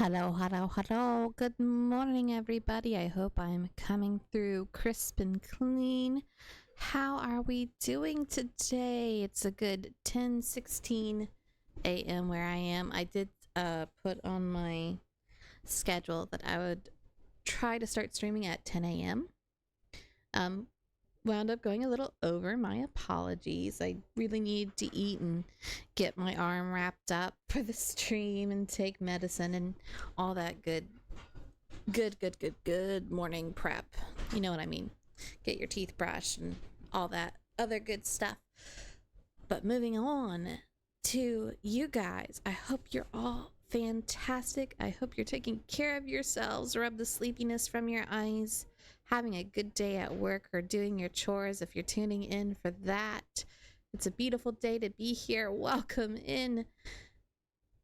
Hello, hello, hello. Good morning, everybody. I hope I'm coming through crisp and clean. How are we doing today? It's a good 10:16 a.m. where I am. I did put on my schedule that I would try to start streaming at 10 a.m. Um, Wound up going a little over. My apologies. I really need to eat and get my arm wrapped up for the stream and take medicine and all that good morning prep. You know what I mean. Get your teeth brushed and all that other good stuff. But moving on to you guys, I hope you're all fantastic. I hope you're taking care of yourselves. Rub the sleepiness from your eyes. Having a good day at work or doing your chores if you're tuning in for that. It's a beautiful day to be here. Welcome in.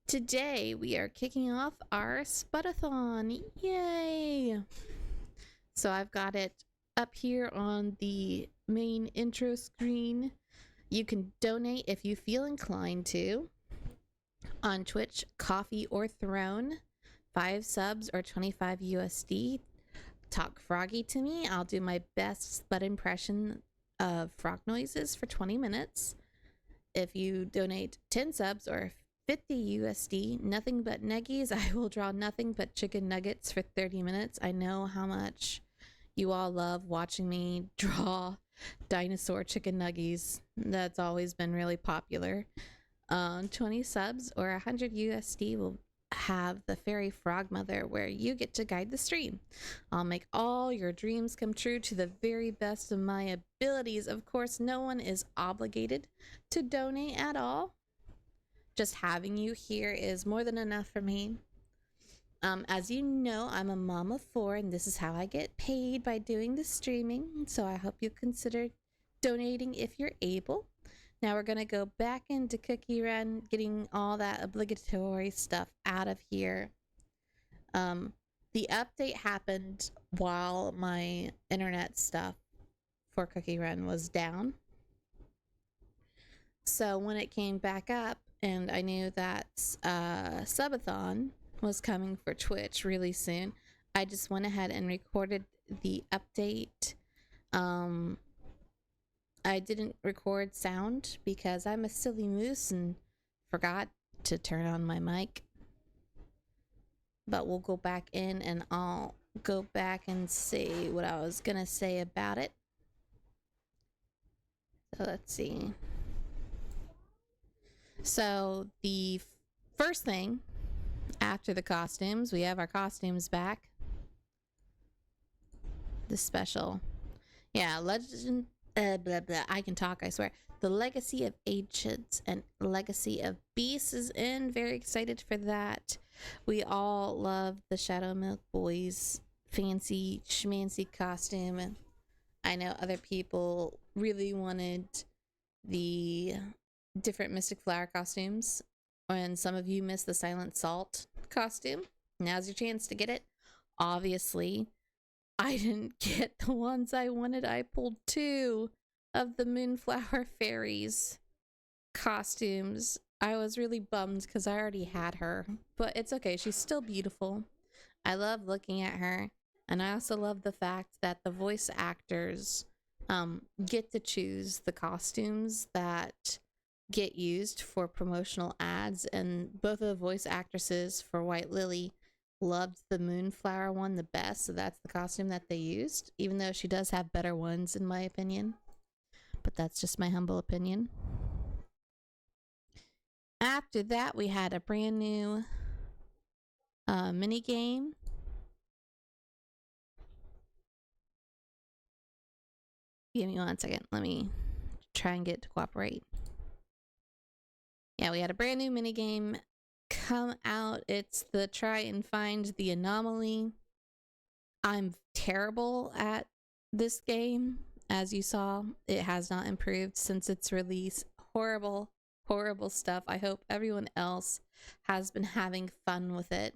Today we are kicking off our Spudathon. Yay! So I've got it up here on the main intro screen. You can donate if you feel inclined to on Twitch, Coffee or Throne. 5 subs or 25 USD. Talk froggy to me. I'll do my best spud impression of frog noises for 20 minutes. If you donate 10 subs or 50 USD, nothing but nuggies, I will draw nothing but chicken nuggets for 30 minutes. I know how much you all love watching me draw dinosaur chicken nuggies. That's always been really popular. 20 subs or 100 USD will have the fairy frog mother where you get to guide the stream. I'll make all your dreams come true to the very best of my abilities. Of course, no one is obligated to donate at all. Just having you here is more than enough for me. As you know, I'm a mom of 4 and this is how I get paid, by doing the streaming. So I hope you consider donating if you're able. Now we're going to go back into Cookie Run, getting all that obligatory stuff out of here. The update happened while my internet stuff for Cookie Run was down. So when it came back up and I knew that Spudathon was coming for Twitch really soon, I just went ahead and recorded the update. I didn't record sound because I'm a silly moose and forgot to turn on my mic. But we'll go back in and I'll go back and say what I was gonna say about it. So let's see. So the first thing after the costumes, we have our costumes back. The special. Yeah, Legend blah blah. I can talk, I swear. The Legacy of Ancients and Legacy of Beasts is in. Very excited for that. We all love the Shadow Milk Boys fancy schmancy costume, and I know other people really wanted the different Mystic Flower costumes, and some of you missed the Silent Salt costume. Now's your chance to get it. Obviously, I didn't get the ones I wanted. I pulled 2 of the Moonflower Fairies costumes. I was really bummed because I already had her, but it's okay. She's still beautiful. I love looking at her, and I also love the fact that the voice actors get to choose the costumes that get used for promotional ads, and both of the voice actresses for White Lily loved the Moonflower one the best, so that's the costume that they used, even though she does have better ones in my opinion. But that's just my humble opinion. After that, we had a brand new mini game. Give me 1 second. Let me try and get it to cooperate. Yeah, we had a brand new mini game come out. It's the try and find the anomaly. I'm terrible at this game. As you saw, it has not improved since its release. Horrible stuff. I hope everyone else has been having fun with it.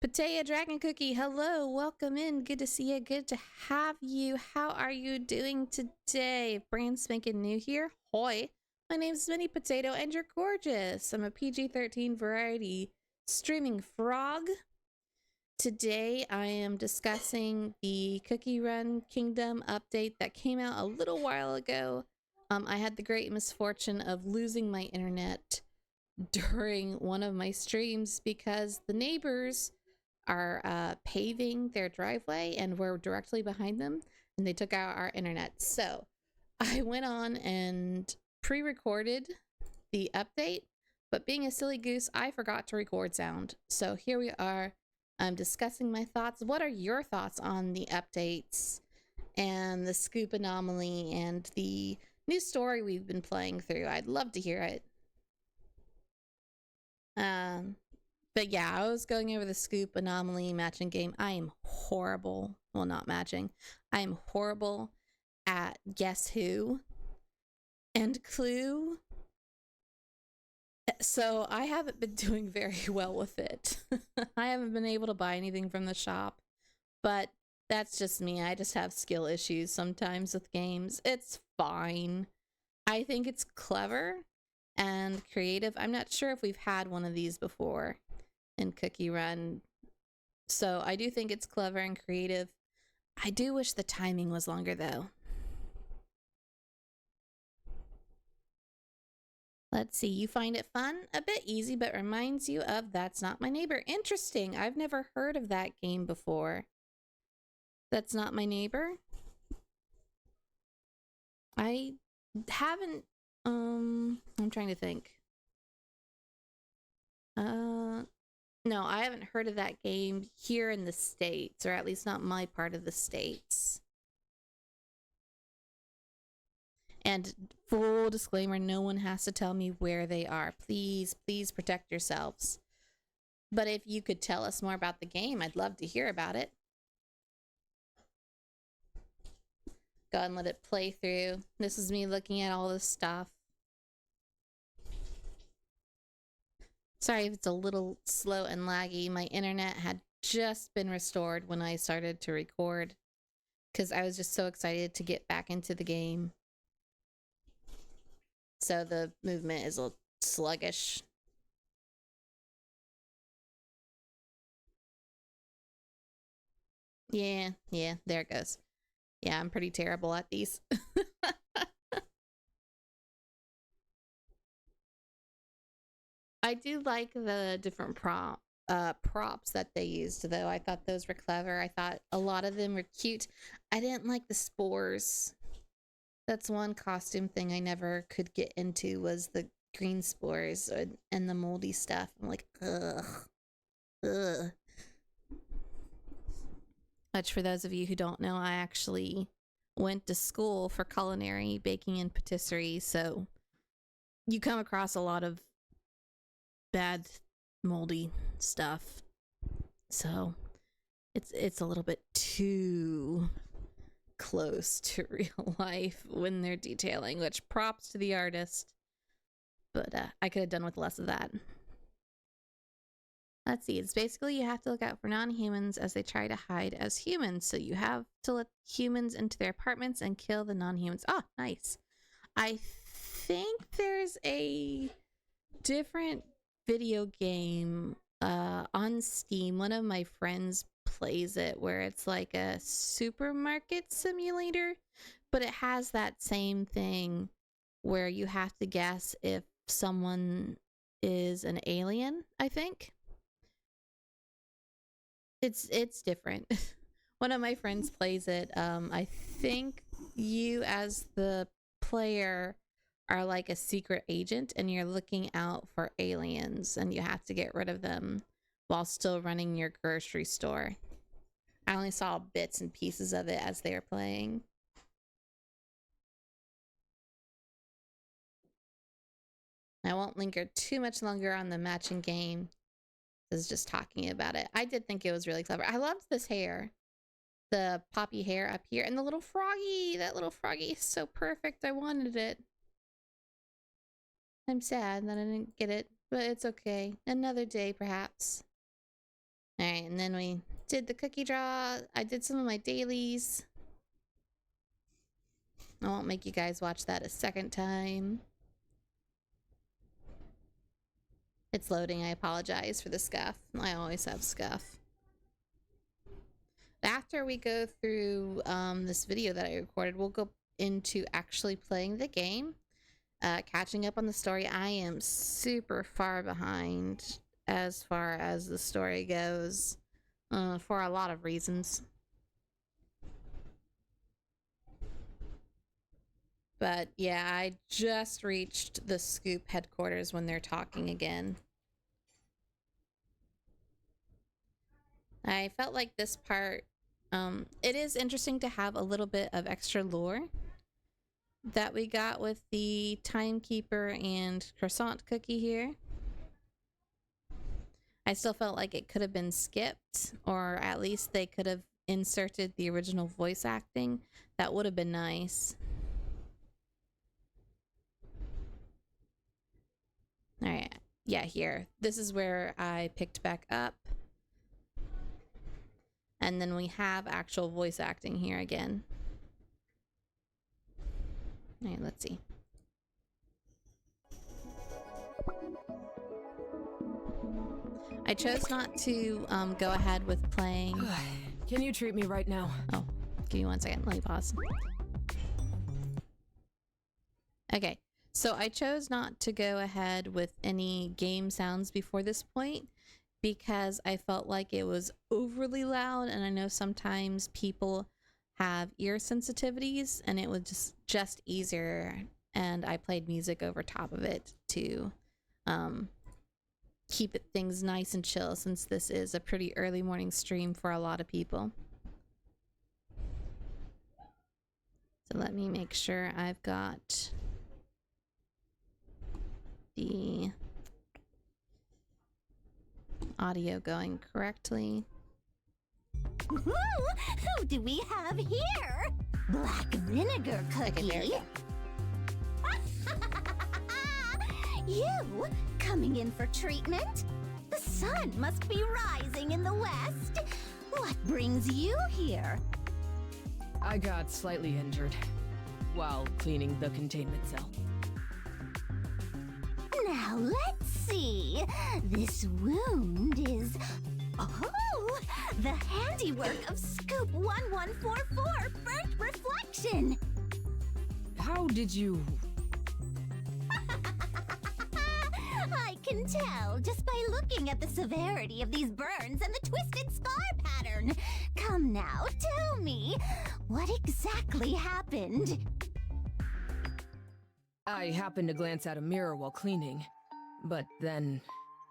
Patea Dragon Cookie, hello, welcome in. Good to see you. Good to have you. How are you doing today? Brand spanking new here. Hoi. My name's Mini Potato and you're gorgeous. I'm a PG-13 variety Streaming Frog. Today I am discussing the Cookie Run Kingdom update that came out a little while ago. I had the great misfortune of losing my internet during one of my streams because the neighbors are paving their driveway and we're directly behind them, and they took out our internet. So I went on and pre-recorded the update, but being a silly goose, I forgot to record sound. So here we are. I'm discussing my thoughts. What are your thoughts on the updates and the scoop anomaly and the new story we've been playing through? I'd love to hear it. But yeah, I was going over the scoop anomaly matching game. I am horrible. Well, not matching. I am horrible at Guess Who and Clue. So I haven't been doing very well with it. I haven't been able to buy anything from the shop, but that's just me. I just have skill issues sometimes with games. It's fine. I think it's clever and creative. I'm not sure if we've had one of these before in Cookie Run. So I do think it's clever and creative. I do wish the timing was longer though. Let's see, you find it fun? A bit easy, but reminds you of That's Not My Neighbor. Interesting. I've never heard of that game before. That's Not My Neighbor? I haven't, I'm trying to think. No, I haven't heard of that game here in the States, or at least not my part of the States. And full disclaimer, no one has to tell me where they are. Please, please protect yourselves. But if you could tell us more about the game, I'd love to hear about it. Go ahead and let it play through. This is me looking at all this stuff. Sorry if it's a little slow and laggy. My internet had just been restored when I started to record because I was just so excited to get back into the game. So the movement is a little sluggish. Yeah, there it goes. Yeah, I'm pretty terrible at these. I do like the different props that they used, though. I thought those were clever. I thought a lot of them were cute. I didn't like the spores. That's one costume thing I never could get into, was the green spores and the moldy stuff. I'm like, ugh. Which, for those of you who don't know, I actually went to school for culinary, baking, and patisserie, so you come across a lot of bad moldy stuff. So it's a little bit too close to real life when they're detailing, which props to the artist. But I could have done with less of that. Let's see, it's basically you have to look out for non-humans as they try to hide as humans. So you have to let humans into their apartments and kill the non-humans. Oh, nice. I think there's a different video game on Steam. One of my friends plays it where it's like a supermarket simulator, but it has that same thing where you have to guess if someone is an alien, I think. It's different. One of my friends plays it. I think you as the player are like a secret agent and you're looking out for aliens and you have to get rid of them while still running your grocery store. I only saw bits and pieces of it as they were playing. I won't linger too much longer on the matching game. Is just talking about it. I did think it was really clever. I loved this hair. The poppy hair up here and the little froggy. That little froggy is so perfect. I wanted it. I'm sad that I didn't get it, but it's okay. Another day, perhaps. Alright, and then we did the cookie draw. I did some of my dailies. I won't make you guys watch that a second time. It's loading. I apologize for the scuff. I always have scuff. After we go through this video that I recorded, we'll go into actually playing the game, catching up on the story. I am super far behind as far as the story goes, for a lot of reasons. But yeah, I just reached the Scoop headquarters when they're talking again. I felt like this part, it is interesting to have a little bit of extra lore that we got with the timekeeper and croissant cookie here. I still felt like it could have been skipped, or at least they could have inserted the original voice acting. That would have been nice. All right, yeah, here. This is where I picked back up. And then we have actual voice acting here again. All right, let's see. I chose not to go ahead with playing. Can you treat me right now? Oh, give me 1 second. Let me pause. Okay, so I chose not to go ahead with any game sounds before this point because I felt like it was overly loud, and I know sometimes people have ear sensitivities, and it was just easier, and I played music over top of it to keep things nice and chill, since this is a pretty early morning stream for a lot of people. So let me make sure I've got the audio going correctly. Who do we have here? Black vinegar cookie. Okay, there we go. You coming in for treatment? The sun must be rising in the west. What brings you here? I got slightly injured while cleaning the containment cell. Now let's see. This wound is... Oh! The handiwork of Scoop 1144 Burnt Reflection! How did you... I can tell just by looking at the severity of these burns and the twisted scar pattern. Come now, tell me, what exactly happened? I happened to glance at a mirror while cleaning, but then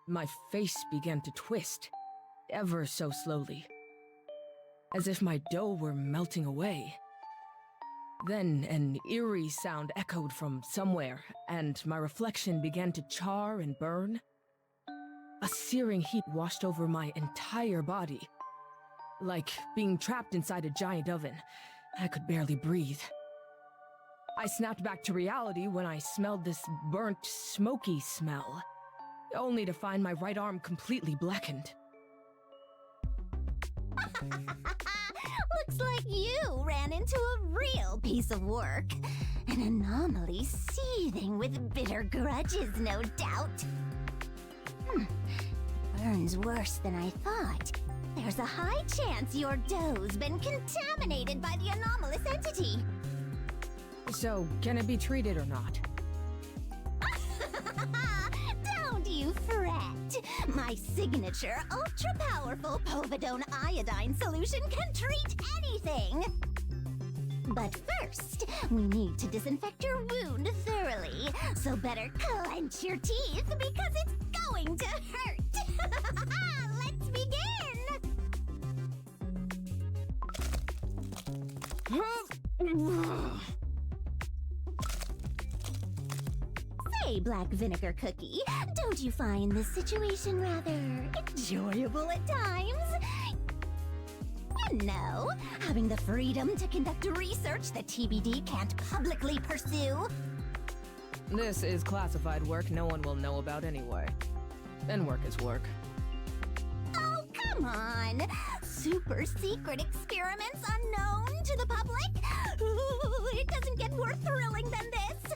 my face began to twist, ever so slowly, as if my dough were melting away. Then an eerie sound echoed from somewhere, and my reflection began to char and burn. A searing heat washed over my entire body, like being trapped inside a giant oven. I could barely breathe. I snapped back to reality when I smelled this burnt, smoky smell, only to find my right arm completely blackened. Looks like you ran into a real piece of work. An anomaly seething with bitter grudges, no doubt. Burns worse than I thought. There's a high chance your dough's been contaminated by the anomalous entity. So, can it be treated or not? Don't you fret. My signature, ultra-powerful povidone iodine solution can treat anything. But first, we need to disinfect your wound thoroughly. So better clench your teeth because it's going to hurt. Let's begin. Say, Black Vinegar Cookie, don't you find this situation rather enjoyable at times? You know, having the freedom to conduct research that TBD can't publicly pursue. This is classified work no one will know about anyway. And work is work. Oh, come on! Super secret experiments unknown to the public? Ooh, it doesn't get more thrilling than this!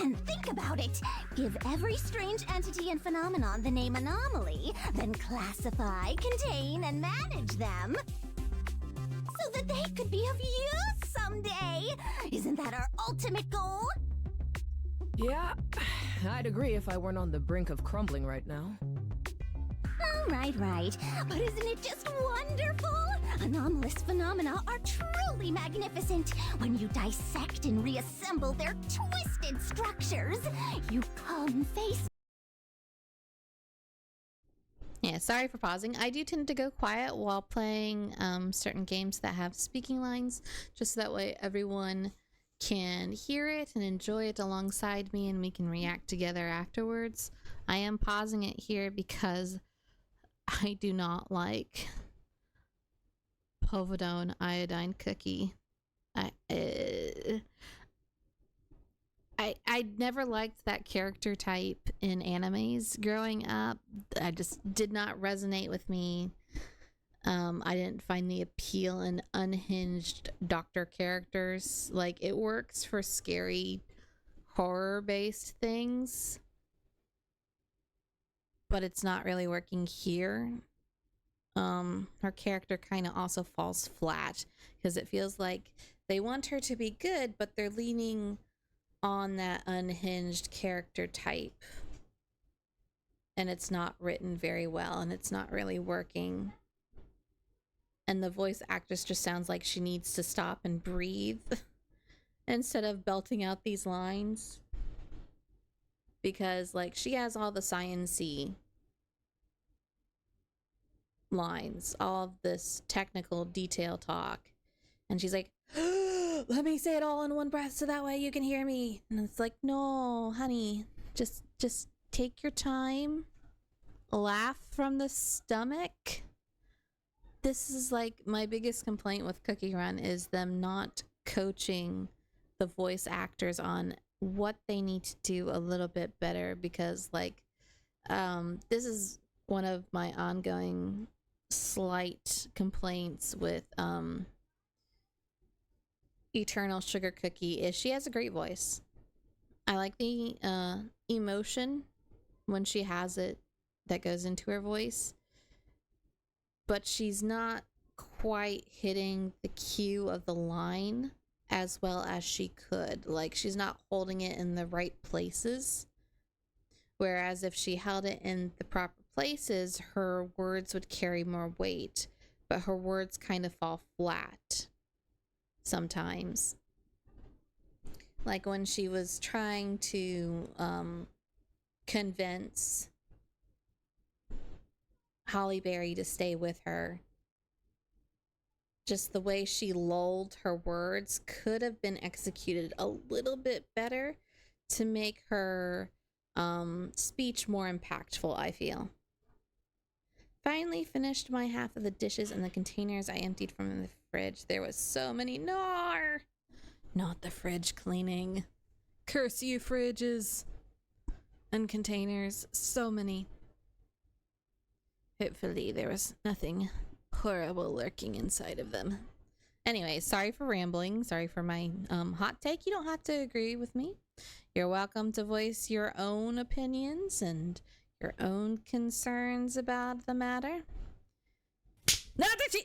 And think think about it. Give every strange entity and phenomenon the name anomaly, then classify, contain, and manage them so that they could be of use someday. Isn't that our ultimate goal? Yeah, I'd agree if I weren't on the brink of crumbling right now. Oh, right. But isn't it just wonderful? Anomalous phenomena are truly magnificent. When you dissect and reassemble their twisted structures, you come face. Yeah, sorry for pausing. I do tend to go quiet while playing certain games that have speaking lines, just so that way everyone can hear it and enjoy it alongside me and we can react together afterwards. I am pausing it here because I do not like povidone iodine cookie. I never liked that character type in animes growing up. I just did not resonate with me. I didn't find the appeal in unhinged doctor characters. Like, it works for scary horror-based things, but it's not really working here. Her character kind of also falls flat because it feels like they want her to be good, but they're leaning on that unhinged character type, and it's not written very well and it's not really working. And the voice actress just sounds like she needs to stop and breathe instead of belting out these lines, because like she has all the science-y lines, all of this technical detail talk, and she's like, let me say it all in one breath so that way you can hear me. And it's like, no, honey, just take your time, laugh from the stomach. This is like my biggest complaint with Cookie Run, is them not coaching the voice actors on what they need to do a little bit better, because like this is one of my ongoing slight complaints with Eternal Sugar Cookie is she has a great voice. I like the emotion when she has it that goes into her voice, but she's not quite hitting the cue of the line as well as she could. Like, she's not holding it in the right places. Whereas if she held it in the proper places, her words would carry more weight, but her words kind of fall flat sometimes. Like when she was trying to convince Holly Berry to stay with her, just the way she lulled her words could have been executed a little bit better to make her speech more impactful, I feel. Finally finished my half of the dishes and the containers I emptied from the fridge. There was so many. Nar! Not the fridge cleaning. Curse you, fridges and containers. So many. Hopefully there was nothing horrible lurking inside of them. Anyway, sorry for rambling. Sorry for my hot take. You don't have to agree with me. You're welcome to voice your own opinions and your own concerns about the matter. Not that she...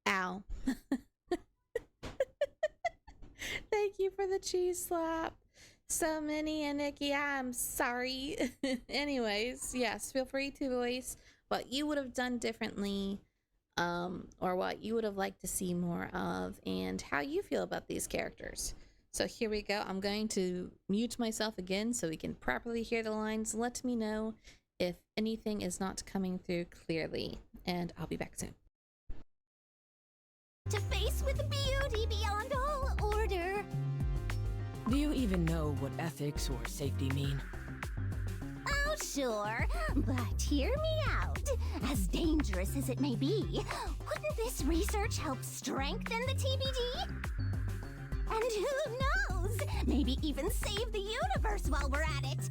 Ow. Thank you for the cheese slap. So many, and Nikki, I'm sorry. Anyways, yes, feel free to voice what you would have done differently, or what you would have liked to see more of, and how you feel about these characters. So here we go. I'm going to mute myself again so we can properly hear the lines. Let me know if anything is not coming through clearly, and I'll be back soon. To face with beauty beyond all order. Do you even know what ethics or safety mean? Oh, sure. But hear me out. As dangerous as it may be, wouldn't this research help strengthen the TBD? And who knows? Maybe even save the universe while we're at it.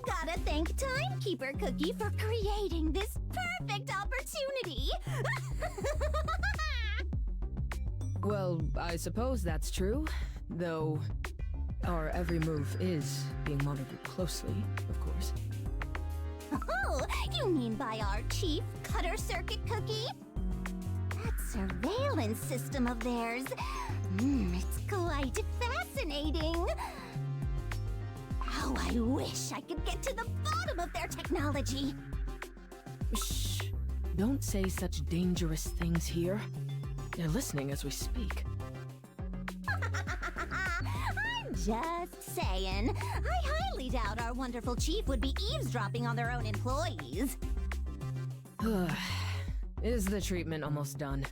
Gotta thank Timekeeper Cookie for creating this perfect opportunity. Well, I suppose that's true, though Our every move is being monitored closely, of course. Oh, you mean by our chief cutter circuit cookie? That surveillance system of theirs. It's quite fascinating. How I wish I could get to the bottom of their technology. Shh. Don't say such dangerous things here. They're listening as we speak. I'm just saying. I highly doubt our wonderful chief would be eavesdropping on their own employees. Is the treatment almost done?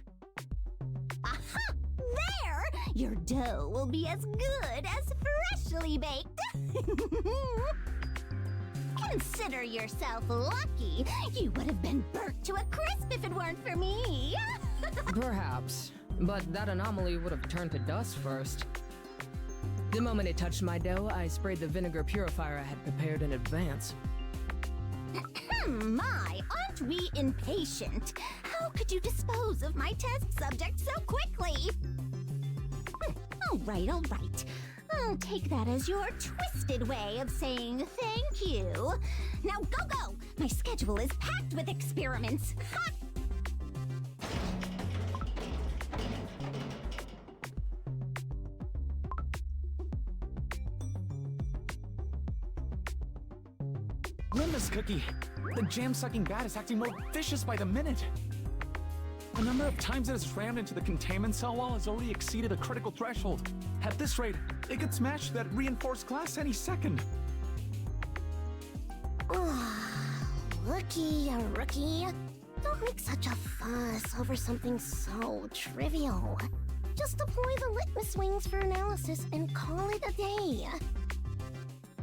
Aha! There! Your dough will be as good as freshly baked. Consider yourself lucky. You would have been burnt to a crisp if it weren't for me. Perhaps. But that anomaly would have turned to dust first. The moment it touched my dough, I sprayed the vinegar purifier I had prepared in advance. My, aren't we impatient? How could you dispose of my test subject so quickly? All right. I'll take that as your twisted way of saying thank you. Now go! My schedule is packed with experiments. Ha! Goodness, Cookie! The jam-sucking bat is acting more vicious by the minute! The number of times it has rammed into the containment cell wall has already exceeded a critical threshold. At this rate, it could smash that reinforced glass any second. Rookie. Don't make such a fuss over something so trivial. Just deploy the litmus wings for analysis and call it a day.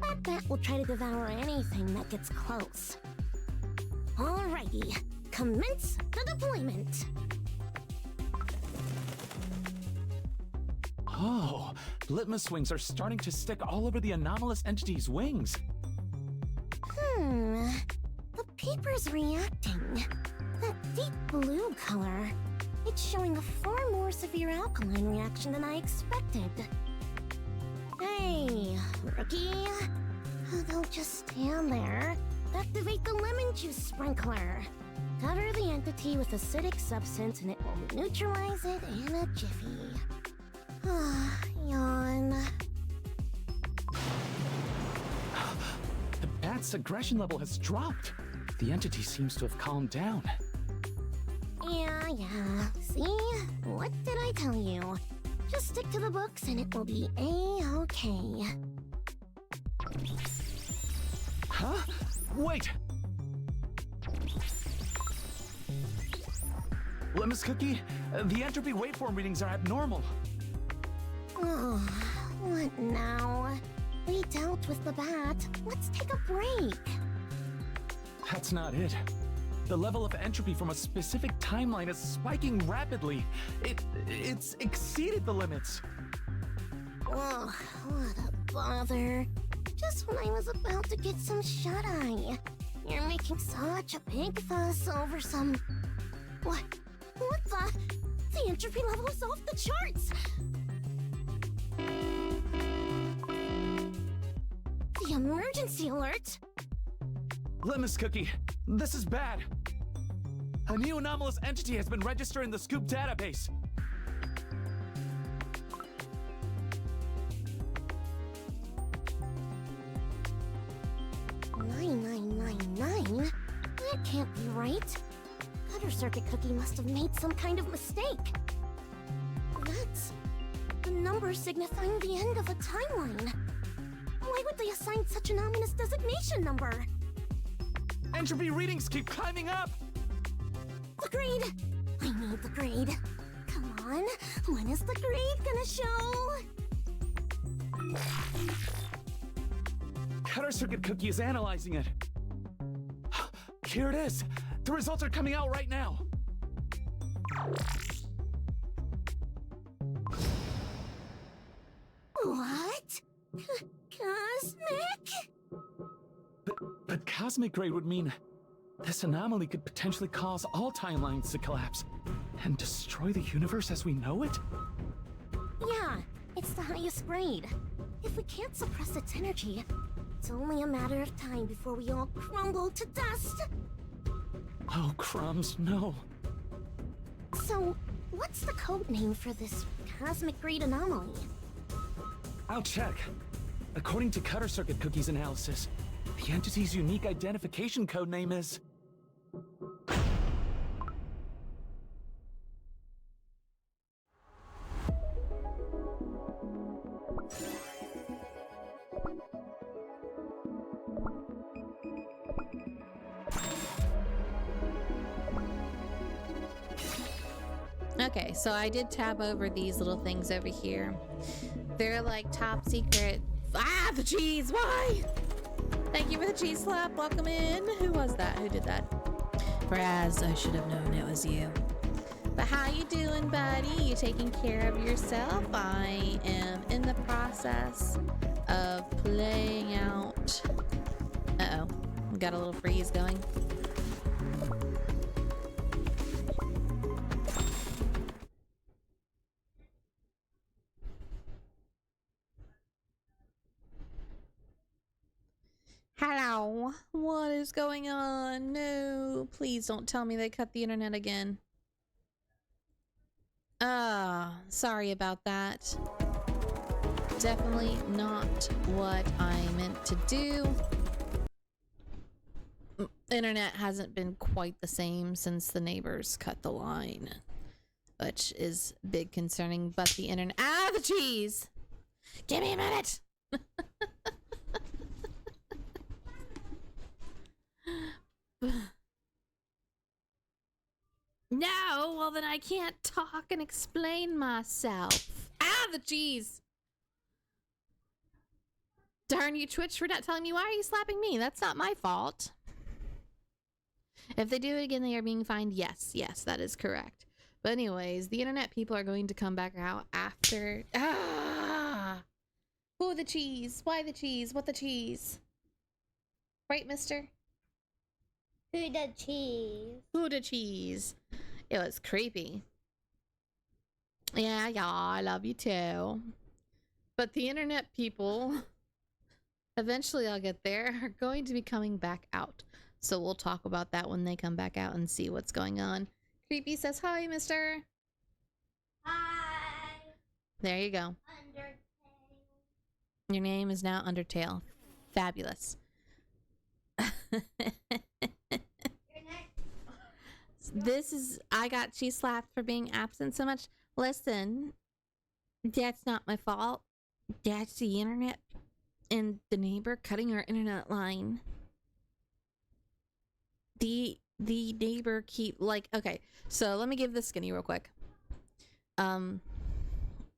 That bat will try to devour anything that gets close. Alrighty, commence the deployment. Oh, litmus wings are starting to stick all over the anomalous entity's wings. The paper's reacting. That deep blue color. It's showing a far more severe alkaline reaction than I expected. Hey, rookie. Don't just stand there. Activate the lemon juice sprinkler. Cover the entity with acidic substance and it will neutralize it in a jiffy. Yawn. The bat's aggression level has dropped. The entity seems to have calmed down. Yeah. See? What did I tell you? Just stick to the books and it will be A-okay. Huh? Wait! Lemmus Cookie, the entropy waveform readings are abnormal. Oh, what now? We dealt with the bat. Let's take a break. That's not it. The level of entropy from a specific timeline is spiking rapidly. It's exceeded the limits. Oh, what a bother. Just when I was about to get some shut-eye. You're making such a big fuss over some... What the? The entropy level is off the charts! The emergency alert! Lemmus Cookie, this is bad. A new anomalous entity has been registered in the Scoop database. 9999? That can't be right. Cutter Circuit Cookie must have made some kind of mistake. That's a number signifying the end of a timeline. Why would they assign such an ominous designation number? Entropy readings keep climbing up! The grade! I need the grade. Come on, when is the grade gonna show? Cutter Circuit Cookie is analyzing it. Here it is. The results are coming out right now. What? Cosmic? But cosmic grade would mean this anomaly could potentially cause all timelines to collapse and destroy the universe as we know it? Yeah, it's the highest grade. If we can't suppress its energy, it's only a matter of time before we all crumble to dust. Oh, crumbs, no. So, what's the code name for this cosmic grade anomaly? I'll check. According to Cutter Circuit Cookie's analysis, the entity's unique identification code name is... Okay, so I did tab over these little things over here. They're like top secret. Ah, the cheese! Why? Thank you for the cheese slap. Welcome in. Who was that? Who did that? Raz, I should have known it was you. But how you doing, buddy? You taking care of yourself? I am in the process of playing out. Uh-oh. Got a little freeze going. Hello, what is going on? No, please don't tell me they cut the internet again. Sorry about that. Definitely not what I meant to do. Internet hasn't been quite the same since the neighbors cut the line, which is big concerning, but the internet— ah, the cheese! Give me a minute! No, well then I can't talk and explain myself. Ah, the cheese! Darn you, Twitch, for not telling me. Why are you slapping me? That's not my fault. If they do it again, they are being fined. Yes, yes, that is correct. But anyways, the internet people are going to come back out after— ah! Who the cheese? Why the cheese? What the cheese? Right, mister? Who the cheese? Who the cheese? It was creepy. Yeah, I love you too. But the internet people, eventually I'll get there, are going to be coming back out. So we'll talk about that when they come back out and see what's going on. Creepy says, hi, mister. Hi. There you go. Undertale. Your name is now Undertale. Fabulous. This is— I got cheese slapped for being absent so much. Listen, that's not my fault. That's the internet and the neighbor cutting our internet line. The neighbor keep— like, okay, so let me give the skinny real quick.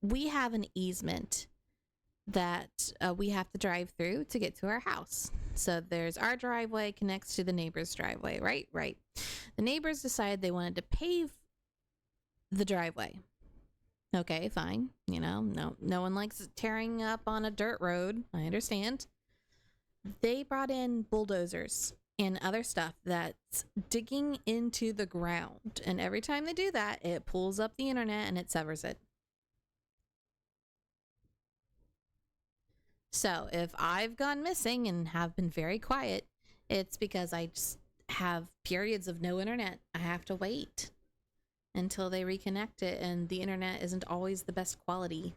We have an easement that we have to drive through to get to our house. So there's our driveway connects to the neighbor's driveway, right? Right. The neighbors decided they wanted to pave the driveway. Okay, fine. You know, no one likes tearing up on a dirt road. I understand. They brought in bulldozers and other stuff that's digging into the ground. And every time they do that, it pulls up the internet and it severs it. So if I've gone missing and have been very quiet, it's because I just have periods of no internet. I have to wait until they reconnect it, and the internet isn't always the best quality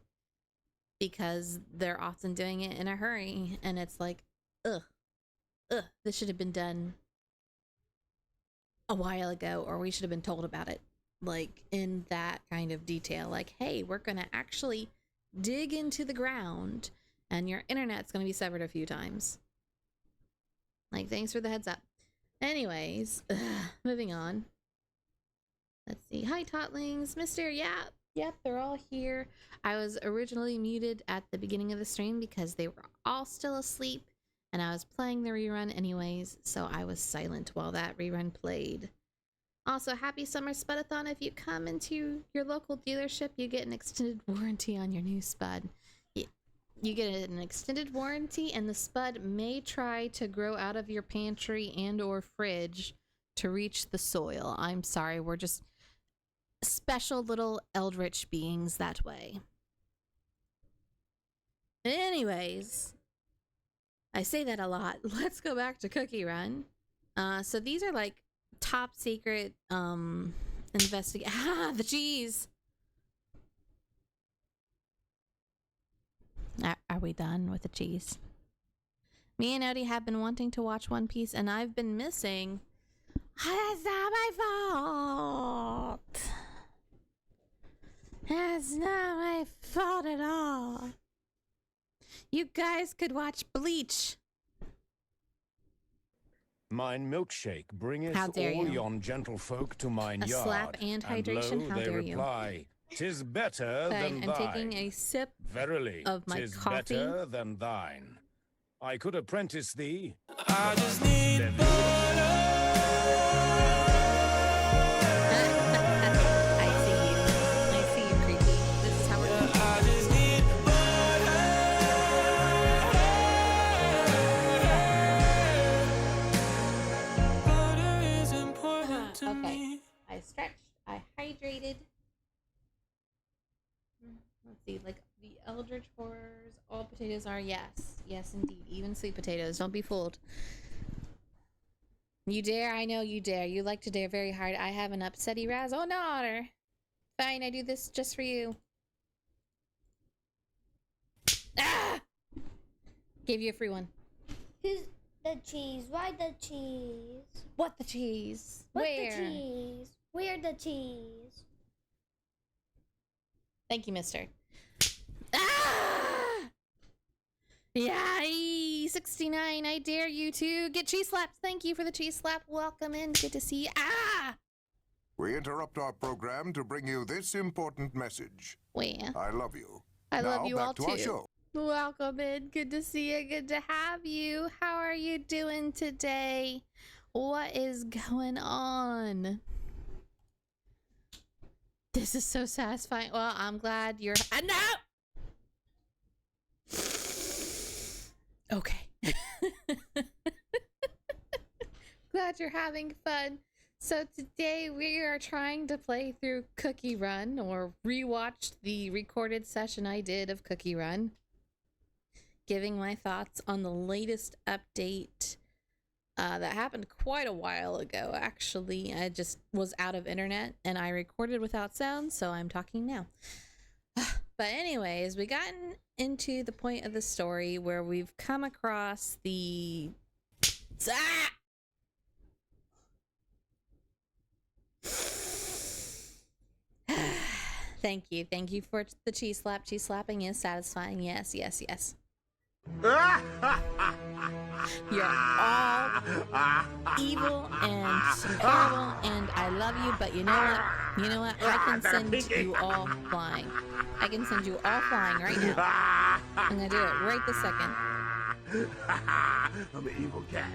because they're often doing it in a hurry, and it's like, ugh, this should have been done a while ago, or we should have been told about it, like in that kind of detail. Like, hey, we're gonna actually dig into the ground and your internet's gonna be severed a few times. Like, thanks for the heads up. Anyways, moving on. Let's see. Hi, Totlings. Mister, yep, they're all here. I was originally muted at the beginning of the stream because they were all still asleep, and I was playing the rerun anyways, so I was silent while that rerun played. Also, happy summer Spudathon. If you come into your local dealership, you get an extended warranty on your new Spud. You get an extended warranty, and the Spud may try to grow out of your pantry and or fridge to reach the soil. I'm sorry, we're just special little eldritch beings that way. Anyways, I say that a lot. Let's go back to Cookie Run. So these are like top secret investigate. Ah, the cheese. Are we done with the cheese? Me and Odie have been wanting to watch One Piece, and I've been missing. That's not my fault. That's not my fault at all. You guys could watch Bleach. Mine milkshake bringeth How dare all you. yon gentlefolk to mine A yard. slap and hydration? lo, How they dare you. reply, "'Tis better Okay, than I'm thine." taking a sip. Verily, of my 'tis coffee. better than thine. I could apprentice thee. I just need I see you, creepy. This is how we're doing. I just need butter is important to Okay. me. I stretched. I hydrated. Let's see, like the Eldritch Horrors, all potatoes are yes. Yes, indeed. Even sweet potatoes. Don't be fooled. You dare? I know you dare. You like to dare very hard. I have an upsetty Raz. Oh, no, Otter. Fine, I do this just for you. Ah! Gave you a free one. Who's the cheese? Why the cheese? What the cheese? What Where? the cheese? Where the cheese? Thank you, mister. Ah! Yay! 69, I dare you to get cheese slaps. Thank you for the cheese slap. Welcome in. Good to see you. Ah! We interrupt our program to bring you this important message. Wait. I love you. I love Now, you back all to our too. show. Welcome in. Good to see you. Good to have you. How are you doing today? What is going on? This is so satisfying. Well, I'm glad you're. No! Okay. Glad you're having fun. So today we are trying to play through Cookie Run, or rewatch the recorded session I did of Cookie Run, giving my thoughts on the latest update that happened quite a while ago. Actually, I just was out of internet and I recorded without sound, so I'm talking now. But anyways, we gotten into the point of the story where we've come across the Thank you for the cheese slap. Cheese slapping is satisfying. Yes. You're all evil and terrible, and I love you, but you know what? I can send you all flying. I can send you all flying right now. I'm gonna do it right this second. I'm an evil cat.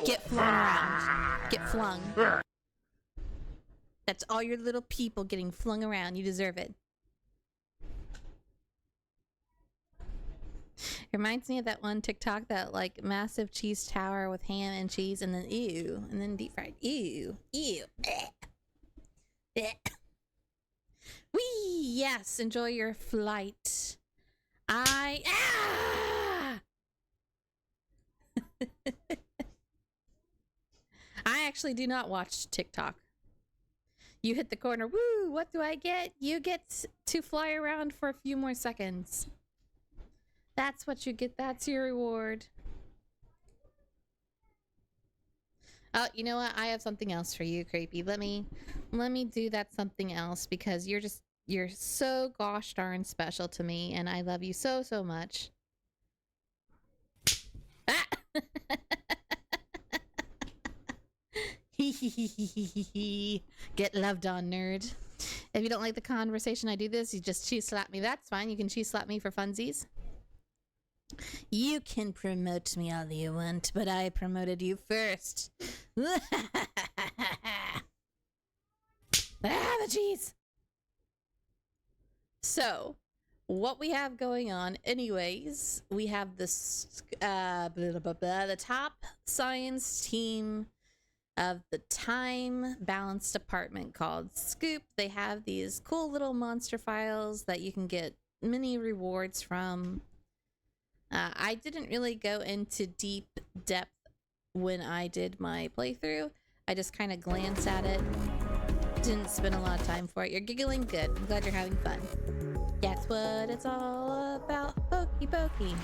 Get flung around. Get flung. That's all your little people getting flung around. You deserve it. Reminds me of that one TikTok, that like massive cheese tower with ham and cheese, and then ew, and then deep fried. Ew. Wee! Yes, enjoy your flight. I actually do not watch TikTok. You hit the corner. Woo! What do I get? You get to fly around for a few more seconds. That's what you get. That's your reward. Oh, you know what? I have something else for you, creepy. Let me do that something else, because you're so gosh darn special to me, and I love you so much. Ah! Get loved on, nerd. If you don't like the conversation I do this, you just cheese slap me. That's fine. You can cheese slap me for funsies. You can promote me all you want, but I promoted you first. The cheese. So, what we have going on, anyways, we have this the top science team of the time balance department called Scoop. They have these cool little monster files that you can get many rewards from. I didn't really go into deep depth when I did my playthrough. I just kind of glanced at it. Didn't spend a lot of time for it. You're giggling? Good. I'm glad you're having fun. That's what it's all about. Pokey pokey.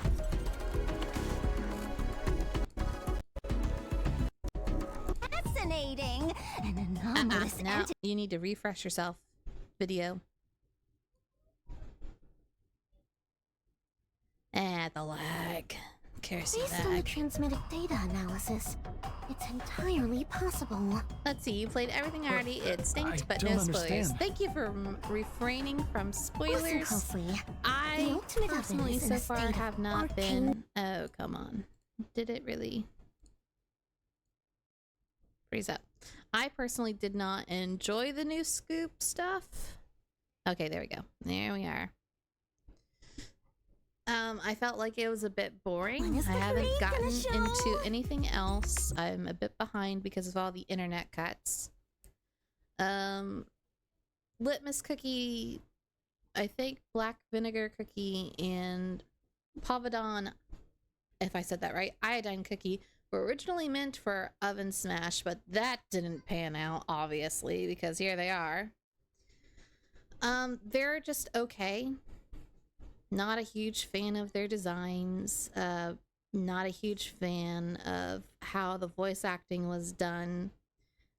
Fascinating. An anomalous No, you need to refresh yourself. Video. The lag. Kerosene Based on the lag. transmitted data analysis, it's entirely possible. Let's see, you played everything already. It stinks, I but don't no spoilers. understand. Thank you for refraining from Listen spoilers. closely. The I ultimate oven personally is in so a far state of have not arcane- been. Oh, come on. Did it really freeze up? I personally did not enjoy the new Scoop stuff. Okay, there we go. There we are. I felt like it was a bit boring. When is I the haven't parade gonna gotten show? into anything else. I'm a bit behind because of all the internet cuts. Litmus cookie, I think black vinegar cookie, and Pavadon, if I said that right, iodine cookie were originally meant for oven smash, but that didn't pan out, obviously, because here they are. They're just okay. Not a huge fan of their designs. Not a huge fan of how the voice acting was done.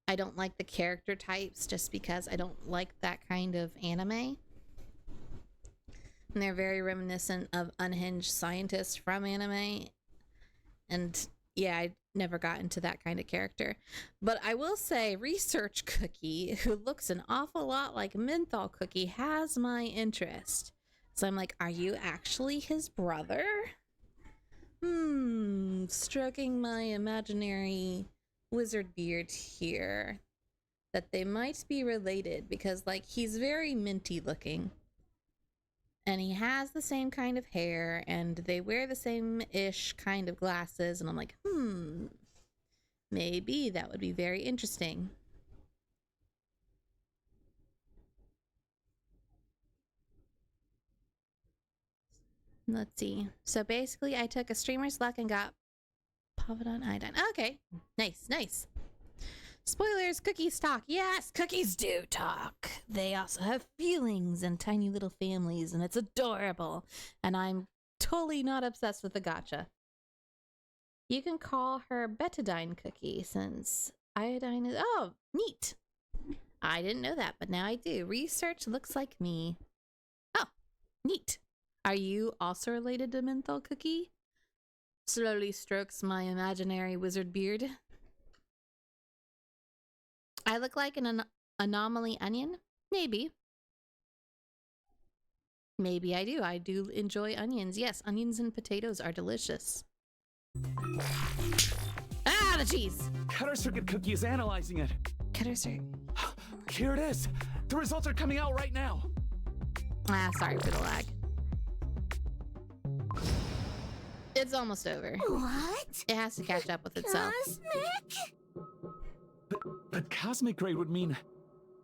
I don't like the character types just because I don't like that kind of anime. And they're very reminiscent of unhinged scientists from anime. And yeah, I never got into that kind of character. But I will say Research Cookie, who looks an awful lot like Menthol Cookie, has my interest. So I'm like, are you actually his brother? Stroking my imaginary wizard beard here. That they might be related because, like, he's very minty looking. And he has the same kind of hair and they wear the same-ish kind of glasses. And I'm like, maybe that would be very interesting. Let's see. So basically, I took a streamer's luck and got Pavadon iodine. Okay. Nice, nice. Spoilers, cookies talk. Yes, cookies do talk. They also have feelings and tiny little families, and it's adorable. And I'm totally not obsessed with the gacha. You can call her betadine cookie since iodine is... Oh, neat. I didn't know that, but now I do. Research looks like me. Oh, neat. Are you also related to Menthol Cookie? Slowly strokes my imaginary wizard beard. I look like an anomaly onion? Maybe. Maybe I do. I do enjoy onions. Yes, onions and potatoes are delicious. Ah, the cheese! Cutter Circuit Cookie is analyzing it. Cutter circuit. Here it is. The results are coming out right now. Ah, sorry for the lag. It's almost over. What? It has to catch up with itself. Cosmic? But cosmic grade would mean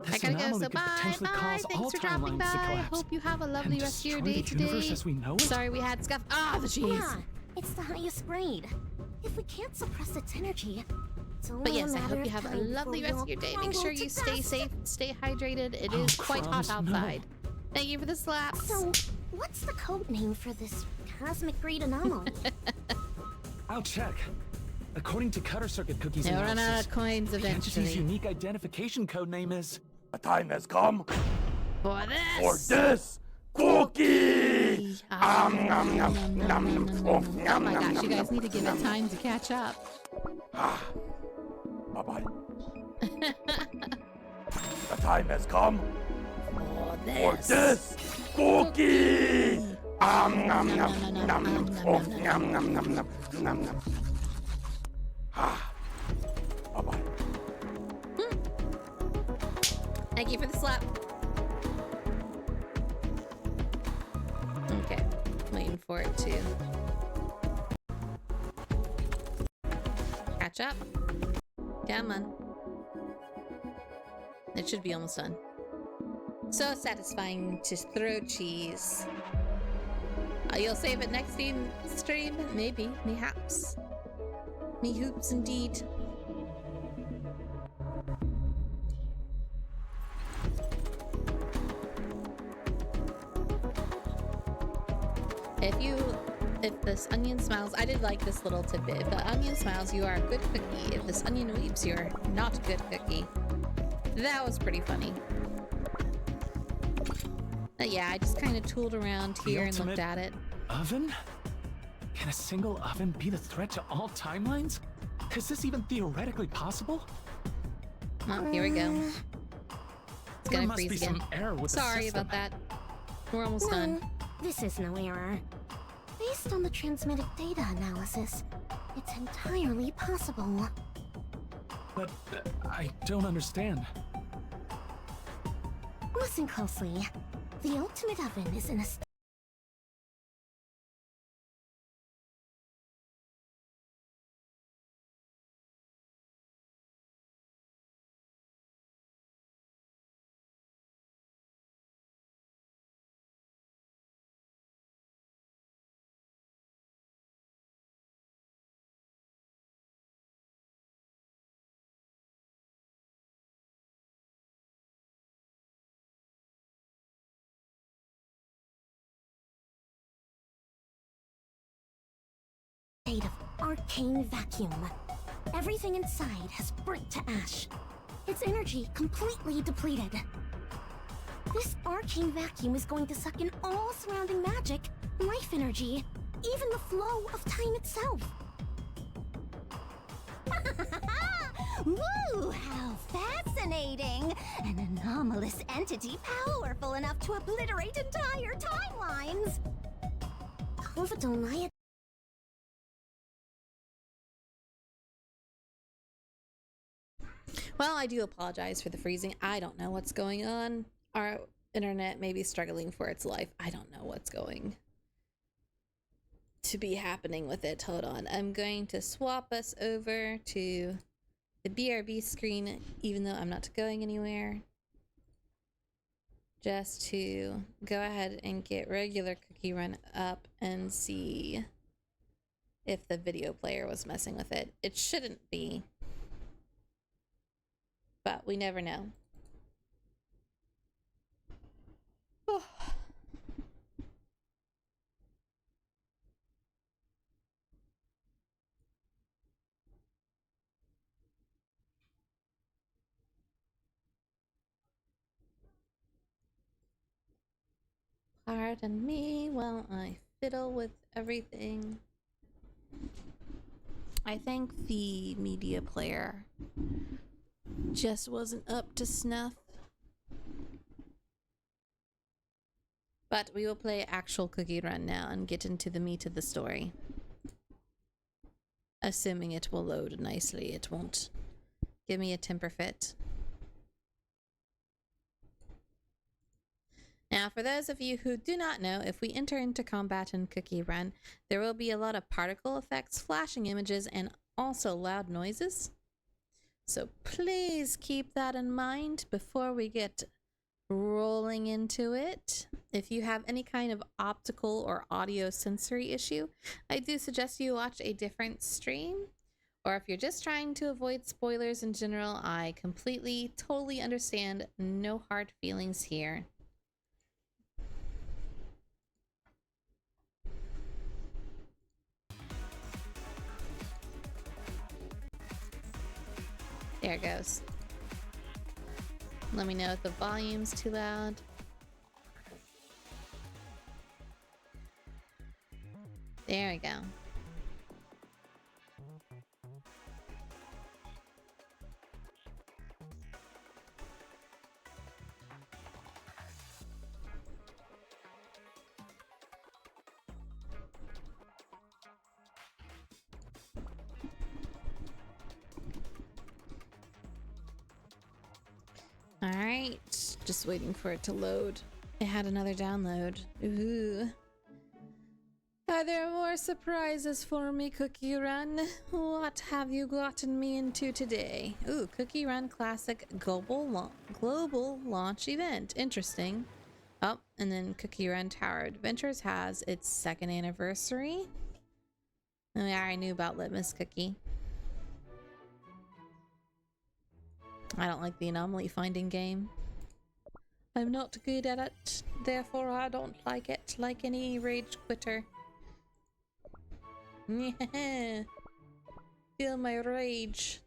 I this gotta go, anomaly so could potentially bye. cause all Thanks for dropping timelines by. to collapse. Hope you have a lovely and rest of your destroy day the universe today. as we know it? Sorry we had scuff. Ah, the cheese. Yeah, it's the highest grade. If we can't suppress its energy, it's only But yes, a I matter hope you of have a time lovely before rest of your day. we'll Make sure crumble you to stay dust. safe, stay hydrated. It Oh, is quite hot crumbs, no. outside. Thank you for the slaps. So, what's the code name for this cosmic grade anomaly? I'll check. According to Cutter Circuit Cookie's They'll run out analysis, of coins the entity's eventually. unique identification code name is... The time has come For this. for this cookie! Nom, nom, nom, nom, nom. Oh, Oh nom, my nom, gosh, nom, you guys nom, need to give it nom. time to catch up. Bye-bye. The time has come For for this cookie! Nom, nom, nom, nom, nom. Oh, nom, nom, nom, nom, nom, nom. Bye-bye. Thank you for the slap. Okay, waiting for it to catch up. Come on. It should be almost done. So satisfying to throw cheese. You'll save it next stream? Maybe. Mayhaps. Me hoops indeed. If this onion smiles, I did like this little tidbit. If the onion smiles, you are a good cookie. If this onion weeps, you're not a good cookie. That was pretty funny. Yeah, I just kind of tooled around here and looked at it. Oven? Can a single oven be the threat to all timelines? Is this even theoretically possible? Oh, here we go. It's gonna must freeze be again. some error with the Sorry system. about that. We're almost done. This is no error. Based on the transmitted data analysis, it's entirely possible. But I don't understand. Listen closely. The ultimate oven is in a state of arcane vacuum. Everything inside has burnt to ash. Its energy completely depleted. This arcane vacuum is going to suck in all surrounding magic, life energy, even the flow of time itself. Woo! How fascinating! An anomalous entity powerful enough to obliterate entire timelines! Povidone. Well, I do apologize for the freezing. I don't know what's going on. Our internet may be struggling for its life. I don't know what's going to be happening with it. Hold on. I'm going to swap us over to the BRB screen, even though I'm not going anywhere. Just to go ahead and get regular Cookie Run up and see if the video player was messing with it. It shouldn't be, but we never know. Oh. Pardon me while I fiddle with everything. I think the media player just wasn't up to snuff. But we will play actual Cookie Run now and get into the meat of the story. Assuming it will load nicely, it won't give me a temper fit. Now, for those of you who do not know, if we enter into combat in Cookie Run, there will be a lot of particle effects, flashing images, and also loud noises. So please keep that in mind before we get rolling into it. If you have any kind of optical or audio sensory issue, I do suggest you watch a different stream. Or if you're just trying to avoid spoilers in general, I completely, totally understand. No hard feelings here. There it goes. Let me know if the volume's too loud. There we go. Alright, just waiting for it to load. It had another download. Ooh. Are there more surprises for me, Cookie Run? What have you gotten me into today? Ooh, Cookie Run Classic Global Launch Event. Interesting. Oh, and then Cookie Run Tower Adventures has its 2nd anniversary. Oh yeah, I knew about Litmus Cookie. I don't like the anomaly finding game. I'm not good at it, therefore I don't like it, like any rage quitter. Yeah. Feel my rage.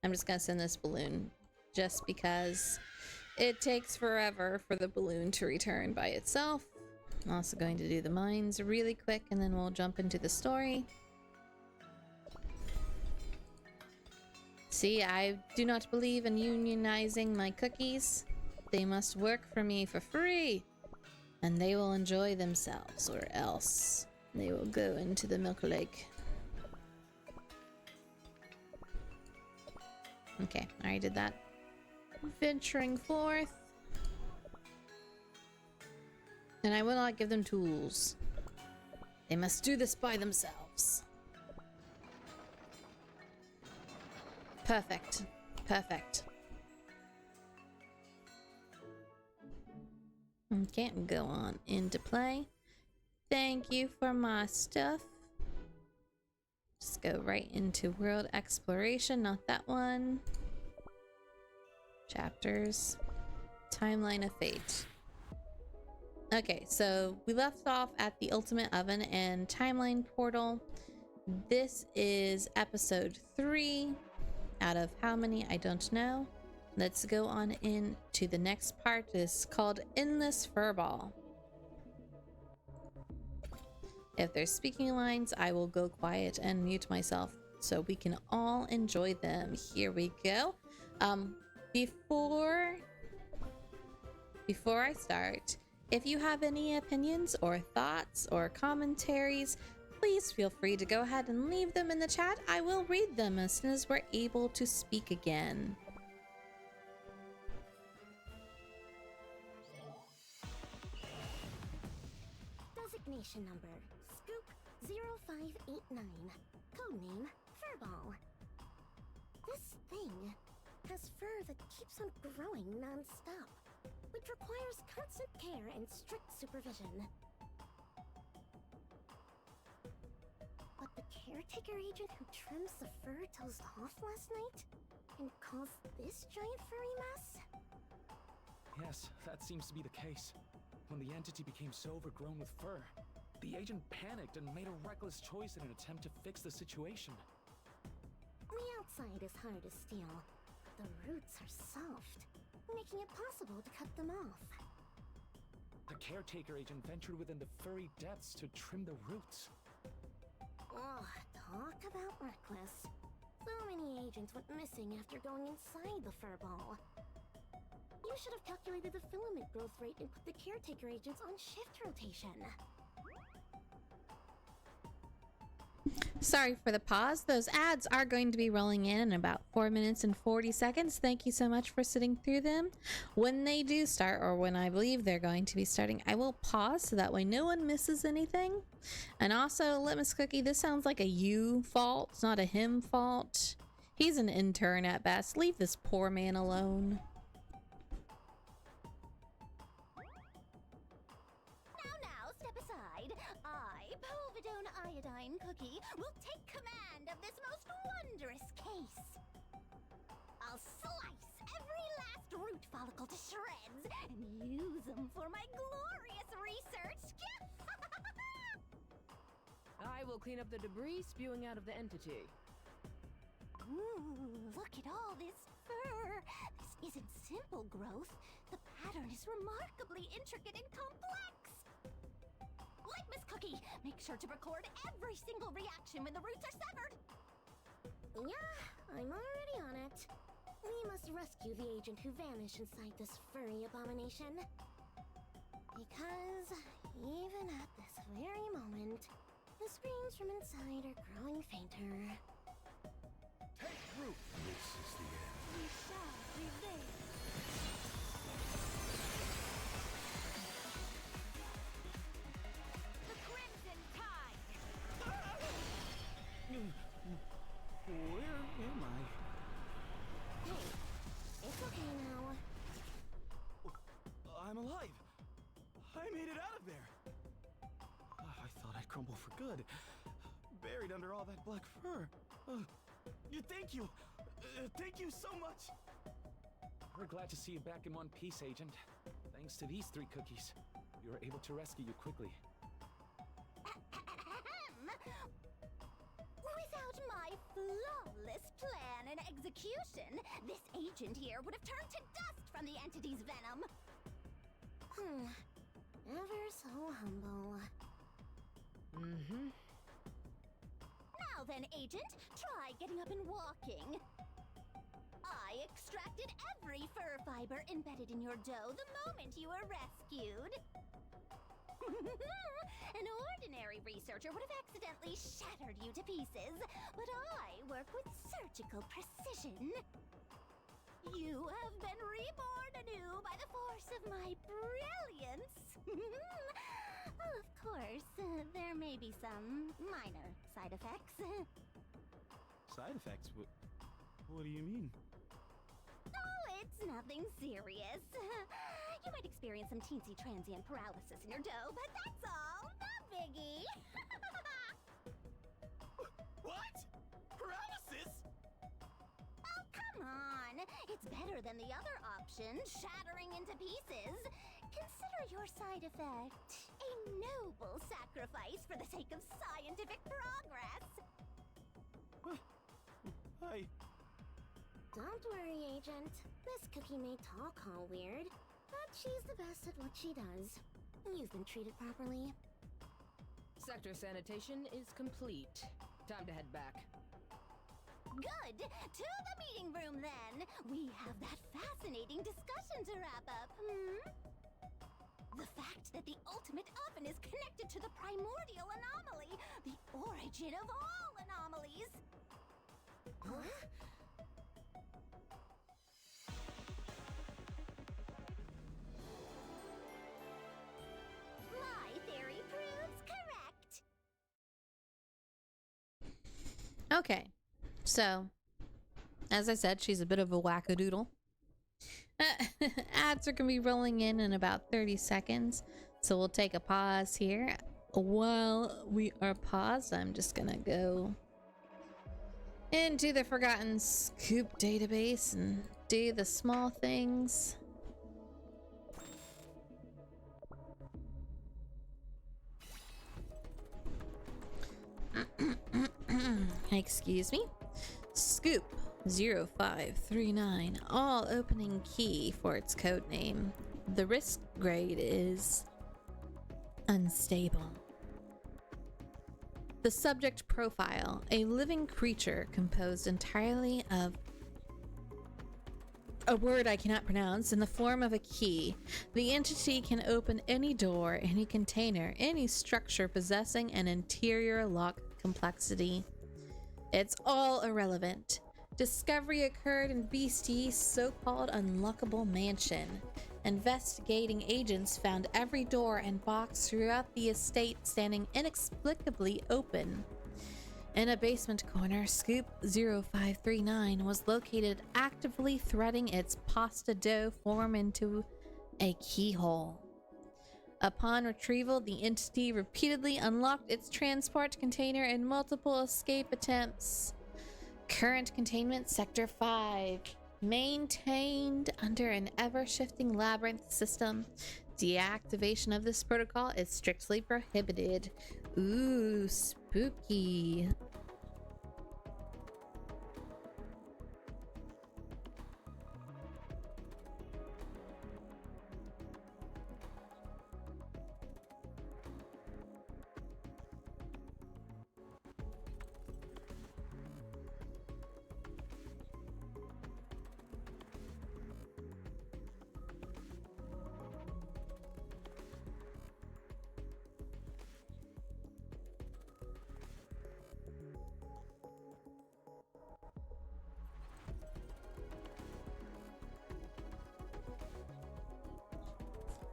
I'm just gonna send this balloon just because it takes forever for the balloon to return by itself. I'm also going to do the mines really quick and then we'll jump into the story. See, I do not believe in unionizing my cookies. They must work for me for free. And they will enjoy themselves, or else they will go into the milk lake. Okay, I already did that. Venturing forth. And I will not give them tools. They must do this by themselves. Perfect. Perfect. Okay, go on into play. Thank you for my stuff. Just go right into world exploration, not that one. Chapters. Timeline of Fate. Okay, so we left off at the Ultimate Oven and Timeline Portal. This is episode 3 out of how many? I don't know. Let's go on into the next part. It's called Endless Furball. If there's speaking lines, I will go quiet and mute myself so we can all enjoy them. Here we go. Before I start, if you have any opinions or thoughts or commentaries, please feel free to go ahead and leave them in the chat. I will read them as soon as we're able to speak again. Designation number, Scoop 0589. Codename, Furball. This thing has fur that keeps on growing non-stop, which requires constant care and strict supervision. But the caretaker agent who trims the fur dozed off last night and caused this giant furry mess? Yes, that seems to be the case. When the entity became so overgrown with fur, the agent panicked and made a reckless choice in an attempt to fix the situation. The outside is hard to steal. The roots are soft, making it possible to cut them off. The caretaker agent ventured within the furry depths to trim the roots. Oh, talk about reckless. So many agents went missing after going inside the furball. You should have calculated the filament growth rate and put the caretaker agents on shift rotation. Sorry for the pause. Those ads are going to be rolling in about 4 minutes and 40 seconds. Thank you so much for sitting through them. When they do start, or when I believe they're going to be starting, I will pause so that way no one misses anything. And also, Litmus Cookie, this sounds like a you fault, not a him fault. He's an intern at best. Leave this poor man alone. Now, step aside. I, Povidone Iodine Cookie, will take command of this most wondrous case. I'll slice every last root follicle to shreds and use them for my glorious research. I will clean up the debris spewing out of the entity. Ooh, look at all this fur. This isn't simple growth. The pattern is remarkably intricate and complex. Litmus Cookie, make sure to record every single reaction when the roots are severed. Yeah, I'm already on it. We must rescue the agent who vanished inside this furry abomination. Because even at this very moment, the screams from inside are growing fainter. Take root. This is the end. We shall prevail. crumble for good, buried under all that black fur. Thank you! Thank you so much! We're glad to see you back in one piece, Agent. Thanks to these 3 cookies, we were able to rescue you quickly. Without my flawless plan and execution, this agent here would have turned to dust from the entity's venom. Ever so humble. Mm-hmm. Now then, Agent, try getting up and walking. I extracted every fur fiber embedded in your dough the moment you were rescued. An ordinary researcher would have accidentally shattered you to pieces, but I work with surgical precision. You have been reborn anew by the force of my brilliance. Of course, there may be some minor side effects. Side effects? What do you mean? Oh, it's nothing serious. You might experience some teensy transient paralysis in your dough, but that's all. No biggie. What? Paralysis? Oh, come on. It's better than the other option, shattering into pieces. Consider your side effect a noble sacrifice for the sake of scientific progress. Don't worry, Agent. This cookie may talk all weird, but she's the best at what she does. You've been treated properly. Sector sanitation is complete. Time to head back. Good! To the meeting room, then! We have that fascinating discussion to wrap up, The fact that the ultimate oven is connected to the primordial anomaly, the origin of all anomalies! Huh? My theory proves correct! Okay, so as I said, she's a bit of a wackadoodle. Ads are gonna be rolling in about 30 seconds, so we'll take a pause here. While we are paused, I'm just gonna go into the Forgotten Scoop database and do the small things. Excuse me. Scoop 0539, all opening key for its code name. The risk grade is unstable. The subject profile, a living creature composed entirely of a word I cannot pronounce in the form of a key. The entity can open any door, any container, any structure possessing an interior lock complexity. It's all irrelevant. Discovery occurred in Beastie's so-called unlockable mansion. Investigating agents found every door and box throughout the estate standing inexplicably open. In a basement corner, Scoop 0539 was located, actively threading its pasta dough form into a keyhole. Upon retrieval, the entity repeatedly unlocked its transport container in multiple escape attempts. Current containment Sector 5. Maintained under an ever-shifting labyrinth system. Deactivation of this protocol is strictly prohibited. Ooh, spooky.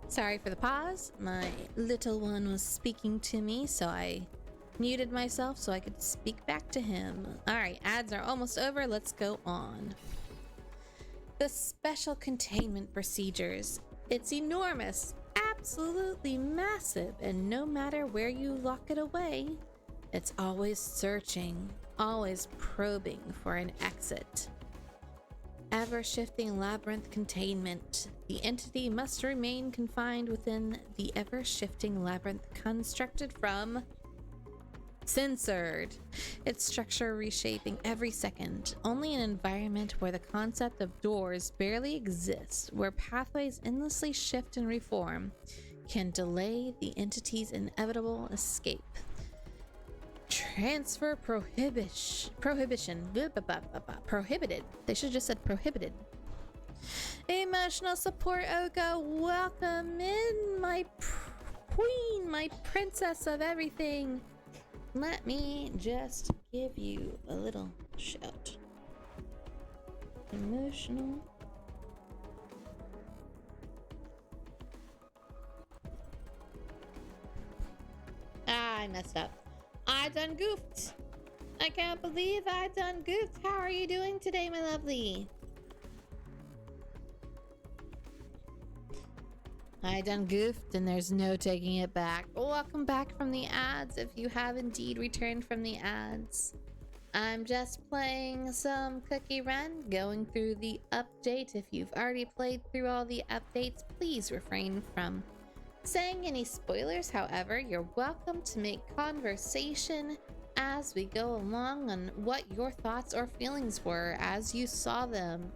Sorry for the pause. My little one was speaking to me, so I muted myself so I could speak back to him. Alright, ads are almost over. Let's go on. The special containment procedures. It's enormous. absolutely massive, and no matter where you lock it away, it's always searching, always probing for an exit. Ever-shifting labyrinth containment. The entity must remain confined within the ever-shifting labyrinth constructed from... Censored. Its structure reshaping every second. Only an environment where the concept of doors barely exists, where pathways endlessly shift and reform, can delay the entity's inevitable escape. Transfer prohibition. Prohibited. They should have just said prohibited. Emotional support, Oka. Welcome in, my queen, my princess of everything. Let me just give you a little shout. Emotional. I messed up. I done goofed. I can't believe I done goofed. How are you doing today, my lovely? I done goofed and there's no taking it back. Welcome back from the ads if you have indeed returned from the ads. I'm just playing some Cookie Run, going through the update. If you've already played through all the updates, please refrain from saying any spoilers. However, you're welcome to make conversation as we go along on what your thoughts or feelings were as you saw them.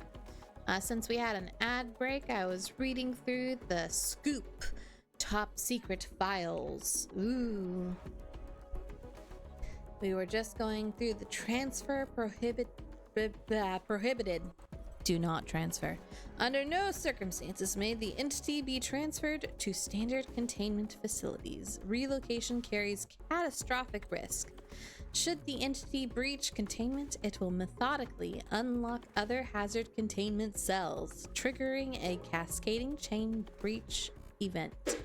Since we had an ad break, I was reading through the Scoop Top Secret Files. Ooh. We were just going through the transfer prohibited. Do not transfer. Under no circumstances may the entity be transferred to standard containment facilities. Relocation carries catastrophic risk. Should the entity breach containment, it will methodically unlock other hazard containment cells, triggering a cascading chain breach event.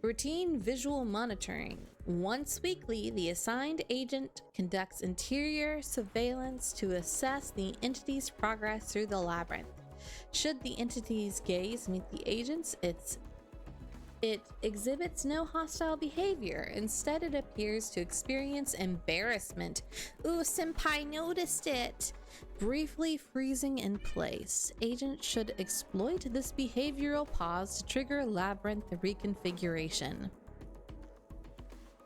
Routine visual monitoring. Once weekly, the assigned agent conducts interior surveillance to assess the entity's progress through the labyrinth. Should the entity's gaze meet the agent's, it exhibits no hostile behavior. Instead, it appears to experience embarrassment. Ooh, senpai noticed it. Briefly freezing in place. Agent should exploit this behavioral pause to trigger labyrinth reconfiguration.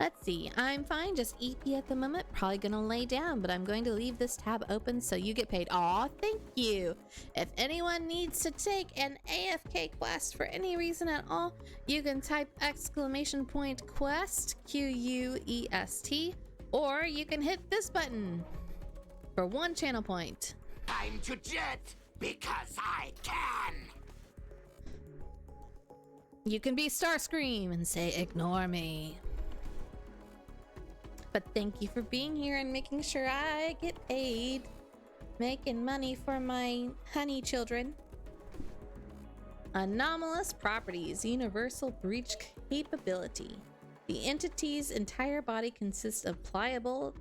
Let's see, I'm fine, just EP at the moment. Probably gonna lay down, but I'm going to leave this tab open so you get paid. Aw, thank you. If anyone needs to take an AFK quest for any reason at all, you can type !quest, QUEST, or you can hit this button for 1 channel point. Time to jet, because I can! You can be Starscream and say, ignore me. But thank you for being here and making sure I get paid. Making money for my honey children. Anomalous properties. Universal breach capability. The entity's entire body consists of pliable...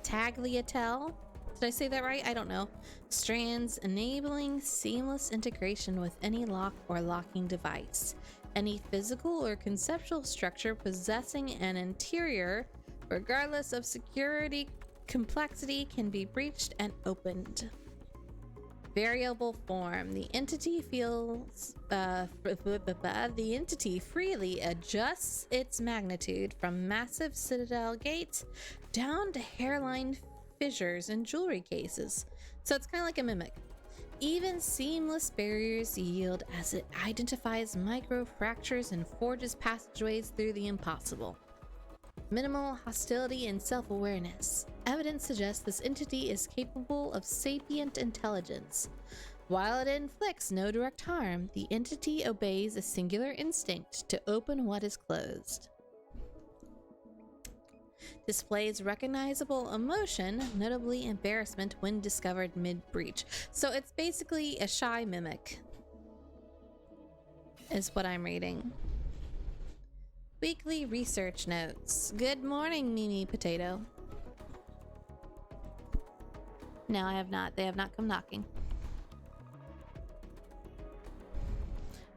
tagliatelle? Did I say that right? I don't know. Strands enabling seamless integration with any lock or locking device. Any physical or conceptual structure possessing an interior, regardless of security complexity, can be breached and opened. Variable form. The entity freely adjusts its magnitude from massive citadel gates down to hairline fissures in jewelry cases. So it's kind of like a mimic. Even seamless barriers yield as it identifies micro fractures and forges passageways through the impossible. Minimal hostility and self-awareness. Evidence suggests this entity is capable of sapient intelligence. While it inflicts no direct harm, the entity obeys a singular instinct to open what is closed. Displays recognizable emotion, notably embarrassment when discovered mid-breach. So it's basically a shy mimic, is what I'm reading. Weekly research notes. Good morning, Mimi Potato. No, I have not. They have not come knocking.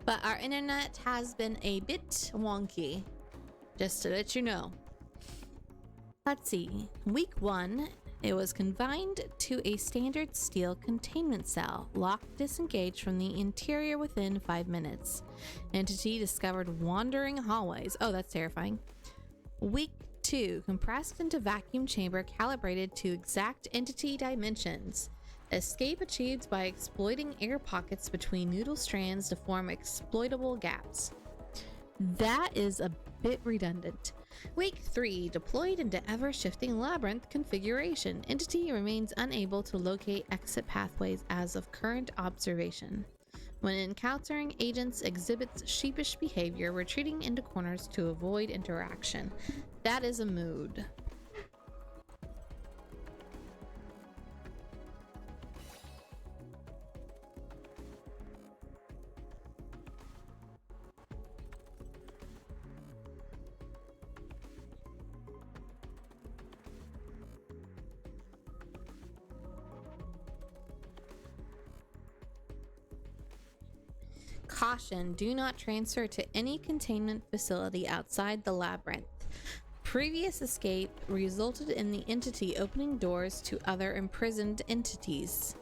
But our internet has been a bit wonky, just to let you know. Let's see. Week 1, it was confined to a standard steel containment cell, locked disengaged from the interior within 5 minutes. Entity discovered wandering hallways. Oh, that's terrifying. Week 2, compressed into vacuum chamber calibrated to exact entity dimensions. Escape achieved by exploiting air pockets between noodle strands to form exploitable gaps. That is a bit redundant. Week 3, deployed into ever-shifting labyrinth configuration. Entity remains unable to locate exit pathways as of current observation. When encountering agents, exhibits sheepish behavior, retreating into corners to avoid interaction. That is a mood. Caution, do not transfer to any containment facility outside the labyrinth. Previous escape resulted in the entity opening doors to other imprisoned entities.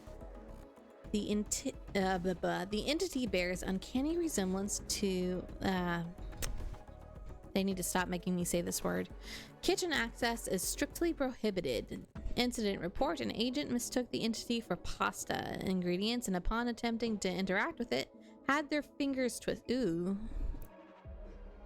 The entity bears uncanny resemblance to... they need to stop making me say this word. Kitchen access is strictly prohibited. Incident report, an agent mistook the entity for pasta ingredients and upon attempting to interact with it, had their fingers twisted. Ooh.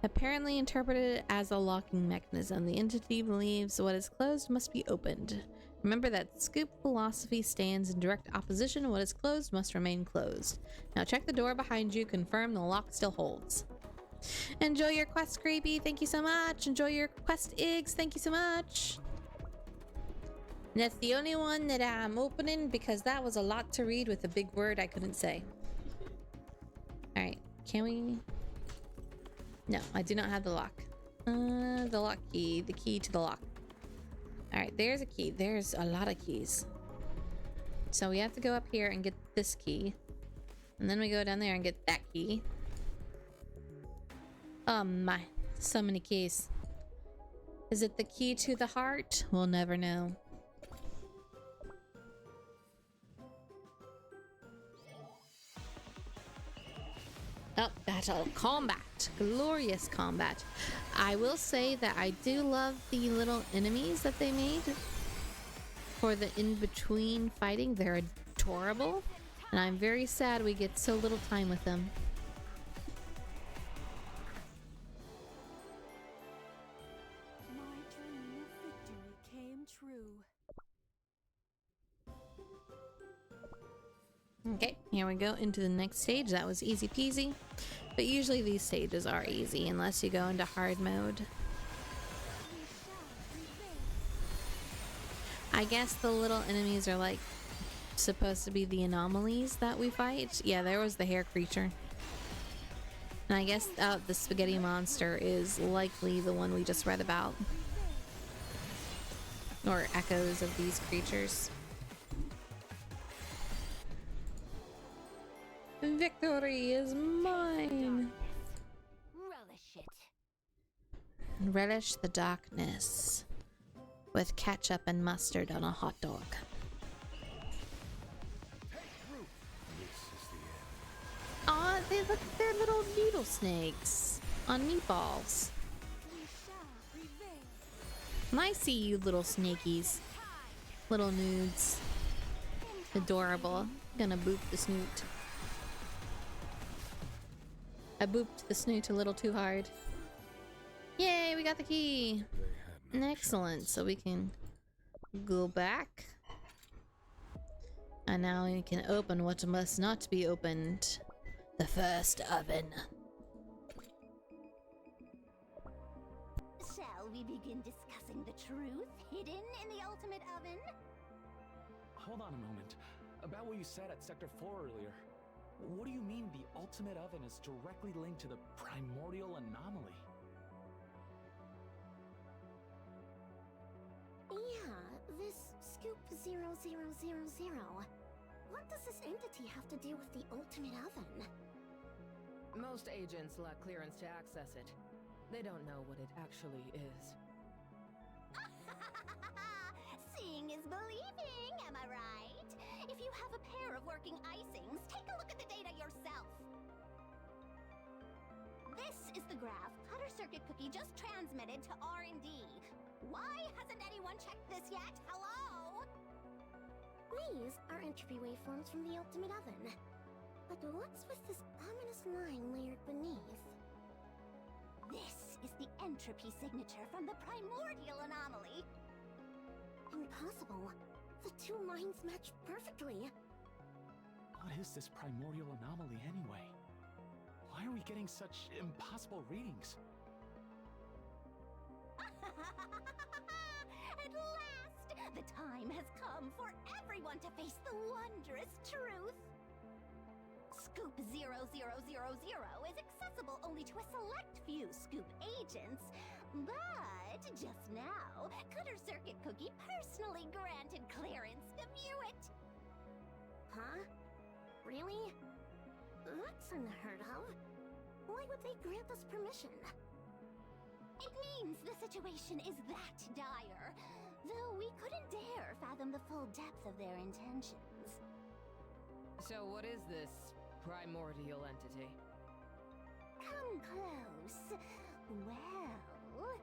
Apparently interpreted as a locking mechanism. The entity believes what is closed must be opened. Remember that Scoop philosophy stands in direct opposition to what is closed must remain closed. Now check the door behind you, confirm the lock still holds. Enjoy your quest, Creepy. Thank you so much. Enjoy your quest, Iggs. Thank you so much. And that's the only one that I'm opening because that was a lot to read with a big word I couldn't say. Alright, can we... No, I do not have the lock. The lock key. The key to the lock. Alright, there's a key. There's a lot of keys. So we have to go up here and get this key. And then we go down there and get that key. Oh my. So many keys. Is it the key to the heart? We'll never know. Oh, battle. Combat. Glorious combat. I will say that I do love the little enemies that they made for the in-between fighting. They're adorable. And I'm very sad we get so little time with them. My dream of victory came true. Okay, here we go into the next stage. That was easy peasy. But usually these stages are easy unless you go into hard mode. I guess the little enemies are like supposed to be the anomalies that we fight. Yeah, there was the hair creature. And I guess the spaghetti monster is likely the one we just read about. Or echoes of these creatures. Victory is mine! Relish it. Relish the darkness with ketchup and mustard on a hot dog. Aw, they're little needle snakes on meatballs. I see you, little snakies. Little nudes. Adorable. Gonna boop the snoot. I booped the snoot a little too hard. Yay, we got the key! Excellent, so we can go back. And now we can open what must not be opened. The first oven. Shall we begin discussing the truth hidden in the ultimate oven? Hold on a moment. About what you said at Sector 4 earlier. What do you mean the ultimate oven is directly linked to the primordial anomaly? Yeah, this Scoop 0000. What does this entity have to do with the ultimate oven? Most agents lack clearance to access it. They don't know what it actually is. Seeing is believing, am I right? If you have a pair of working icings, take a look at the data yourself. This is the graph Cutter Circuit Cookie just transmitted to R&D. Why hasn't anyone checked this yet? Hello? These are entropy waveforms from the ultimate oven. But what's with this ominous line layered beneath? This is the entropy signature from the primordial anomaly. Impossible. The two lines match perfectly. What is this primordial anomaly anyway? Why are we getting such impossible readings? At last, the time has come for everyone to face the wondrous truth. Scoop 0000 is accessible only to a select few Scoop agents, but just now, Cutter Circuit Cookie personally granted clearance to view it. Huh? Really? That's unheard of. Why would they grant us permission? It means the situation is that dire, though we couldn't dare fathom the full depth of their intentions. So what is this primordial entity? Come close. Well,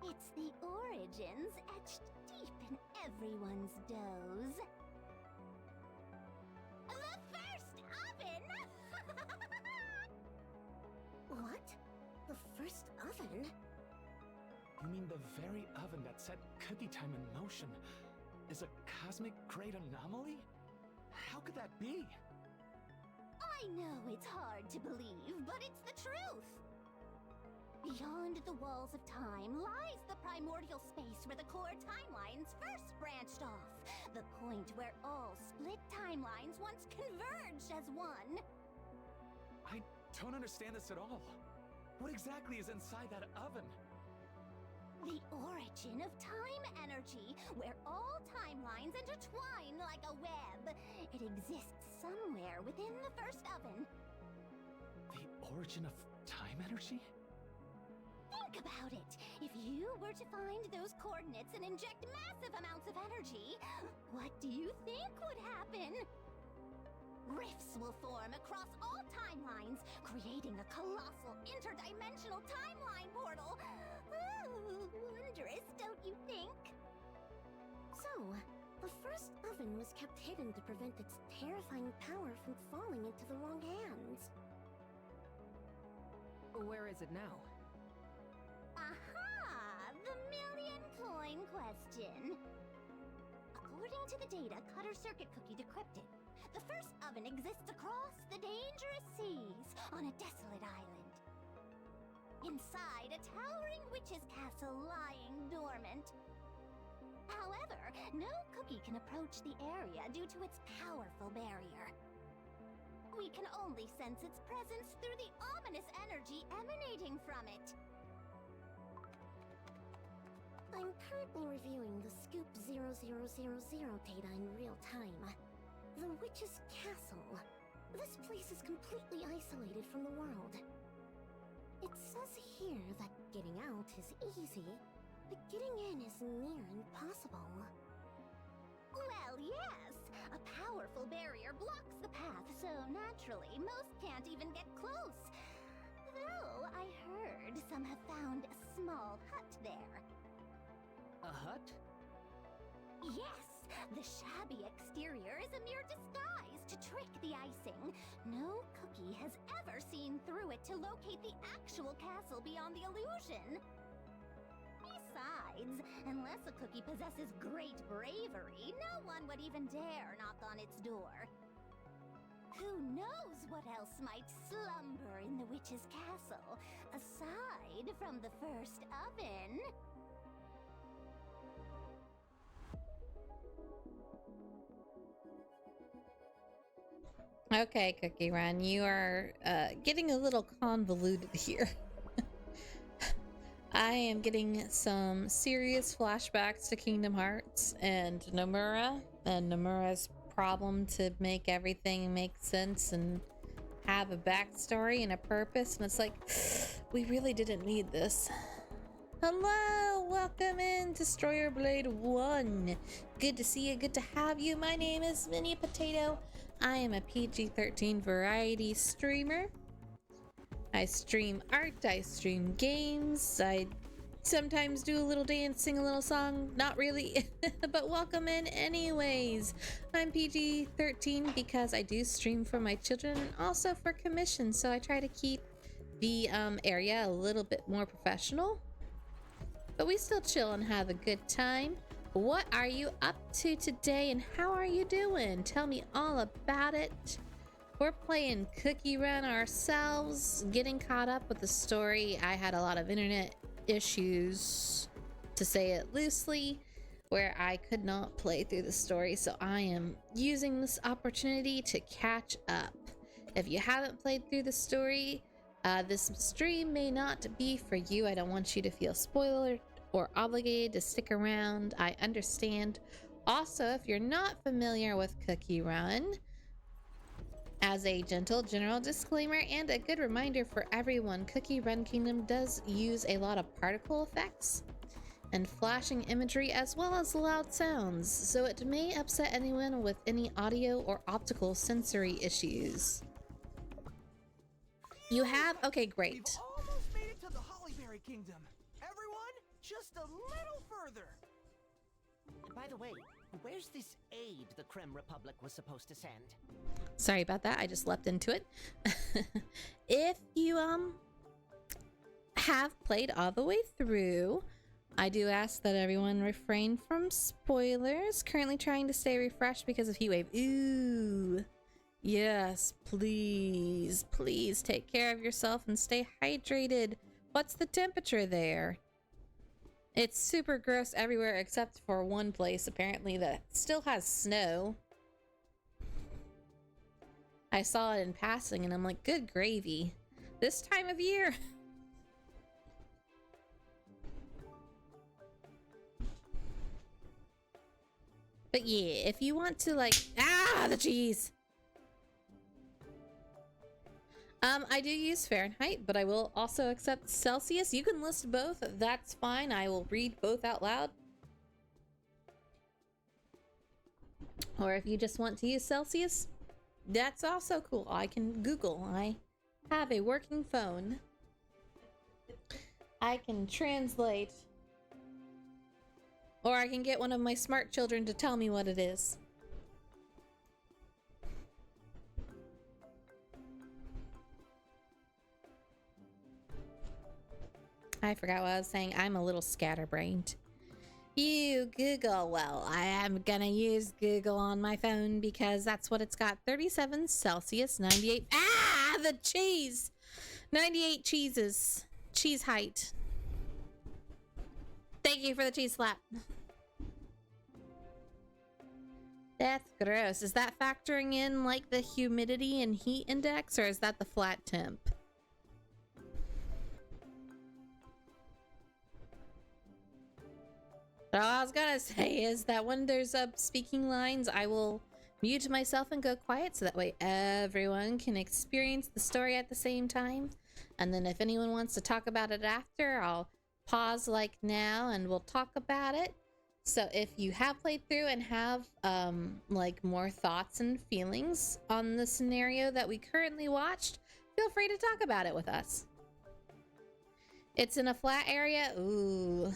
it's the origins etched deep in everyone's doughs. The first oven! What? The first oven? You mean the very oven that set cookie time in motion is a cosmic grade anomaly? How could that be? I know it's hard to believe, but it's the truth. Beyond the walls of time lies the primordial space where the core timelines first branched off. The point where all split timelines once converged as one. I don't understand this at all. What exactly is inside that oven? The origin of time energy, where all timelines intertwine like a web. It exists somewhere within the first oven. The origin of time energy? Think about it. If you were to find those coordinates and inject massive amounts of energy, what do you think would happen? Rifts will form across all timelines, creating a colossal interdimensional timeline portal. Ooh, wondrous, don't you think? So, the first oven was kept hidden to prevent its terrifying power from falling into the wrong hands. Where is it now? Aha! The million-coin question. According to the data Cutter Circuit Cookie decrypted, the first oven exists across the dangerous seas on a desolate island. Inside a towering witch's castle lying dormant. However, no cookie can approach the area due to its powerful barrier. We can only sense its presence through the ominous energy emanating from it. I'm currently reviewing the Scoop 0000 data in real time. The Witch's Castle. This place is completely isolated from the world. It says here that getting out is easy, but getting in is near impossible. Well, yes. A powerful barrier blocks the path, so naturally, most can't even get close. Though I heard some have found a small hut there. A hut? Yes, the shabby exterior is a mere disguise to trick the icing. No cookie has ever seen through it to locate the actual castle beyond the illusion. Besides, unless a cookie possesses great bravery, no one would even dare knock on its door. Who knows what else might slumber in the witch's castle, aside from the first oven? Okay, Cookie Run, you are getting a little convoluted here. I am getting some serious flashbacks to Kingdom Hearts and Nomura, and Nomura's problem to make everything make sense and have a backstory and a purpose, and it's like, we really didn't need this. Hello, welcome in Destroyer Blade 1. Good to see you, good to have you. My name is Mini Potato. I am a PG-13 variety streamer. I stream art, I stream games, I sometimes do a little dance, sing a little song, not really, but welcome in anyways. I'm PG-13 because I do stream for my children and also for commission, so I try to keep the area a little bit more professional. But we still chill and have a good time. What are you up to today and how are you doing? Tell me all about it. We're playing Cookie Run ourselves, getting caught up with the story. I had a lot of internet issues, to say it loosely, where I could not play through the story, so I am using this opportunity to catch up. If you haven't played through the story, this stream may not be for you. I don't want you to feel spoiled or obligated to stick around. I understand. Also, if you're not familiar with Cookie Run, as a gentle general disclaimer and a good reminder for everyone, Cookie Run Kingdom does use a lot of particle effects and flashing imagery as well as loud sounds, so it may upset anyone with any audio or optical sensory issues. You have? Okay, great. We've almost made it to the Hollyberry Kingdom. Everyone, just a little further. By the way, where's this aid the Creme Republic was supposed to send? Sorry about that, I just leapt into it. If you have played all the way through, I do ask that everyone refrain from spoilers. Currently trying to stay refreshed because of Heatwave. Ooh. Yes, please, please take care of yourself and stay hydrated. What's the temperature there? It's super gross everywhere except for one place apparently that still has snow. I saw it in passing and I'm like, good gravy. This time of year. But yeah, if you want to like, the cheese. I do use Fahrenheit, but I will also accept Celsius. You can list both, that's fine. I will read both out loud. Or if you just want to use Celsius, that's also cool. I can Google. I have a working phone. I can translate. Or I can get one of my smart children to tell me what it is. I forgot what I was saying. I'm a little scatterbrained. You Google. Well, I am gonna use Google on my phone because that's what it's got. 37 Celsius, 98. The cheese! 98 cheeses. Cheese height. Thank you for the cheese slap. That's gross. Is that factoring in like the humidity and heat index, or is that the flat temp? All I was gonna say is that when there's speaking lines, I will mute myself and go quiet so that way everyone can experience the story at the same time. And then if anyone wants to talk about it after, I'll pause like now and we'll talk about it. So if you have played through and have like more thoughts and feelings on the scenario that we currently watched, feel free to talk about it with us. It's in a flat area. Ooh,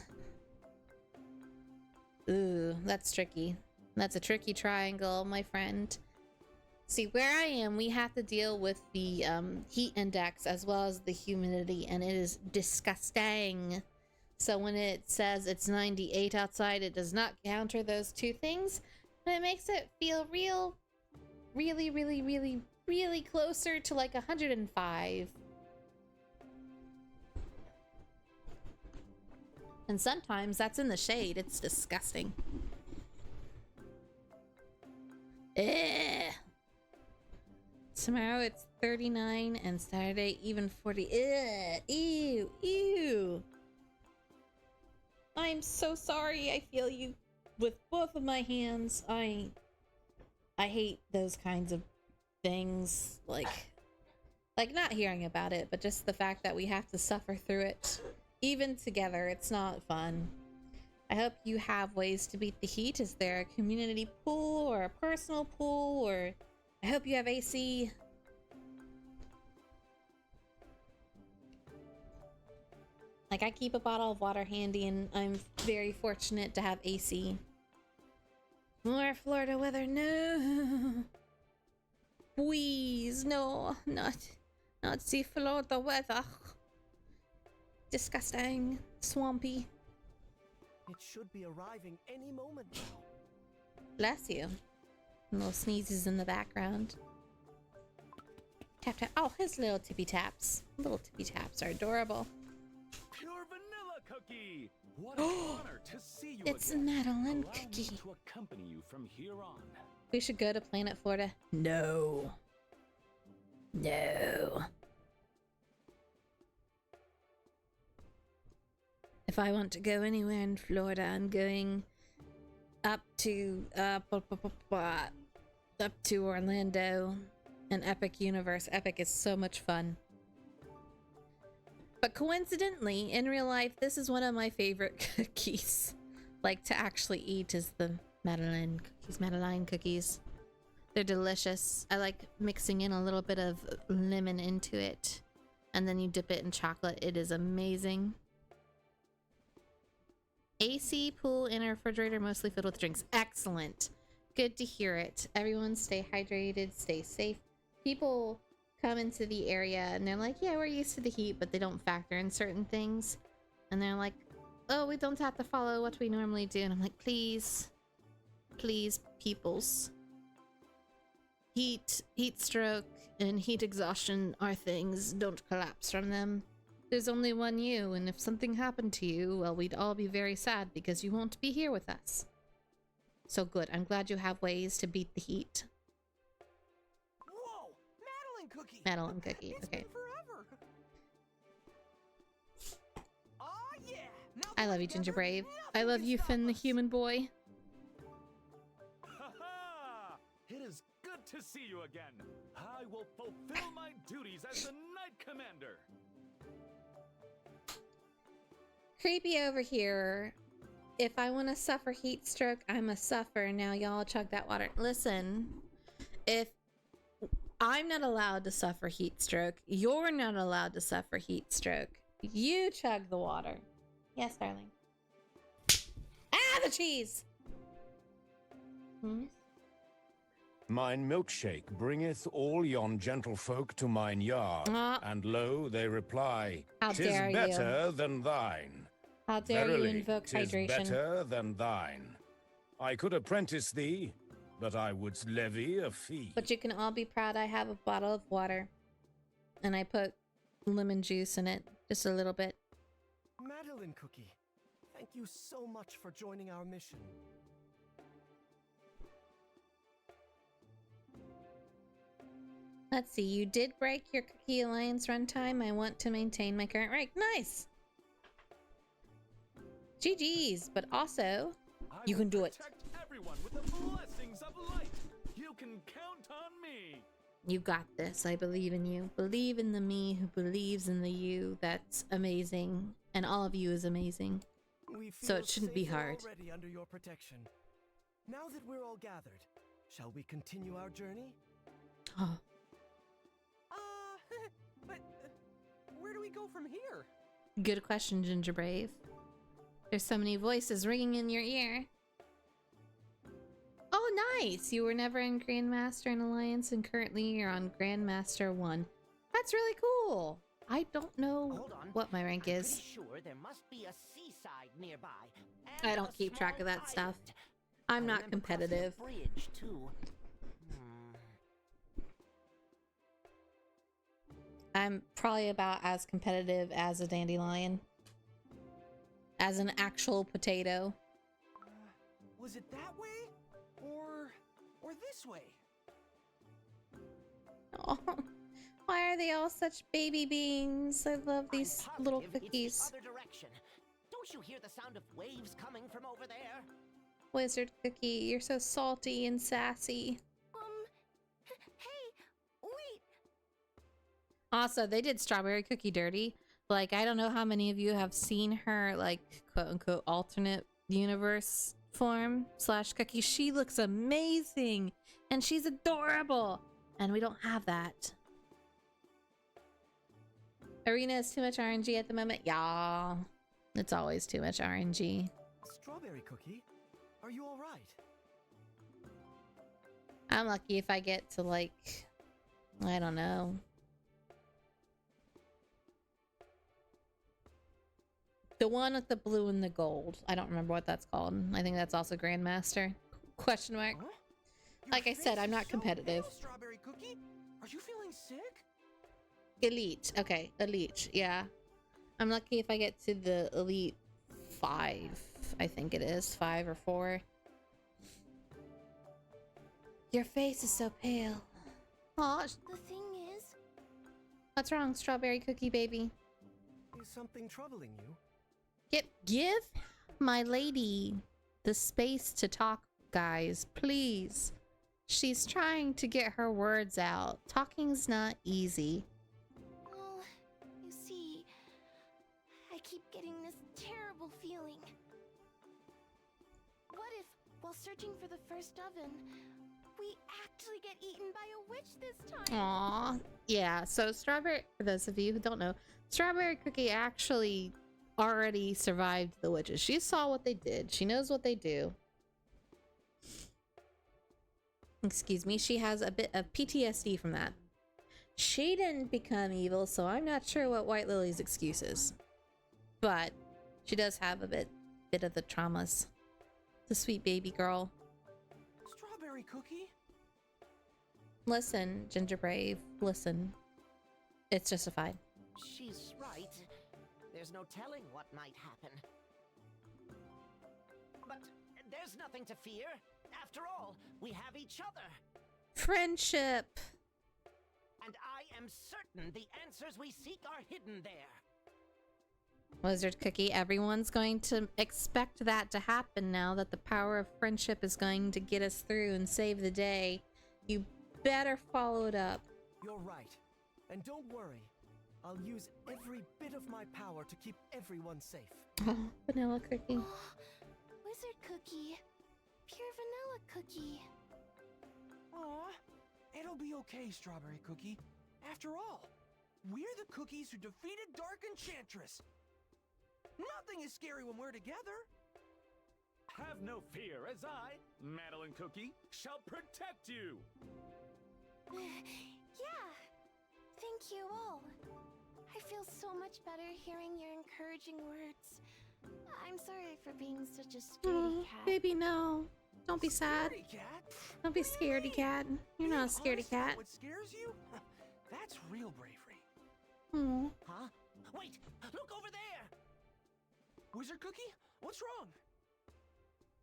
that's tricky. That's a tricky triangle, my friend. See, where I am, we have to deal with the heat index as well as the humidity, and it is disgusting. So when it says it's 98 outside, it does not counter those two things, and it makes it feel really closer to like 105. And sometimes that's in the shade. It's disgusting. Tomorrow it's 39 and Saturday even 40. Ew. I'm so sorry. I feel you with both of my hands. I hate those kinds of things. Like, Like, not hearing about it, but just the fact that we have to suffer through it. Even together, it's not fun. I hope you have ways to beat the heat. Is there a community pool or a personal pool? Or I hope you have AC. Like, I keep a bottle of water handy, and I'm very fortunate to have AC. More Florida weather, no. Please, no, not the Florida weather. Disgusting, swampy. It should be arriving any moment now. Bless you. Little sneezes in the background. Tap tap. Oh, his little tippy taps. Little tippy taps are adorable. Pure vanilla cookie. What an honor to see you It's again. Madeline Allow Cookie. me to accompany you from here on. We should go to Planet Florida. No. No. If I want to go anywhere in Florida, I'm going up to Orlando and Epic Universe. Epic is so much fun. But coincidentally, in real life, this is one of my favorite cookies. Like, to actually eat is the Madeline cookies. They're delicious. I like mixing in a little bit of lemon into it. And then you dip it in chocolate. It is amazing. AC, pool, and a refrigerator mostly filled with drinks. Excellent. Good to hear it. Everyone stay hydrated, stay safe. People come into the area and they're like, yeah, we're used to the heat, but they don't factor in certain things. And they're like, oh, we don't have to follow what we normally do. And I'm like, please, peoples. Heat stroke, and heat exhaustion are things. Don't collapse from them. There's only one you, and if something happened to you, well, we'd all be very sad because you won't be here with us. So good. I'm glad you have ways to beat the heat. Whoa! Madeline Cookie! Madeline Cookie, It's okay. been forever! Oh, yeah! Now I love you, Ginger Brave. I love you, Finn the human boy. Ha-ha! It is good to see you again. I will fulfill my duties as the Knight Commander. Creepy over here. If I want to suffer heat stroke, I'm a suffer. Now y'all chug that water. Listen, if I'm not allowed to suffer heat stroke, you're not allowed to suffer heat stroke. You chug the water. Yes, darling. Ah, the cheese! Hmm? Mine milkshake bringeth all yon gentlefolk to mine yard, and lo, they reply, How "'Tis dare you. better than thine." How dare Verily, you invoke 'tis hydration? better than thine. I could apprentice thee, but I would levy a fee. But you can all be proud I have a bottle of water. And I put lemon juice in it. Just a little bit. Madeline Cookie, thank you so much for joining our mission. Let's see, you did break your Cookie Alliance runtime. I want to maintain my current rank. Nice! GG's, but also, you can do it. Protect everyone with the blessings of light. You can count on me. You got this. I believe in you. Believe in the me who believes in the you. That's amazing. And all of you is amazing. We So feel it shouldn't be safer hard. already under your protection. Now that we're all gathered, shall we continue our journey? Oh. But where do we go from here? Good question, Ginger Brave. There's so many voices ringing in your ear. Oh, nice! You were never in Grandmaster and Alliance, and currently you're on Grandmaster 1. That's really cool! I don't know Hold on. what my rank I'm is. pretty sure there must be a seaside nearby. I and don't a keep track of small that stuff. island. I'm I not remember crossing a competitive. Bridge too. I'm probably about as competitive as a dandelion. As an actual potato. Was it that way? Or this way? Oh, why are they all such baby beans? I love these I'm little positive cookies. It's the other direction. Don't you hear the sound of waves coming from over there? Wizard Cookie, you're so salty and sassy. Hey, wait! Also, they did Strawberry Cookie dirty. Like, I don't know how many of you have seen her, like, quote-unquote, alternate universe form / Cookie. She looks amazing, and she's adorable, and we don't have that. Arena is too much RNG at the moment. Y'all, it's always too much RNG. Strawberry Cookie, are you all right? I'm lucky if I get to, like, I don't know, the one with the blue and the gold. I don't remember what that's called. I think that's also Grandmaster. Question mark. Huh? Like I said, I'm not competitive. So pale, Strawberry Cookie, are you feeling sick? Elite. Okay, Elite. Yeah. I'm lucky if I get to the Elite 5. I think it is 5 or 4. Your face is so pale. Aw, The thing is, what's wrong, Strawberry Cookie baby? Is something troubling you? Give my lady the space to talk, guys, please. She's trying to get her words out. Talking's not easy. well, you see, I keep getting this terrible feeling. What if, while searching for the first oven, we actually get eaten by a witch this time? Aw, yeah. So Strawberry, for those of you who don't know, Strawberry Cookie actually already survived the witches. She saw what they did. She knows what they do. Excuse me. She has a bit of PTSD from that. She didn't become evil, so I'm not sure what White Lily's excuse is. But she does have a bit of the traumas. The sweet baby girl. Strawberry Cookie? Listen, Ginger Brave, listen. It's justified. She's right. There's no telling what might happen. But there's nothing to fear. After all, we have each other. Friendship. And I am certain the answers we seek are hidden there. Wizard Cookie, everyone's going to expect that to happen now that the power of friendship is going to get us through and save the day. You better follow it up. You're right. And don't worry. I'll use every bit of my power to keep everyone safe. Oh, Vanilla Cookie. Oh, Wizard Cookie. Pure vanilla cookie. Aw, it'll be okay, Strawberry Cookie. After all, we're the cookies who defeated Dark Enchantress. Nothing is scary when we're together. Have no fear, as I, Madeline Cookie, shall protect you. Yeah. Thank you all. I feel so much better hearing your encouraging words. I'm sorry for being such a scaredy cat. Baby, no. Don't be sad. Scaredy cat? Don't be scaredy cat. You're not a scaredy cat. What scares you? That's real bravery. Aw. Huh? Wait! Look over there! Wizard Cookie, what's wrong?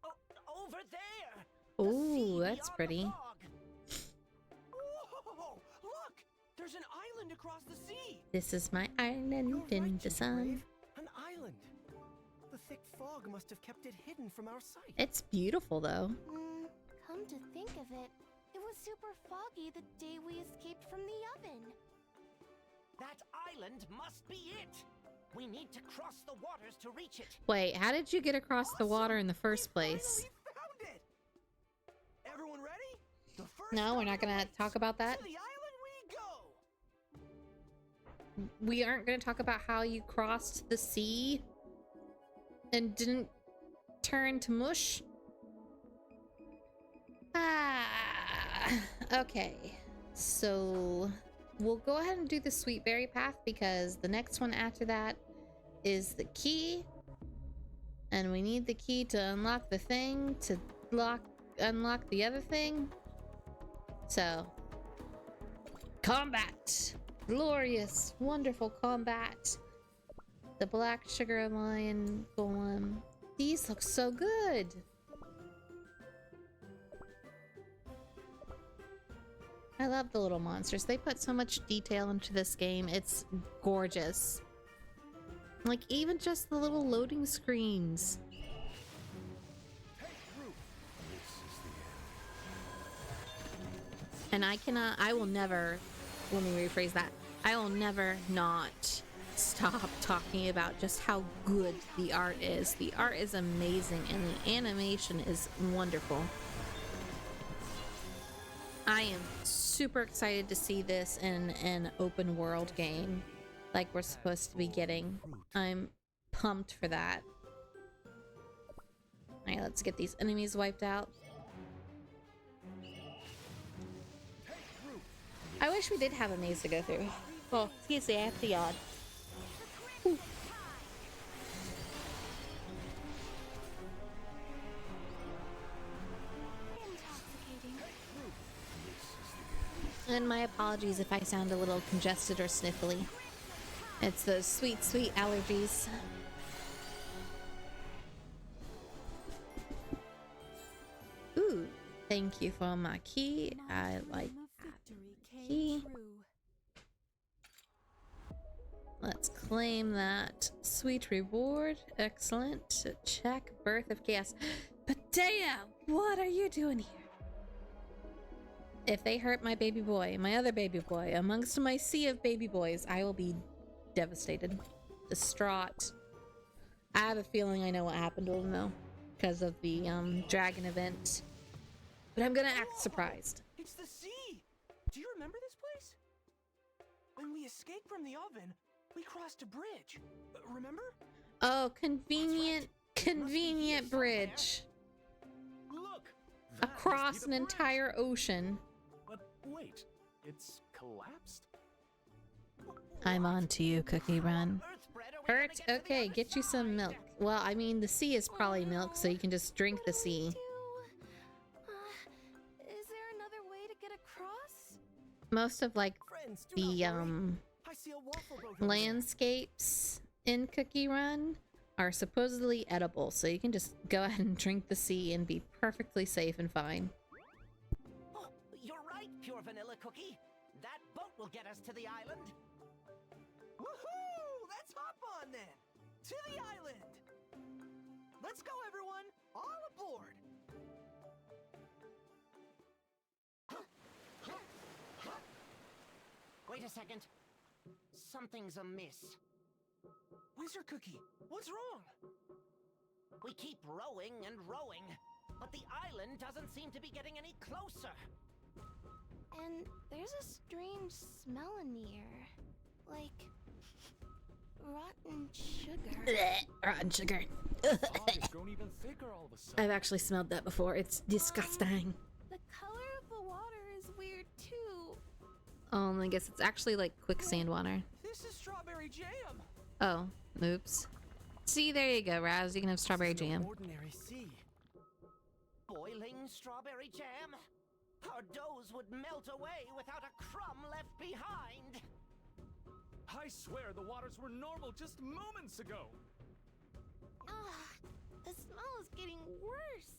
Oh, over there! The Ooh, sea that's beyond the pretty. fog. Whoa! Look! There's an island across the sea! This is my island You're in right, the Ginger sun. Brave. An island. The thick fog must have kept it hidden from our sight. It's beautiful, though. Come to think of it, it was super foggy the day we escaped from the oven. That island must be it! We need to cross the waters to reach it. Wait, how did you get across the water in the first place? We found it! Everyone ready? The first No, we're not stop gonna awaits. talk about that. To the island we go! We aren't gonna talk about how you crossed the sea and didn't turn to mush? Okay. So we'll go ahead and do the sweet berry path because the next one after that is the key. And we need the key to unlock the thing to unlock the other thing. So combat. Glorious, wonderful combat. The black sugar lion golem. These look so good. I love the little monsters. They put so much detail into this game. It's gorgeous. Like even just the little loading screens. And I will never, let me rephrase that. I will never not stop talking about just how good the art is. The art is amazing and the animation is wonderful. I am super excited to see this in an open world game like we're supposed to be getting. I'm pumped for that. Alright, let's get these enemies wiped out. I wish we did have a maze to go through. Oh, excuse me, I have to yawn. Ooh. And my apologies if I sound a little congested or sniffly. It's those sweet, sweet allergies. Ooh, thank you for my key. I like that key. Let's claim that sweet reward. Excellent. Check Birth of Chaos. Padea, what are you doing here? If they hurt my baby boy, my other baby boy, amongst my sea of baby boys, I will be devastated, distraught. I have a feeling I know what happened to him though, because of the dragon event. But I'm gonna act surprised. It's the sea! Do you remember this place? When we escaped from the oven, we crossed a bridge. Remember? Oh, convenient, convenient bridge. Look! Across an entire ocean. But wait, it's collapsed? I'm on to you, Cookie Run. Hurt? Okay, get you some milk. Well, I mean, the sea is probably milk, so you can just drink the sea. Is there another way to get across? Most of, like, the, landscapes in Cookie Run are supposedly edible, so you can just go ahead and drink the sea and be perfectly safe and fine. Oh, you're right, Pure Vanilla Cookie. That boat will get us to the island. Woohoo! Let's hop on then! To the island! Let's go, everyone! All aboard! Wait a second. Something's amiss. Wizard Cookie, what's wrong? We keep rowing and rowing, but the island doesn't seem to be getting any closer. And there's a strange smell in the air. Like rotten sugar. Rotten sugar. It's grown even thicker all of a sudden. I've actually smelled that before. It's disgusting. The color of the water is weird too. I guess it's actually like quicksand water. This is strawberry jam. Oh, oops. See, there you go, Raz. You can have strawberry jam. Ordinary sea. Boiling strawberry jam? Our doughs would melt away without a crumb left behind. I swear the waters were normal just moments ago. The smell is getting worse.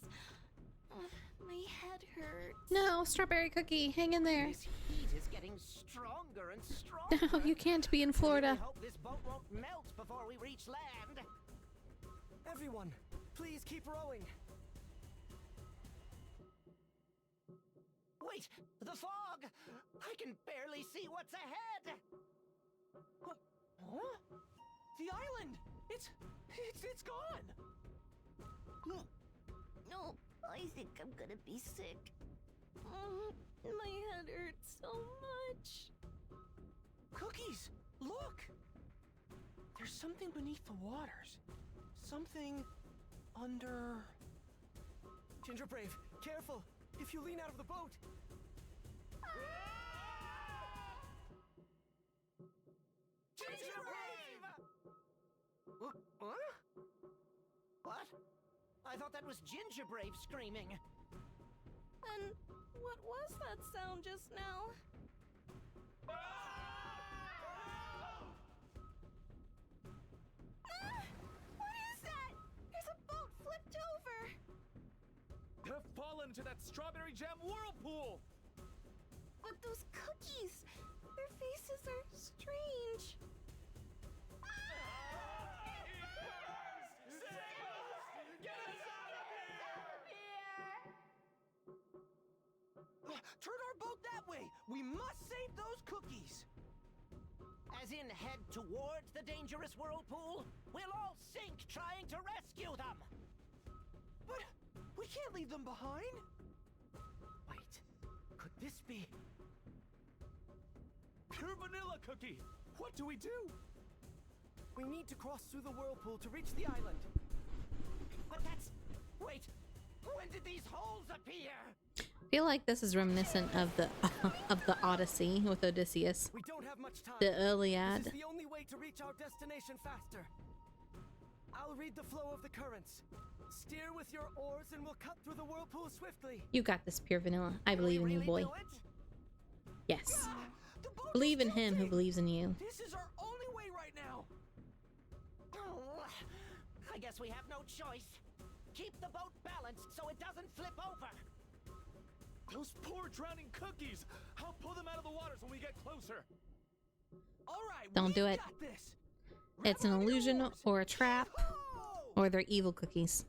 My head hurts. No, strawberry cookie, hang in there. This heat is getting stronger and stronger. No, you can't be in Florida. I hope this boat won't melt before we reach land. Everyone, please keep rowing. Wait, the fog! I can barely see what's ahead. Huh? The island! It's gone! No, I think I'm gonna be sick. My head hurts so much. Cookies, look! There's something beneath the waters. Something under... Ginger Brave, careful! If you lean out of the boat... Ginger Brave! Huh? What? I thought that was Ginger Brave screaming. And what was that sound just now? What is that? There's a boat flipped over. Have fallen to that strawberry jam whirlpool. But those cookies, their faces are strange. Turn our boat that way! We must save those cookies! As in head towards the dangerous whirlpool? We'll all sink trying to rescue them! But we can't leave them behind! Wait, could this be... Pure vanilla cookie! What do we do? We need to cross through the whirlpool to reach the island. But that's... Wait! When did these holes appear? I feel like this is reminiscent of the Odyssey with Odysseus. We don't have much time. The Iliad. This is the only way to reach our destination faster. I'll read the flow of the currents. Steer with your oars and we'll cut through the whirlpool swiftly. You got this, Pure Vanilla. I believe in you, boy. Yes. Believe in him who believes in you. This is our only way right now. Oh, I guess we have no choice. Keep the boat balanced so it doesn't flip over. Those poor drowning cookies! I'll pull them out of the waters when we get closer. All right, Don't do it. got this. It's an illusion or a trap, or they're evil cookies.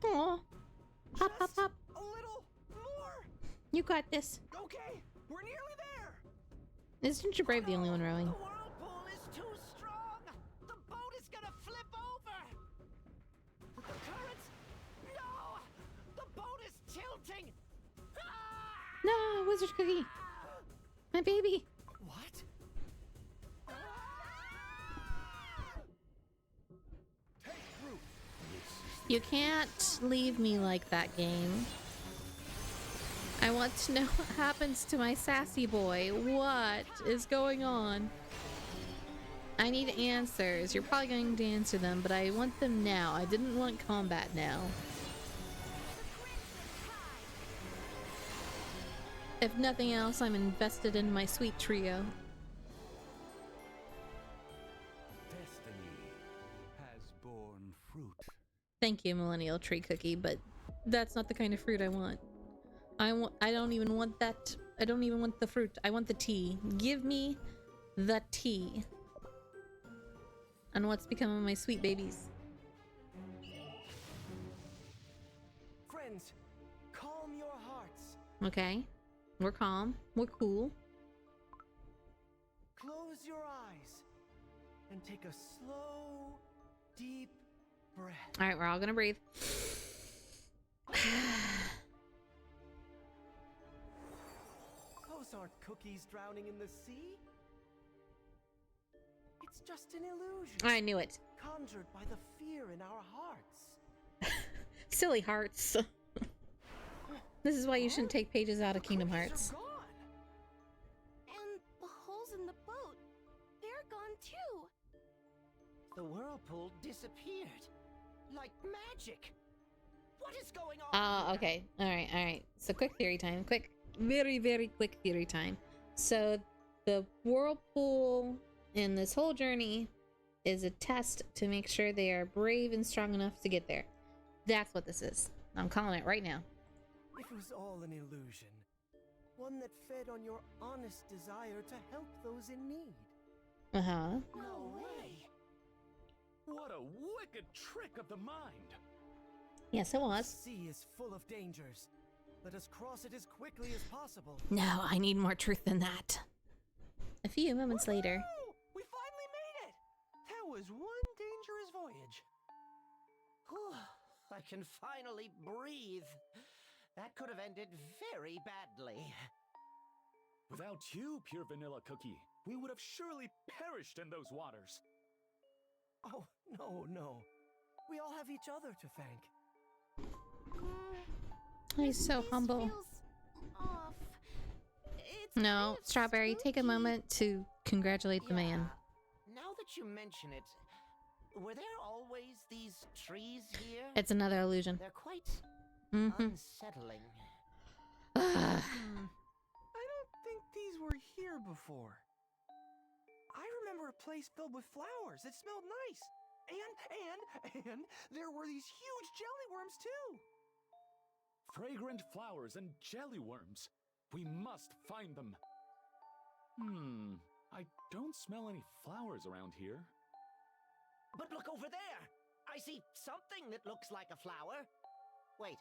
Aw. Hop, hop, hop. A little more. You got this. Okay, we're nearly there. Is Ginger Brave the only one rowing? The whirlpool is too strong. The boat is gonna flip over. The currents? No! The boat is tilting. No, Wizard Cookie. My baby. What? You can't leave me like that, game. I want to know what happens to my sassy boy. What is going on? I need answers. You're probably going to answer them, but I want them now. I didn't want combat now. If nothing else, I'm invested in my sweet trio. Destiny has borne fruit. Thank you, Millennial Tree Cookie, but that's not the kind of fruit I want. I don't even want that. I don't even want the fruit. I want the tea. Give me the tea. And what's become of my sweet babies? Friends, calm your hearts. Okay. We're calm. We're cool. Close your eyes and take a slow, deep breath. All right, we're all gonna breathe. Those aren't cookies drowning in the sea. It's just an illusion. I knew it. Conjured by the fear in our hearts. Silly hearts. This is why you shouldn't take pages out of Kingdom Hearts. And the holes in the boat, they're gone too. The whirlpool disappeared. Like magic. What is going on? Oh, okay. All right. So quick theory time. Quick, very, very quick theory time. So the whirlpool in this whole journey is a test to make sure they are brave and strong enough to get there. That's what this is. I'm calling it right now. It was all an illusion. One that fed on your honest desire to help those in need. Uh-huh. No way. What a wicked trick of the mind! Yes, it was. The sea is full of dangers. Let us cross it as quickly as possible. No, I need more truth than that. A few moments later. We finally made it! That was one dangerous voyage. I can finally breathe. That could have ended very badly. Without you, Pure Vanilla Cookie, we would have surely perished in those waters. Oh, no. We all have each other to thank. He's so humble. Feels off. It's No, kind of Strawberry, take a spooky. moment to congratulate the man. Now that you mention it, were there always these trees here? It's another illusion. They're quite unsettling. I don't think these were here before. I remember a place filled with flowers. It smelled nice. And there were these huge jelly worms too. Fragrant flowers and jelly worms. We must find them. I don't smell any flowers around here. But look over there! I see something that looks like a flower. Wait,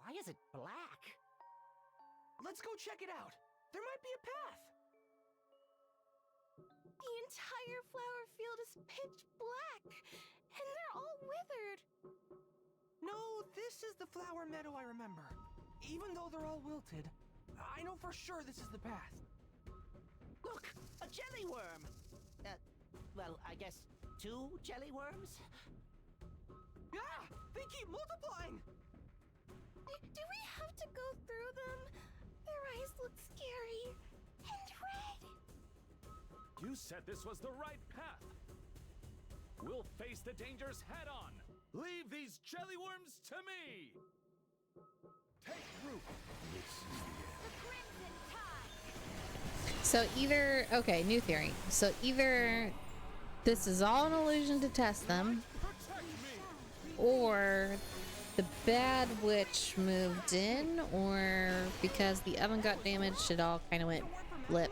why is it black? Let's go check it out. There might be a path. The entire flower field is pitch black, and they're all withered. No, this is the flower meadow I remember. Even though they're all wilted, I know for sure this is the path. Look, a jelly worm. Well, I guess 2 jelly worms? Yeah, they keep multiplying. Do we have to go through them? Their eyes look scary and red. You said this was the right path. We'll face the dangers head on. Leave these jelly worms to me. Take root. The Crimson Tide! So either, okay, new theory. So either this is all an illusion to test them, or the bad witch moved in, or because the oven got damaged, it all kind of went blip.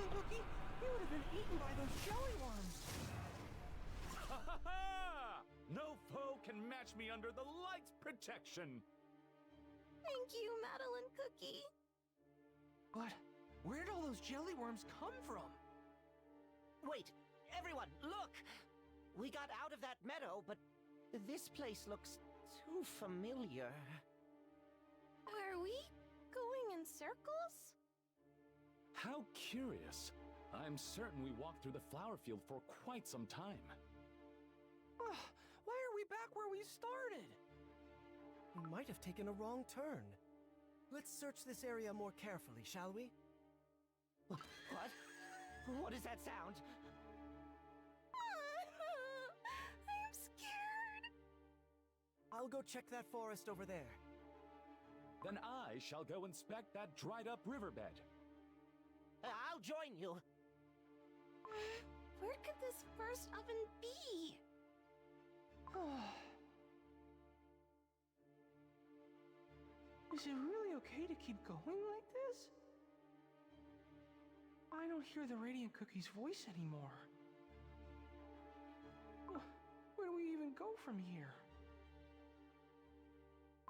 You would have been eaten by those jelly worms. Ha ha ha! No foe can match me under the light's protection. Thank you, Madeline Cookie. But where'd all those jelly worms come from? Wait, everyone, look! We got out of that meadow, but this place looks too familiar. Are we going in circles? How curious. I'm certain we walked through the flower field for quite some time. Why are we back where we started? We might have taken a wrong turn. Let's search this area more carefully, shall we? What? What does that sound? I'm scared. I'll go check that forest over there. Then I shall go inspect that dried up riverbed. I'll join you. Where could this first oven be? Is it really okay to keep going like this? I don't hear the Radiant Cookie's voice anymore. Where do we even go from here?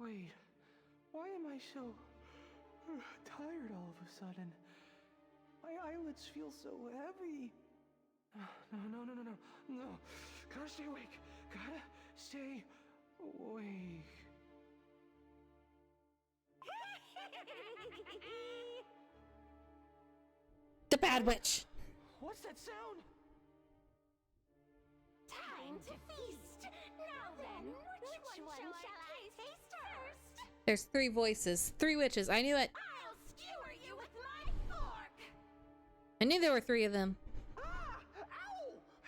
Wait, why am I so tired all of a sudden? My eyelids feel so heavy. No. Gotta stay awake. Gotta stay awake. The bad witch. What's that sound? Time to feast! Now then, which one shall I taste first? There's 3 voices, 3 witches. I knew it. I'll skewer you with my fork! I knew there were 3 of them. Ow!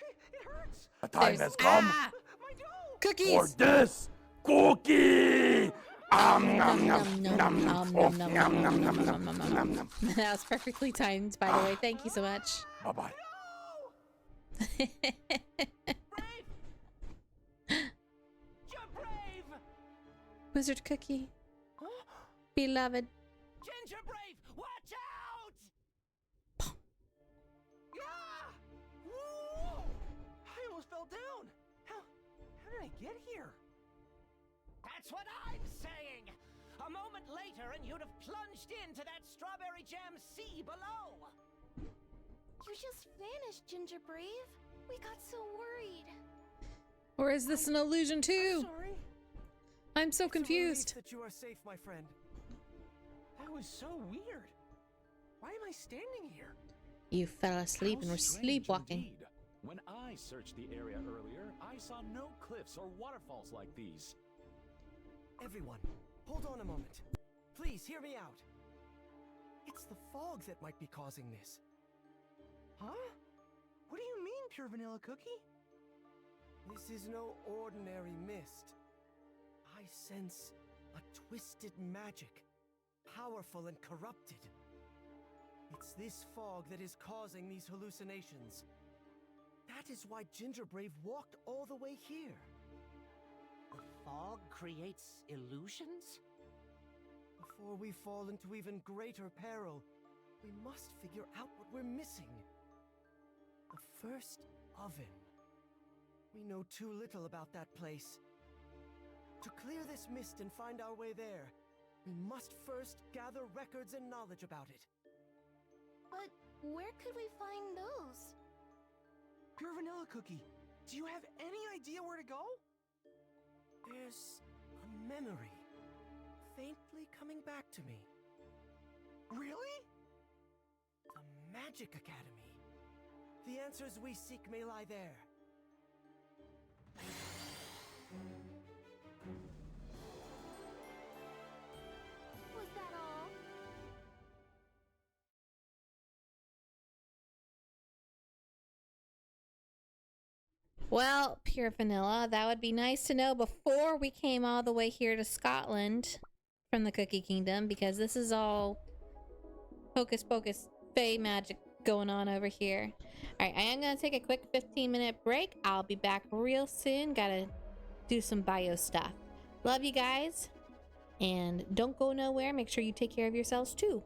It hurts! The time has come My dough! for Cookies. this cookie! Nom, nom, nom, nom, nom, oh, nom, nom, nom, nom, nom, nom, nom, nom, nom. That was perfectly timed, by the way. Thank you so much. Bye-bye. You're brave! Wizard Cookie. Beloved. Ginger Brave, watch out! Yeah! Whoa! I almost fell down. How did I get here? That's what I'm saying! A moment later and you'd have plunged into that strawberry jam sea below! You just vanished, Ginger Brave. We got so worried. Or is this an illusion too? Sorry. I'm so It's a relief confused. that you are safe, my friend. That was so weird. Why am I standing here? You fell asleep and How were strange sleepwalking. indeed. When I searched the area earlier, I saw no cliffs or waterfalls like these. Everyone, hold on a moment. Please hear me out. It's the fog that might be causing this. Huh? What do you mean, Pure Vanilla Cookie? This is no ordinary mist. I sense a twisted magic, powerful and corrupted. It's this fog that is causing these hallucinations. That is why Ginger Brave walked all the way here. The fog creates illusions? Before we fall into even greater peril, we must figure out what we're missing. The first oven. We know too little about that place. To clear this mist and find our way there, we must first gather records and knowledge about it. But where could we find those? Pure vanilla cookie, do you have any idea where to go? There's a memory faintly coming back to me. Really? The Magic Academy. The answers we seek may lie there. Was that all? Well, pure vanilla, that would be nice to know before we came all the way here to Scotland from the Cookie Kingdom, because this is all hocus pocus fey magic going on over here. Alright, I am going to take a quick 15-minute break. I'll be back real soon. Gotta do some bio stuff. Love you guys, and don't go nowhere. Make sure you take care of yourselves too.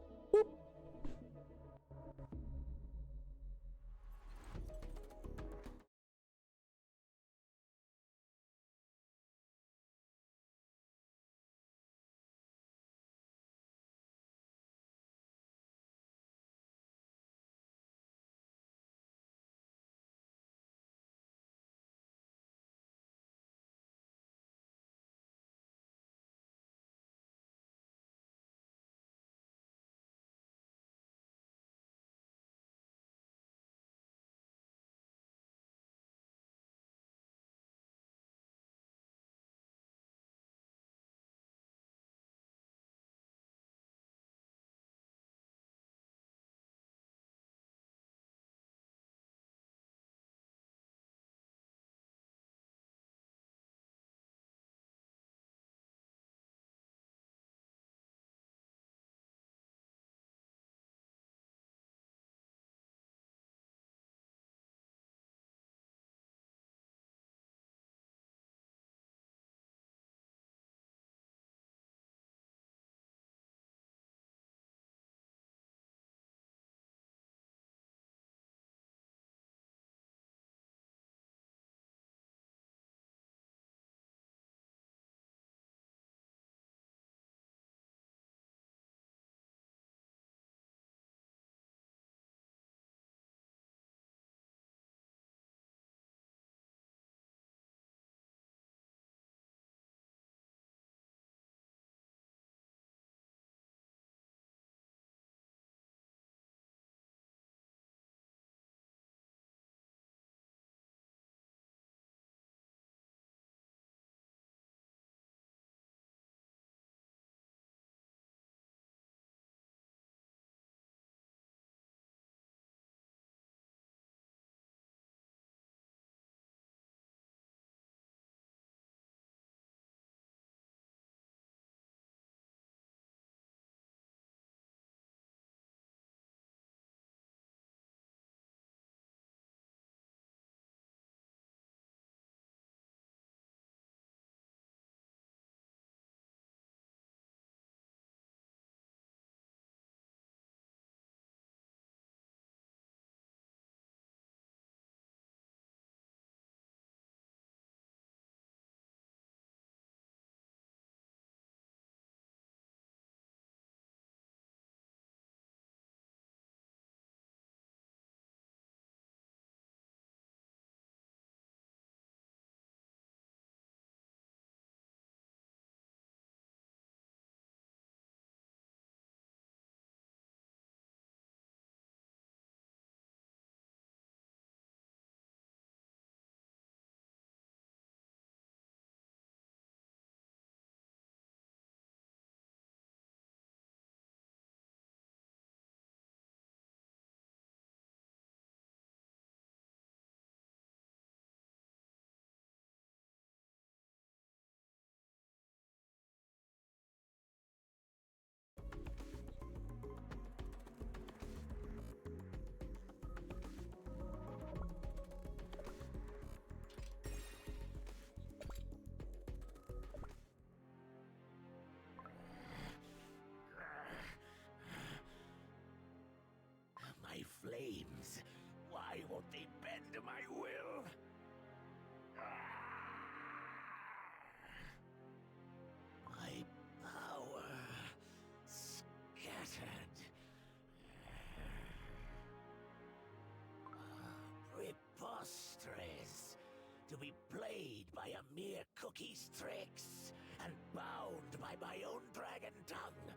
Cookie's tricks and bound by my own dragon tongue.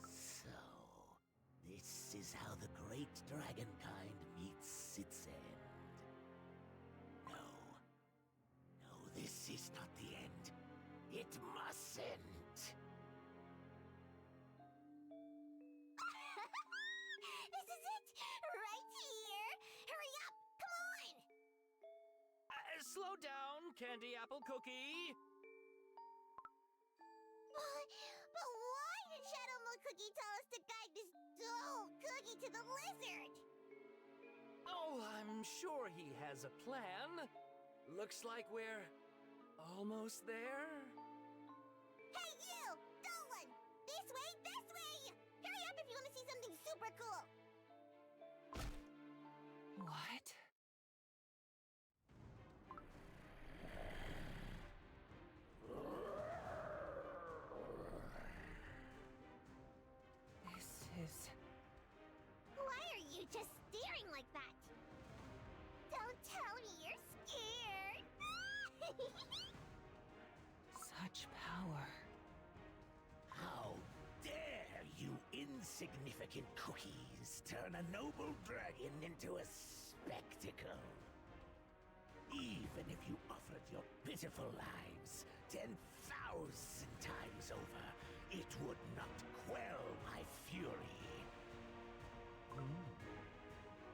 So, this is how the great dragonkind meets its end. No. No, this is not the end. It mustn't. This is it! Right here! Hurry up! Come on! Slow down, Candy Apple Cookie. But why did Shadow Moon Cookie tell us to guide this dull cookie to the lizard? Oh, I'm sure he has a plan. Looks like we're almost there. Hey, you! Dull one! This way! This way! Hurry up if you want to see something super cool! What? This is... Why are you just staring like that? Don't tell me you're scared! such power. How dare you insignificant cookies turn a noble dragon into a spectacle? Even if you offered your pitiful lives 10,000 times over, it would not quell my fury.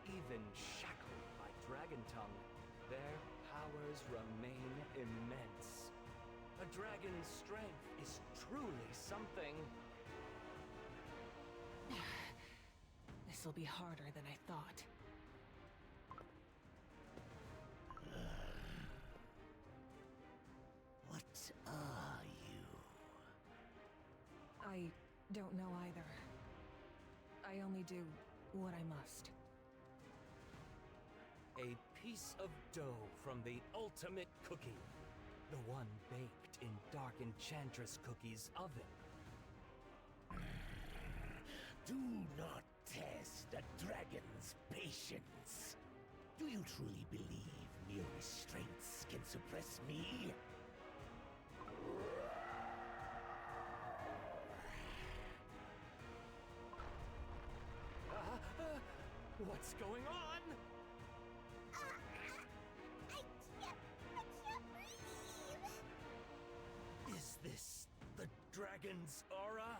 Even shackled by Dragon Tongue, their powers remain immense. A dragon's strength is truly something. This'll be harder than I thought. What are you? I don't know either. I only do what I must. A piece of dough from the ultimate cookie. The one baked in Dark Enchantress Cookie's oven. Do not test a dragon's patience. Do you truly believe mere restraints can suppress me? What's going on? I can't breathe! Is this the dragon's aura?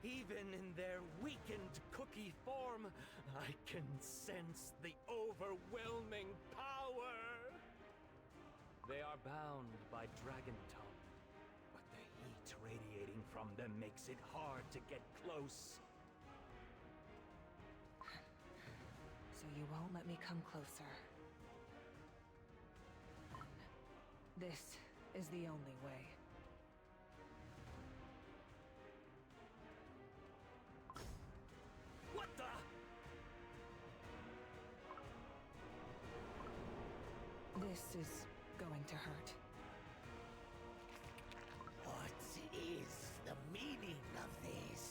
Even in their weakened cookie form, I can sense the overwhelming power! They are bound by Dragon Tongue, but the heat radiating from them makes it hard to get close. So you won't let me come closer. This is the only way. What the? This is going to hurt. What is the meaning of this?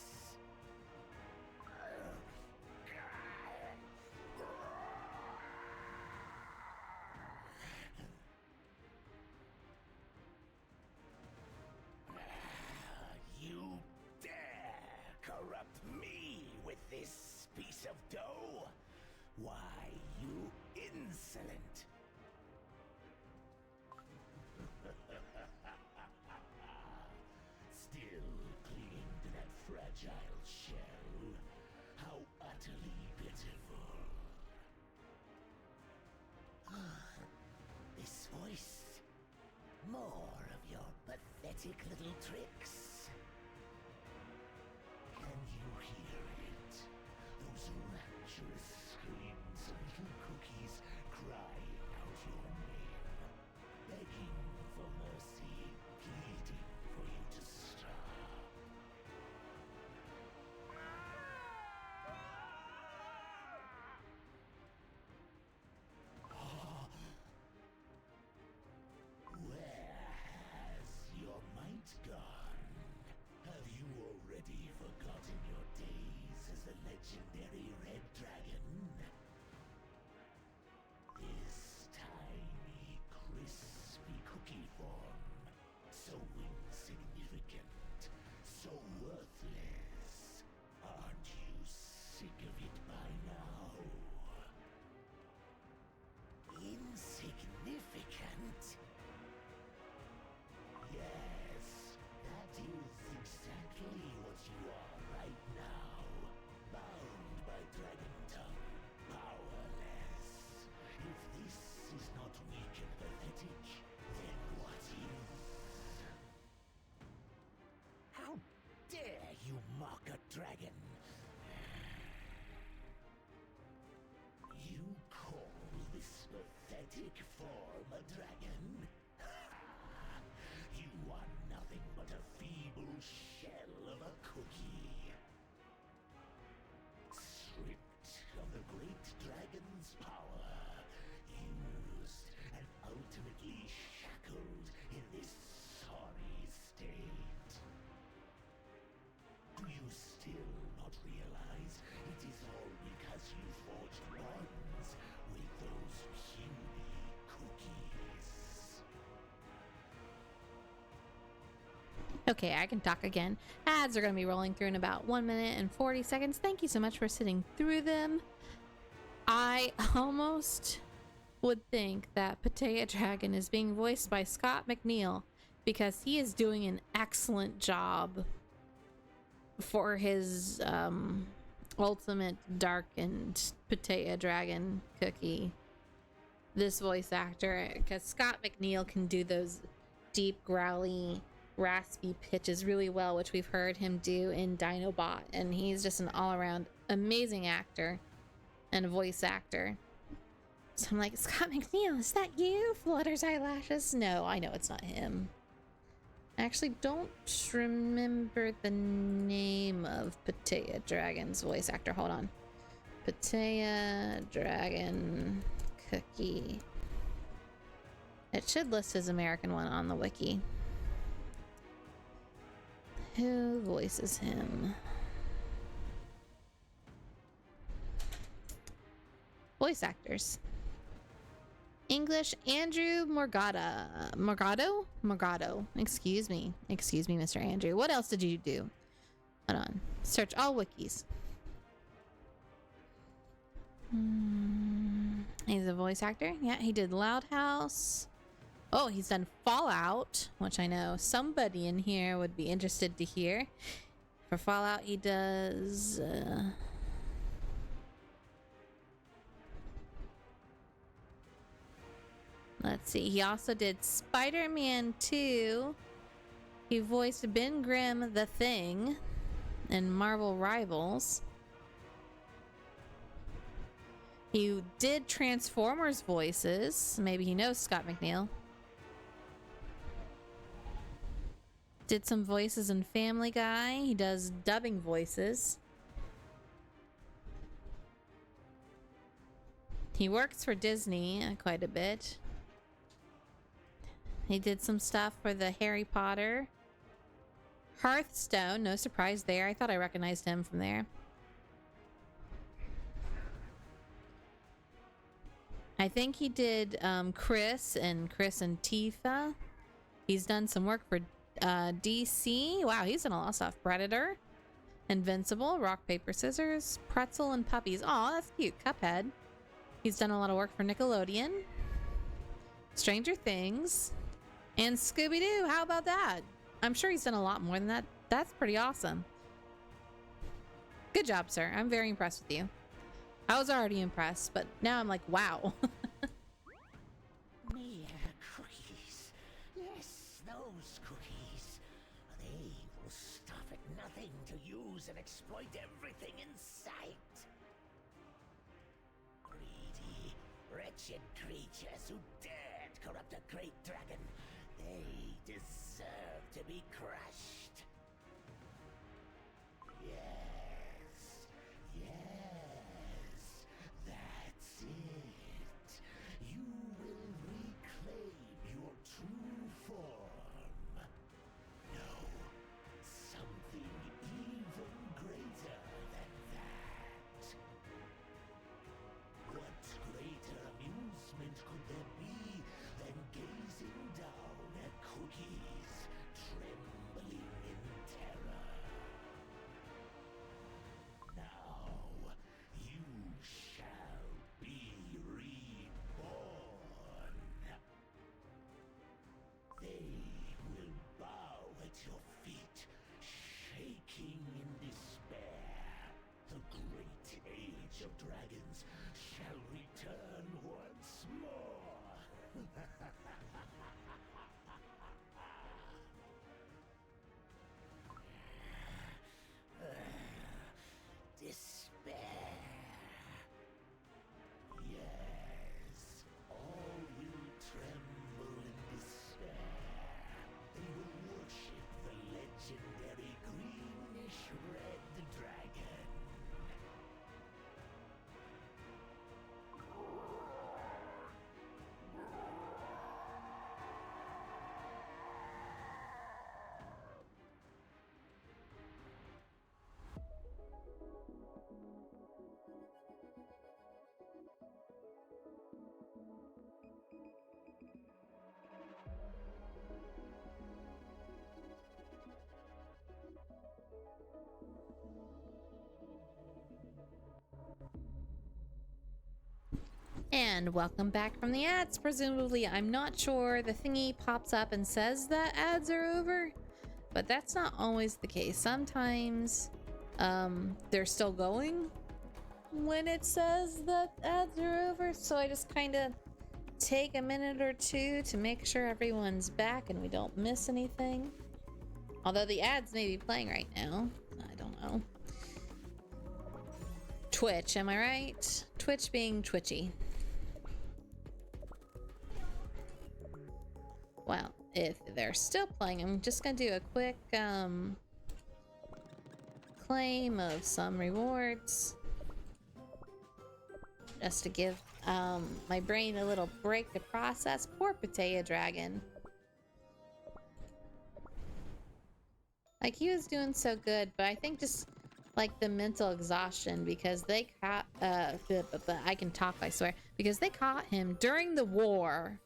You dare corrupt me with this piece of dough? Why, you insolent! Still clinging to that fragile shell? How utterly pitiful. This voice? More of your pathetic little tricks? Can you hear it? Those rapturous screams of little cookies crying out your name, begging for mercy, pleading for you to stop. Where has your might gone? Have you already forgotten your days as the legendary Red Dragon? dragon? You are nothing but a feeble shell of a cookie. Stripped of the great dragon's power, used and ultimately shackled in this sorry state. Do you still not realize it is all because you forged bonds with those puny cookies? Okay, I can talk again. Ads are going to be rolling through in about 1 minute and 40 seconds. Thank you so much for sitting through them. I almost would think that Patea Dragon is being voiced by Scott McNeil because he is doing an excellent job for his ultimate darkened Patea Dragon cookie. This voice actor, because Scott McNeil can do those deep, growly, raspy pitches really well, which we've heard him do in Dinobot, and he's just an all-around amazing actor and a voice actor. So I'm like, Scott McNeil, is that you? Flutters eyelashes? No, I know it's not him. I actually don't remember the name of Patea Dragon's voice actor. Hold on. Patea Dragon cookie. It should list his American one on the wiki. Who voices him? Voice actors. English, Andrew Morgado. Excuse me, Mr. Andrew. What else did you do? Hold on. Search all wikis. He's a voice actor. Yeah, he did Loud House. Oh, he's done Fallout, which I know somebody in here would be interested to hear. For Fallout, he does... let's see. He also did Spider-Man 2. He voiced Ben Grimm, The Thing, in Marvel Rivals. He did Transformers voices. Maybe he knows Scott McNeil. Did some voices in Family Guy. He does dubbing voices. He works for Disney quite a bit. He did some stuff for the Harry Potter. Hearthstone, no surprise there. I thought I recognized him from there. I think he did Chris and Tifa. He's done some work for DC. Wow, he's done a lot of stuff. Predator, Invincible, Rock, Paper, Scissors, Pretzel, and Puppies. Aw, that's cute. Cuphead. He's done a lot of work for Nickelodeon, Stranger Things, and Scooby-Doo. How about that? I'm sure he's done a lot more than that. That's pretty awesome. Good job, sir. I'm very impressed with you. I was already impressed, but now I'm like, wow. Mere cookies. Yes, those cookies. They will stop at nothing to use and exploit everything in sight. Greedy, wretched creatures who dared corrupt a great dragon. They deserve to be crushed. Yes. Yes. That's it. You will reclaim your true form. No, something even greater than that. What greater amusement could there be than gazing down at cookies trembling in terror? And welcome back from the ads, presumably. I'm not sure. The thingy pops up and says that ads are over, but that's not always the case. Sometimes they're still going when it says that ads are over, so I just kind of take a minute or two to make sure everyone's back and we don't miss anything. Although the ads may be playing right now. I don't know. Twitch, am I right? Twitch being twitchy. Well, if they're still playing, I'm just gonna do a quick claim of some rewards. Just to give my brain a little break to process. Poor Potato Dragon. Like, he was doing so good, but I think just like the mental exhaustion, because they caught I can talk, I swear, because they caught him during the war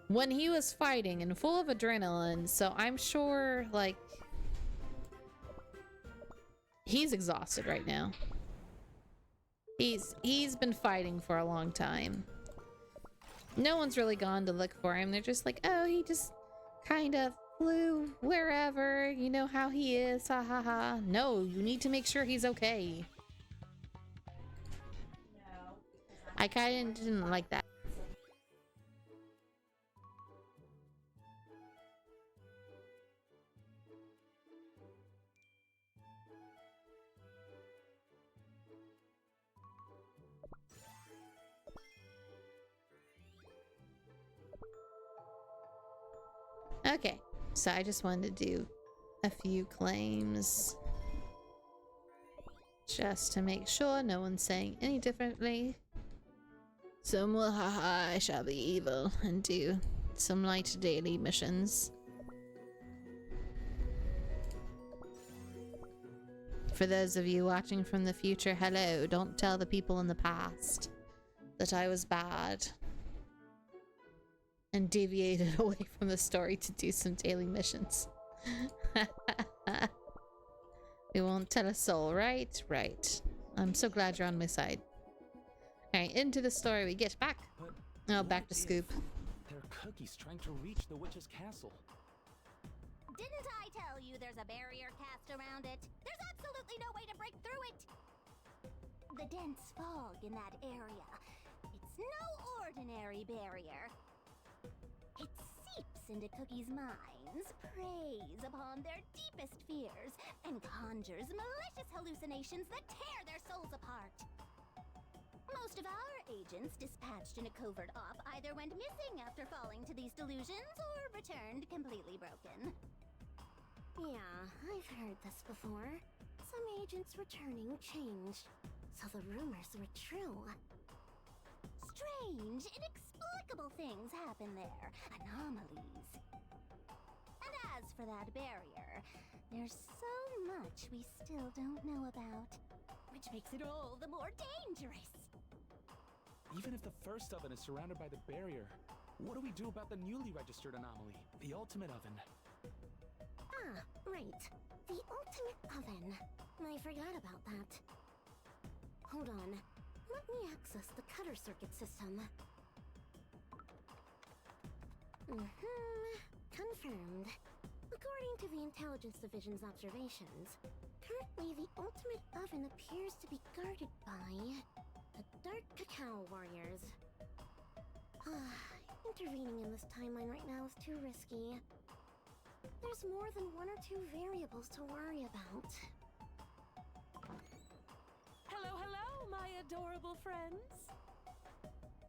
when he was fighting and full of adrenaline, so I'm sure like he's exhausted right now. He's been fighting for a long time. No one's really gone to look for him. They're just like, oh, he just kind of flew wherever, you know how he is, ha ha ha. No, you need to make sure he's okay. I kind of didn't like that. Okay, so I just wanted to do a few claims just to make sure no one's saying any differently. So haha, I shall be evil and do some light daily missions. For those of you watching from the future, hello, don't tell the people in the past that I was bad and deviated away from the story to do some daily missions. We won't tell a soul, right? Right. I'm so glad you're on my side. Alright, into the story we get back. Oh, back to Scoop. There are cookies trying to reach the witch's castle. Didn't I tell you there's a barrier cast around it? There's absolutely no way to break through it! The dense fog in that area. It's no ordinary barrier. It seeps into Cookie's minds, preys upon their deepest fears, and conjures malicious hallucinations that tear their souls apart. Most of our agents dispatched in a covert op either went missing after falling to these delusions or returned completely broken. Yeah, I've heard this before. Some agents returning changed, so the rumors were true. Strange, inexplicable things happen there. Anomalies. And as for that barrier, there's so much we still don't know about, which makes it all the more dangerous. Even if the first oven is surrounded by the barrier, what do we do about the newly registered anomaly, the ultimate oven? Ah, right. The ultimate oven. I forgot about that. Hold on. Let me access the cutter circuit system. Confirmed. According to the Intelligence Division's observations, currently the ultimate oven appears to be guarded by the Dark Cacao Warriors. Intervening in this timeline right now is too risky. There's more than one or two variables to worry about. Hello, hello, my adorable friends.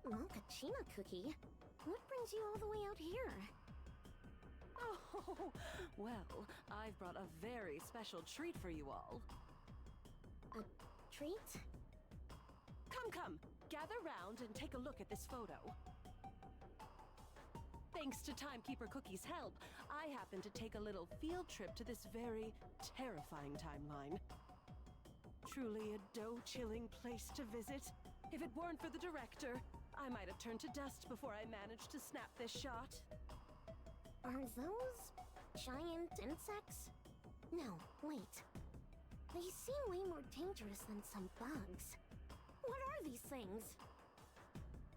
Mochaccino Cookie, what brings you all the way out here? Oh, well, I've brought a very special treat for you all. A treat? Come, gather round and take a look at this photo. Thanks to Timekeeper Cookie's help, I happened to take a little field trip to this very terrifying timeline. Truly a dough-chilling place to visit. If it weren't for the director, I might have turned to dust before I managed to snap this shot. Are those giant insects? No, wait. They seem way more dangerous than some bugs. What are these things?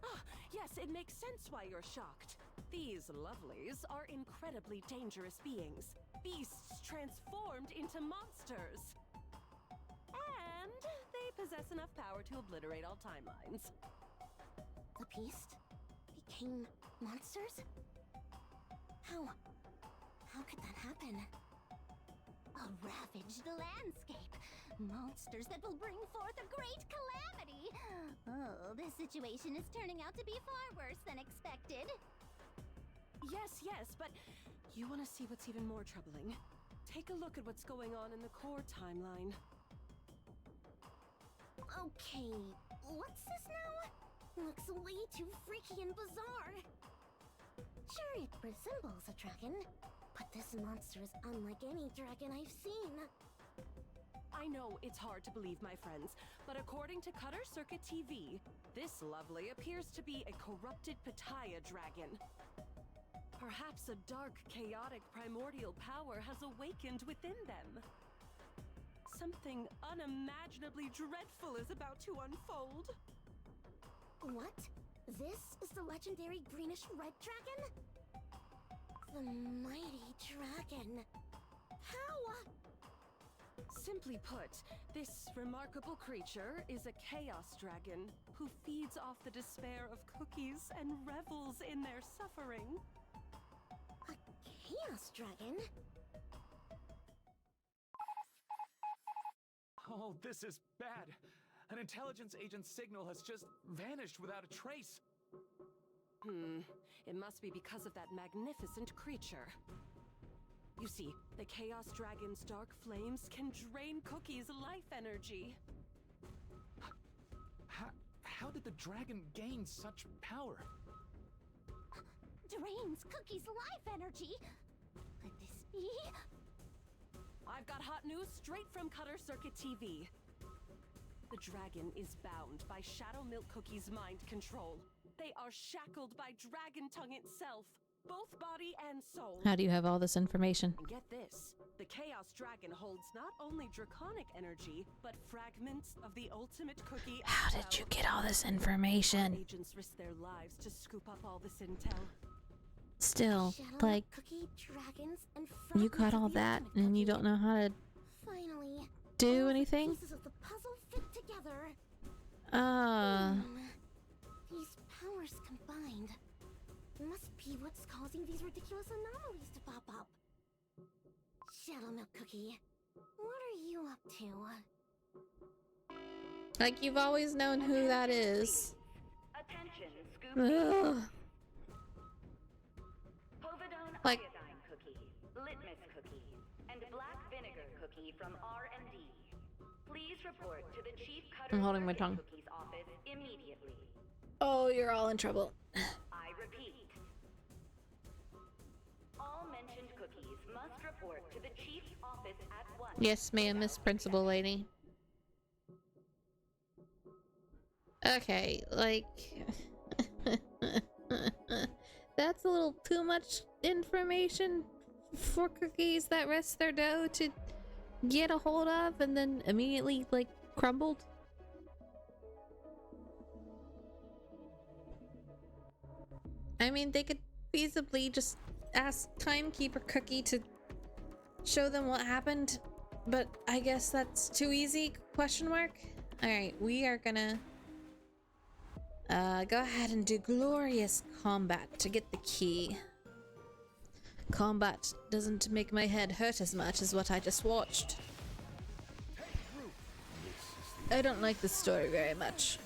Ah, Yes, it makes sense why you're shocked. These lovelies are incredibly dangerous beings. Beasts transformed into monsters. And they possess enough power to obliterate all timelines. The beast became monsters? How could that happen? A ravaged landscape. Monsters that will bring forth a great calamity. Oh, this situation is turning out to be far worse than expected. Yes, but you want to see what's even more troubling? Take a look at what's going on in the core timeline. Okay, what's this now? Looks way too freaky and bizarre. Sure, it resembles a dragon, but this monster is unlike any dragon I've seen. I know it's hard to believe, my friends, but according to Cutter Circuit TV, this lovely appears to be a corrupted Pitaya dragon. Perhaps a dark, chaotic, primordial power has awakened within them. Something unimaginably dreadful is about to unfold. What? This is the legendary greenish-red dragon? The mighty dragon. How? Simply put, this remarkable creature is a chaos dragon who feeds off the despair of cookies and revels in their suffering. A chaos dragon? Oh, this is bad. An intelligence agent's signal has just vanished without a trace. It must be because of that magnificent creature. You see, the Chaos Dragon's dark flames can drain Cookie's life energy. How did the dragon gain such power? Drains Cookie's life energy? Could this be? I've got hot news straight from Cutter Circuit TV. The dragon is bound by Shadow Milk Cookie's mind control. They are shackled by Dragon Tongue itself, both body and soul. How do you have all this information? And get this, the Chaos Dragon holds not only draconic energy, but fragments of the ultimate cookie. How did you get all this information? Agents risk their lives to scoop up all this intel. Still, Shadow like, Cookie, dragons, and you got all that and you don't know how to finally do anything? Pieces of the puzzle fit together. These powers combined must be what's causing these ridiculous anomalies to pop up. Shadow Milk Cookie, what are you up to? Like, you've always known who that is. Attention, Scoop. Ugh. Povidone Like, iodine cookie, litmus cookie, and black vinegar cookie from R&D. Please report to the Chief Cutter I'm holding my Circuit tongue. Cookie's office immediately. Oh, you're all in trouble. I repeat. All mentioned cookies must report to the Chief's office at once. Yes, ma'am, Miss Principal Lady. Okay, like... that's a little too much information for cookies that rest their dough to get a hold of and then immediately, like, crumbled. I mean, they could feasibly just ask Timekeeper Cookie to show them what happened, but I guess that's too easy, question mark? Alright, we are gonna go ahead and do glorious combat to get the key. Combat doesn't make my head hurt as much as what I just watched. I don't like this story very much.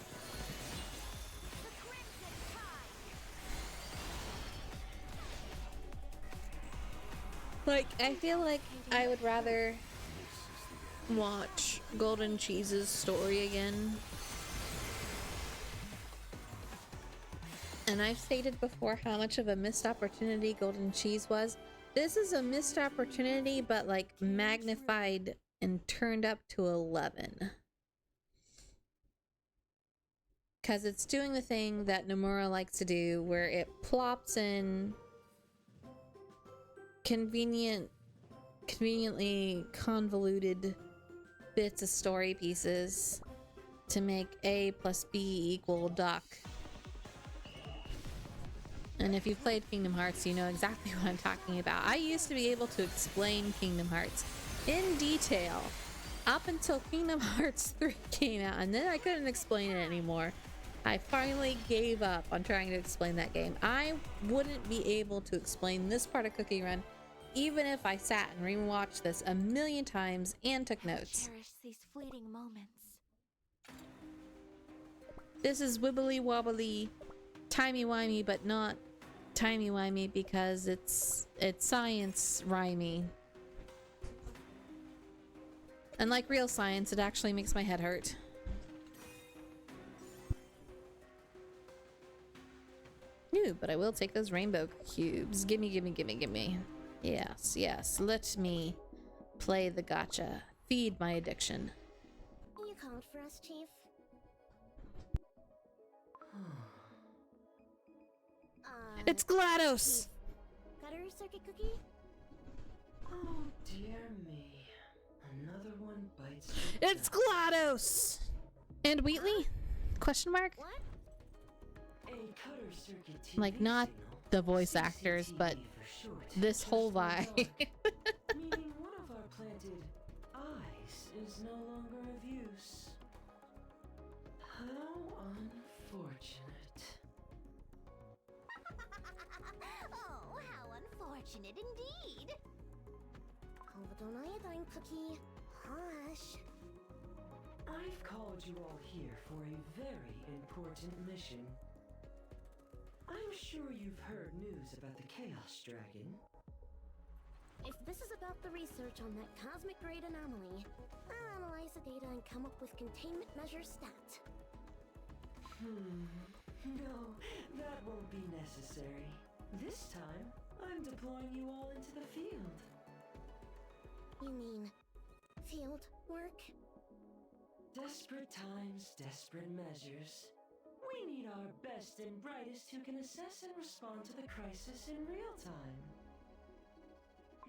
Like, I feel like I would rather watch Golden Cheese's story again. And I've stated before how much of a missed opportunity Golden Cheese was. This is a missed opportunity, but like magnified and turned up to 11. Because it's doing the thing that Nomura likes to do, where it plops in conveniently convoluted bits of story pieces to make A plus B equal Doc. And if you've played Kingdom Hearts, you know exactly what I'm talking about. I used to be able to explain Kingdom Hearts in detail up until Kingdom Hearts 3 came out, and then I couldn't explain it anymore. I finally gave up on trying to explain that game. I wouldn't be able to explain this part of Cookie Run even if I sat and rewatched this a million times and took notes. Cherish these fleeting moments. This is wibbly wobbly, timey-wimey, but not timey-wimey because it's science rhymey. And like real science, it actually makes my head hurt. Ooh, but I will take those rainbow cubes. Gimme, gimme, gimme, gimme. Yes, yes. Let me play the gacha. Feed my addiction. You called for us, Chief? It's GLaDOS! Got her circuit cookie? Oh dear me. Another one bites. It's GLaDOS! And Wheatley? Question mark? What? Like, not the voice actors, but this whole vibe. Meaning one of our planted eyes is no longer of use. How unfortunate. Oh, how unfortunate indeed. Povidone iodine cookie. Hush. I've called you all here for a very important mission. I'm sure you've heard news about the Chaos Dragon. If this is about the research on that cosmic grade anomaly, I'll analyze the data and come up with containment measure stat. No, that won't be necessary. This time, I'm deploying you all into the field. You mean field work? Desperate times, desperate measures. We need our best and brightest who can assess and respond to the crisis in real time.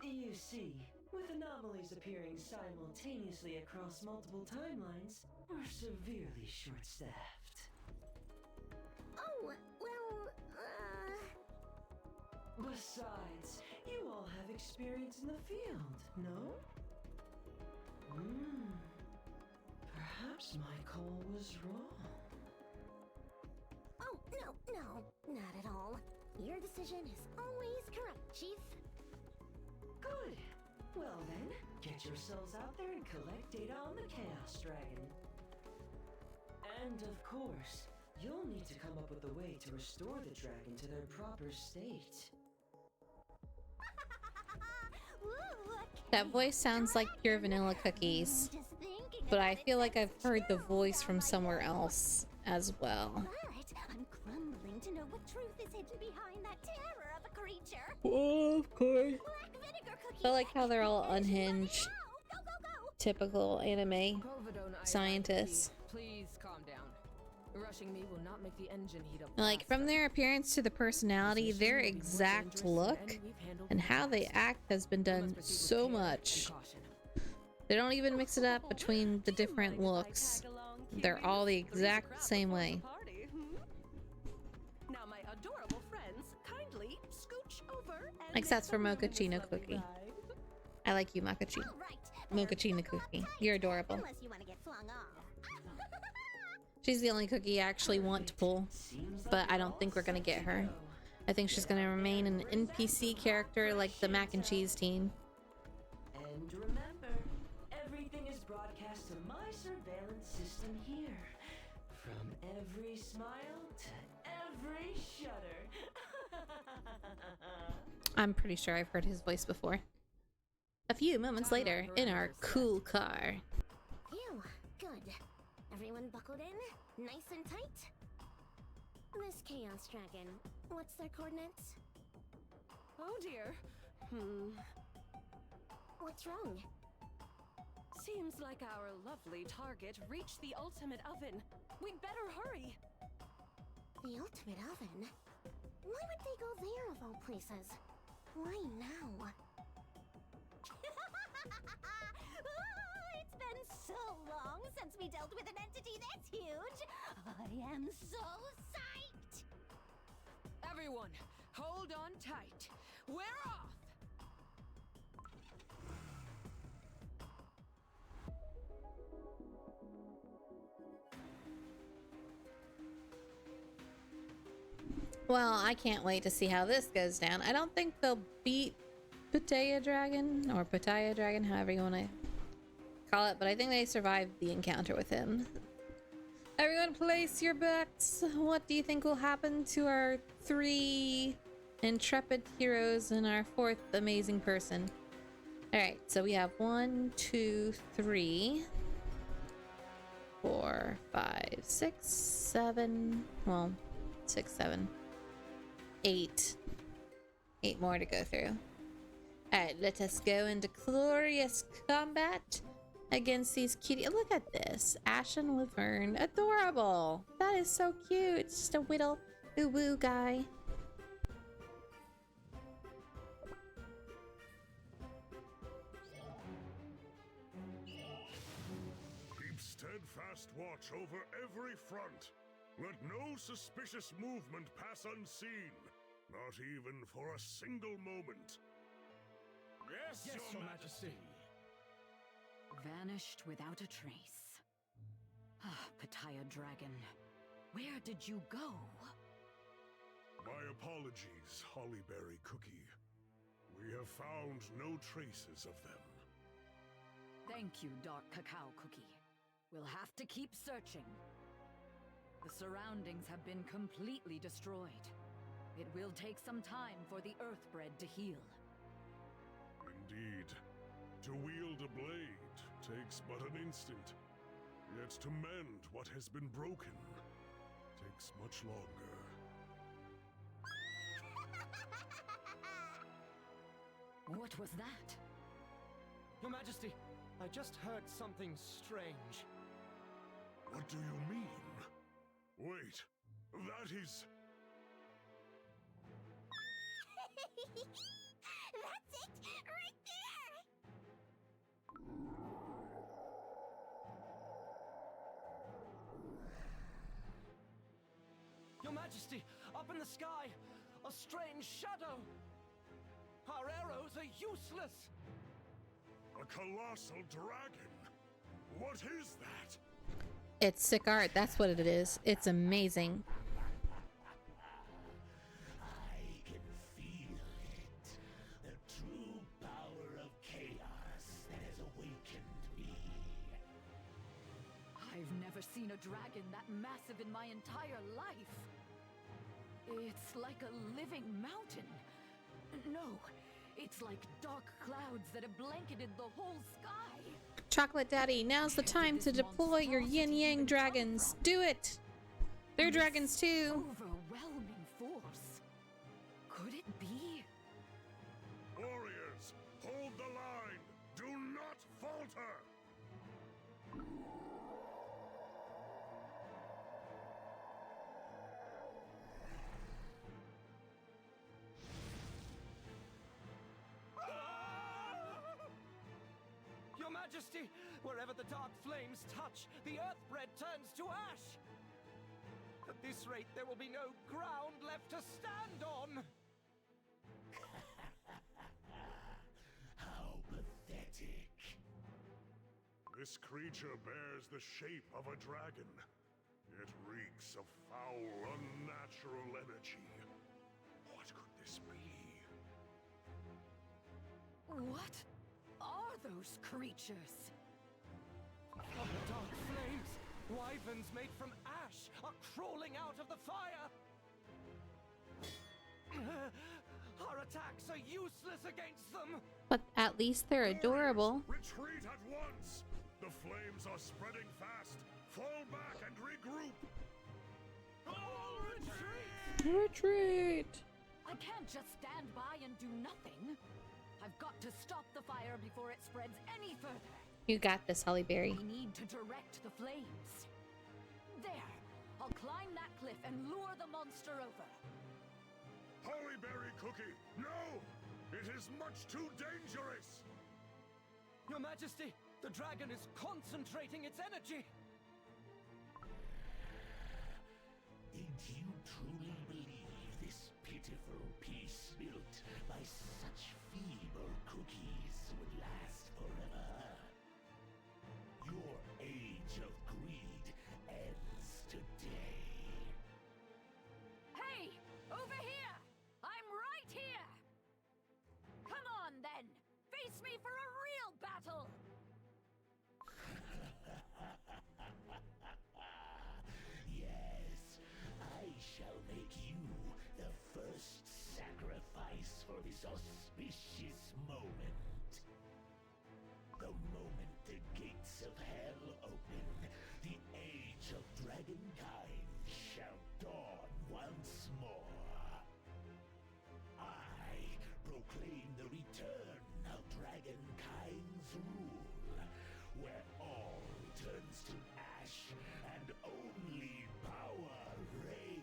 You see, with anomalies appearing simultaneously across multiple timelines, we're severely short-staffed. Oh, well, Besides, you all have experience in the field, no? Perhaps my call was wrong. Oh, no, not at all. Your decision is always correct, Chief. Good. Well then, get yourselves out there and collect data on the Chaos Dragon. And of course, you'll need to come up with a way to restore the dragon to their proper state. That voice sounds like pure vanilla cookies, but I feel like I've heard the voice from somewhere else as well. But I'm crumbling to know what truth is hidden behind that terror of a creature. Oh, of course. Black vinegar cookie. I like how they're all unhinged. Go, go, go. Typical anime Povidone scientists. Please calm down. Rushing me will not make the engine heat up. Like, from their appearance to the personality, their exact look, and how they act has been done so much. They don't even mix it up between the different looks. They're all the exact same way. Now, my adorable friends, kindly scooch over and Except for Mochaccino Cookie. I like you, Mochaccino. Mochaccino Cookie. You're adorable. Unless you want to get flung off. She's the only cookie I actually want to pull, but I don't think we're gonna get her. I think she's gonna remain an NPC character like the mac and cheese team. And remember, everything is broadcast to my surveillance system here. From every smile to every shudder. I'm pretty sure I've heard his voice before. A few moments later, in our cool car. Phew, good. Everyone buckled in? Nice and tight? This Chaos Dragon, what's their coordinates? Oh dear. What's wrong? Seems like our lovely target reached the ultimate oven. We'd better hurry. The ultimate oven? Why would they go there of all places? Why now? It's been so long since we dealt with an entity that's huge. I am so psyched. Everyone, Hold on tight. We're off! Well, I can't wait to see how this goes down. I don't think they'll beat Pitaya Dragon, or Pitaya Dragon, however you want to call it, but I think they survived the encounter with him. Everyone place your bets. What do you think will happen to our 3 intrepid heroes and our 4th amazing person? Alright, so we have 1, 2, 3, 4, 5, 6, 7, well, 6, 7, 8. 8 more to go through. Alright, let us go into glorious combat against these cutie. Look at this. Ashen Wyvern. Adorable. That is so cute. It's just a little woo guy. Keep steadfast watch over every front. Let no suspicious movement pass unseen. Not even for a single moment. Yes, Your Majesty. Vanished without a trace. Ah, Pitaya Dragon. Where did you go? My apologies, Hollyberry Cookie. We have found no traces of them. Thank you, Dark Cacao Cookie. We'll have to keep searching. The surroundings have been completely destroyed. It will take some time for the Earthbred to heal. Indeed. To wield a blade takes but an instant. Yet to mend what has been broken takes much longer. What was that? Your Majesty, I just heard something strange. What do you mean? Wait, that is... That's it! Right there! Your Majesty, up in the sky, a strange shadow. Our arrows are useless. A colossal dragon? What is that? It's sick art. That's what it is. It's amazing. I can feel it. The true power of chaos that has awakened me. I've never seen a dragon that massive in my entire life. It's like a living mountain. No, it's like dark clouds that have blanketed the whole sky. Chocolate Daddy, now's the time to deploy your yin-yang dragons. Do it! They're dragons too. Overwhelming force. Could it be? Warriors, hold the line! Do not falter! Your Majesty, wherever the dark flames touch, the Earthbred turns to ash. At this rate, there will be no ground left to stand on. How pathetic. This creature bears the shape of a dragon. It reeks of foul, unnatural energy. What could this be? What are those creatures? From the dark flames, wyverns made from ash are crawling out of the fire. Our attacks are useless against them. But at least they're adorable. Retreat at once! The flames are spreading fast. Fall back and regroup. All retreat! Retreat! I can't just stand by and do nothing. I've got to stop the fire before it spreads any further. You got this, Hollyberry. We need to direct the flames. There! I'll climb that cliff and lure the monster over. Hollyberry Cookie, no! It is much too dangerous! Your Majesty, the dragon is concentrating its energy. Did you truly believe this pitiful piece ready for a real battle! Yes, I shall make you the first sacrifice for this auspicious moment. The moment the gates of hell open, the age of dragonkind shall dawn once more. I proclaim the return of dragonkind's rule, where all turns to ash and only power reigns.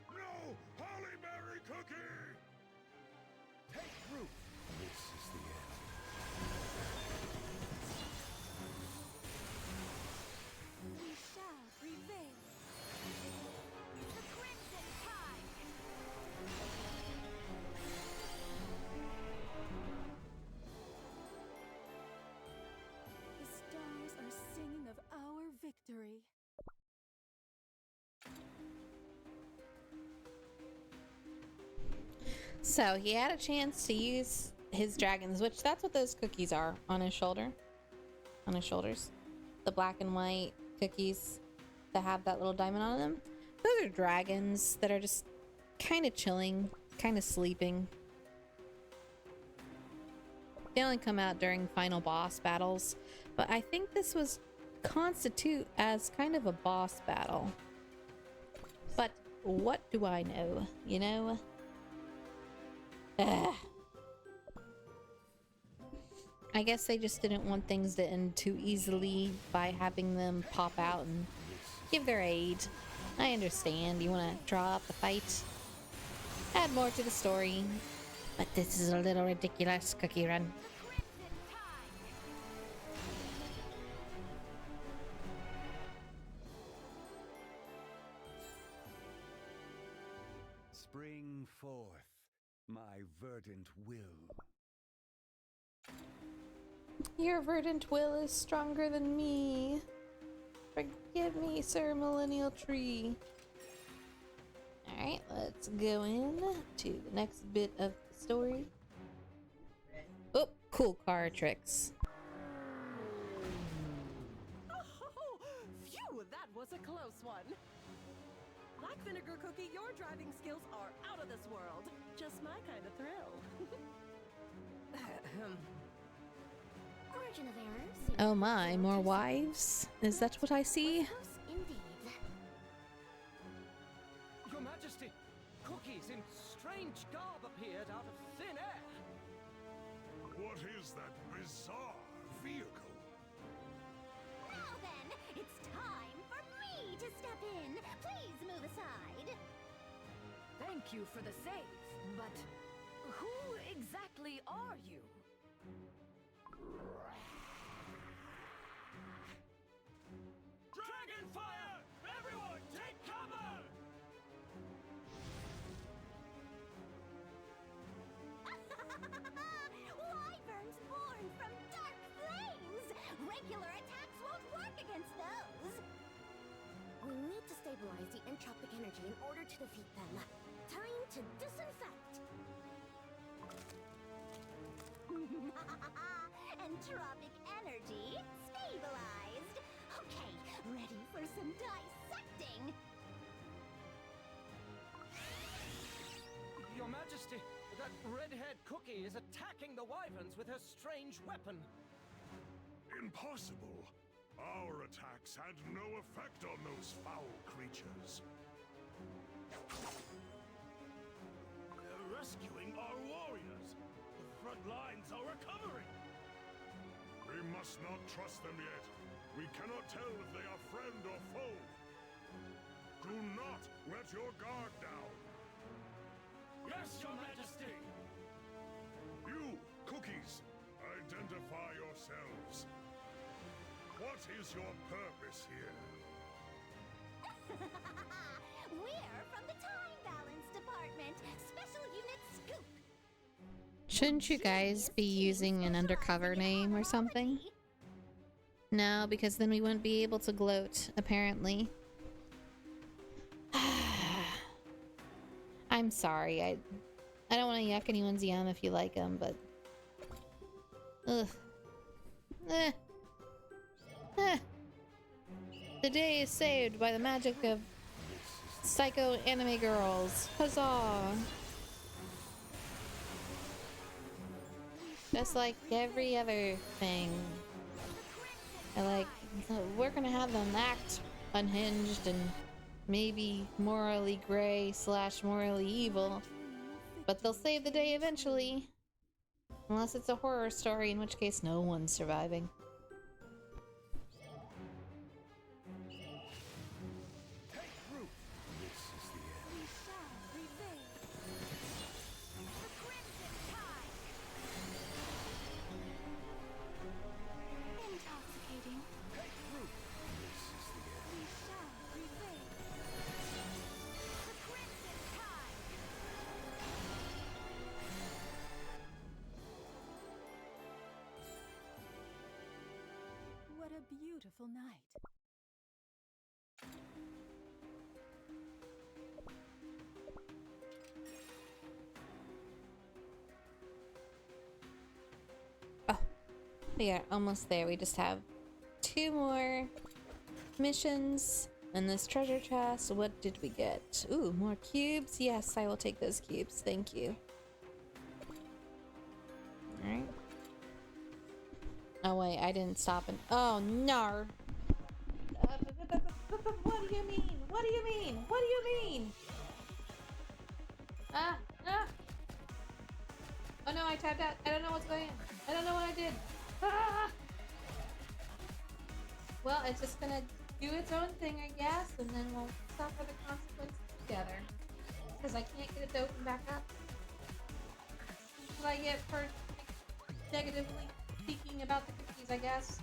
No! Hollyberry cookie! Take root! This is the end. We shall prevail. The Crimson Tide! The stars are singing of our victory. So he had a chance to use his dragons, which that's what those cookies are on his shoulder. On his shoulders. The black and white cookies that have that little diamond on them. Those are dragons that are just kind of chilling, kind of sleeping. They only come out during final boss battles, but I think this was constitute as kind of a boss battle. But what do I know, you know? Ugh. I guess they just didn't want things to end too easily by having them pop out and give their aid. I understand you want to draw up the fight, add more to the story, but this is a little ridiculous, Cookie Run. Spring forth, my verdant will. Your verdant will is stronger than me. Forgive me, Sir Millennial Tree. Alright, let's go in to the next bit of the story. Oh, cool card tricks. Oh, phew, that was a close one. Black Vinegar Cookie, your driving skills are out of this world. Just my kind of thrill. Origin of error. Oh my, more wives? Is that what I see? Indeed. Your Majesty, cookies in strange garb appeared out of thin air. What is that bizarre vehicle? Now then, it's time for me to step in. Please move aside. Thank you for the save, but who exactly are you? Dragonfire! Everyone, take cover! Wyverns born from dark flames! Regular attacks won't work against those! We need to stabilize the entropic energy in order to defeat them. Time to disinfect! Entropic energy stabilized! Okay, ready for some dissecting! Your Majesty, that red-haired cookie is attacking the wyverns with her strange weapon. Impossible! Our attacks had no effect on those foul creatures. They're rescuing our warriors. The front lines are recovering. We must not trust them yet. We cannot tell if they are friend or foe. Do not let your guard down. Yes, Your Majesty! You, cookies, identify yourselves. What is your purpose here? We're from the Time Balance Department, Special Unit Scoop. Shouldn't you guys be using an undercover name or something? No, because then we wouldn't be able to gloat, apparently. I'm sorry. I don't want to yuck anyone's yum if you like them, but... Ugh. Eh. Eh. The day is saved by the magic of psycho anime girls. Huzzah! Just like every other thing. We're gonna have them act unhinged and maybe morally gray / morally evil, but they'll save the day eventually. Unless it's a horror story, in which case no one's surviving. What a beautiful night. We are almost there. We just have 2 more missions and this treasure chest. What did we get? Ooh, more cubes. Yes, I will take those cubes. Thank you. Alright. Oh wait, I didn't stop and— oh no! What do you mean? What do you mean? What do you mean? Ah! Oh no, I tapped out. I don't know what's going on. I don't know what I did. Ah! Well, it's just gonna do its own thing, I guess, and then we'll suffer the consequences together. Because I can't get it to open back up. That's what I get for negatively speaking about the cookies, I guess.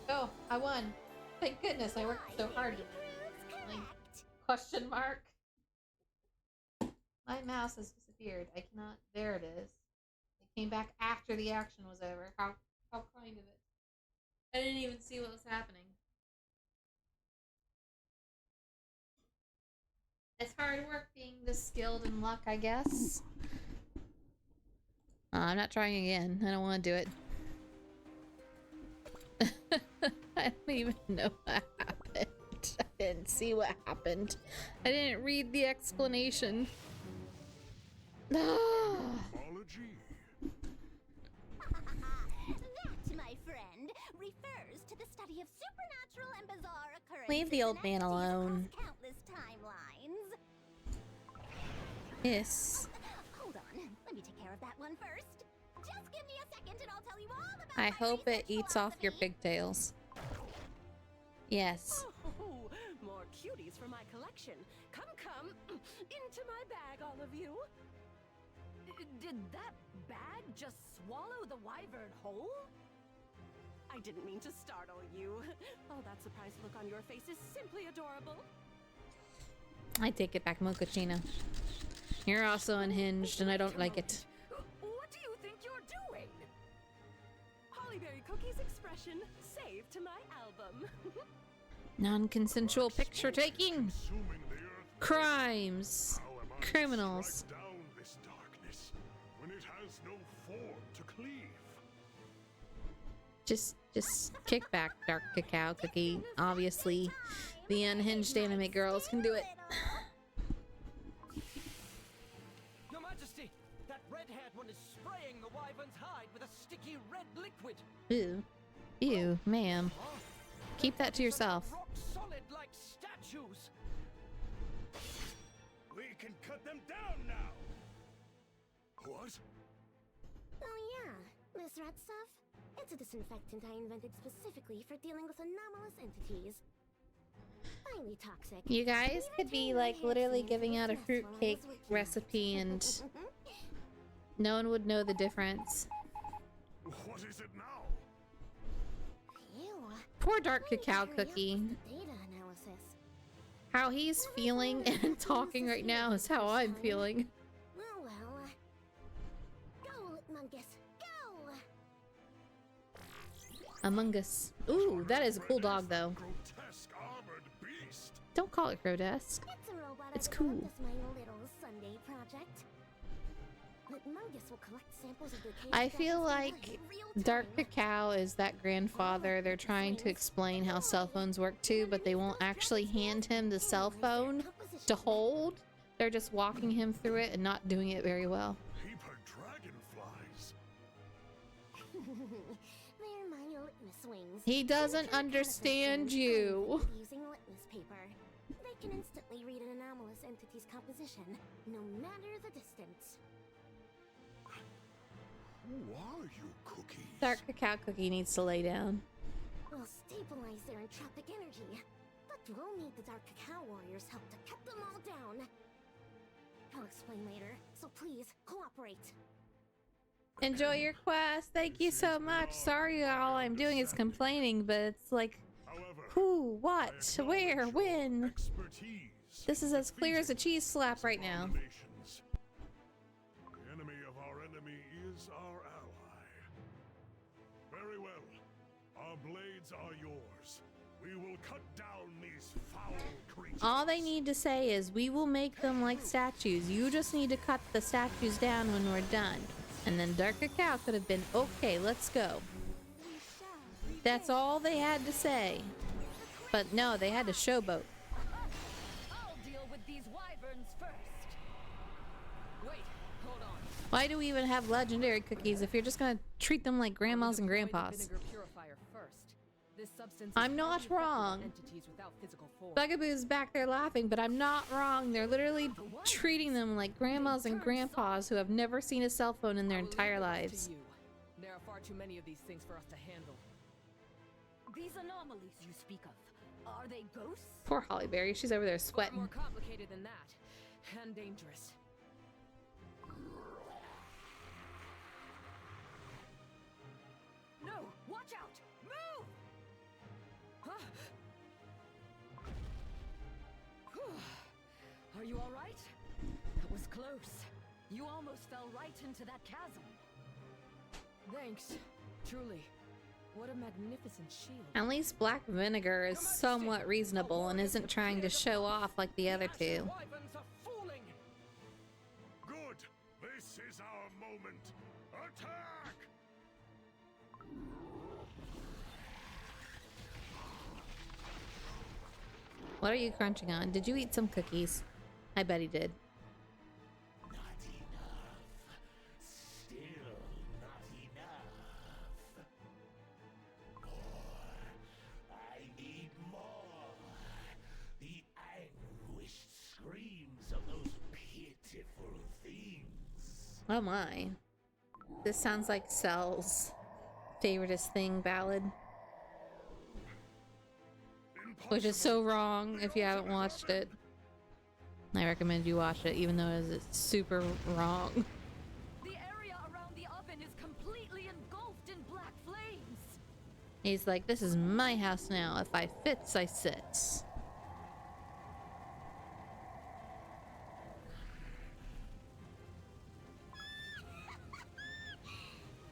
Oh, I won. Thank goodness, I worked so hard. Question mark. My mouse has disappeared. I cannot— there it is. It came back after the action was over. How kind of it. I didn't even see what was happening. It's hard work being this skilled in luck, I guess. I'm not trying again. I don't want to do it. I don't even know what happened. I didn't see what happened. I didn't read the explanation. Apology. That, my friend, refers to the study of supernatural and bizarre occurrences. Leave the old man alone. Countless timelines. Yes. Hold on, let me take care of that one first. Just give me a second and I'll tell you all about I hope it eats off your pigtails. Yes. Oh, more cuties for my collection. Come, into my bag, all of you. Did that bag just swallow the wyvern whole? I didn't mean to startle you. Oh, that surprised look on your face is simply adorable. I take it back, Mochaccino. You're also unhinged, and I don't like it. What do you think you're doing? Hollyberry Cookie's expression saved to my album. Non-consensual picture taking. Crimes. Criminals. Down this darkness when it has no form to cleave. Just kick back, Dark Cacao Cookie. Obviously, the unhinged anime girls can do it. Your Majesty, that red-haired one is spraying the wyvern's hide with a sticky red liquid. Ew. Ew, ma'am. Keep that to yourself. Rock solid like statues. We can cut them down now. What? Oh yeah, this red stuff? It's a disinfectant I invented specifically for dealing with anomalous entities. Highly toxic. You guys could be like literally giving out a fruitcake recipe and no one would know the difference. What is it now? Ew. Poor Dark Cacao Cookie. Data analysis. How he's feeling and talking right now is how I'm feeling. Oh well. Go, Litmungus, go! Among Us. Ooh, that is a cool dog, though. Grotesque armored beast. Don't call it grotesque. It's a robot. It's I developed cool. as my little Sunday project. But Mungus will collect samples of the cave I feel dragons like in real Dark time. Cacao is that grandfather they're trying to explain how cell phones work to, but they won't actually hand him the cell phone to hold. They're just walking him through it and not doing it very well. Paper dragonflies. They're my litmus wings. He doesn't understand you. Using litmus paper. They can instantly read an anomalous entity's composition, no matter the distance. Who are you, Cookie? Dark Cacao Cookie needs to lay down. We'll stabilize their entropic energy, but we'll need the Dark Cacao Warriors' help to cut them all down. I'll explain later, so please cooperate. Enjoy your quest. Thank you so much. Sorry, all I'm doing is complaining, but it's like, who, what, where, when? This is as clear as a cheese slap right now. The enemy of our enemy is our ally. Very well. Our blades are yours. We will cut down these foul creatures. All they need to say is, we will make them like statues. You just need to cut the statues down when we're done. And then Dark Cacao could have been, okay, let's go. That's all they had to say. But no, they had to showboat. I'll deal with these wyverns first. Wait, hold on. Why do we even have legendary cookies if you're just gonna treat them like grandmas and grandpas? Vinegar purifier first. This substance is I'm not highly effective on wrong. entities without physical form. Bugaboo's back there laughing, but I'm not wrong. They're literally treating them like grandmas and grandpas who have never seen a cell phone in their entire lives. To you. There are far too many of these things for us to handle. These anomalies you speak of, are they ghosts? Poor Holly Berry, she's over there Far sweating. more complicated than that, and dangerous. No, watch out! Move! Are you all right? That was close. You almost fell right into that chasm. Thanks. Truly. What a magnificent shield. At least Black Vinegar is somewhat reasonable and isn't trying to show off like the other two. Wyverns are fooling. Good. This is our moment. Attack! What are you crunching on? Did you eat some cookies? I bet he did. Not enough. Still not enough. More. I need more. The anguished screams of those pitiful things. Oh my. This sounds like Cell's favoriteest thing ballad. Which is so wrong if you haven't watched it. I recommend you watch it, even though it is super wrong. The area around the oven is completely engulfed in black flames. He's like, this is my house now. If I fits, I sits.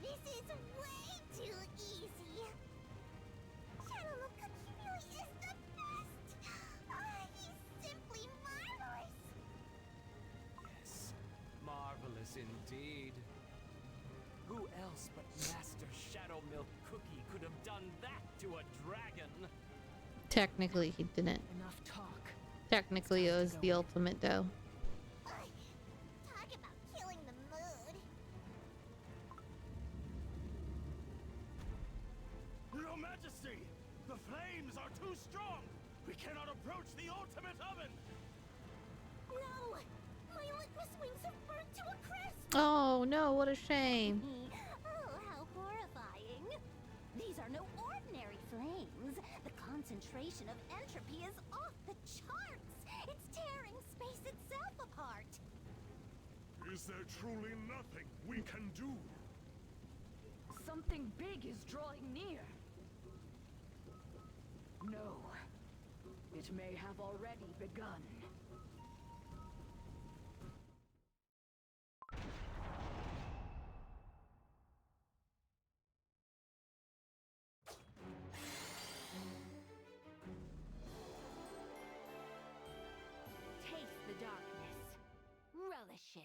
This is way too easy. Shadow Milk Cookie really is the best. He's simply marvelous. Yes, marvelous indeed. Who else but Master Shadow Milk Cookie could have done that to a dragon? Technically, he didn't. Enough talk. Technically, it was the ultimate dough. Talk about killing the mood. Your Majesty, the flames are too strong. We cannot approach the ultimate oven. No! My litmus wings have burned to a crisp! Oh no, what a shame. Oh, how horrifying! These are no ordinary flames. The concentration of entropy is off the charts. It's tearing space itself apart. Is there truly nothing we can do? Something big is drawing near. No. It may have already begun. shit.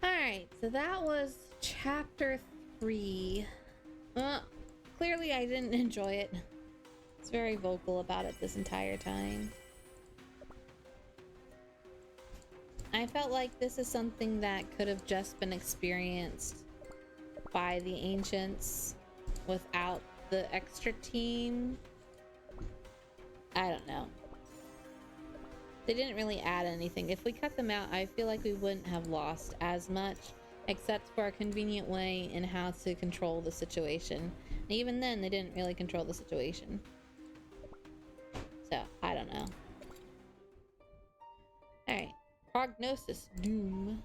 Alright, so that was chapter 3. Clearly I didn't enjoy it. It's very vocal about it this entire time. I felt like this is something that could have just been experienced by the ancients without the extra team. I don't know. They didn't really add anything. If we cut them out, I feel like we wouldn't have lost as much, except for a convenient way in how to control the situation. And even then, they didn't really control the situation. So, I don't know. Alright. Prognosis Doom.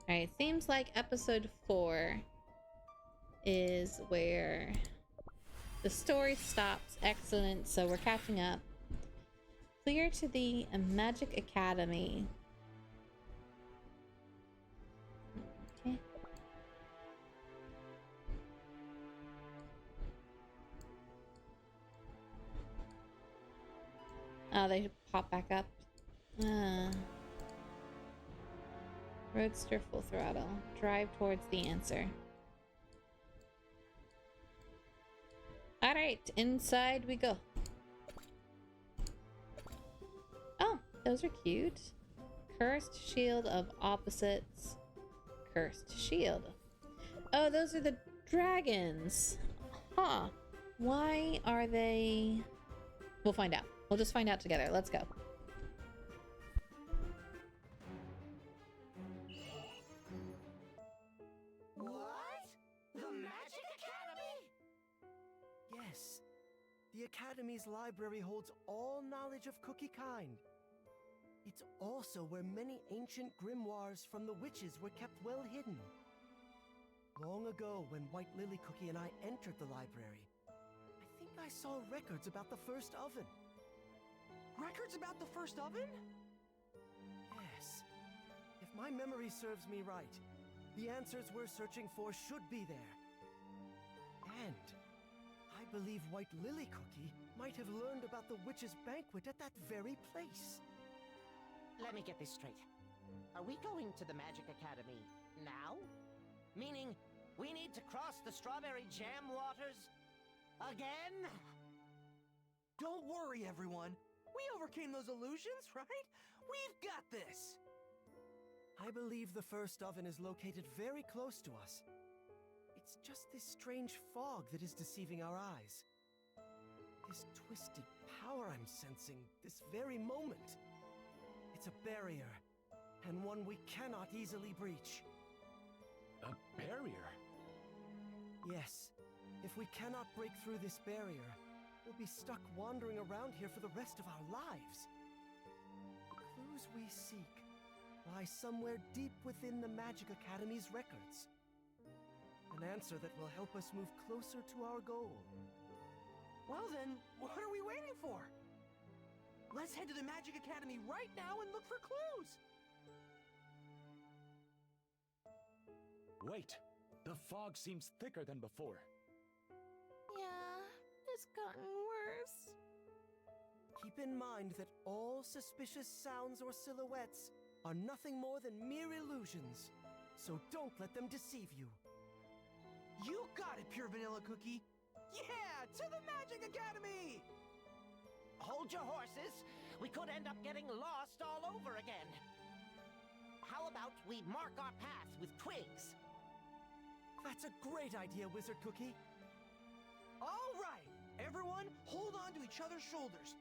Alright, seems like episode 4 is where the story stops. Excellent, so we're catching up. Clear to the Magic Academy. Okay. Oh, they pop back up. Roadster full throttle. Drive towards the answer. Alright, inside we go. Oh, those are cute. Cursed Shield of Opposites. Cursed Shield. Oh, those are the dragons. Huh. Why are they... We'll find out. We'll just find out together. Let's go. What? The Magic Academy? Yes. The Academy's library holds all knowledge of cookie kind. It's also where many ancient grimoires from the witches were kept well hidden. Long ago, when White Lily Cookie and I entered the library, I think I saw records about the first oven. Records about the first oven? Yes. If my memory serves me right, the answers we're searching for should be there. And I believe White Lily Cookie might have learned about the witch's banquet at that very place. Let me get this straight. Are we going to the Magic Academy now? Meaning, we need to cross the strawberry jam waters again? Don't worry, everyone. We overcame those illusions, right? We've got this! I believe the first oven is located very close to us. It's just this strange fog that is deceiving our eyes. This twisted power I'm sensing this very moment. It's a barrier, and one we cannot easily breach. A barrier? Yes. If we cannot break through this barrier, we'll be stuck wandering around here for the rest of our lives. The clues we seek lie somewhere deep within the Magic Academy's records. An answer that will help us move closer to our goal. Well then, what are we waiting for? Let's head to the Magic Academy right now and look for clues! Wait, the fog seems thicker than before. Yeah, it's gotten worse. Keep in mind that all suspicious sounds or silhouettes are nothing more than mere illusions, so don't let them deceive you. You got it, Pure Vanilla Cookie! Yeah, to the Magic Academy! Hold your horses. We could end up getting lost all over again. How about we mark our path with twigs? That's a great idea, Wizard Cookie. All right, everyone, hold on to each other's shoulders.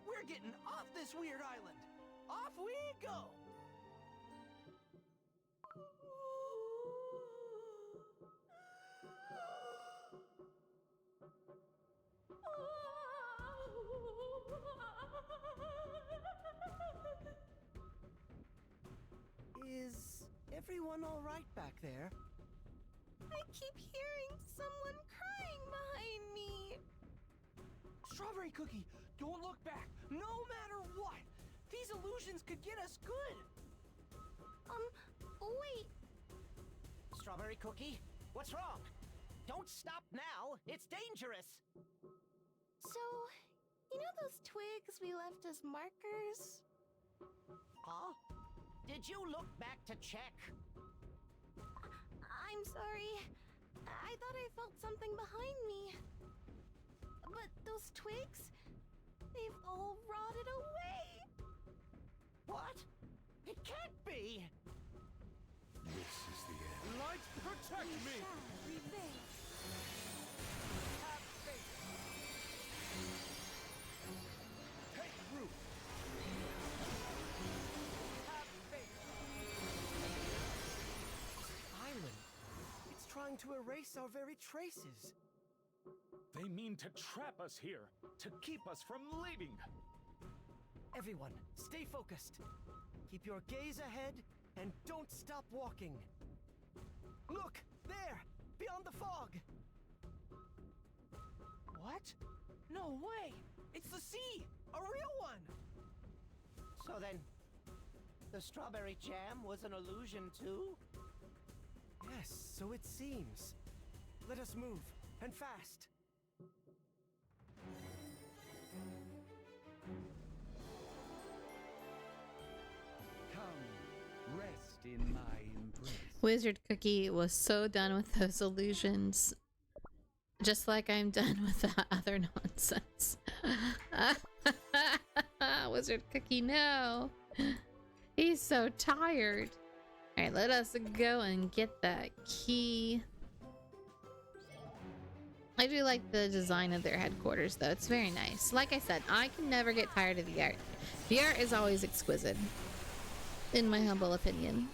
We're getting off this weird island. Off we go! Is everyone all right back there? I keep hearing someone crying behind me. Strawberry Cookie, don't look back, no matter what. These illusions could get us good. Wait. Strawberry Cookie, what's wrong? Don't stop now. It's dangerous. So, you know those twigs we left as markers? Huh? Did you look back to check? I'm sorry. I thought I felt something behind me. But those twigs, they've all rotted away. What? It can't be! This is the end. Light, protect me! Have faith. Take root! Have faith. Island. It's trying to erase our very traces. They mean to trap us here, to keep us from leaving. Everyone, stay focused. Keep your gaze ahead and don't stop walking. Look, there, beyond the fog. What? No way! It's the sea! A real one! So then, the strawberry jam was an illusion too? Yes, so it seems. Let us move, and fast. Come, rest in my embrace. Wizard Cookie was so done with those illusions. Just like I'm done with that other nonsense. Wizard Cookie, no. He's so tired. Alright, let us go and get that key. I do like the design of their headquarters, though. It's very nice. Like I said, I can never get tired of the art. The art is always exquisite, in my humble opinion.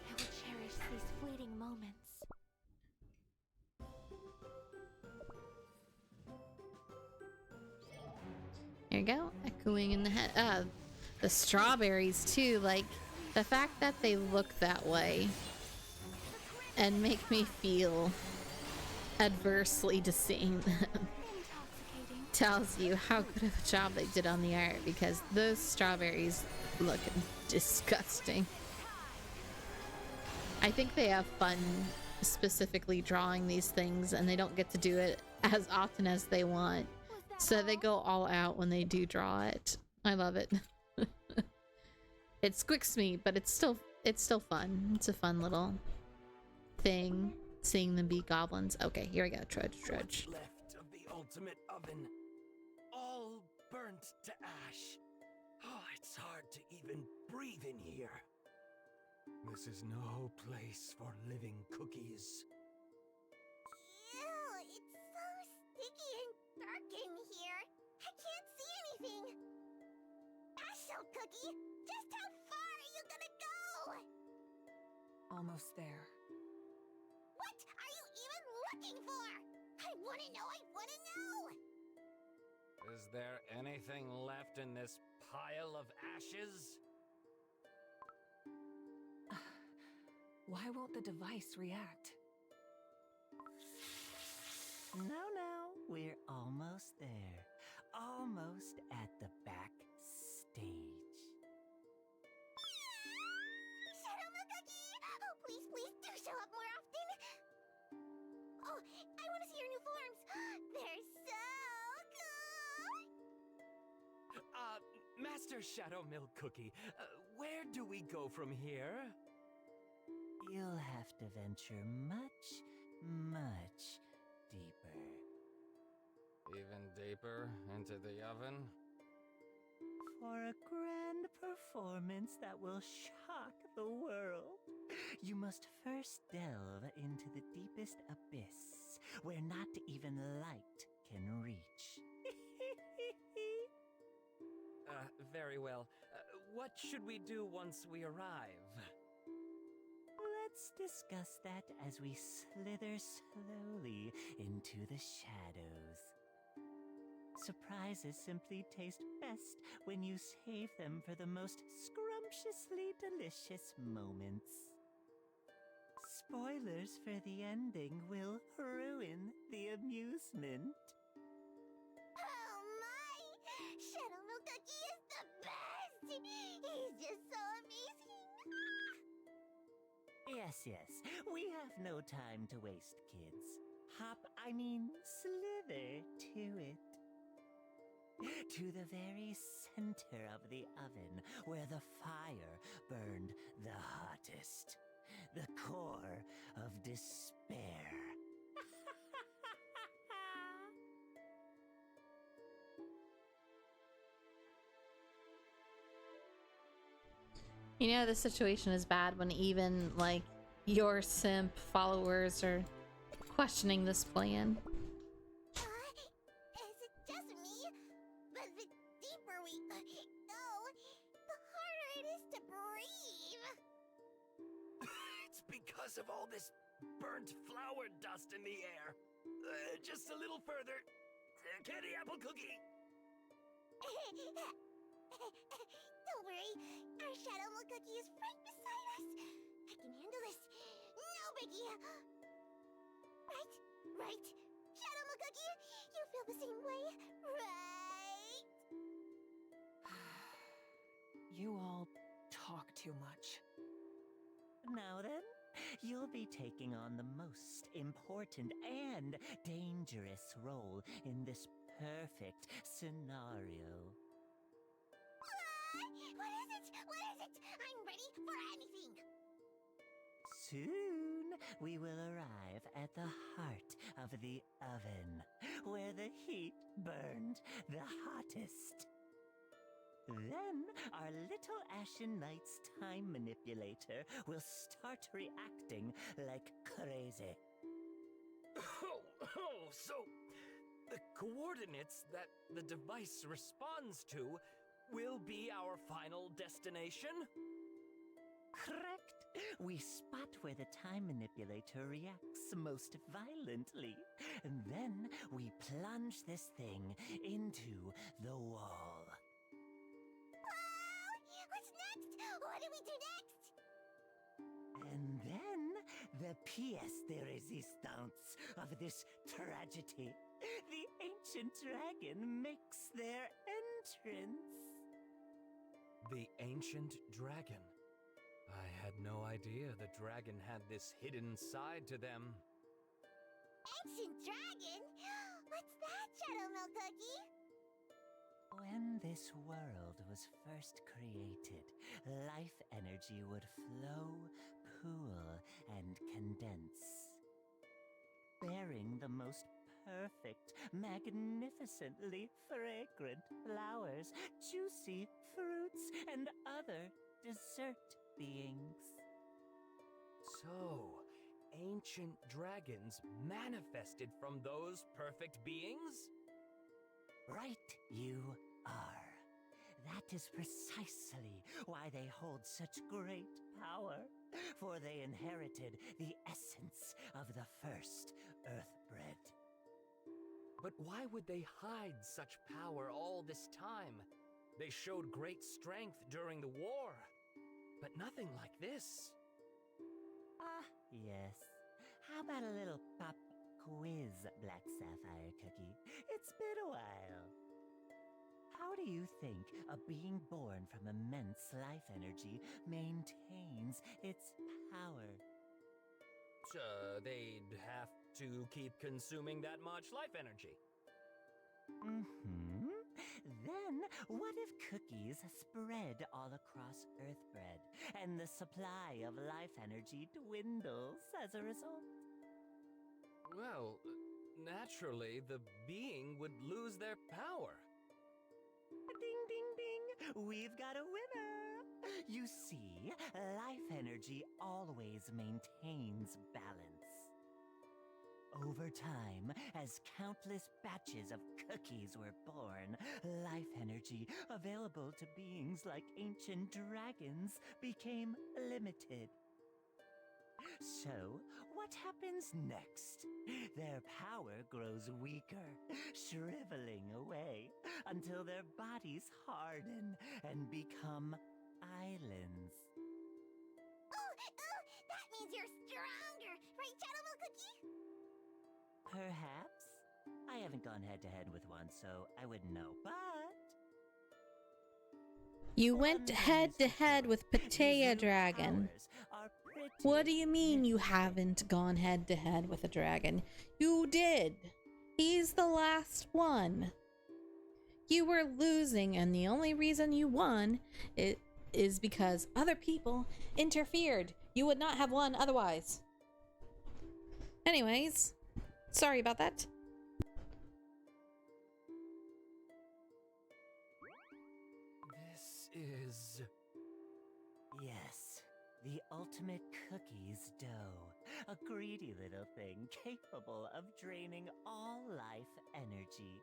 I will cherish these fleeting moments. There you go. Echoing in the head. The strawberries, too. Like, the fact that they look that way and make me feel adversely to seeing them tells you how good of a job they did on the art, because those strawberries look disgusting. I think they have fun specifically drawing these things, and they don't get to do it as often as they want. So they go all out when they do draw it. I love it. It squicks me, but it's still fun. It's a fun little thing, seeing them be goblins. Okay, here we go. Trudge. What's left of the ultimate oven, all burnt to ash. Oh, it's hard to even breathe in here. This is no place for living cookies. Ew, it's so sticky and dark in here. I can't see anything. Asshole Cookie, just how far are you gonna go? Almost there. What are you even looking for? I wanna know! Is there anything left in this pile of ashes? Why won't the device react? No, we're almost there. Almost at the back stage. Shadow Cookie! Oh, please do show up more often! Oh, I wanna see your new forms! They're so cool! Master Shadow Milk Cookie, where do we go from here? You'll have to venture much, much deeper. Even deeper into the oven? For a grand performance that will shock the world, you must first delve into the deepest abyss, where not even light can reach. Very well. What should we do once we arrive? Let's discuss that as we slither slowly into the shadows. Surprises simply taste best when you save them for the most scrumptiously delicious moments. Spoilers for the ending will ruin the amusement. He's just so amazing. Yes. We have no time to waste, kids. Slither to it. To the very center of the oven, where the fire burned the hottest. The core of despair. You know, the situation is bad when even, like, your simp followers are questioning this plan. Is it just me? But the deeper we go, the harder it is to breathe. It's because of all this burnt flour dust in the air. Just a little further. Candy apple cookie. Don't worry, our Shadow Milk Cookie is right beside us. I can handle this. No biggie. Right? Shadow Milk Cookie, you feel the same way, right? You all talk too much. Now then, you'll be taking on the most important and dangerous role in this perfect scenario. What is it? I'm ready for anything. Soon, we will arrive at the heart of the oven, where the heat burned the hottest. Then, our little Ashen Knight's time manipulator will start reacting like crazy. So the coordinates that the device responds to will be our final destination? Correct. We spot where the time manipulator reacts most violently, and then we plunge this thing into the wall. What's next? What do we do next? And then the pièce de résistance of this tragedy. The ancient dragon makes their entrance. The ancient dragon. I had no idea the dragon had this hidden side to them. Ancient dragon? What's that, Shadow Milk Cookie? When this world was first created, life energy would flow, pool, and condense, bearing the most perfect, magnificently fragrant flowers, juicy fruits, and other dessert beings. So, ancient dragons manifested from those perfect beings? Right you are. That is precisely why they hold such great power, for they inherited the essence of the first Earthbred. But why would they hide such power all this time? They showed great strength during the war, but nothing like this. Ah, yes. How about a little pop quiz, Black Sapphire Cookie? It's been a while. How do you think a being born from immense life energy maintains its power? They'd have to keep consuming that much life energy. Mm-hmm. Then, what if cookies spread all across Earthbred, and the supply of life energy dwindles as a result? Well, naturally, the being would lose their power. Ding, ding, ding! We've got a winner! You see, life energy always maintains balance. Over time, as countless batches of cookies were born, life energy available to beings like ancient dragons became limited. So, what happens next? Their power grows weaker, shriveling away, until their bodies harden and become islands. Oh, that means you're stronger, right, Shadow Milk Cookie? Perhaps. I haven't gone head-to-head with one, so I wouldn't know, but... You went head to head with Patea Dragon. What do you mean you haven't gone head to head with a dragon? You did. He's the last one. You were losing, and the only reason you won is because other people interfered. You would not have won otherwise. Anyways, sorry about that. This is... Yes, the ultimate cookies dough. A greedy little thing capable of draining all life energy.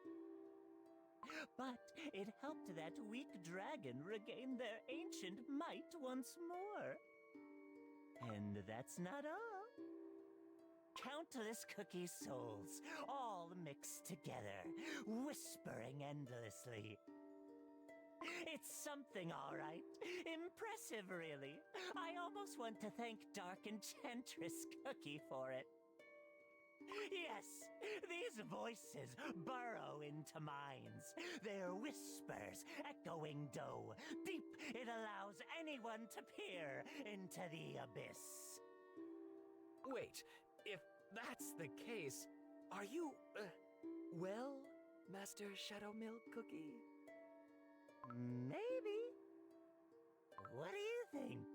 But it helped that weak dragon regain their ancient might once more. And that's not all. Countless cookie souls, all mixed together, whispering endlessly. It's something, all right. Impressive, really. I almost want to thank Dark Enchantress Cookie for it. Yes, these voices burrow into minds. Their whispers echoing dough. Deep it allows anyone to peer into the abyss. Wait, if that's the case, are you, well, Master Shadow Milk Cookie? Maybe. What do you think?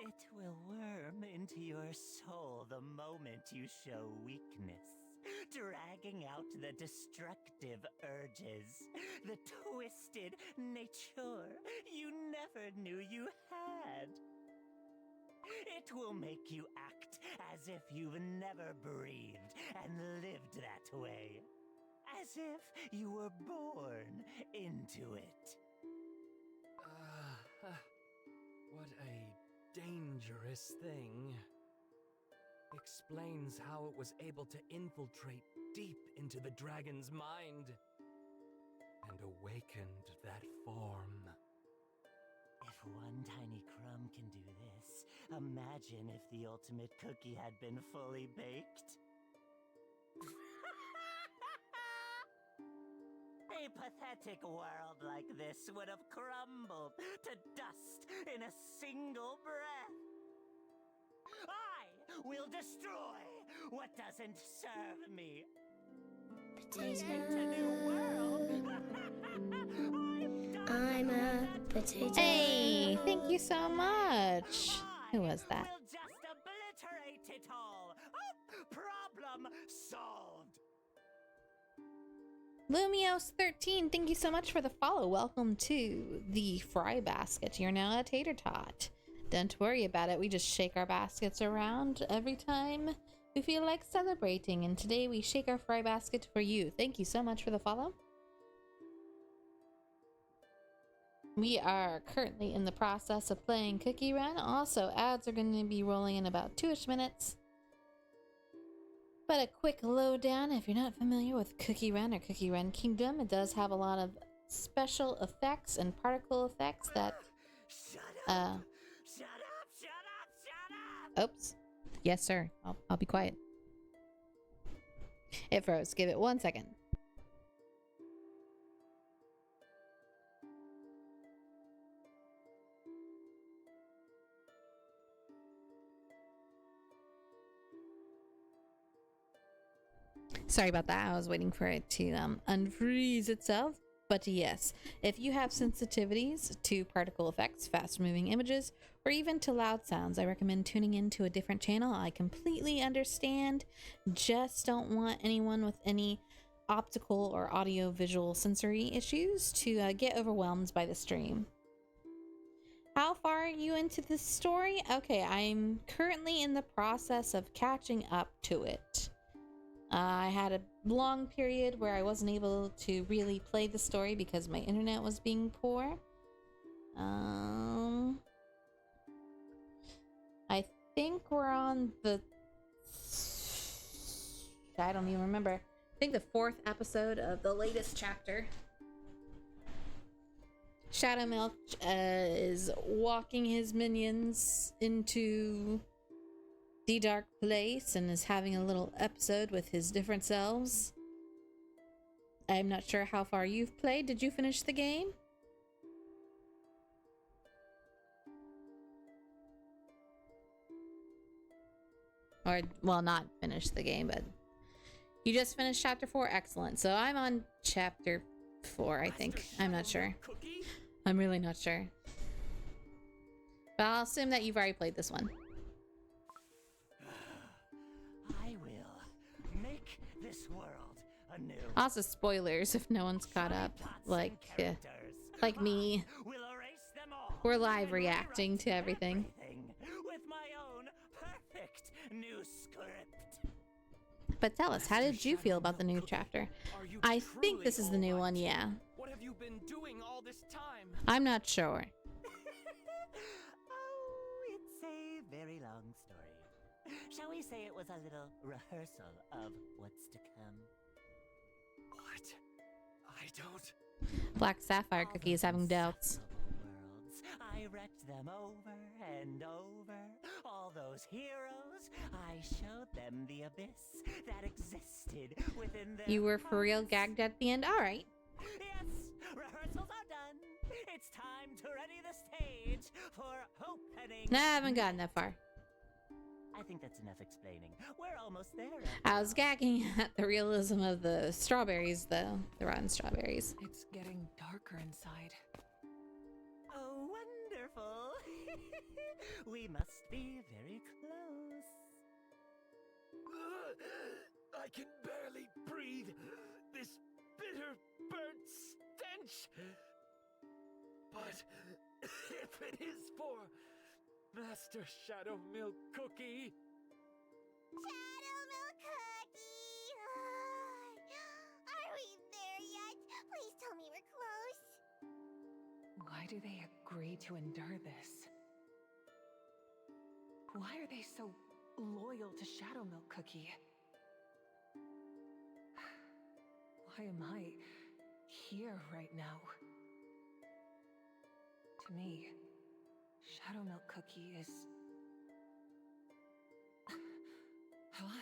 It will worm into your soul the moment you show weakness, dragging out the destructive urges, the twisted nature you never knew you had. It will make you act as if you've never breathed and lived that way. As if you were born into it. What a dangerous thing. Explains how it was able to infiltrate deep into the dragon's mind and awakened that form. If one tiny crumb can do this, imagine if the ultimate cookie had been fully baked. A pathetic world like this would have crumbled to dust in a single breath. I will destroy what doesn't serve me. Create a new world. I'm a potato. Hey, thank you so much. Who was that? We'll just obliterate it all. Oh, problem solved. Lumios13, thank you so much for the follow. Welcome to the fry basket. You're now a tater tot. Don't worry about it. We just shake our baskets around every time we feel like celebrating. And today we shake our fry basket for you. Thank you so much for the follow. We are currently in the process of playing Cookie Run. Also, ads are going to be rolling in about 2-ish minutes. But a quick lowdown, if you're not familiar with Cookie Run or Cookie Run Kingdom, it does have a lot of special effects and particle effects that... Shut up! Oops. Yes, sir. I'll be quiet. It froze. Give it 1 second. Sorry about that. I was waiting for it to unfreeze itself. But yes, if you have sensitivities to particle effects, fast moving images, or even to loud sounds, I recommend tuning into a different channel. I completely understand. Just don't want anyone with any optical or audio visual sensory issues to get overwhelmed by the stream. How far are you into this story? Okay, I'm currently in the process of catching up to it. I had a long period where I wasn't able to really play the story because my internet was being poor. I think we're on the... I don't even remember. I think the 4th episode of the latest chapter. Shadow Milk is walking his minions into the dark place and is having a little episode with his different selves. I'm not sure how far you've played. Did you finish the game? Or, well, not finish the game, but you just finished chapter 4. Excellent. So I'm on chapter 4, I think. I'm not sure. I'm really not sure. But I'll assume that you've already played this one. I will make this world a new. Also, spoilers if no one's caught up. Like me. We're live reacting to everything. With my own perfect new script. But tell us, how did you feel about the new chapter? I think this is the new one, yeah. What have you been doing all this time? I'm not sure. Oh, it's a very long story. Shall we say it was a little rehearsal of what's to come? What? I don't. Black Sapphire Cookie is having doubts. Worlds. I wrecked them over and over. All those heroes, I showed them the abyss that existed within their You were for real gagged at the end? Alright. Yes, rehearsals are done. It's time to ready the stage for opening. No, I haven't gotten that far. I think that's enough explaining. We're almost there. I was gagging at the realism of the strawberries, though. The rotten strawberries. It's getting darker inside. Oh, wonderful. We must be very close. I can barely breathe. This bitter, burnt stench. But if it is for Master Shadow Milk Cookie. Shadow Milk Cookie! Are we there yet? Please tell me we're close. Why do they agree to endure this? Why are they so loyal to Shadow Milk Cookie? Why am I here right now? To me, Shadow Milk Cookie is... Huh?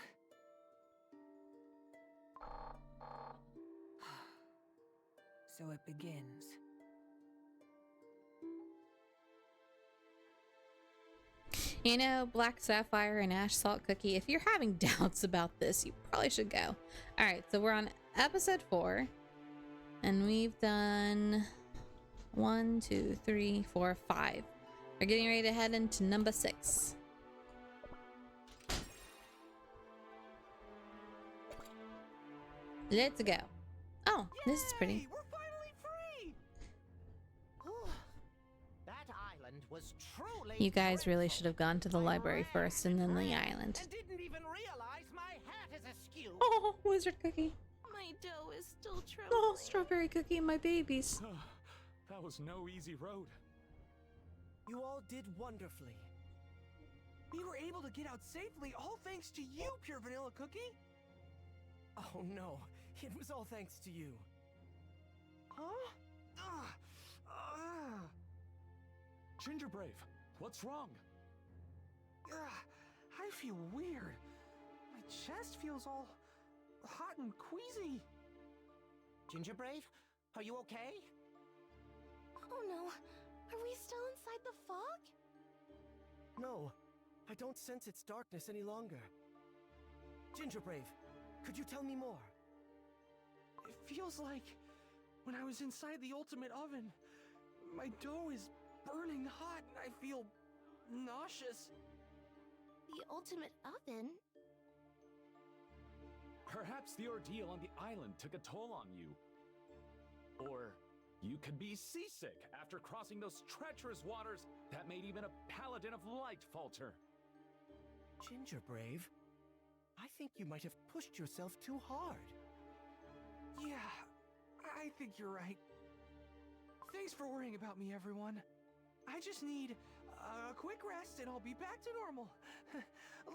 So it begins. You know, Black Sapphire and Ash Salt Cookie, if you're having doubts about this, you probably should go. Alright, so we're on episode 4. And we've done 1, 2, 3, 4, 5. We're getting ready to head into number 6. Let's go. Oh, this is pretty. We're finally free! That island was truly. You guys really should have gone to the library first and then the island. And didn't even realize my hat is askew. Oh, Wizard Cookie. My dough is still trembling. Oh, Strawberry Cookie and my babies. That was no easy road. You all did wonderfully. We were able to get out safely, all thanks to you, Pure Vanilla Cookie. Oh no, it was all thanks to you. Huh? Ginger Brave, what's wrong? I feel weird. My chest feels all hot and queasy. Ginger Brave, are you okay? Oh no, are we still inside the fog? No, I don't sense its darkness any longer. Ginger Brave, could you tell me more? It feels like when I was inside the ultimate oven, my dough is burning hot and I feel nauseous. The ultimate oven? Perhaps the ordeal on the island took a toll on you. Or you could be seasick after crossing those treacherous waters that made even a paladin of light falter. Ginger Brave, I think you might have pushed yourself too hard. Yeah, I think you're right. Thanks for worrying about me, everyone. I just need a quick rest and I'll be back to normal.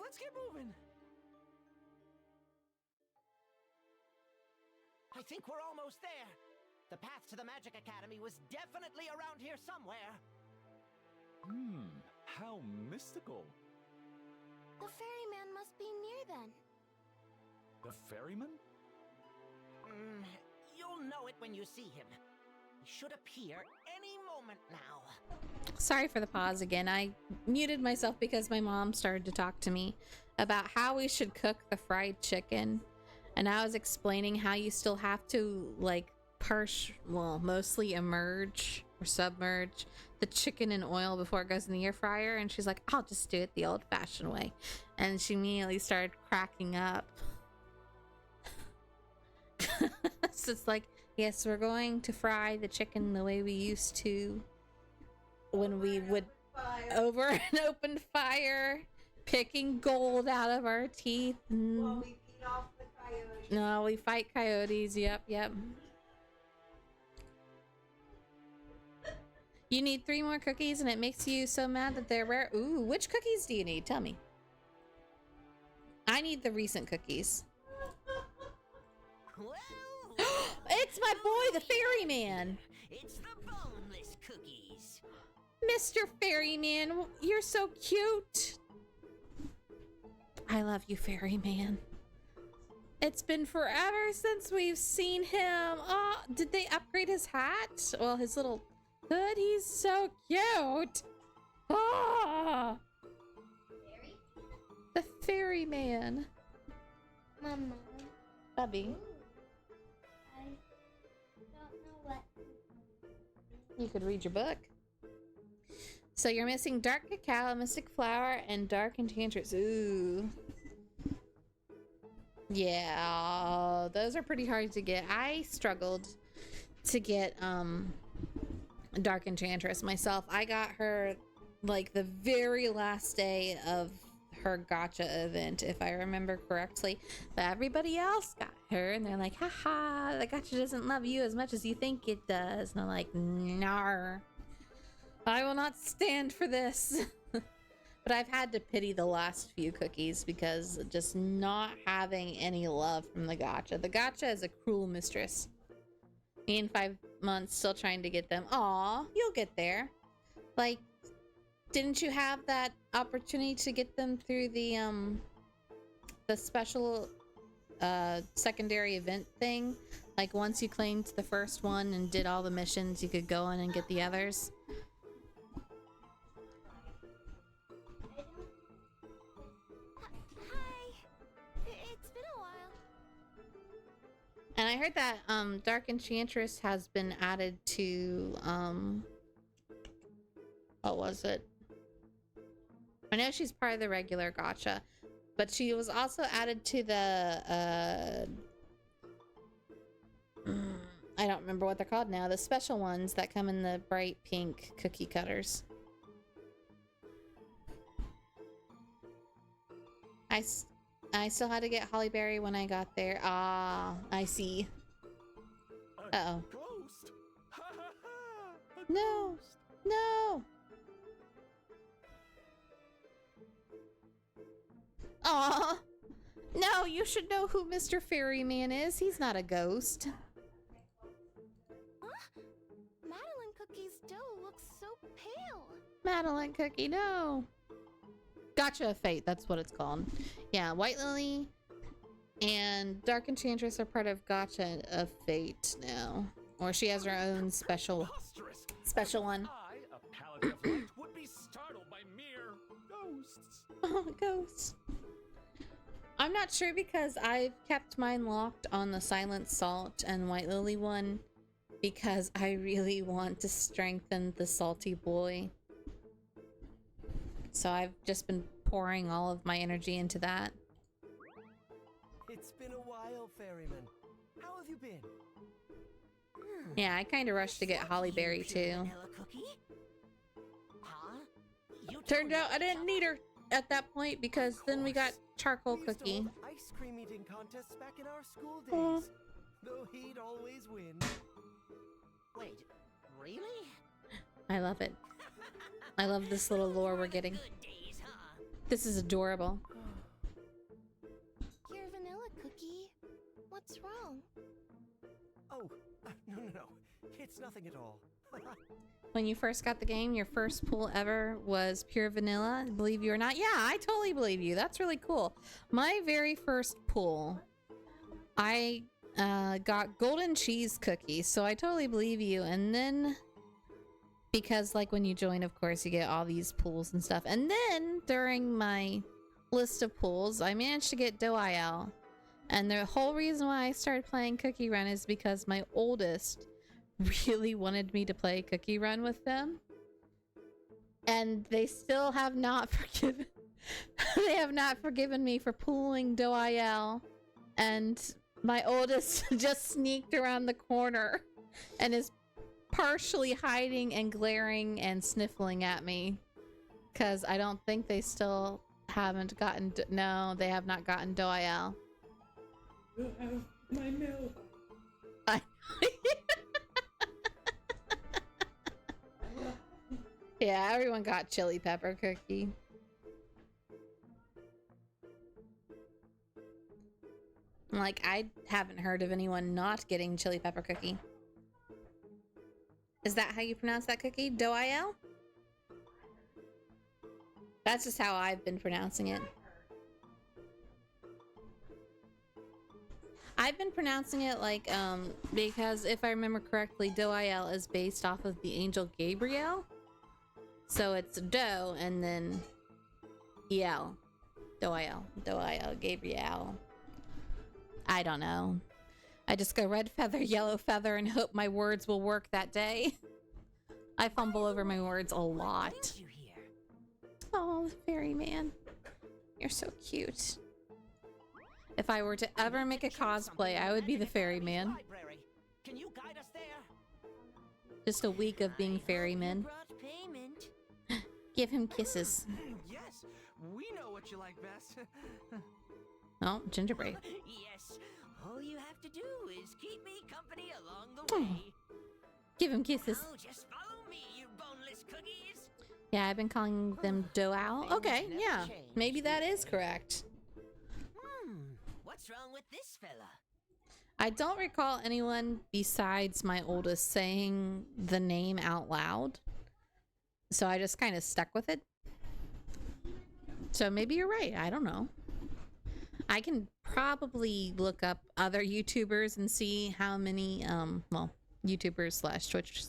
Let's get moving. I think we're almost there. The path to the Magic Academy was definitely around here somewhere. How mystical. The ferryman must be near then. The ferryman? You'll know it when you see him. He should appear any moment now. Sorry for the pause again. I muted myself because my mom started to talk to me about how we should cook the fried chicken. And I was explaining how you still have to, like, mostly immerse or submerge the chicken in oil before it goes in the air fryer. And she's like, I'll just do it the old-fashioned way. And she immediately started cracking up. So it's like, yes, we're going to fry the chicken the way we used to when we would over an open fire, picking gold out of our teeth. While we beat off the coyotes. No, we fight coyotes. Yep. You need 3 more cookies and it makes you so mad that they're rare. Ooh, which cookies do you need? Tell me. I need the recent cookies. It's my boy, the ferryman. It's the boneless cookies. Mr. Ferryman, you're so cute. I love you, Ferryman. It's been forever since we've seen him. Oh, did they upgrade his hat? Well, his little hood, he's so cute. Oh, the Ferryman. Mama. Bubby. I don't know what. You could read your book. So you're missing dark cacao, mystic flower, and dark enchantress. Ooh. Yeah, those are pretty hard to get. I struggled to get dark enchantress myself. I got her like the very last day of her gacha event, if I remember correctly. But everybody else got her, and they're like, haha, the gacha doesn't love you as much as you think it does. And I'm like, nar. I will not stand for this. But I've had to pity the last few cookies because just not having any love from the gacha. The gacha is a cruel mistress. Me in 5 months still trying to get them. Aw, you'll get there. Like, didn't you have that opportunity to get them through the special secondary event thing? Like, once you claimed the first one and did all the missions, you could go in and get the others. And I heard that Dark Enchantress has been added to what was it? I know she's part of the regular gacha, but she was also added to the I don't remember what they're called now, the special ones that come in the bright pink cookie cutters. I still had to get Holly Berry when I got there. Ah, I see. Uh-oh. Ghost. No. No. Aw. No, you should know who Mr. Ferryman is. He's not a ghost. Madeline Cookie's dough looks so pale. Madeline Cookie, no. Gotcha of Fate, that's what it's called. Yeah, White Lily and Dark Enchantress are part of Gotcha of Fate now. Or she has her own special one. I, a paladin of light, would be startled by mere ghosts. Oh, ghosts. I'm not sure because I've kept mine locked on the Silent Salt and White Lily one because I really want to strengthen the Salty Boy. So I've just been pouring all of my energy into that. It's been a while, Ferryman. How have you been? Yeah, I kind of rushed to get Holly Berry too. Turned out I didn't need her at that point because then we got Charcoal Cookie. Ice cream eating contests back in our school days. Though he'd always win. Wait, really? I love it. I love this little lore we're getting. This is adorable. Your vanilla cookie. What's wrong? Oh, no. It's nothing at all. When you first got the game, your first pool ever was pure vanilla, believe you or not. Yeah, I totally believe you. That's really cool. My very first pool, I got golden cheese cookies, so I totally believe you. And then, because like when you join, of course, you get all these pools and stuff. And then during my list of pools, I managed to get Do-I-L. And the whole reason why I started playing Cookie Run is because my oldest really wanted me to play Cookie Run with them. And they still have not forgiven they have not forgiven me for pooling Do-I-L. And my oldest just sneaked around the corner and is partially hiding and glaring and sniffling at me. Because I don't think they still haven't gotten... No, they have not gotten Do-I-L. You have my milk. Yeah, everyone got chili pepper cookie. Like, I haven't heard of anyone not getting chili pepper cookie. Is that how you pronounce that cookie? Do-I-L? That's just how I've been pronouncing it. I've been pronouncing it like, because if I remember correctly, Do-I-L is based off of the angel Gabriel. So it's Do and then E-L. Do-I-L. Do-I-L. Gabriel. I don't know. I just go red feather, yellow feather, and hope my words will work that day. I fumble over my words a lot. Oh, the ferryman. You're so cute. If I were to ever make a cosplay, I would be the ferryman. Can you guide us there? Just a week of being ferryman. Give him kisses. Yes, we know what you like best. Oh, gingerbread. Yes, all you have to do is keep me company along the way. Give him kisses. Oh, just follow me, you boneless cookies. Yeah, I've been calling them Do-Owl. Okay, yeah. Maybe that is correct. What's wrong with this fella? I don't recall anyone besides my oldest saying the name out loud. So I just kind of stuck with it. So maybe you're right. I don't know. I can probably look up other YouTubers and see how many, well, YouTubers slash Twitch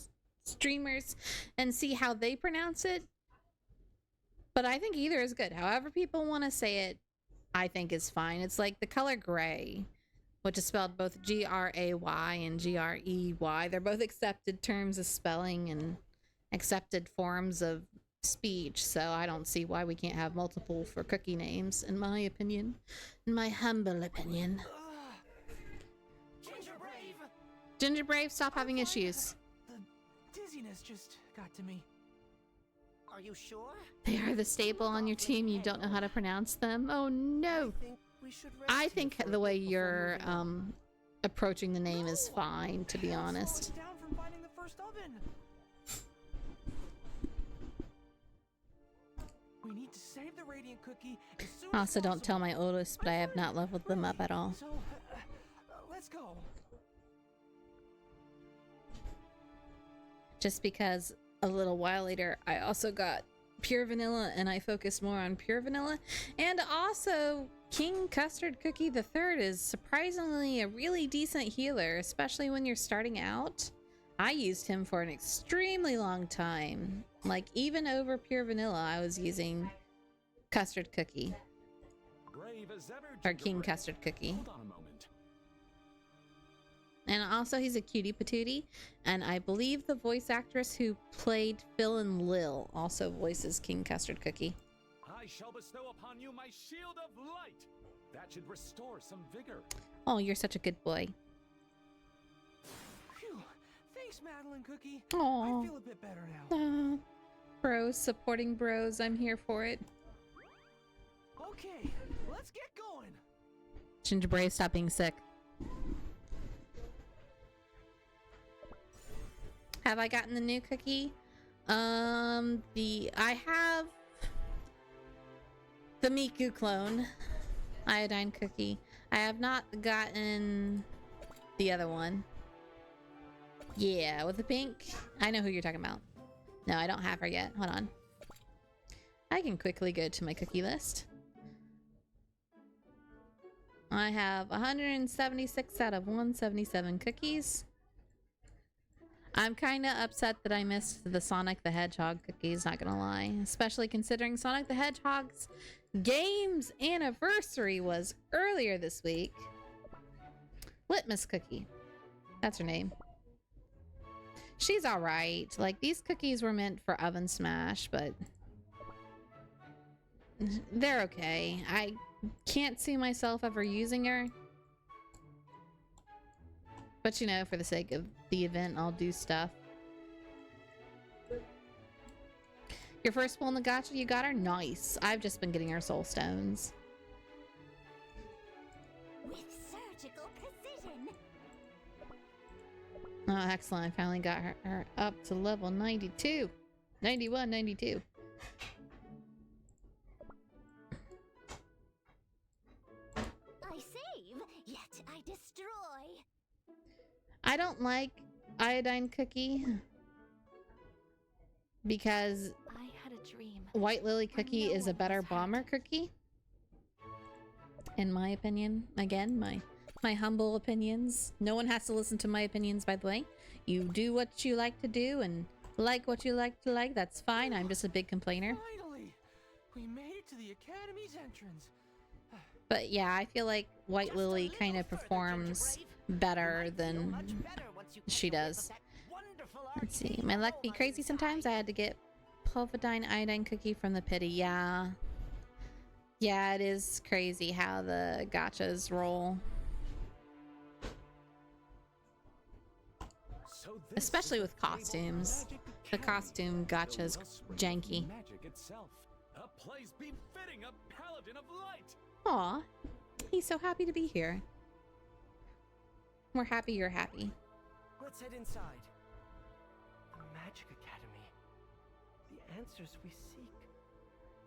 streamers and see how they pronounce it. But I think either is good. However people want to say it, I think is fine. It's like the color gray, which is spelled both G-R-A-Y and G-R-E-Y. They're both accepted terms of spelling and accepted forms of speech, so I don't see why we can't have multiple for cookie names, in my opinion. In my humble opinion. Gingerbrave, stop having issues. The dizziness just got to me. Are you sure? They are the staple on your team. You don't know how to pronounce them. Oh no. I think the way you're approaching the name is fine, to be honest. Down from finding the first oven. We need to save the radiant cookie as soon as Also, don't tell my oldest, but I have not leveled them up at all. So, let's go. Just because a little while later, I also got pure vanilla and I focused more on pure vanilla. And also, King Custard Cookie the Third is surprisingly a really decent healer, especially when you're starting out. I used him for an extremely long time. Like, even over pure vanilla, I was using Custard Cookie. Or King Custard Cookie. Hold on a moment. And also, he's a cutie patootie. And I believe the voice actress who played Phil and Lil also voices King Custard Cookie. I shall bestow upon you my shield of light. That should restore some vigor. Oh, you're such a good boy. Phew. Thanks, Madeline Cookie. Aw. I feel a bit better now. Bros, supporting bros. I'm here for it. Okay, let's get going. Gingerbrave, stop being sick. Have I gotten the new cookie? I have the Miku clone iodine cookie. I have not gotten the other one. Yeah, with the pink. I know who you're talking about. No, I don't have her yet. Hold on. I can quickly go to my cookie list. I have 176 out of 177 cookies. I'm kind of upset that I missed the Sonic the Hedgehog cookies, not gonna lie. Especially considering Sonic the Hedgehog's game's anniversary was earlier this week. Litmus Cookie. That's her name. She's alright. Like, these cookies were meant for oven smash, but they're okay. I can't see myself ever using her. But you know, for the sake of the event, I'll do stuff. Your first pull in the gacha, you got her? Nice. I've just been getting her soul stones. With surgical precision. Oh, excellent. I finally got her up to level 92. 91, 92. I save, yet I destroy. I don't like iodine cookie because I had a dream. White Lily cookie is a better bomber cookie. In my opinion. Again, my humble opinions. No one has to listen to my opinions, by the way. You do what you like to do and like what you like to like. That's fine. I'm just a big complainer. Finally, we made it to the Academy's entrance. But yeah, I feel like White Lily kind of performs better than she does. Let's see. My luck be crazy sometimes. I had to get Pulvidine iodine cookie from the pity. Yeah. Yeah, it is crazy how the gachas roll. Especially with costumes. The costume gacha's janky. Magic itself. A place befitting a paladin of light. Aw, he's so happy to be here. We're happy you're happy. Let's head inside. The Magic Academy. The answers we seek.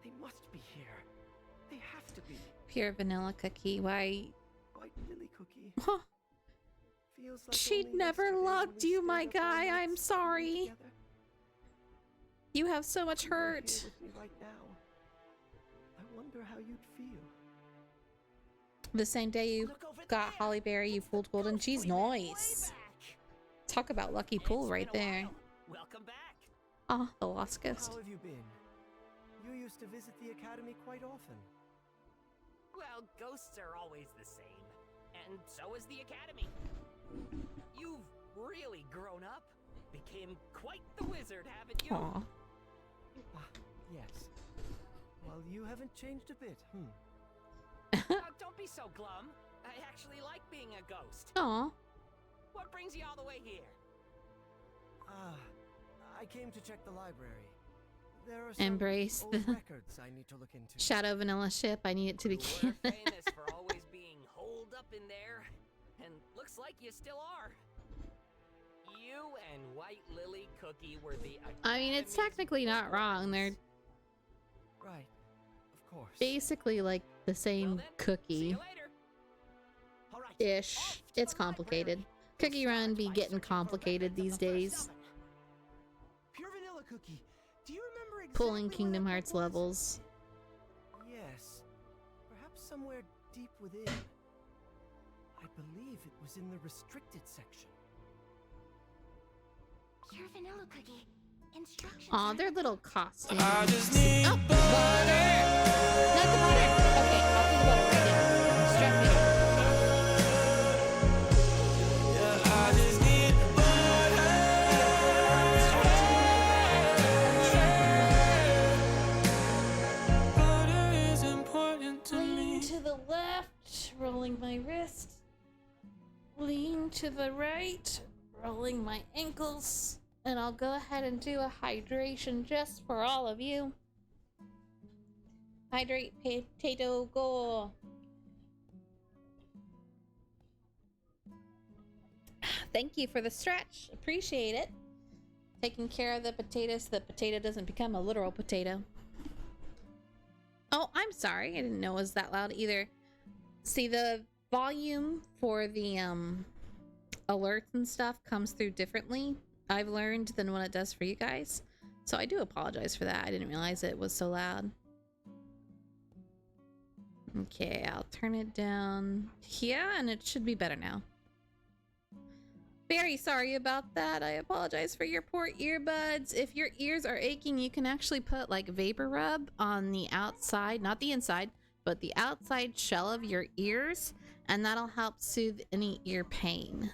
They must be here. They have to be. Pure vanilla cookie. Why? White Lily cookie. Huh. Feels like She'd never loved you, my guy. I'm sorry. You have so much hurt. With me right now. I wonder how you'd feel. The same day you got Holly Berry, you pulled golden. She's nice. Talk about lucky pull right there. Welcome back. Oh, the Lost Ghost. How have you been? You used to visit the Academy quite often. Well, ghosts are always the same. And so is the Academy. You've really grown up. Became quite the wizard, haven't you? Aw. Yes. Well, you haven't changed a bit, Don't be so glum. I actually like being a ghost. Aw. What brings you all the way here? I came to check the library. There are some Embrace old the records I need to look into. Shadow Vanilla ship. I need it to be You were famous for always being holed up in there, and looks like you still are. You and White Lily Cookie were the I mean, it's technically not wrong. They're right, of course. basically like the same cookie. Ish. It's complicated. Cookie Run be getting complicated these days. Pure vanilla cookie. Do you remember exactly Pulling Kingdom Hearts levels. Yes. Perhaps somewhere deep within. I believe it was in the restricted section. Pure vanilla cookie. Instructions. Aw, their little costumes. I just need butter! Not the butter! Okay, I'll do the butter right now. Strap me. Yeah, I just need butter. Butter is important to me. Lean to the left, rolling my wrist. Lean to the right, rolling my ankles. And I'll go ahead and do a hydration just for all of you. Hydrate, potato, go. Thank you for the stretch. Appreciate it. Taking care of the potato so the potato doesn't become a literal potato. Oh, I'm sorry. I didn't know it was that loud either. See, the volume for the alerts and stuff comes through differently, I've learned, than what it does for you guys. So I do apologize for that. I didn't realize it was so loud. Okay, I'll turn it down here and it should be better now. Very sorry about that. I apologize for your poor earbuds. If your ears are aching, you can actually put like vapor rub on the outside, not the inside, but the outside shell of your ears, and that'll help soothe any ear pain.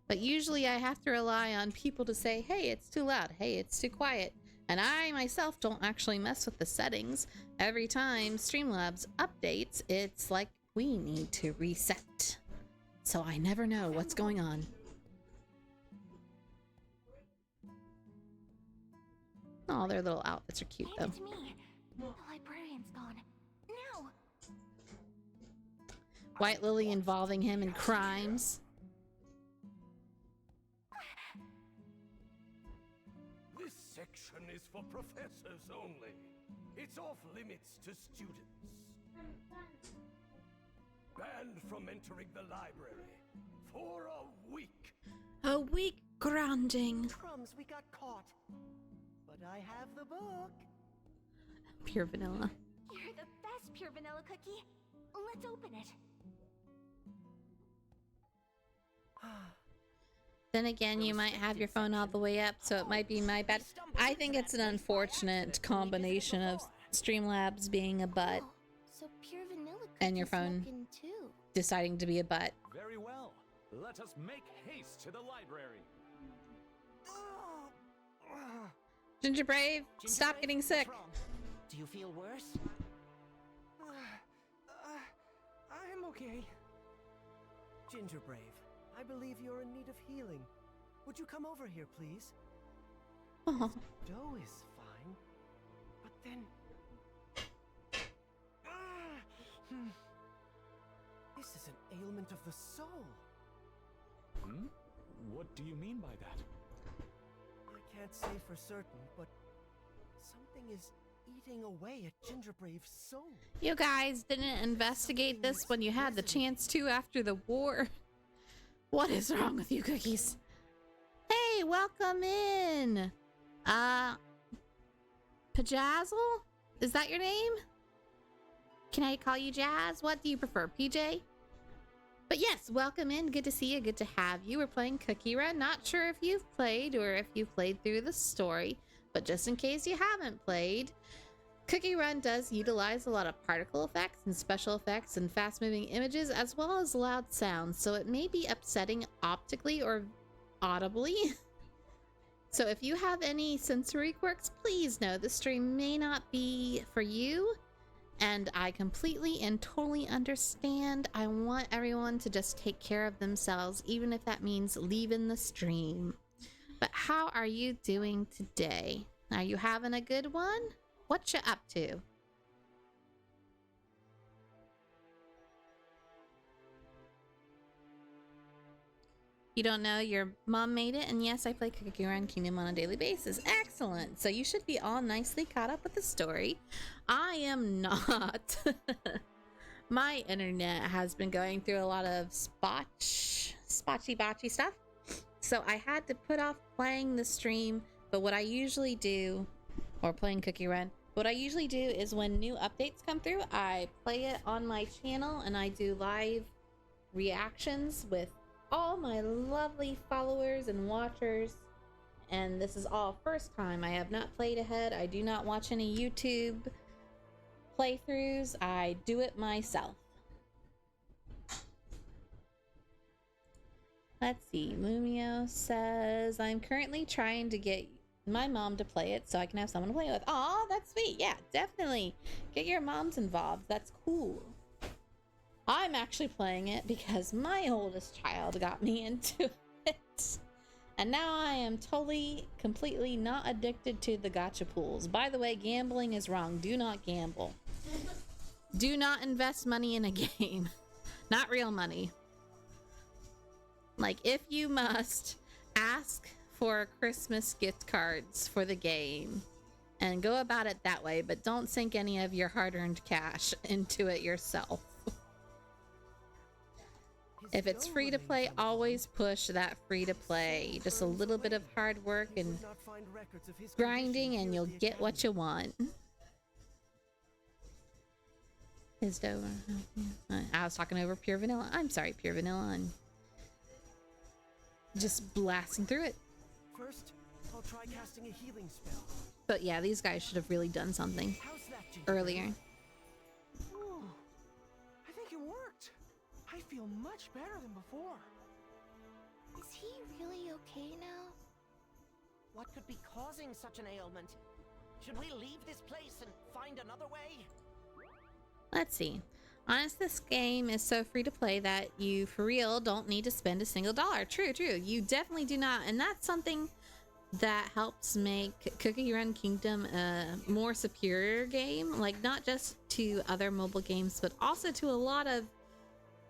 But usually I have to rely on people to say, hey, it's too loud, hey, it's too quiet. And I myself don't actually mess with the settings. Every time Streamlabs updates, it's like we need to reset. So I never know what's going on. Oh, their little outfits are cute though. It's me. The librarian's gone. Now. White Lily involving him in crimes. This section is for professors only. It's off limits to students. Banned from entering the library for a week. A week grounding. Crumbs, we got caught. But I have the book. Pure vanilla. You're the best pure vanilla cookie. Let's open it. Then again, you might have your phone all the way up, so it might be my bad. I think it's an unfortunate combination of Streamlabs being a butt So pure vanilla and your phone snuck in too. deciding to be a butt. Very well. Let us make haste to the library. Ginger Brave, stop getting sick. Do you feel worse? I'm okay. Ginger Brave, I believe you're in need of healing. Would you come over here, please? Oh. Dough is fine, but then... This is an ailment of the soul. Hmm? What do you mean by that? I can't say for certain, but something is eating away at Ginger Brave's soul. You guys didn't investigate this when you had the chance to after the war. What is wrong with you cookies? Hey, welcome in. Pajazzle? Is that your name? Can I call you Jazz? What do you prefer, PJ? But yes, welcome in. Good to see you. Good to have you. We're playing Cookie Run. Not sure if you've played or if you've played through the story, but just in case you haven't played, Cookie Run does utilize a lot of particle effects and special effects and fast-moving images as well as loud sounds, so it may be upsetting optically or audibly. So if you have any sensory quirks, please know the stream may not be for you. And I completely and totally understand. I want everyone to just take care of themselves, even if that means leaving the stream. But how are you doing today? Are you having a good one? What you up to? You don't know, your mom made it, and yes, I play Cookie Run Kingdom on a daily basis. Excellent! So you should be all nicely caught up with the story. I am not. My internet has been going through a lot of spotchy botchy stuff. So I had to put off playing the stream, but what I usually do, or playing Cookie Run, what I usually do is when new updates come through, I play it on my channel and I do live reactions with all my lovely followers and watchers. And this is all first time. I have not played ahead. I do not watch any YouTube playthroughs. I do it myself. Let's see. Lumio says, I'm currently trying to get my mom to play it so I can have someone to play with. Aw, that's sweet. Yeah, definitely. Get your moms involved. That's cool. I'm actually playing it because my oldest child got me into it. And now I am totally, completely not addicted to the gacha pools. By the way, gambling is wrong. Do not gamble. Do not invest money in a game. Not real money. Like, if you must, ask for Christmas gift cards for the game. And go about it that way, but don't sink any of your hard-earned cash into it yourself. If it's free to play, always push that free to play. Just a little bit of hard work and grinding and you'll get what you want. Is Dover? I was talking over Pure Vanilla. I'm sorry, Pure Vanilla. I'm just blasting through it. First, I'll try casting a healing spell. But yeah, these guys should have really done something earlier. Oh, I think it worked. I feel much better than before. Is he really okay now? What could be causing such an ailment? Should we leave this place and find another way? Let's see. Honest, this game is so free to play that you, for real, don't need to spend a single dollar. True, true. You definitely do not. And that's something that helps make Cookie Run Kingdom a more superior game. Like, not just to other mobile games, but also to a lot of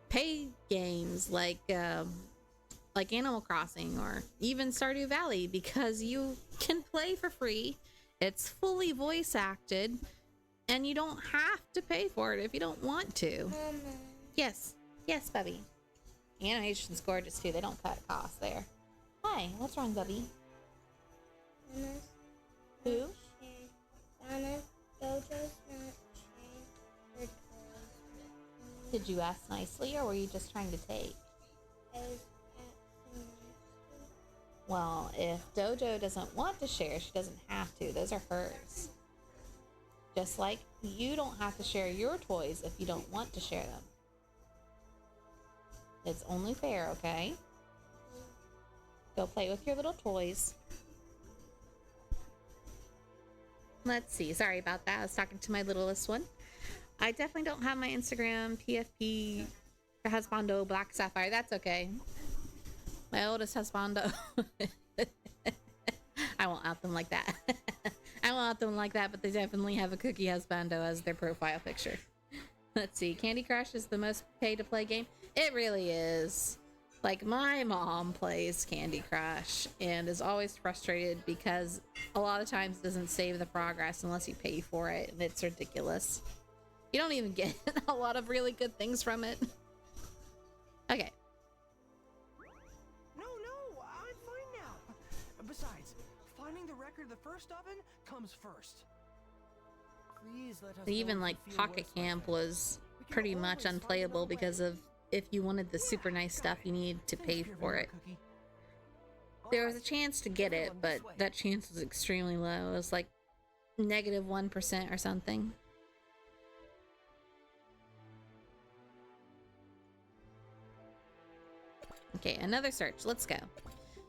paid games like Animal Crossing or even Stardew Valley, because you can play for free. It's fully voice acted. And you don't have to pay for it if you don't want to. Mama. Yes. Yes, Bubby. Animation's gorgeous too. They don't cut costs there. Hi, what's wrong, Bubby? Who? Donna, Jojo's not sharing her toys. Did you ask nicely or were you just trying to take? I was asking nicely. Well, if Dojo doesn't want to share, she doesn't have to. Those are hers. Just like you don't have to share your toys if you don't want to share them. It's only fair, okay? Go play with your little toys. Let's see. Sorry about that. I was talking to my littlest one. I definitely don't have my Instagram, PFP, Husbando, Black Sapphire. That's okay. My oldest Husbando. I won't out them like that. I won't out them like that, but they definitely have a Cookie Husbando as their profile picture. Let's see. Candy Crush is the most pay-to-play game. It really is. Like, my mom plays Candy Crush and is always frustrated because a lot of times it doesn't save the progress unless you pay for it, and it's ridiculous. You don't even get a lot of really good things from it. Okay. No, I'm fine now. Besides, finding the record of the first oven comes first. Please let us Even like Pocket Camp was pretty much unplayable because of if you wanted the super nice stuff, you need to pay for it. There was a chance to get it, but that chance was extremely low. It was like -1% or something. Okay, another search. Let's go.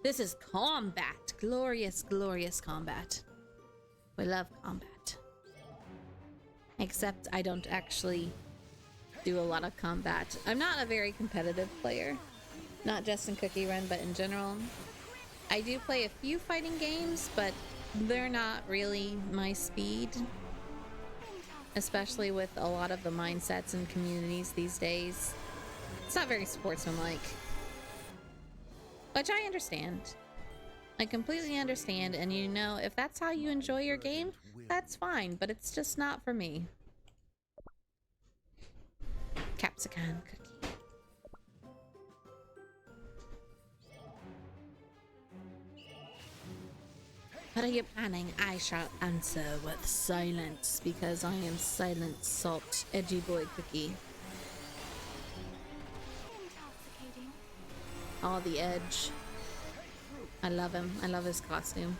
This is combat. Glorious, glorious combat. We love combat. Except I don't actually do a lot of combat. I'm not a very competitive player. Not just in Cookie Run, but in general. I do play a few fighting games, but they're not really my speed. Especially with a lot of the mindsets and communities these days. It's not very sportsmanlike. Which I understand. I completely understand, and you know, if that's how you enjoy your game, that's fine, but it's just not for me. Capsicum cookie. What are you planning? I shall answer with silence, because I am Silent Salt Edgy Boy Cookie. All the edge. I love him. I love his costume.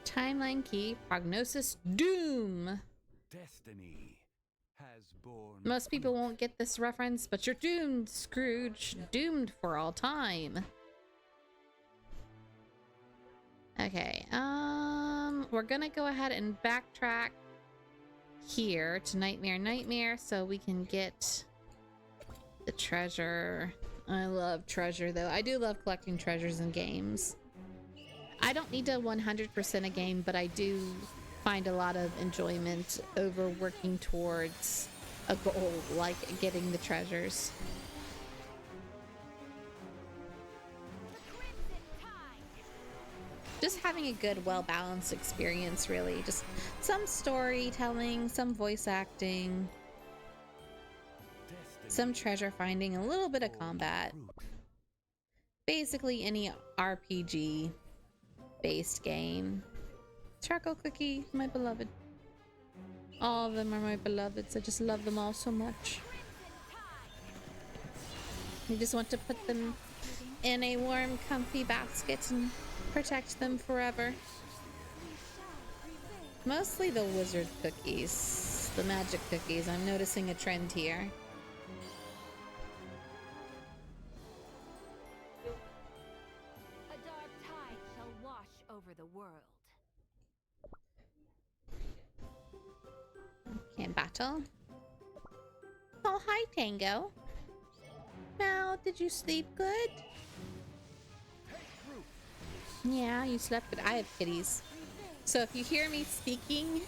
Timeline key. Prognosis. Doom. Destiny has born. Most people won't get this reference, but you're doomed, Scrooge. Doomed for all time. Okay, we're gonna go ahead and backtrack here to Nightmare so we can get the treasure. I love treasure though. I do love collecting treasures in games. I don't need to 100% a game, but I do find a lot of enjoyment over working towards a goal like getting the treasures. just having a good, well-balanced experience, really. Just some storytelling, some voice acting, some treasure finding, a little bit of combat. Basically any RPG based game. Charcoal Cookie, my beloved. All of them are my beloveds. I just love them all so much. I just want to put them in a warm, comfy basket and protect them forever. Mostly the wizard cookies, the magic cookies. I'm noticing a trend here. A dark tide shall wash over the world. Can't battle. Oh, hi, Tango. Now, did you sleep good? Yeah, you slept good. I have kitties. So if you hear me speaking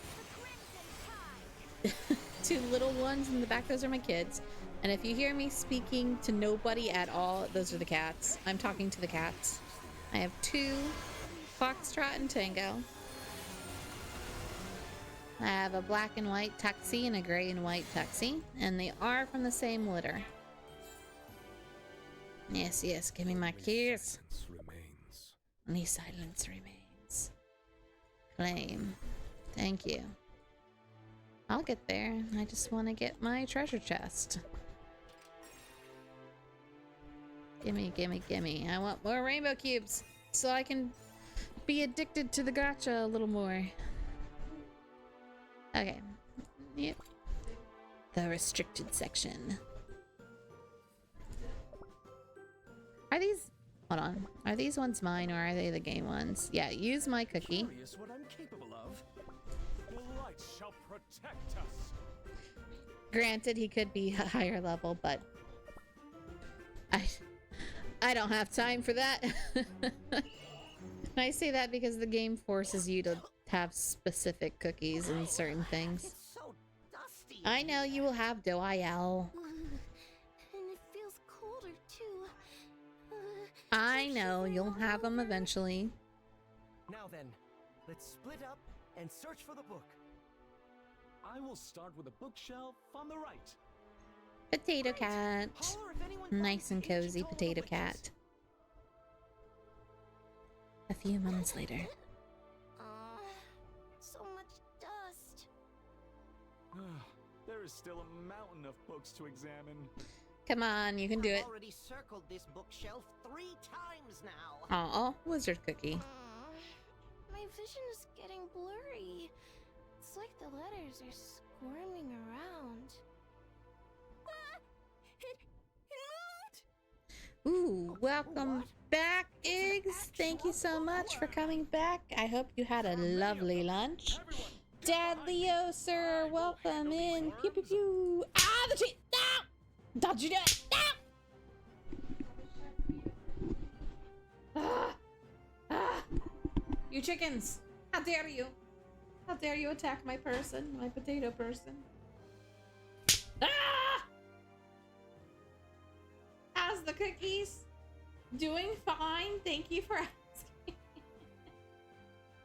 to little ones in the back, those are my kids. And if you hear me speaking to nobody at all, those are the cats. I'm talking to the cats. I have 2, Foxtrot and Tango. I have a black and white tuxie and a gray and white tuxie, and they are from the same litter. Yes, yes, give me my keys. Only silence remains. Claim. Thank you. I'll get there. I just want to get my treasure chest. Gimme, gimme, gimme. I want more rainbow cubes so I can be addicted to the gacha a little more. Okay. Yep. The restricted section. Are these... Hold on. Are these ones mine or are they the game ones? Yeah, use my cookie. Curious what I'm capable of. The light shall protect us. Granted, he could be a higher level, but I don't have time for that. I say that because the game forces you to have specific cookies and certain things. I know you will have DOIL. And it feels colder too. I know you'll have them eventually. Now then, let's split up and search for the book. I will start with a bookshelf on the right. Potato cat. Nice and cozy potato cat. A few moments later. So much dust. There is still a mountain of books to examine. Come on, you can do it. I've already circled this bookshelf 3 times now. Aw, wizard cookie. My vision is getting blurry. It's like the letters are squirming around. It moved! Ooh, welcome back, Iggs. Thank you so much for coming back. I hope you had a lovely lunch. Dad Leo, sir, welcome in. Pew pew pew. Ah, the cheat! No! Don't you do it! No! You chickens! How dare you! How dare you attack my person, my potato person? Ah! How's the cookies? Doing fine. Thank you for asking.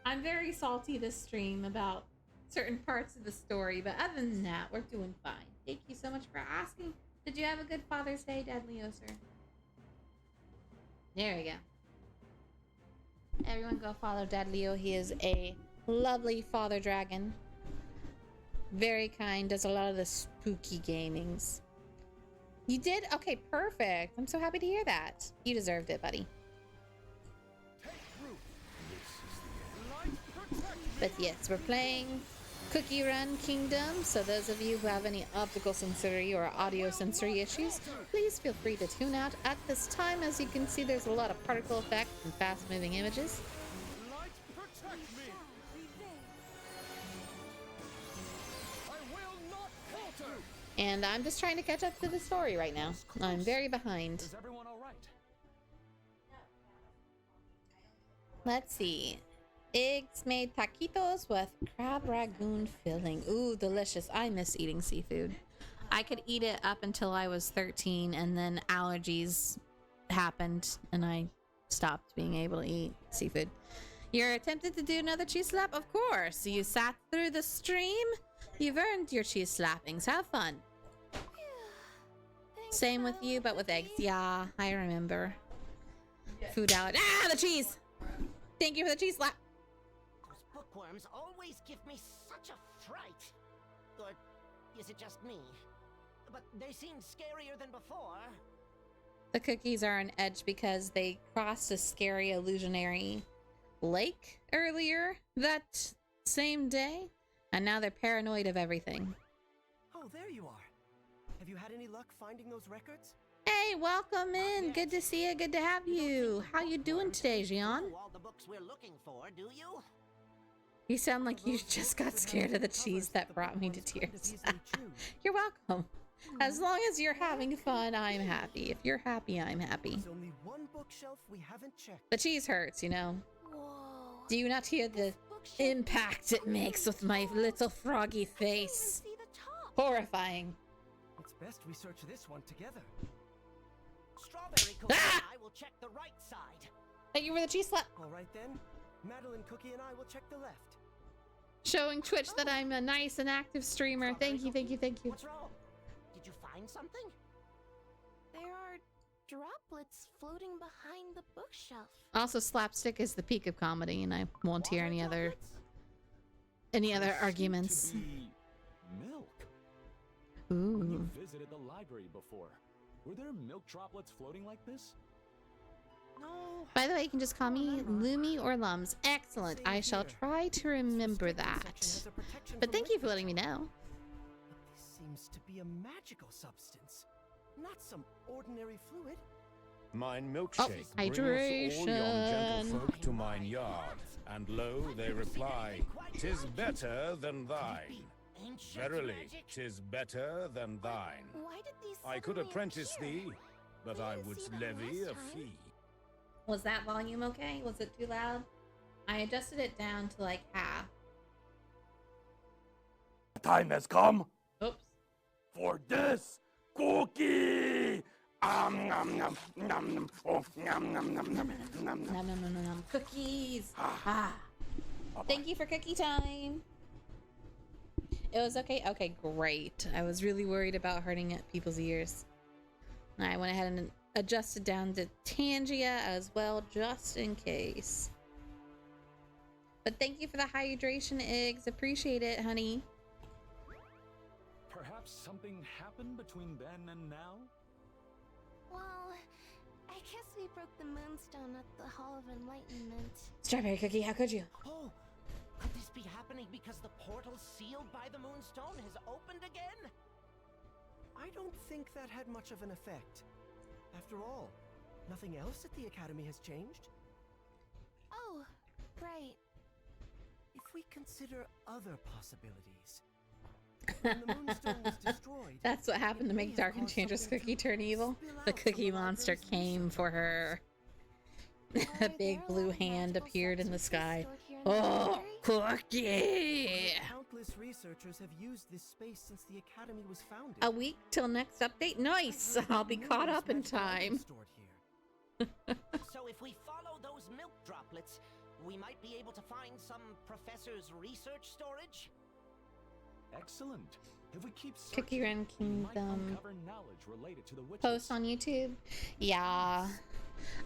I'm very salty this stream about certain parts of the story, but other than that, we're doing fine. Thank you so much for asking. Did you have a good Father's Day, Dad Leo, sir? There we go. Everyone go follow Dad Leo. He is a lovely father dragon. Very kind, does a lot of the spooky gamings. You did? Okay, perfect. I'm so happy to hear that. You deserved it, buddy. But yes, we're playing Cookie Run Kingdom, so those of you who have any optical sensory or audio sensory issues, please feel free to tune out at this time. As you can see, there's a lot of particle effects and fast-moving images. And I'm just trying to catch up to the story right now. I'm very behind. Is everyone all right? Let's see. Eggs made taquitos with crab ragoon filling. Ooh, delicious. I miss eating seafood. I could eat it up until I was 13, and then allergies happened, and I stopped being able to eat seafood. You're tempted to do another cheese slap? Of course. You sat through the stream. You've earned your cheese slappings. Have fun. Same with you, but with eggs. Yeah, I remember. Food allergy. Ah, the cheese! Thank you for the cheese slap. Those bookworms always give me such a fright. Or is it just me? But they seem scarier than before. The cookies are on edge because they crossed a scary illusionary lake earlier that same day, and now they're paranoid of everything. Oh, there you are. Have you had any luck finding those records? Hey, welcome in. Good to see you. Good to have you. How you doing today, Gian? All the books we're looking for, do you? You sound like you just got scared of the cheese that brought me to tears. You're welcome. As long as you're having fun, I'm happy. If you're happy, I'm happy. There's only one bookshelf we haven't checked. The cheese hurts, you know. Do you not hear the impact it makes with my little froggy face? Horrifying. It's best we search this one together. Strawberry Cookie and I will check the right side. Thank you for the cheese slap. All right then. Madeline Cookie and I will check the left. Showing Twitch that I'm a nice and active streamer. Thank you, thank you, thank you. What's wrong? Did you find something? There are droplets floating behind the bookshelf. Also, slapstick is the peak of comedy, and I won't hear any other arguments. Milk. Ooh. When you visited the library before, were there milk droplets floating like this? No. By the way, you can just call me Lumi or Lums. Excellent. I shall try to remember that. But thank you for letting me know. This seems to be a magical substance, not some ordinary fluid. Mine milkshake bringeth all yon gentlefolk to mine yard, and lo, they reply, "'Tis better than thine. Verily, 'tis better than thine. I could apprentice thee, but I would levy a fee." Was that volume okay? Was it too loud? I adjusted it down to like half. Time has come. Oops. For this cookie. Nom nom nom. Oh, nom nom nom nom nom nom. Cookies. Thank you for cookie time. It was okay. Okay, great. I was really worried about hurting people's ears. I went ahead and adjusted down to Tangia as well, just in case. But thank you for the hydration eggs. Appreciate it, honey. Perhaps something happened between then and now? Well, I guess we broke the moonstone at the Hall of Enlightenment. Strawberry Cookie, how could you? Oh, could this be happening because the portal sealed by the moonstone has opened again? I don't think that had much of an effect. After all, nothing else at the Academy has changed. Oh, right. If we consider other possibilities, when the moonstone was destroyed, that's what happened to make Dark Enchantress Cookie turn evil. The cookie monster came for her. A big blue hand appeared in the sky. Oh, Cookie! Countless researchers have used this space since the Academy was founded. A week till next update? Nice! I'll be caught up in time. So if we follow those milk droplets, we might be able to find some professor's research storage? Excellent. If we keep searching, Cookie Run we might Kingdom uncover knowledge related to the witches. post on YouTube. Yeah.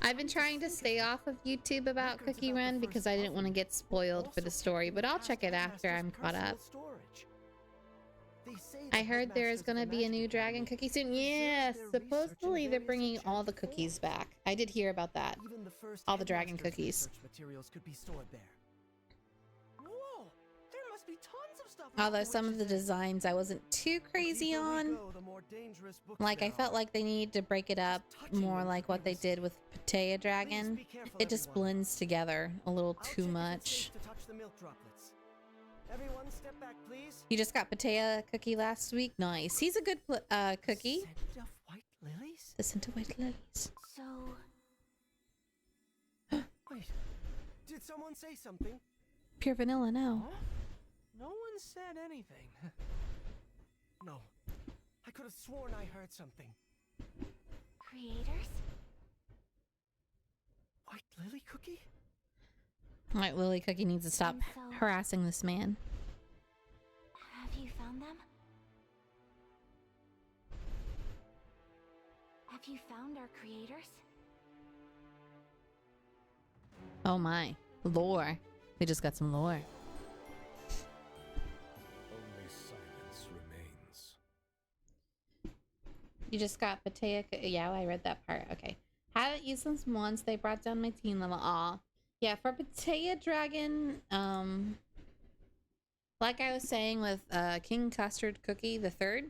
I've been trying to stay off of YouTube about Cookie Run because I didn't want to get spoiled for the story, but I'll check it after I'm caught up. I heard there's gonna be a new dragon cookie soon. Yes, supposedly they're bringing all the cookies back. I did hear about that. All the dragon cookies. Materials could be stored there. Whoa, there must be tons of stuff. Although some of the designs I wasn't too crazy on. Like, I felt like they needed to break it up more like what they did with Patea Dragon. It just blends together a little too much. Everyone step back, please. You just got Patea Cookie last week? Nice. He's a good cookie. Scent of white lilies? The scent of white lilies. So... Wait, did someone say something? Pure vanilla, no. Huh? No one said anything. No, I could have sworn I heard something. Creators? White lily cookie? Alright, Lily Cookie needs to stop harassing this man. Have you found them? Have you found our creators? Oh my. Lore. We just got some lore. Only silence remains. You just got potato. Yeah, I read that part. Okay. Haven't used them once. They brought down my team level. Aw. Yeah, for Potato Dragon, like I was saying with King Custard Cookie the Third,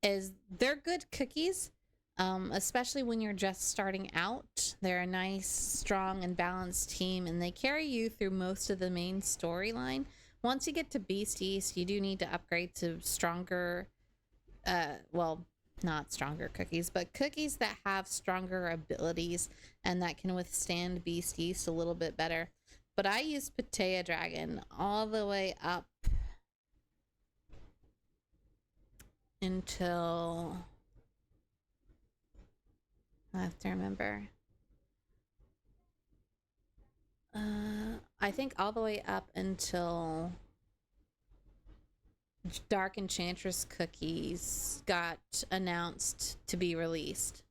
is they're good cookies, especially when you're just starting out. They're a nice, strong, and balanced team, and they carry you through most of the main storyline. Once you get to Beast East, you do need to upgrade to stronger, well, not stronger cookies, but cookies that have stronger abilities and that can withstand Beast East a little bit better. But I used Potato Dragon all the way up until, I have to remember, I think all the way up until Dark Enchantress cookies got announced to be released.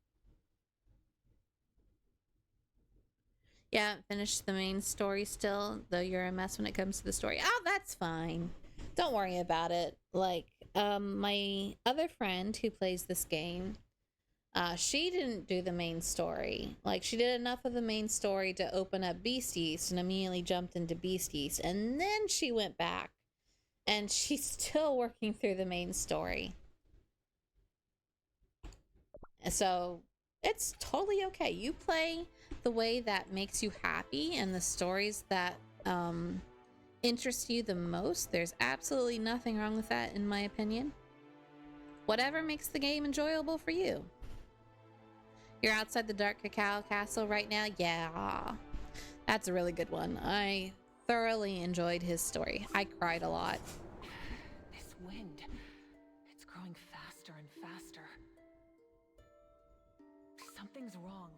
Yeah, haven't finished the main story still, though you're a mess when it comes to the story. Oh, that's fine. Don't worry about it. Like, my other friend who plays this game, she didn't do the main story. Like, she did enough of the main story to open up Beast East and immediately jumped into Beast East. And then she went back. And she's still working through the main story. So it's totally okay. You play the way that makes you happy and the stories that interest you the most. There's absolutely nothing wrong with that, in my opinion. Whatever makes the game enjoyable for you. You're outside the Dark Cacao Castle right now? Yeah. That's a really good one. I thoroughly enjoyed his story. I cried a lot. This wind, it's growing faster and faster. Something's wrong.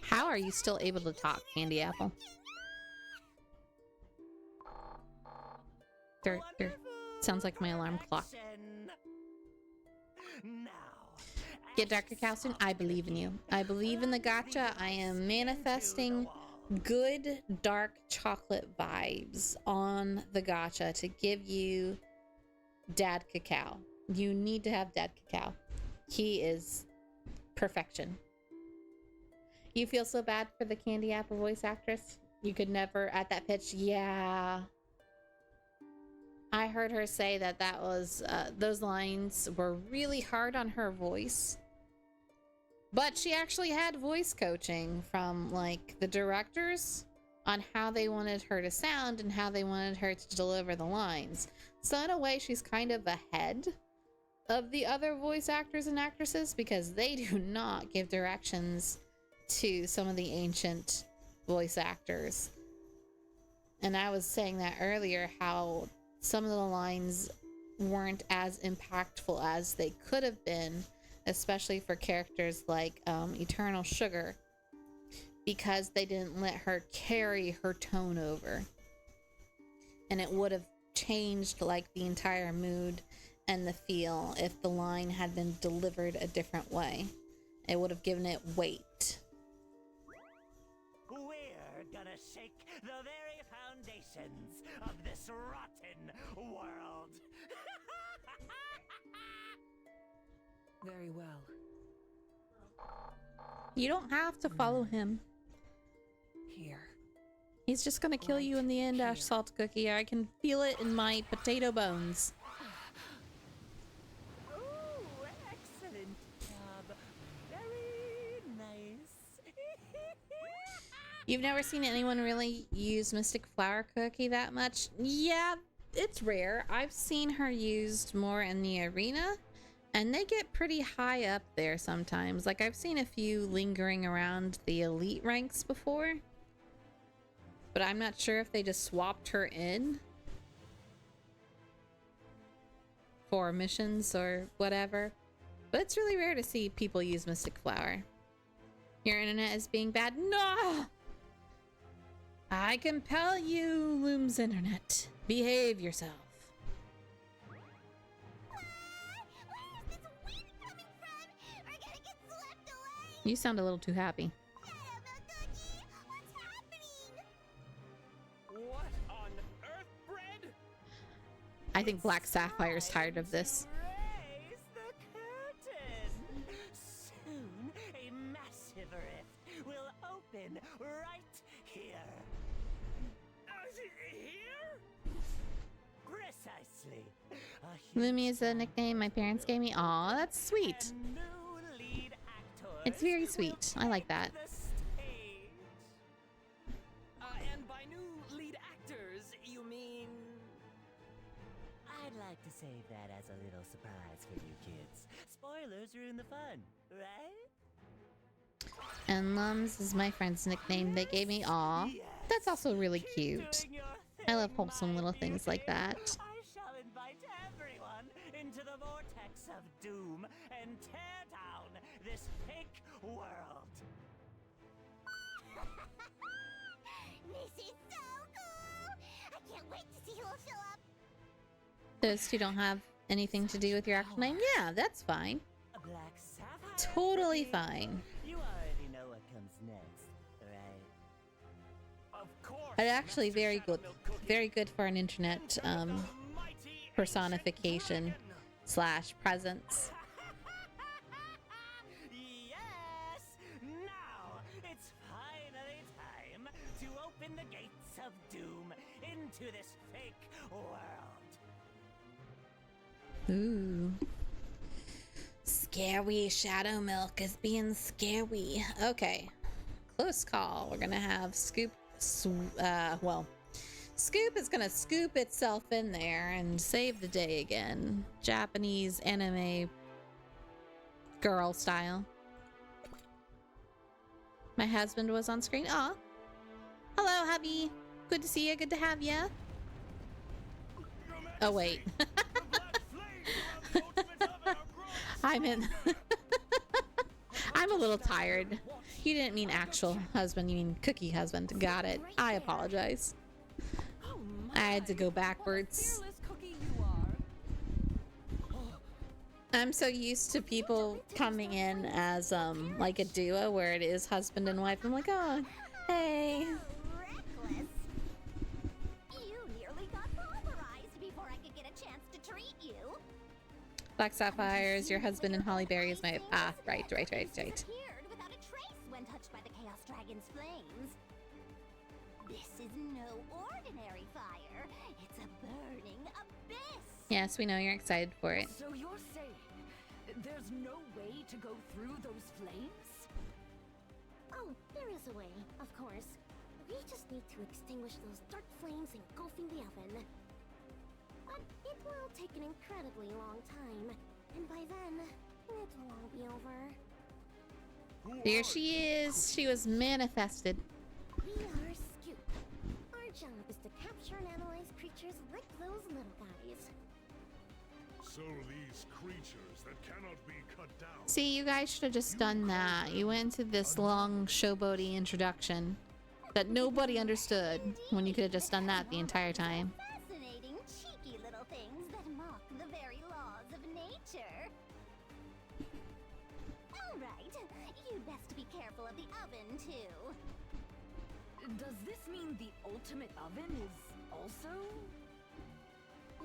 How are you still able to talk, Candy Apple? There. Sounds like my alarm clock. Get Dark Cacao soon? I believe in you. I believe in the gacha. I am manifesting good dark chocolate vibes on the gacha to give you Dad Cacao. You need to have Dad Cacao. He is perfection. You feel so bad for the Candy Apple voice actress? You could never, at that pitch, yeah. I heard her say that was, those lines were really hard on her voice. But she actually had voice coaching from, like, the directors on how they wanted her to sound and how they wanted her to deliver the lines. So in a way, she's kind of ahead of the other voice actors and actresses because they do not give directions to some of the ancient voice actors. And I was saying that earlier, how some of the lines weren't as impactful as they could have been, especially for characters like Eternal Sugar, because they didn't let her carry her tone over. And it would have changed like the entire mood and the feel if the line had been delivered a different way. It would have given it weight. We're gonna shake the very foundations of this rotten world. Very well. You don't have to follow him. Here. He's just gonna kill you in the end, Ash Salt Cookie. I can feel it in my potato bones. Ooh, excellent job. Very nice. You've never seen anyone really use Mystic Flower Cookie that much? Yeah, it's rare. I've seen her used more in the arena, and they get pretty high up there sometimes. Like, I've seen a few lingering around the elite ranks before, but I'm not sure if they just swapped her in for missions or whatever. But it's really rare to see people use Mystic Flower. Your internet is being bad? No! I compel you, Loom's internet. Behave yourself. You sound a little too happy. What on earth, bread? I think Black Sapphire's tired of this. Raise the curtain. Soon, a massive rift will open right here. Here? Precisely. Lumi is a nickname my parents gave me. Aw, that's sweet. It's very sweet. I like that. And by new lead actors, you mean? I'd like to save that as a little surprise for you kids. Spoilers ruin the fun, right? And Lums is my friend's nickname they gave me. Aw, that's also really cute. I love wholesome little things like that. I shall invite everyone into the vortex of doom and tear down this fake world. This is so cool! I can't wait to see who'll show up. Those two don't have anything to do with your actual name? Yeah, that's fine. A black sapphire. Totally fine. You already know what comes next, right? Of course. It's actually very good. Very good for an internet personification / presence. Yes! Now it's finally time to open the gates of doom into this fake world. Ooh. Scary. Shadow Milk is being scary. Okay. Close call. We're gonna have Scoop. Scoop is gonna scoop itself in there and save the day again. Japanese anime girl style. My husband was on screen. Aw. Hello, hubby. Good to see you. Good to have you. Oh, wait. I'm in. I'm a little tired. You didn't mean actual husband. You mean cookie husband. Got it. I apologize. I had to go backwards. I'm so used to people coming in as like a duo where it is husband and wife. I'm like, oh, hey. Reckless. You nearly got pulverized before I could get a chance to treat you. Black Sapphires, your husband, and Holly Berry is my right. Disappeared without a trace when touched by the Chaos Dragon's flames. This is no ordinary fire. It's a burning abyss. Yes, we know you're excited for it. So you're saying there's no way to go through those flames? Oh, there is a way, of course. We just need to extinguish those dark flames engulfing the oven. But it will take an incredibly long time, and by then, it will all be over. There she is. She was manifested. We are Scoop. Our job is to capture and analyze creatures like those little guys. So these creatures that cannot be cut down. See, you guys should have just done that. You went into this long showboaty introduction that nobody understood when you could have just done that the entire time. Fascinating, cheeky little things that mock the very laws of nature. All right, you'd best be careful of the oven, too. Does this mean the ultimate oven is also?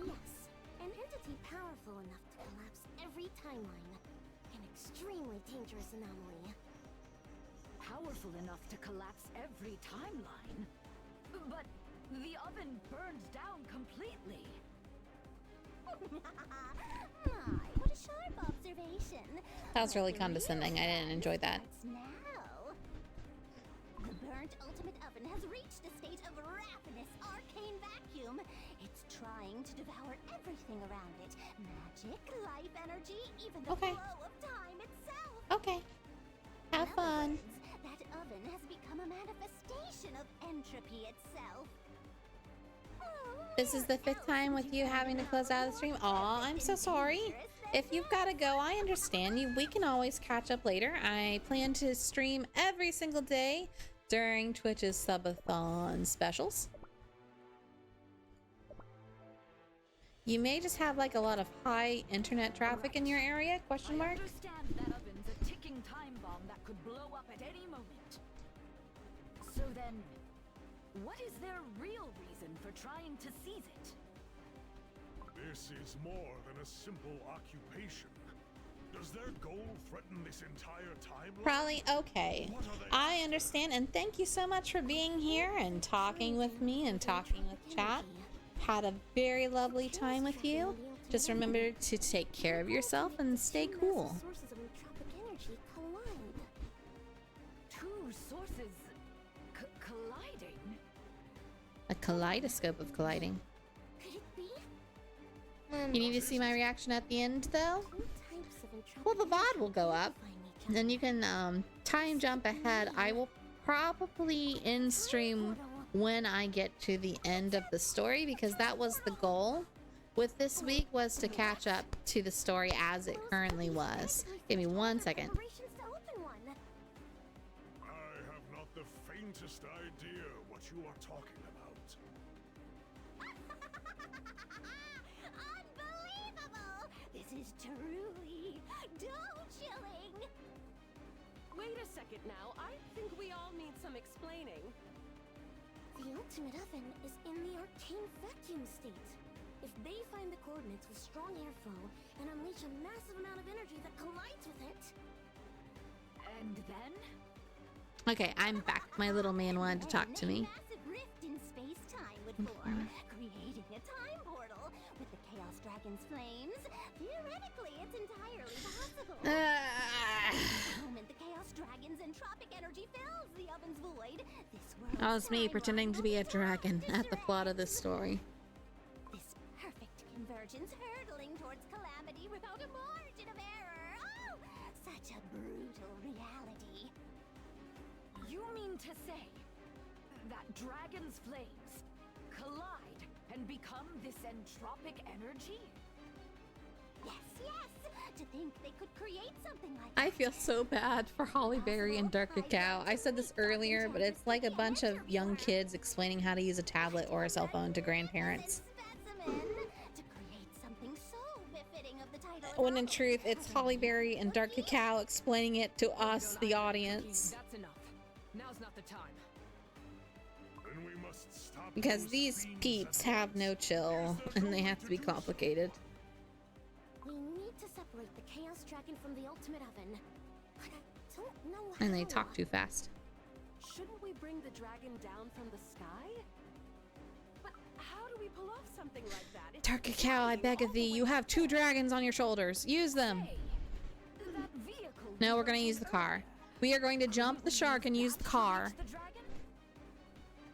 Yes, an entity powerful enough to collapse every timeline. An extremely dangerous anomaly. Powerful enough to collapse every timeline? But the oven burns down completely. My, what a sharp observation. That was really condescending. I didn't enjoy that. Now, the burnt ultimate oven has reached a state of ravenous arcane vacuum. It's trying to devour everything around it. Magic, life energy, even the flow of time itself. Okay. Have fun. That oven has become a manifestation of entropy itself. This is the 5th time with you having to close out the stream. Aw, I'm so sorry. if you've got to go, I understand you. We can always catch up later. I plan to stream every single day during Twitch's Spudathon specials. You may just have like a lot of high internet traffic in your area? Question mark. I understand that oven's a ticking time bomb that could blow up at any moment. So then, what is their real reason for trying to seize it? This is more than a simple occupation. Does their goal threaten this entire timeline? Probably. Okay. I understand, and thank you so much for being here and talking with me and talking with chat. Had a very lovely time with you. Just remember to take care of yourself and stay cool. Sources of entropic energy collide. Two sources colliding? A kaleidoscope of colliding. Could it be? You need to see my reaction at the end, though? Well, the VOD will go up. Then you can time jump ahead. I will probably end stream when I get to the end of the story, because that was the goal with this week, was to catch up to the story as it currently was. Give me 1 second. I have not the faintest idea what you are talking about. Unbelievable! This is truly dough-chilling! Wait a second now. I think we all need some explaining. The ultimate oven is in the arcane vacuum state. If they find the coordinates with strong airflow and unleash a massive amount of energy that collides with it... And then? Okay, I'm back. My little man wanted to talk to me. Massive rift in space-time would form, creating a time portal. With the Chaos Dragon's flames, theoretically it's entirely possible. The moment the Chaos Dragon's entropic energy fills the oven's void, this world... That was me pretending to be a dragon at the plot of this story. This perfect convergence hurtling towards calamity without a margin of error. Oh, such a brutal reality. You mean to say that dragon's flames collide and become this entropic energy? Yes, yes! To think they could create something like I feel so bad for Holly Berry and Dark Cacao. I said this earlier, but it's like a bunch of young kids explaining how to use a tablet or a cell phone to grandparents. to create something so befitting of the title. When in truth, it's Holly Berry and Dark Cacao explaining it to us, the audience. That's enough. Now's not the time. Then we must stop Because these peeps have no chill, and they have to be complicated. We need to separate the Chaos Dragon from the ultimate oven. But I don't know how. And they talk too fast. Shouldn't we bring the dragon down from the sky? But how do we pull off something like that? It's Dark Cacao, I beg of thee, you have 2 dragons on your shoulders. Use them. No, we're gonna use the car. We are going to jump the shark and use the car.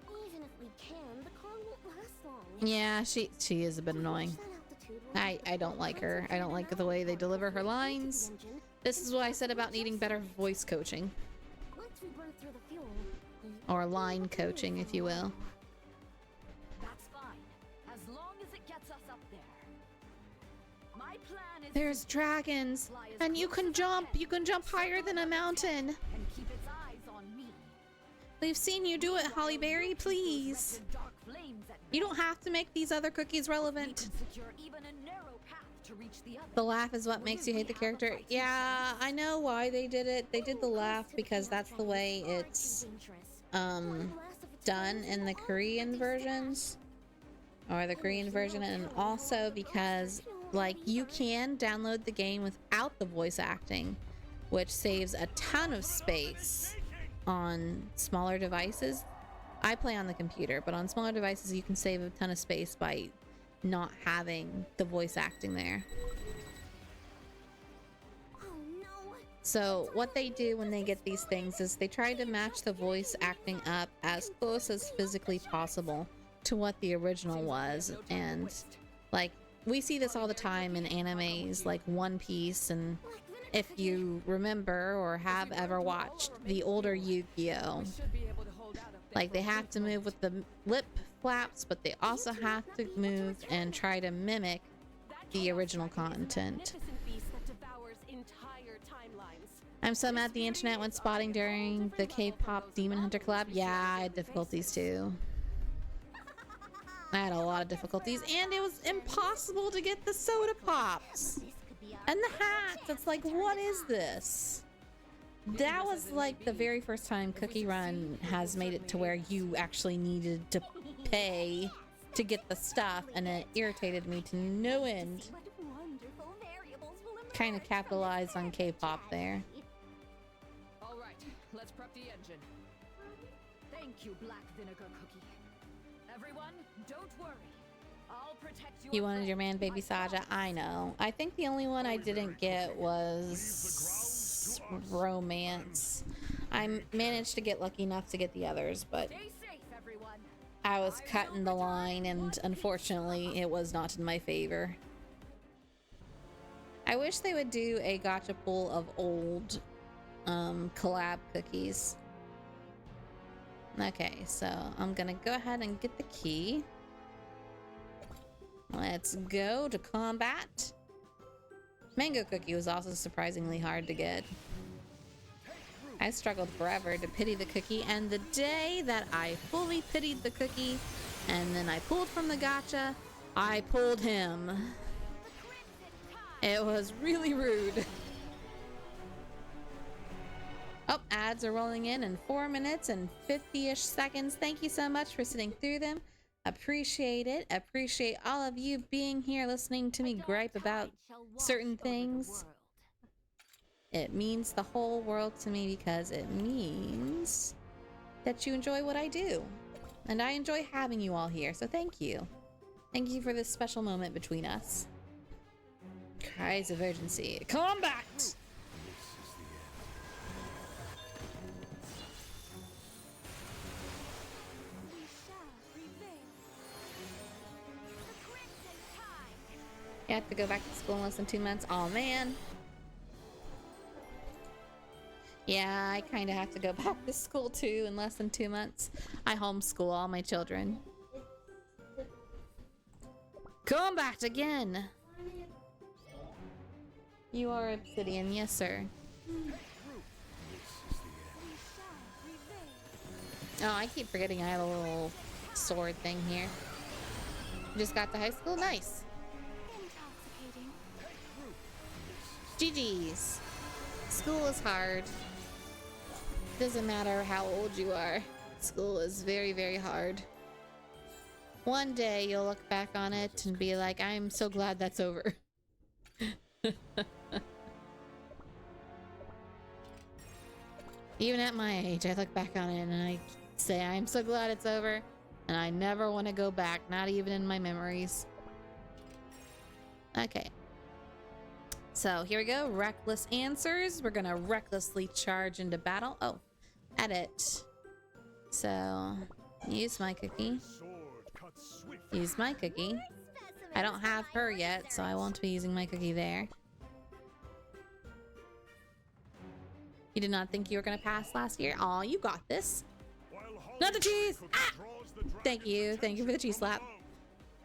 Even if we can, the car won't last long. Yeah, she is a bit annoying. I don't like her. I don't like the way they deliver her lines. This is what I said about needing better voice coaching. Once we burn through the fuel, Or line coaching, if you will. That's fine, as long as it gets us up there. My plan is There's dragons, and you can jump. You can jump higher than a mountain. and keep its eyes on me. We've seen you do it, Holly Berry, please. Dark flames at You don't have to make these other cookies relevant. secure even a narrow path to reach the oven. The laugh is what makes you hate the character. Yeah, I know why they did it. They did the laugh because that's the way it's done in the Korean versions, or the Korean version, and also because like you can download the game without the voice acting, which saves a ton of space on smaller devices. I play on the computer, but on smaller devices you can save a ton of space by not having the voice acting there. So what they do when they get these things is they try to match the voice acting up as close as physically possible to what the original was. And like we see this all the time in animes like One Piece, and if you remember or have ever watched the older Yu-Gi-Oh, like they have to move with the lip flaps, but they also have to move and try to mimic the original content. I'm so mad the internet went spotting during the K-pop Demon Hunter collab. Yeah, I had difficulties too. I had a lot of difficulties, and it was impossible to get the soda pops and the hats. It's like, what is this? That was like the very first time Cookie Run has made it to where you actually needed to pay to get the stuff, and it irritated me to no end. Kind of capitalized on K-pop there. All right, let's prep the engine. Thank you, Black Vinegar Cookie. Everyone, don't worry. I'll protect you. You wanted your man, Baby Saja. I know. I think the only one I didn't get was Romance. I managed to get lucky enough to get the others, but I was cutting the line, and unfortunately, it was not in my favor. I wish they would do a gacha pool of old collab cookies. Okay, so I'm gonna go ahead and get the key. Let's go to combat. Mango Cookie was also surprisingly hard to get. I struggled forever to pity the cookie, and the day that I fully pitied the cookie and then I pulled from the gacha, I pulled him. It was really rude. Oh, ads are rolling in 4 minutes and 50-ish seconds. Thank you so much for sitting through them. Appreciate it. Appreciate all of you being here listening to me gripe about certain things. It means the whole world to me because it means that you enjoy what I do. And I enjoy having you all here, so thank you. Thank you for this special moment between us. Cries of urgency. Combat! You have to go back to school in less than 2 months. Oh man. Yeah, I kind of have to go back to school too in less than 2 months. I homeschool all my children. Combat again! You are Obsidian, yes sir. Oh, I keep forgetting I have a little sword thing here. Just got to high school? Nice. GG's. School is hard. Doesn't matter how old you are. School is very, very hard. One day you'll look back on it and be like, I'm so glad that's over. Even at my age, I look back on it and I say, I'm so glad it's over. And I never want to go back, not even in my memories. Okay. So here we go, reckless answers. We're gonna recklessly charge into battle. Oh, edit. So, use my cookie. Use my cookie. I don't have her yet, so I won't be using my cookie there. You did not think you were gonna pass last year? Aw, you got this. Not the cheese! Ah! Thank you for the cheese slap.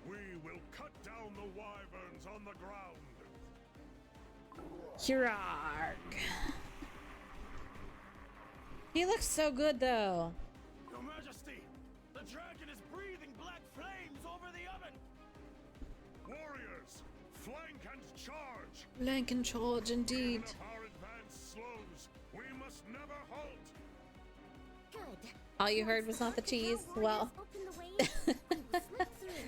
We will cut down the wyverns on the ground. Hurrah! He looks so good though. Your Majesty, the dragon is breathing black flames over the oven. Warriors, flank and charge. Flank and charge indeed. Our advance slows. We must never halt. Good. All you heard was not the cheese. Well,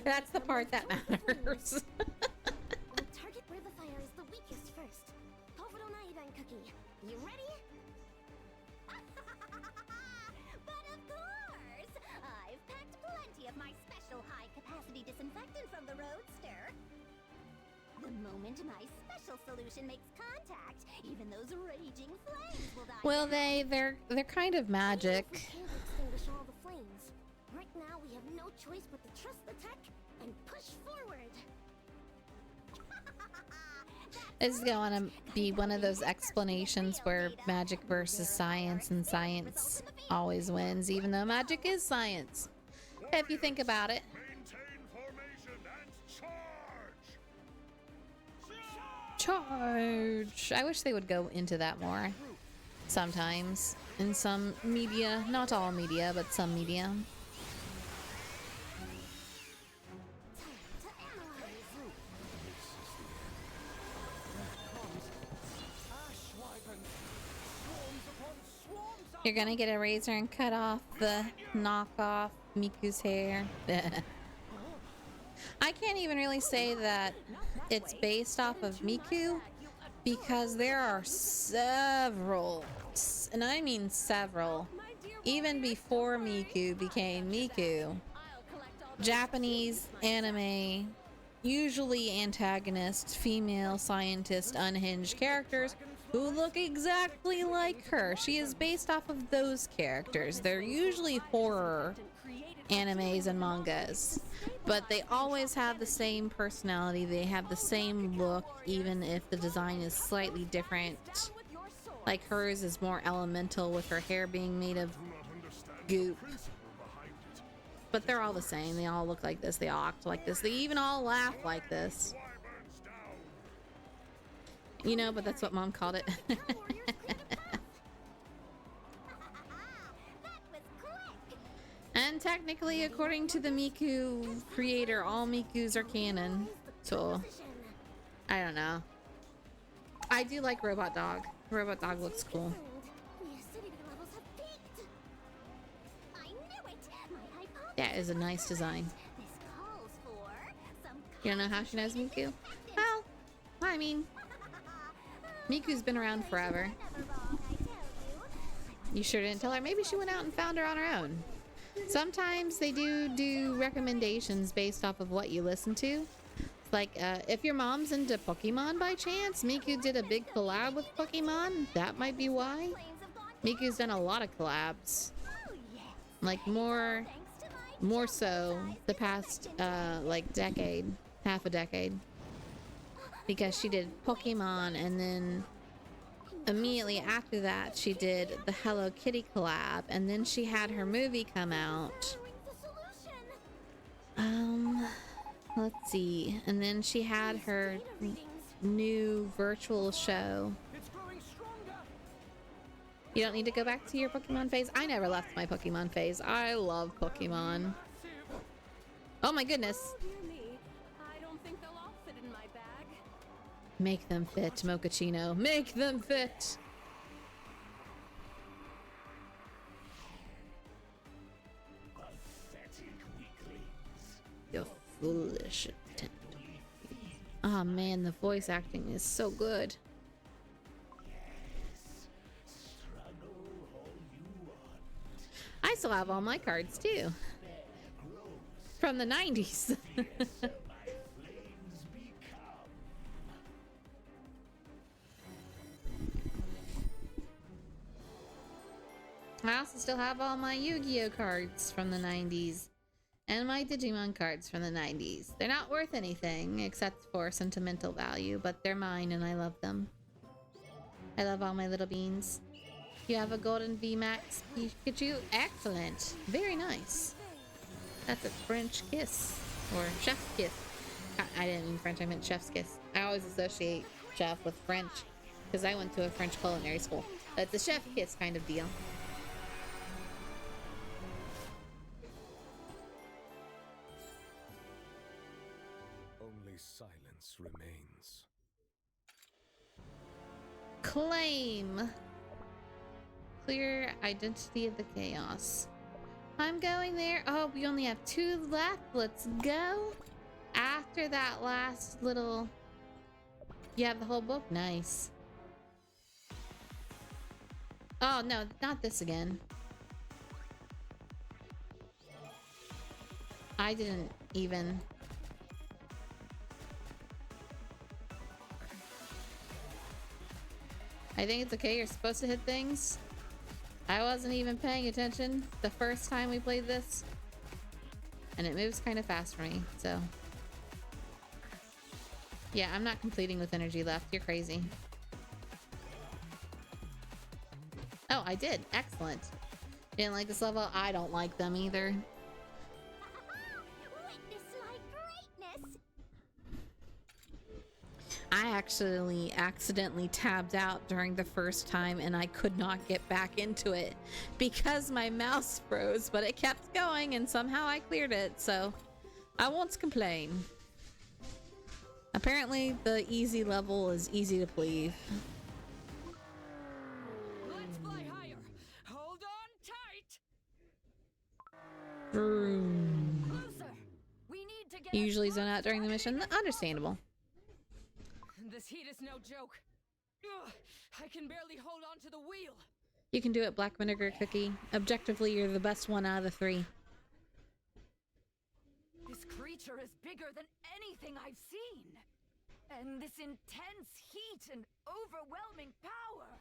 that's the part that matters. We'll target where the fire is the weakest first. Povidone iodine cookie. You ready? But of course! I've packed plenty of my special high-capacity disinfectant from the Roadster. The moment my special solution makes contact, even those raging flames will die. Well, they're kind of magic. We can't extinguish all the flames. Right now, we have no choice but to trust the tech and push forward. This is going to be one of those explanations where magic versus science, and science always wins, even though magic is science. If you think about it. Maintain formation and charge. Charge! I wish they would go into that more. sometimes in some media. Not all media, but some media. You're gonna get a razor and cut off the knockoff Miku's hair. I can't even really say that it's based off of Miku because there are several, and I mean several, even before Miku became Miku, Japanese anime, usually antagonist, female scientist, unhinged characters who look exactly like her. She is based off of those characters. They're usually horror animes and mangas, but they always have the same personality. They have the same look, even if the design is slightly different. Like hers is more elemental with her hair being made of goop. But they're all the same. They all look like this. They all act like this. They even all laugh like this. You know, but that's what Mom called it. And technically, according to the Miku creator, all Mikus are canon. So, I don't know. I do like Robot Dog. Robot Dog looks cool. That is a nice design. You don't know how she knows Miku? Well, I mean, Miku's been around forever. You sure didn't tell her? Maybe she went out and found her on her own. Sometimes they do recommendations based off of what you listen to. Like, if your mom's into Pokemon by chance, Miku did a big collab with Pokemon. That might be why. Miku's done a lot of collabs. Like, more so the past, like, decade. Half a decade. Because she did Pokemon, and then immediately after that she did the Hello Kitty collab, and then she had her movie come out. Let's see. And then she had her new virtual show. You don't need to go back to your Pokemon phase? I never left my Pokemon phase. I love Pokemon. Oh my goodness. Make them fit, Mochaccino. Make them fit! You're foolish. Oh man, the voice acting is so good. I still have all my cards too. From the 90s. I also still have all my Yu-Gi-Oh cards from the 90s. And my Digimon cards from the 90s. They're not worth anything except for sentimental value, but they're mine and I love them. I love all my little beans. You have a golden VMAX Pikachu? Excellent. Very nice. That's a French kiss. Or chef's kiss. I didn't mean French, I meant chef's kiss. I always associate chef with French because I went to a French culinary school. But it's a chef kiss kind of deal. Silence remains. Claim. Clear identity of the chaos. I'm going there. Oh, we only have 2 left. Let's go. After that last little... You have the whole book? Nice. Oh, no, not this again. I didn't even... I think it's okay, you're supposed to hit things. I wasn't even paying attention the first time we played this. And it moves kind of fast for me, so. Yeah, I'm not completing with energy left. You're crazy. Oh, I did. Excellent. Didn't like this level? I don't like them either. I I actually accidentally tabbed out during the first time and I could not get back into it because my mouse froze, but it kept going and somehow I cleared it, so I won't complain. Apparently the easy level is easy to please. Let's fly higher. Hold on tight. Closer. We need to get You usually zone out during the mission. Understandable. This heat is no joke. Ugh, I can barely hold on to the wheel. You can do it, Black Vinegar Cookie. Objectively, you're the best one out of the 3. This creature is bigger than anything I've seen. And this intense heat and overwhelming power.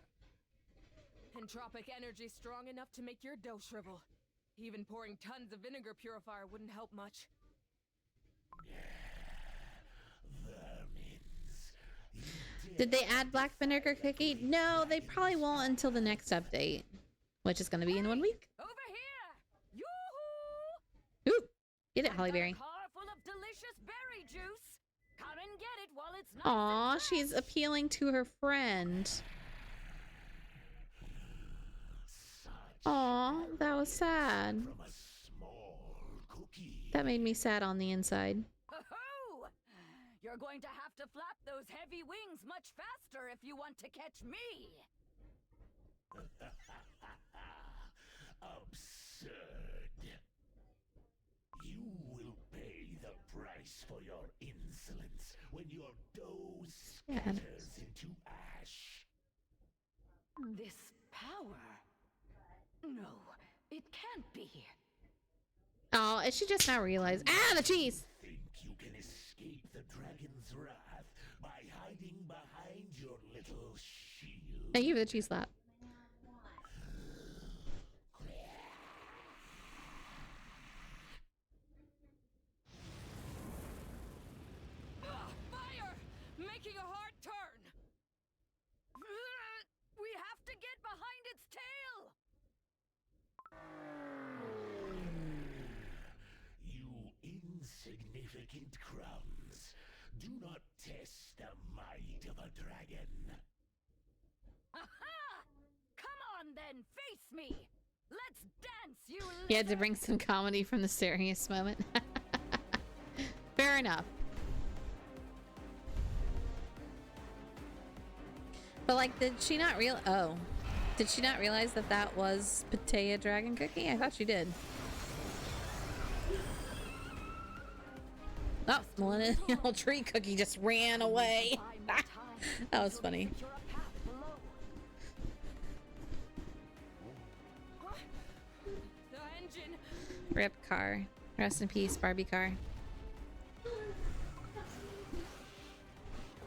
Entropic energy strong enough to make your dough shrivel. Even pouring tons of vinegar purifier wouldn't help much. Did they add Black Vinegar Cookie? No, they probably won't until the next update, which is going to be in 1 week. Over here! Yoo-hoo! Ooh, get it, Hollyberry. Car full of delicious berry juice. Come and get it while it's nice. Aw, she's appealing to her friend. Aw, that was sad. That made me sad on the inside. Ho-ho! You're going to have to flap those heavy wings much faster if you want to catch me. Absurd. You will pay the price for your insolence when your dough scatters into ash. This power? No, it can't be. Oh, and she just now realized. Ah, the cheese! Think you can escape the dragon's wrath by hiding behind your little shield? Thank you for the cheese slap. Fire! Making a hard turn! We have to get behind its tail! You insignificant crumbs. Do not test the might of a dragon. Aha! Come on then, face me! Let's dance, you He had to bring some comedy from the serious moment. Fair enough. But like, did she not did she not realize that that was Patea Dragon Cookie? I thought she did. Oh, Millennial Tree Cookie just ran away. That was funny. The engine. Rip car. Rest in peace, Barbie car.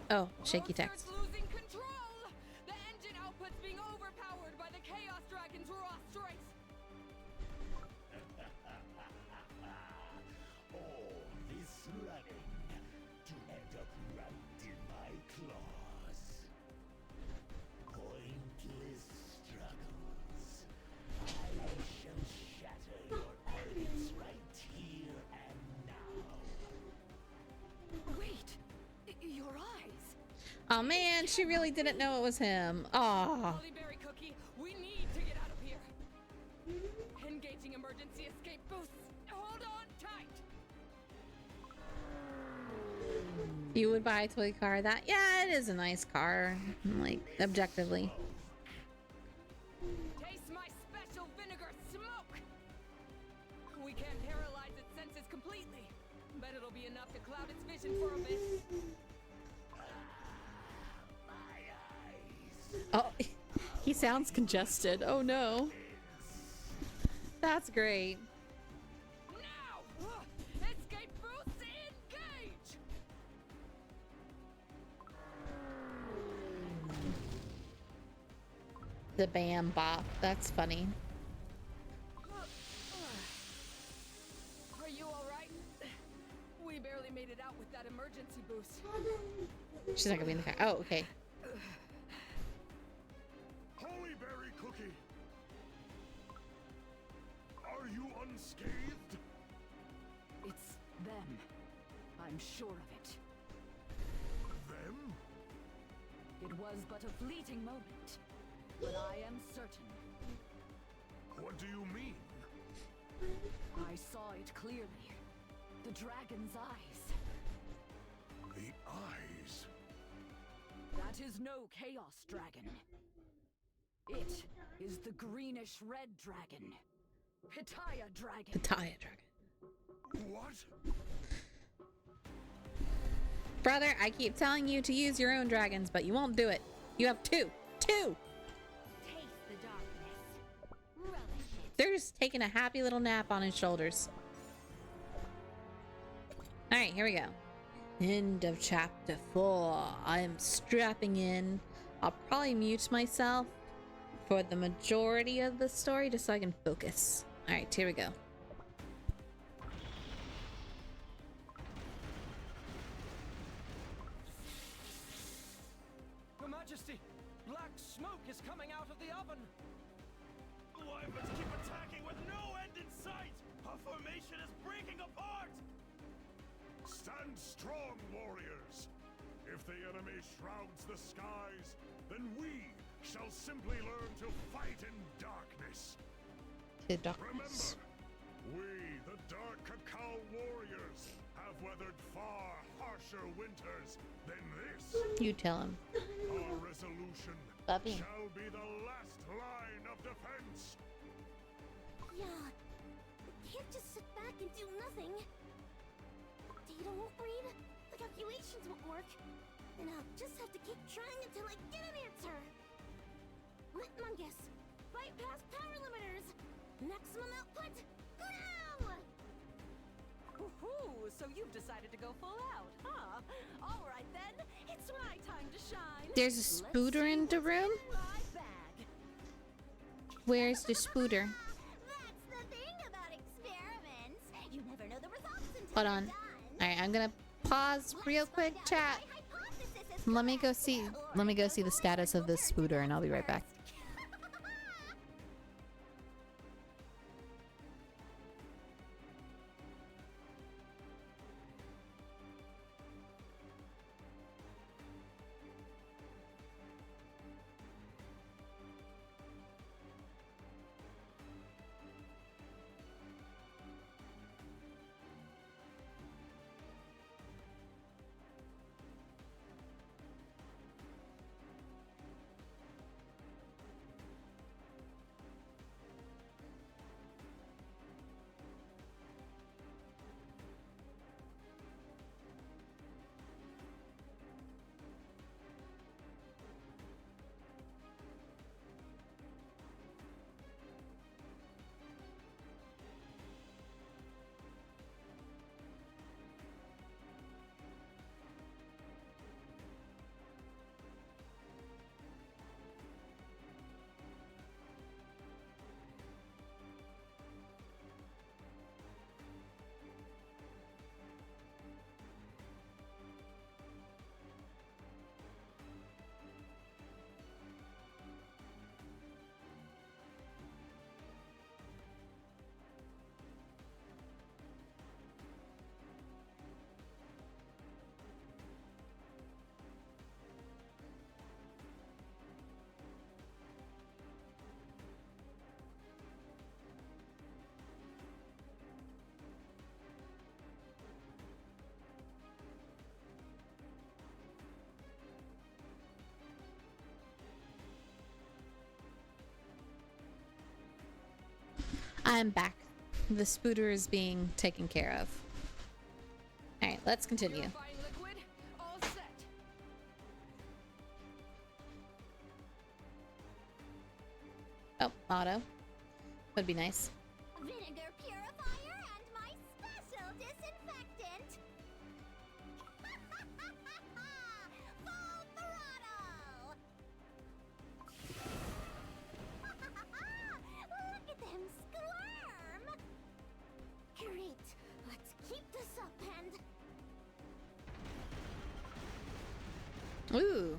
Oh, shaky text. Losing control. The engine output's being overpowered by the Chaos Dragon's raw strength. All this running to end up right in my claws. Pointless struggles. I shall shatter your arrogance right here and now. Wait, your eyes. Oh man, she really didn't know it was him. Oh. Berry Cookie, we need to get out of here. Engaging emergency escape boosts. Hold on tight. You would buy a toy car that? Yeah, it is a nice car. Like, objectively. Taste my special vinegar smoke. We can't paralyze its senses completely. Bet it'll be enough to cloud its vision for a bit. Oh, he sounds congested. Oh no. That's great. Now! Escape boosts engage! The bam bop. That's funny. Are you alright? We barely made it out with that emergency boost. She's not gonna be in the car. Oh, okay. Hollyberry Cookie! Are you unscathed? It's them. I'm sure of it. Them? It was but a fleeting moment, but I am certain. What do you mean? I saw it clearly. The dragon's eyes. The eyes? That is no chaos dragon. It is the greenish-red dragon. Pitaya dragon. Pitaya dragon. What? Brother, I keep telling you to use your own dragons, but you won't do it. You have two. Two! Taste the darkness. Relish it. They're just taking a happy little nap on his shoulders. Alright, here we go. End of chapter 4. I am strapping in. I'll probably mute myself for the majority of the story just so I can focus. Alright, here we go. Your Majesty, black smoke is coming out of the oven. Wyverns keep attacking with no end in sight. Our formation is breaking apart. Stand strong, warriors! If the enemy shrouds the skies, then we shall simply learn to fight in darkness. Remember, we, the Dark Cacao Warriors, have weathered far harsher winters than this. You tell him. Our resolution Puppy. shall be the last line of defense. Yeah, we can't just sit back and do nothing. Data won't read, the calculations won't work, and I'll just have to keep trying until I get an answer. Litmungus, bypass power limiters, maximum output now! Woohoo! So you've decided to go full out, huh? All right then, it's my time to shine. There's a spooter in the room? Where's the spooter? That's the thing about experiments. You never know the results until Hold on. Alright, I'm gonna pause real quick, chat. Let me go see the status of this spooter and I'll be right back. I'm back. The spooter is being taken care of. Alright, let's continue. Liquid, all set. Oh, auto. Would be nice. Vinegar purifier and my special disinfectant. Full throttle. Look at them squirm. Great. Let's keep this up and Ooh.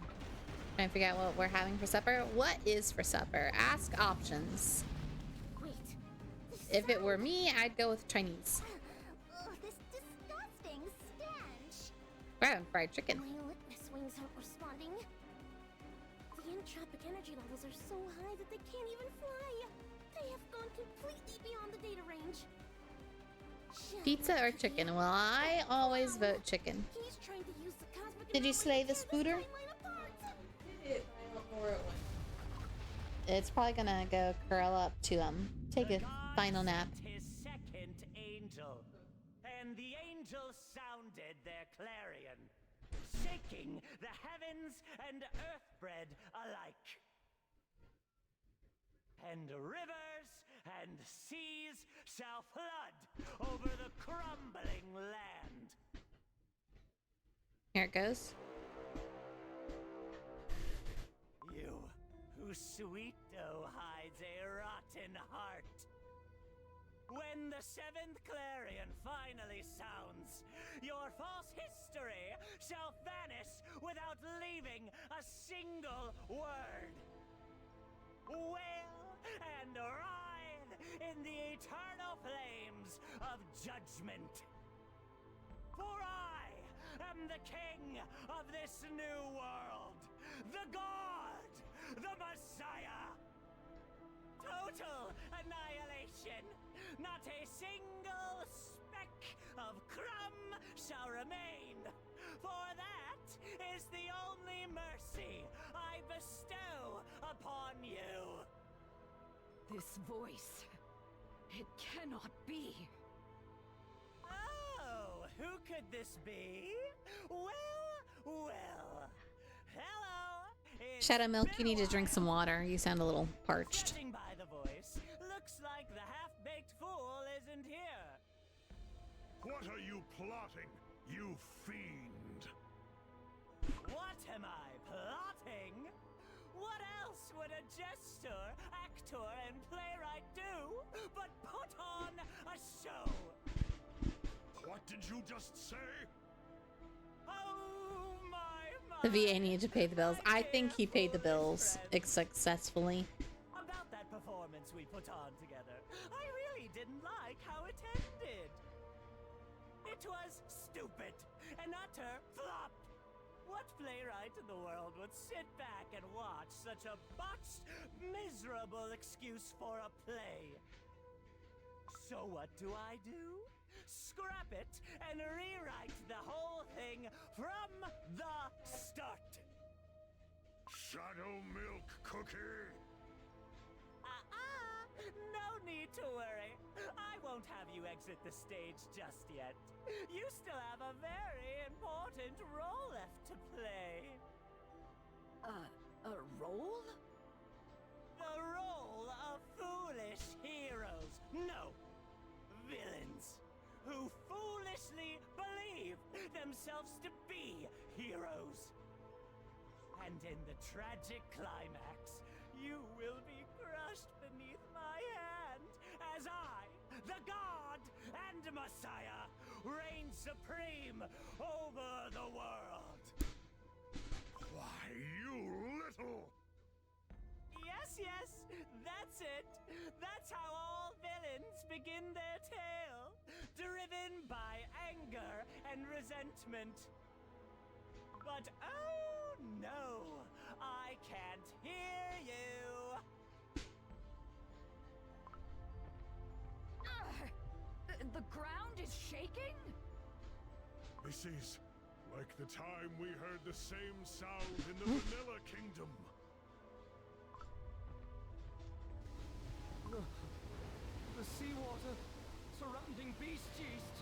Trying to figure out what we're having for supper. What is for supper? Ask options. wait. If it were me, I'd go with Chinese. Oh, this disgusting stench. We're having fried chicken. My litmus wings aren't responding. holotropic energy levels are so high that they can't even fly. They have gone completely beyond the data range. Pizza or chicken? Well, I always vote chicken. He's trying to use the cosmic Did you slay the Spooter? It's probably gonna go curl up to take a final nap. His second angel, and the angels sounded their clarion, shaking the heavens and earthbred alike. And rivers and seas shall flood over the crumbling land. Here it goes. You, whose sweet dough hides a rotten heart. When the seventh clarion finally sounds, your false history shall vanish without leaving a single word. Wail and writhe in the eternal flames of judgment. For I am the king of this new world, the God, the Messiah. Total annihilation. Not a single speck of crumb shall remain. For that is the only mercy I bestow upon you. This voice, it cannot be. Oh, who could this be? Well. Hello. Shadow Milk, you need to drink some water. You sound a little parched. Judging by the voice, looks like the half-baked fool isn't here. What are you plotting, you fiend? What am I plotting? What else would a jester, actor, and playwright do but put on a show? What did you just say? Oh my. The VA needed to pay the bills. I think he paid the bills successfully. About that performance we put on together, I really didn't like how it ended. It was stupid, an utter flop. What playwright in the world would sit back and watch such a botched, miserable excuse for a play? So what do? Scrap it and rewrite the whole thing from the start. Shadow Milk Cookie? No need to worry. I won't have you exit the stage just yet. You still have a very important role left to play. A role? The role of foolish heroes. No, villains. Who foolishly believe themselves to be heroes. And in the tragic climax, you will be crushed beneath my hand as I, the God and Messiah, reign supreme over the world. Why, you little... Yes, that's it. That's how all villains begin their tale. Driven by anger and resentment. But oh no, I can't hear you. The ground is shaking? This is like the time we heard the same sound in the Vanilla Kingdom. The seawater surrounding beast yeast.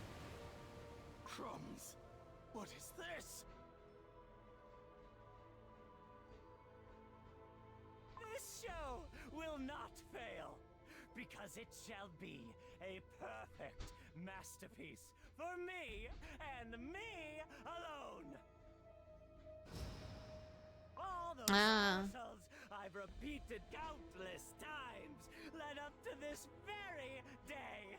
Crumbs. What is this? This show will not fail, because it shall be a perfect masterpiece for me and me alone. All those rehearsals I've repeated countless times led up to this very day.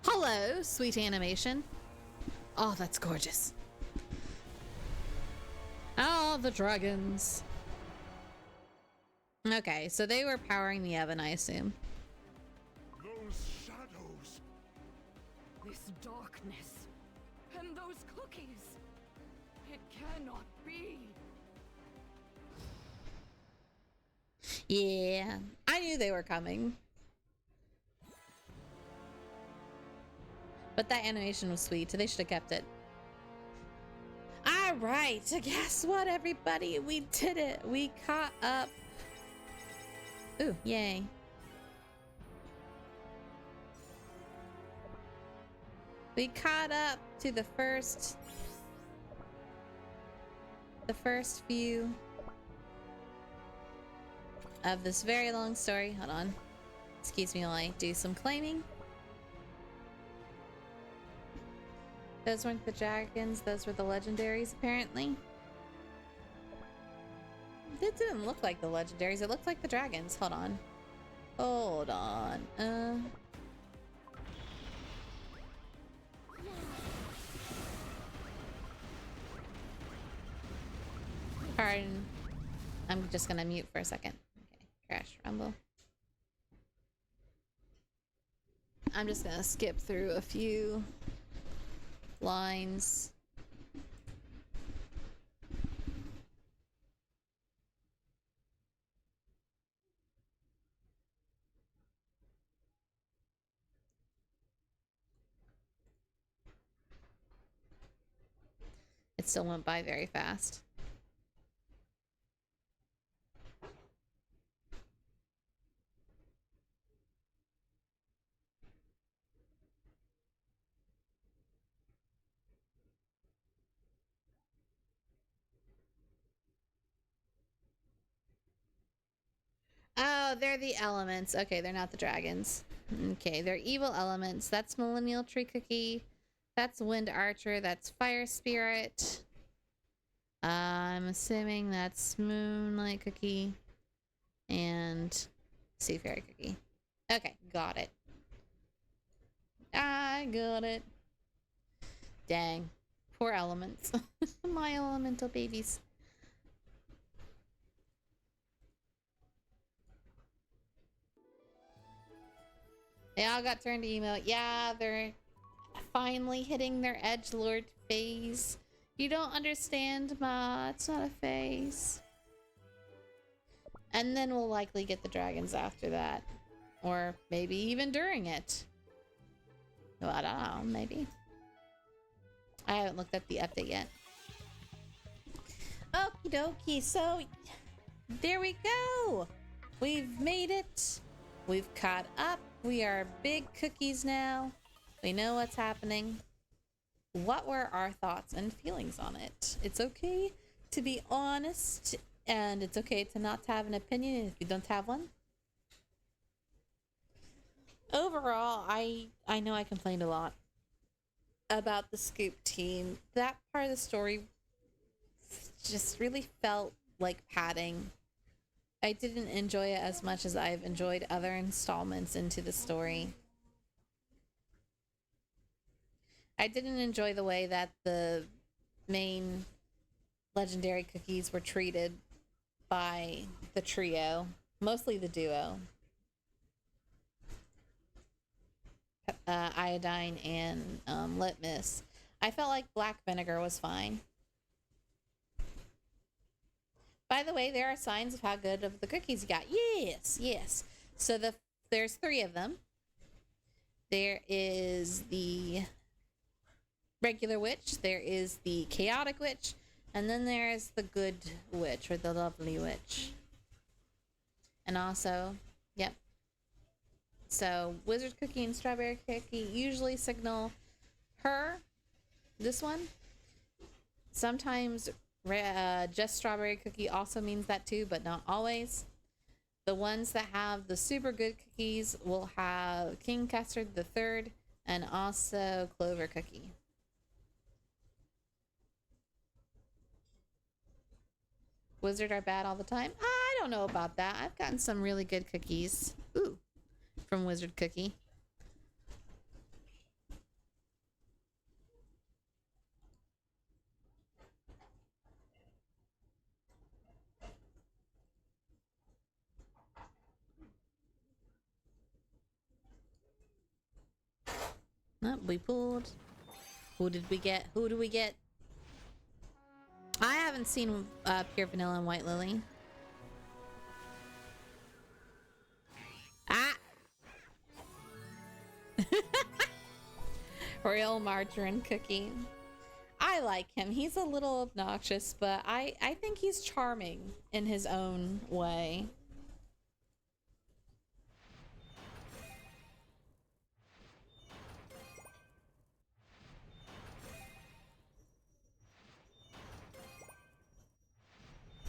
Hello, sweet animation. Oh, that's gorgeous. Oh, the dragons. Okay, so they were powering the oven, I assume. Those shadows, This darkness and those cookies. It cannot be. Yeah, I knew they were coming. But that animation was sweet, so they should have kept it. Alright, so guess what, everybody? We did it! We caught up. Ooh, yay. We caught up to the first few of this very long story. Hold on. Excuse me while I do some claiming. Those weren't the dragons, those were the legendaries, apparently. It didn't look like the legendaries, it looked like the dragons. Hold on. Hold on. Pardon. I'm just gonna mute for a second. Okay, crash rumble. I'm just gonna skip through a few lines. It still went by very fast. Oh, they're the elements. Okay, they're not the dragons. Okay, they're evil elements. That's Millennial Tree Cookie. That's Wind Archer. That's Fire Spirit. I'm assuming that's Moonlight Cookie. And Sea Fairy Cookie. Okay, got it. I got it. Dang. Poor elements. My elemental babies. They all got turned to emo. Yeah, they're finally hitting their edgelord phase. You don't understand, Ma. It's not a phase. And then we'll likely get the dragons after that. Or maybe even during it. Well, I don't know. Maybe. I haven't looked at the update yet. Okie dokie. So, there we go. We've made it. We've caught up. We are big cookies now. We know what's happening. What were our thoughts and feelings on it? It's okay to be honest, and it's okay to not have an opinion if you don't have one. Overall, I know I complained a lot about the Scoop team. That part of the story just really felt like padding. I didn't enjoy it as much as I've enjoyed other installments into the story. I didn't enjoy the way that the main legendary cookies were treated by the trio, mostly the duo. Iodine and Litmus. I felt like Black Vinegar was fine. By the way, there are signs of how good of the cookies you got. Yes, yes. So there's 3 of them. There is the regular witch, there is the chaotic witch, and then there is the good witch, or the lovely witch. And also, yep. So wizard cookie and strawberry cookie usually signal her. This one. Sometimes just strawberry cookie also means that too, but not always. The ones that have the super good cookies will have King Custard the Third and also Clover Cookie. Wizard are bad all the time? I don't know about that. I've gotten some really good cookies. Ooh, from Wizard Cookie. Oh, We pulled. Who did we get? Who do we get? I haven't seen Pure Vanilla and White Lily. Ah! Royal Margarine Cookie. I like him. He's a little obnoxious, but I think he's charming in his own way.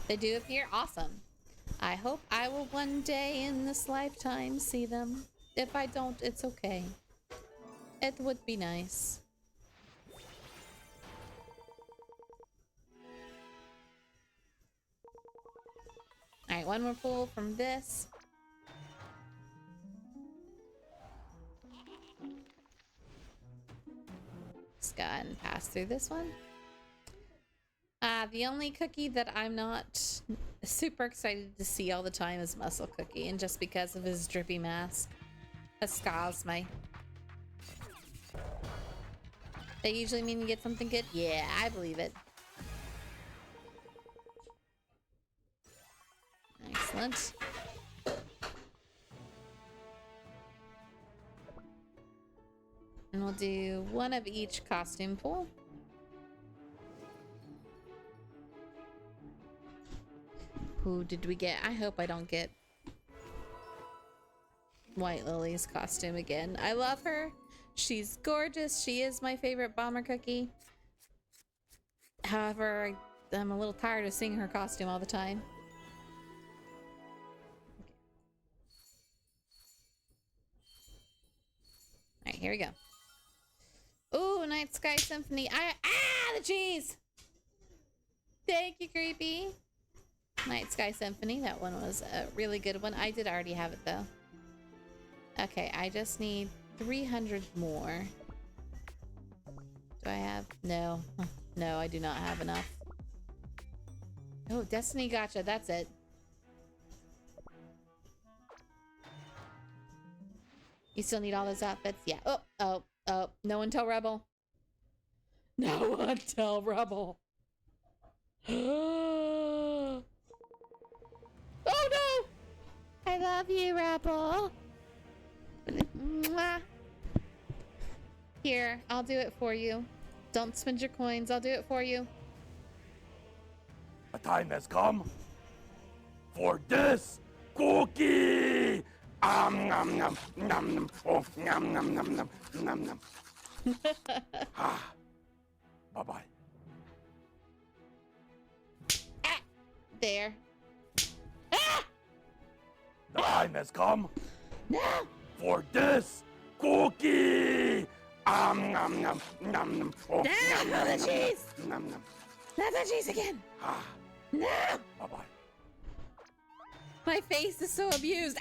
They do appear awesome. I hope I will one day in this lifetime see them. If I don't, it's okay. It would be nice. Alright, one more pull from this. Let's go ahead and pass through this one. The only cookie that I'm not super excited to see all the time is Muscle Cookie, and just because of his drippy mask. That scars me. They usually mean you get something good? Yeah, I believe it. Excellent. And we'll do one of each costume pull. Who did we get? I hope I don't get White Lily's costume again. I love her. She's gorgeous. She is my favorite bomber cookie. However, I'm a little tired of seeing her costume all the time. Alright, here we go. Ooh, Night Sky Symphony. The cheese! Thank you, Creepy. Night Sky Symphony. That one was a really good one. I did already have it, though. Okay, I just need 300 more. Do I have? No. No, I do not have enough. Oh, Destiny Gotcha. That's it. You still need all those outfits? Yeah. Oh. No one tell Rebel. No one tell Rebel. Oh no! I love you, Rebel. Mwah. Here, I'll do it for you. Don't spend your coins. I'll do it for you. The time has come for this cookie. Nom nom nom. Oh, nom nom nom nom nom nom. Bye bye. There. The time has come for this cookie. Nom nom nom nom. Oh, nom nom the cheese. Nom nom. Not the cheese again. No. Bye bye. My face is so abused.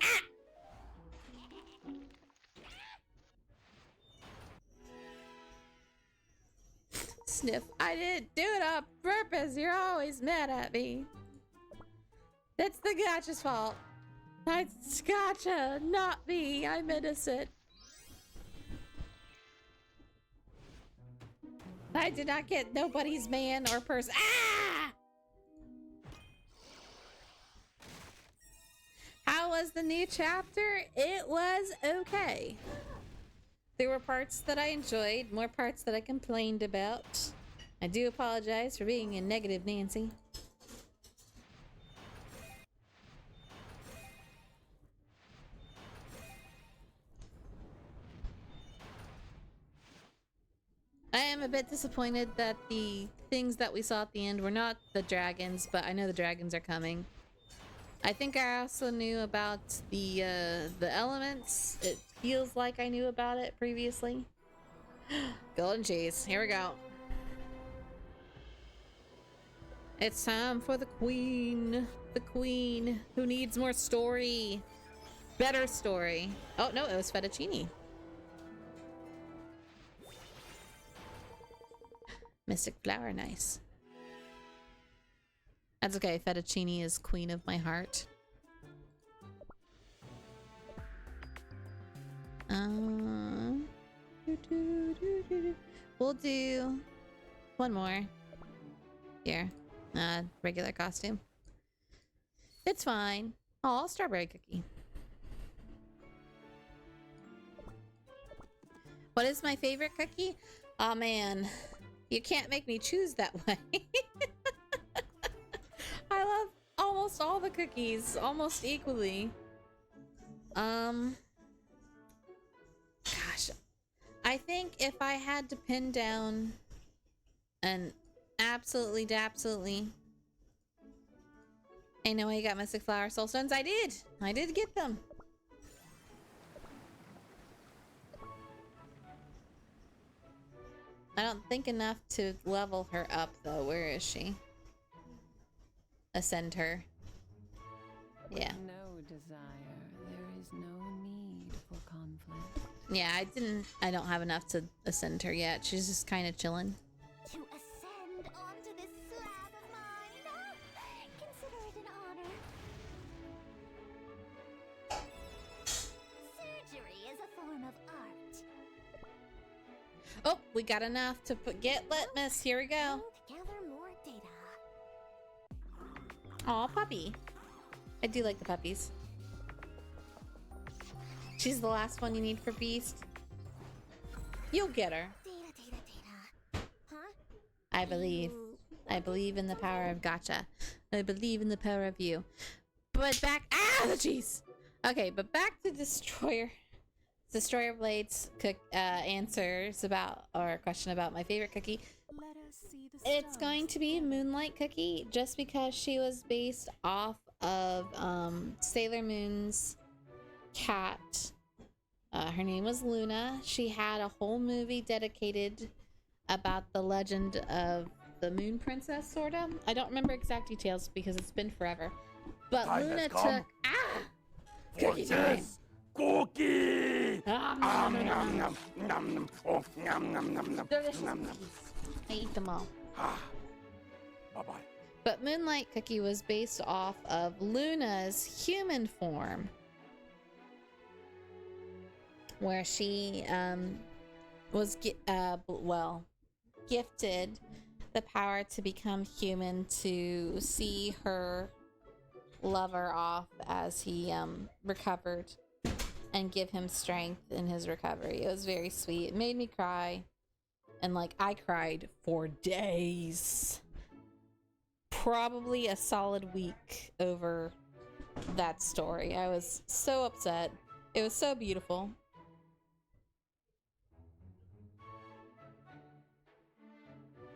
Sniff. I didn't do it on purpose. You're always mad at me. That's the Gotcha's fault. It's Gotcha, not me. I'm innocent. I did not get nobody's man or person. How was the new chapter? It was okay. There were parts that I enjoyed, more parts that I complained about. I do apologize for being a negative Nancy. I am a bit disappointed that the things that we saw at the end were not the dragons, but I know the dragons are coming. I think I also knew about the elements. It feels like I knew about it previously. Golden cheese. Here we go. It's time for the queen. The queen who needs more story. Better story. Oh, no, it was fettuccine. Mystic flower, nice. That's okay, fettuccine is queen of my heart. We'll do one more. Here. Regular costume. It's fine. Oh, strawberry cookie. What is my favorite cookie? Oh man, you can't make me choose that way. I love almost all the cookies, almost equally. Gosh, I think if I had to pin down an absolutely, I know I got Mystic Flower Soul Stones. I did get them. I don't think enough to level her up though. Where is she? Ascend her. Yeah. No desire. There is no need for conflict. Yeah, I don't have enough to ascend her yet. She's just kind of chilling. To ascend onto this slab of mine? Consider it an honor. Surgery is a form of art. Oh, we got enough to get litmus. Here we go. Gather more data. Aw, puppy. I do like the puppies. She's the last one you need for Beast. You'll get her. Data. Huh? I believe. I believe in the power of gotcha. I believe in the power of you. But back. Ah, jeez. Okay, but back to Destroyer. Destroyer Blade's answers about, or question about my favorite cookie. It's going to be Moonlight Cookie, just because she was based off of Sailor Moon's cat. Her name was Luna. She had a whole movie dedicated about the legend of the Moon Princess, sort of. I don't remember exact details because it's been forever. But Time Luna has took come cookie time. Cookie! Delicious cookies. I eat them all. Bye-bye. But Moonlight Cookie was based off of Luna's human form, where she was gifted the power to become human to see her lover off as he recovered and give him strength in his recovery. It was very sweet. It made me cry, and like I cried for days, probably a solid week over that story. I was so upset. It was so beautiful.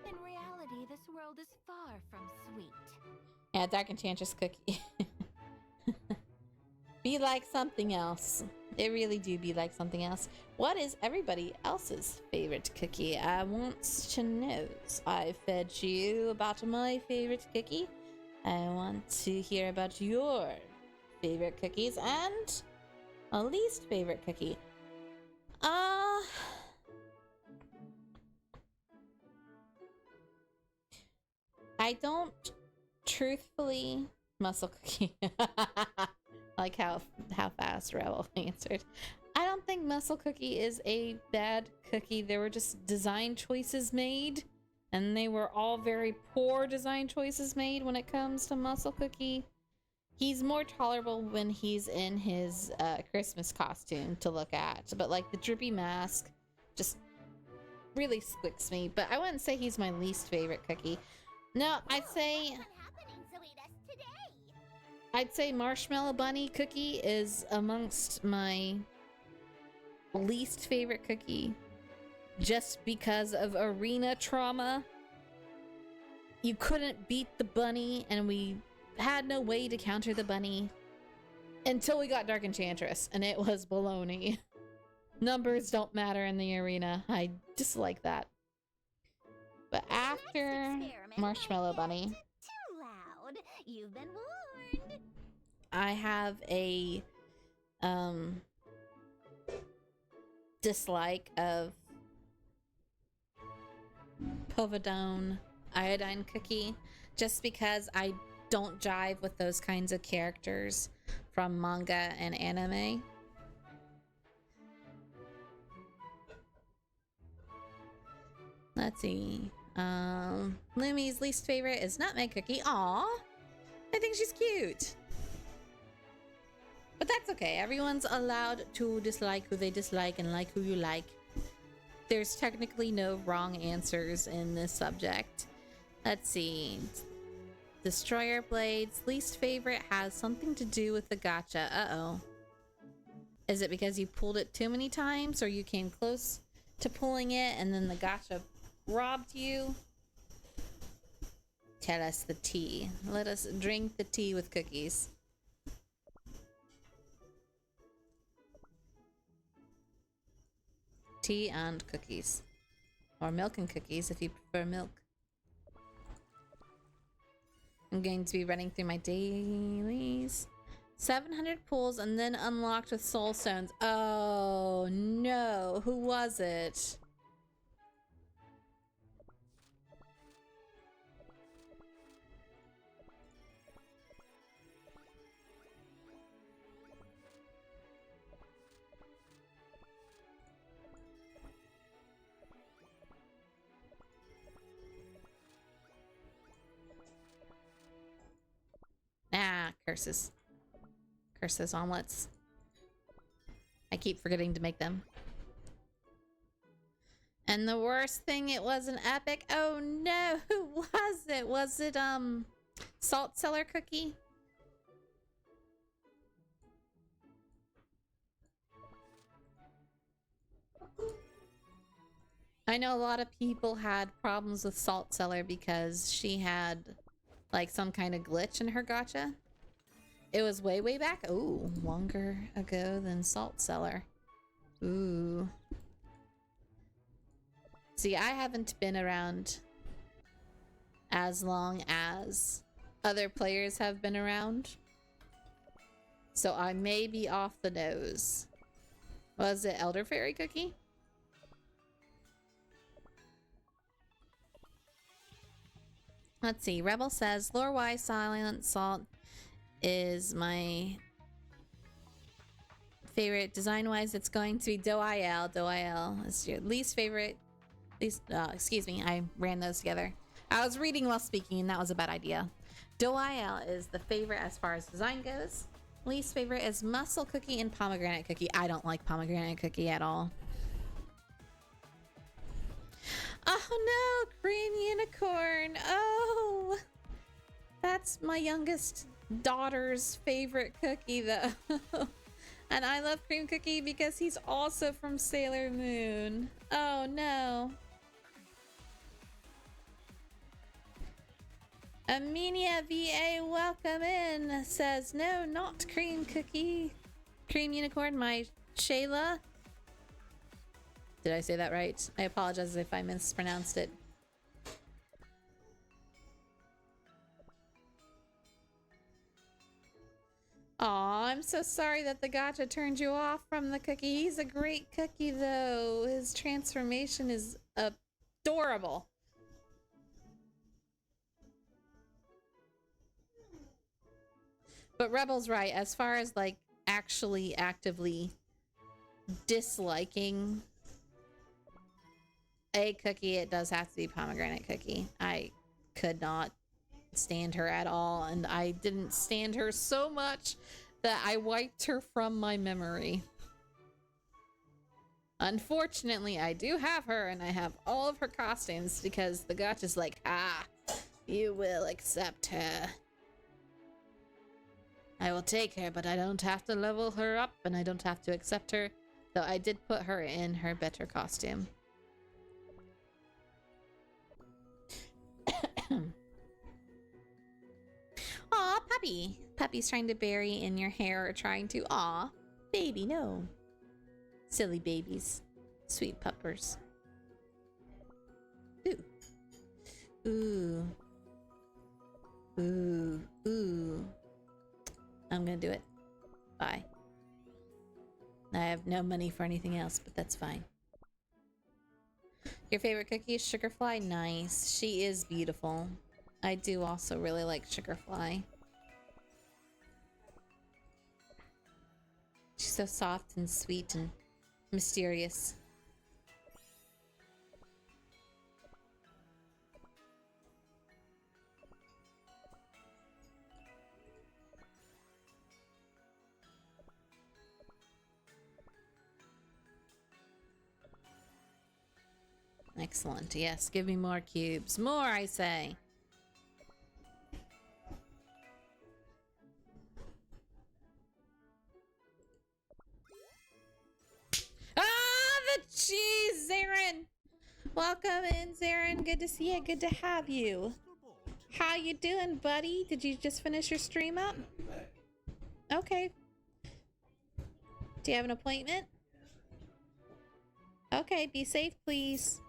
In reality, this world is far from sweet. Yeah, Dark Enchantress Cookie. Be like something else. They really do be like something else. What is everybody else's favorite cookie? I want to know. I fed you about my favorite cookie. I want to hear about your favorite cookies and a least favorite cookie. I don't truthfully muscle cookie. Like how fast Rebel answered. I don't think muscle cookie is a bad cookie. There were just design choices made, and they were all very poor design choices made when it comes to muscle cookie. He's more tolerable when he's in his Christmas costume to look at, but like the drippy mask just really squicks me. But I wouldn't say he's my least favorite cookie. No, I'd say Marshmallow Bunny Cookie is amongst my least favorite cookie, just because of arena trauma. You couldn't beat the bunny, and we had no way to counter the bunny until we got Dark Enchantress, and it was baloney. Numbers don't matter in the arena. I dislike that. But after Marshmallow Bunny, Too loud. You've been warned. I have a dislike of Povidone Iodine Cookie, just because I don't jive with those kinds of characters from manga and anime. Let's see. Lumi's least favorite is nutmeg cookie. Aw, I think she's cute. But that's okay. Everyone's allowed to dislike who they dislike and like who you like. There's technically no wrong answers in this subject. Let's see. Destroyer Blades least favorite has something to do with the gacha. Uh-oh. Is it because you pulled it too many times, or you came close to pulling it and then the gacha robbed you? Tell us the tea. Let us drink the tea with cookies. Tea and cookies. Or milk and cookies if you prefer milk. I'm going to be running through my dailies. 700 pulls and then unlocked with soul stones. Oh no, who was it? Ah, curses. Curses omelets. I keep forgetting to make them. And the worst thing, it was an epic. Oh no, who was it? Was it, Salt Cellar Cookie? I know a lot of people had problems with Salt Cellar because she had, like, some kind of glitch in her gacha. It was way, way back. Ooh, longer ago than Salt Cellar. Ooh. See, I haven't been around as long as other players have been around. So I may be off the nose. Was it Elder Fairy Cookie? Let's see. Rebel says, lore-wise, Silent Salt is my favorite. Design-wise, it's going to be Do-I-L. Do-I-L is your least favorite. Excuse me, I ran those together. I was reading while speaking, and that was a bad idea. Do-I-L is the favorite as far as design goes. Least favorite is Muscle Cookie and Pomegranate Cookie. I don't like Pomegranate Cookie at all. Oh no, Cream Unicorn. Oh, that's my youngest daughter's favorite cookie though. And I love Cream Cookie because he's also from Sailor Moon. Oh no. Aminia VA, welcome in, says no, not Cream Cookie. Cream Unicorn, my Shayla. Did I say that right? I apologize if I mispronounced it. Aw, I'm so sorry that the gacha turned you off from the cookie. He's a great cookie though. His transformation is adorable. But Rebel's right, as far as like actually actively disliking a cookie, it does have to be Pomegranate Cookie. I could not stand her at all, and I didn't stand her so much that I wiped her from my memory. Unfortunately, I do have her, and I have all of her costumes because the gacha's like, ah, you will accept her. I will take her, but I don't have to level her up, and I don't have to accept her, though I did put her in her better costume. Aw, puppy. Puppy's trying to bury in your hair or trying to. Aw, baby, no. Silly babies. Sweet puppers. Ooh. Ooh. Ooh. Ooh. I'm gonna do it. Bye. I have no money for anything else, but that's fine. Your favorite cookie is Sugarfly? Nice. She is beautiful. I do also really like Sugarfly. She's so soft and sweet and mysterious. Excellent. Yes, give me more cubes. More, I say. Ah, the cheese, Zarin! Welcome in, Zarin. Good to see you. Good to have you. How you doing, buddy? Did you just finish your stream up? Okay. Do you have an appointment? Okay, be safe, please.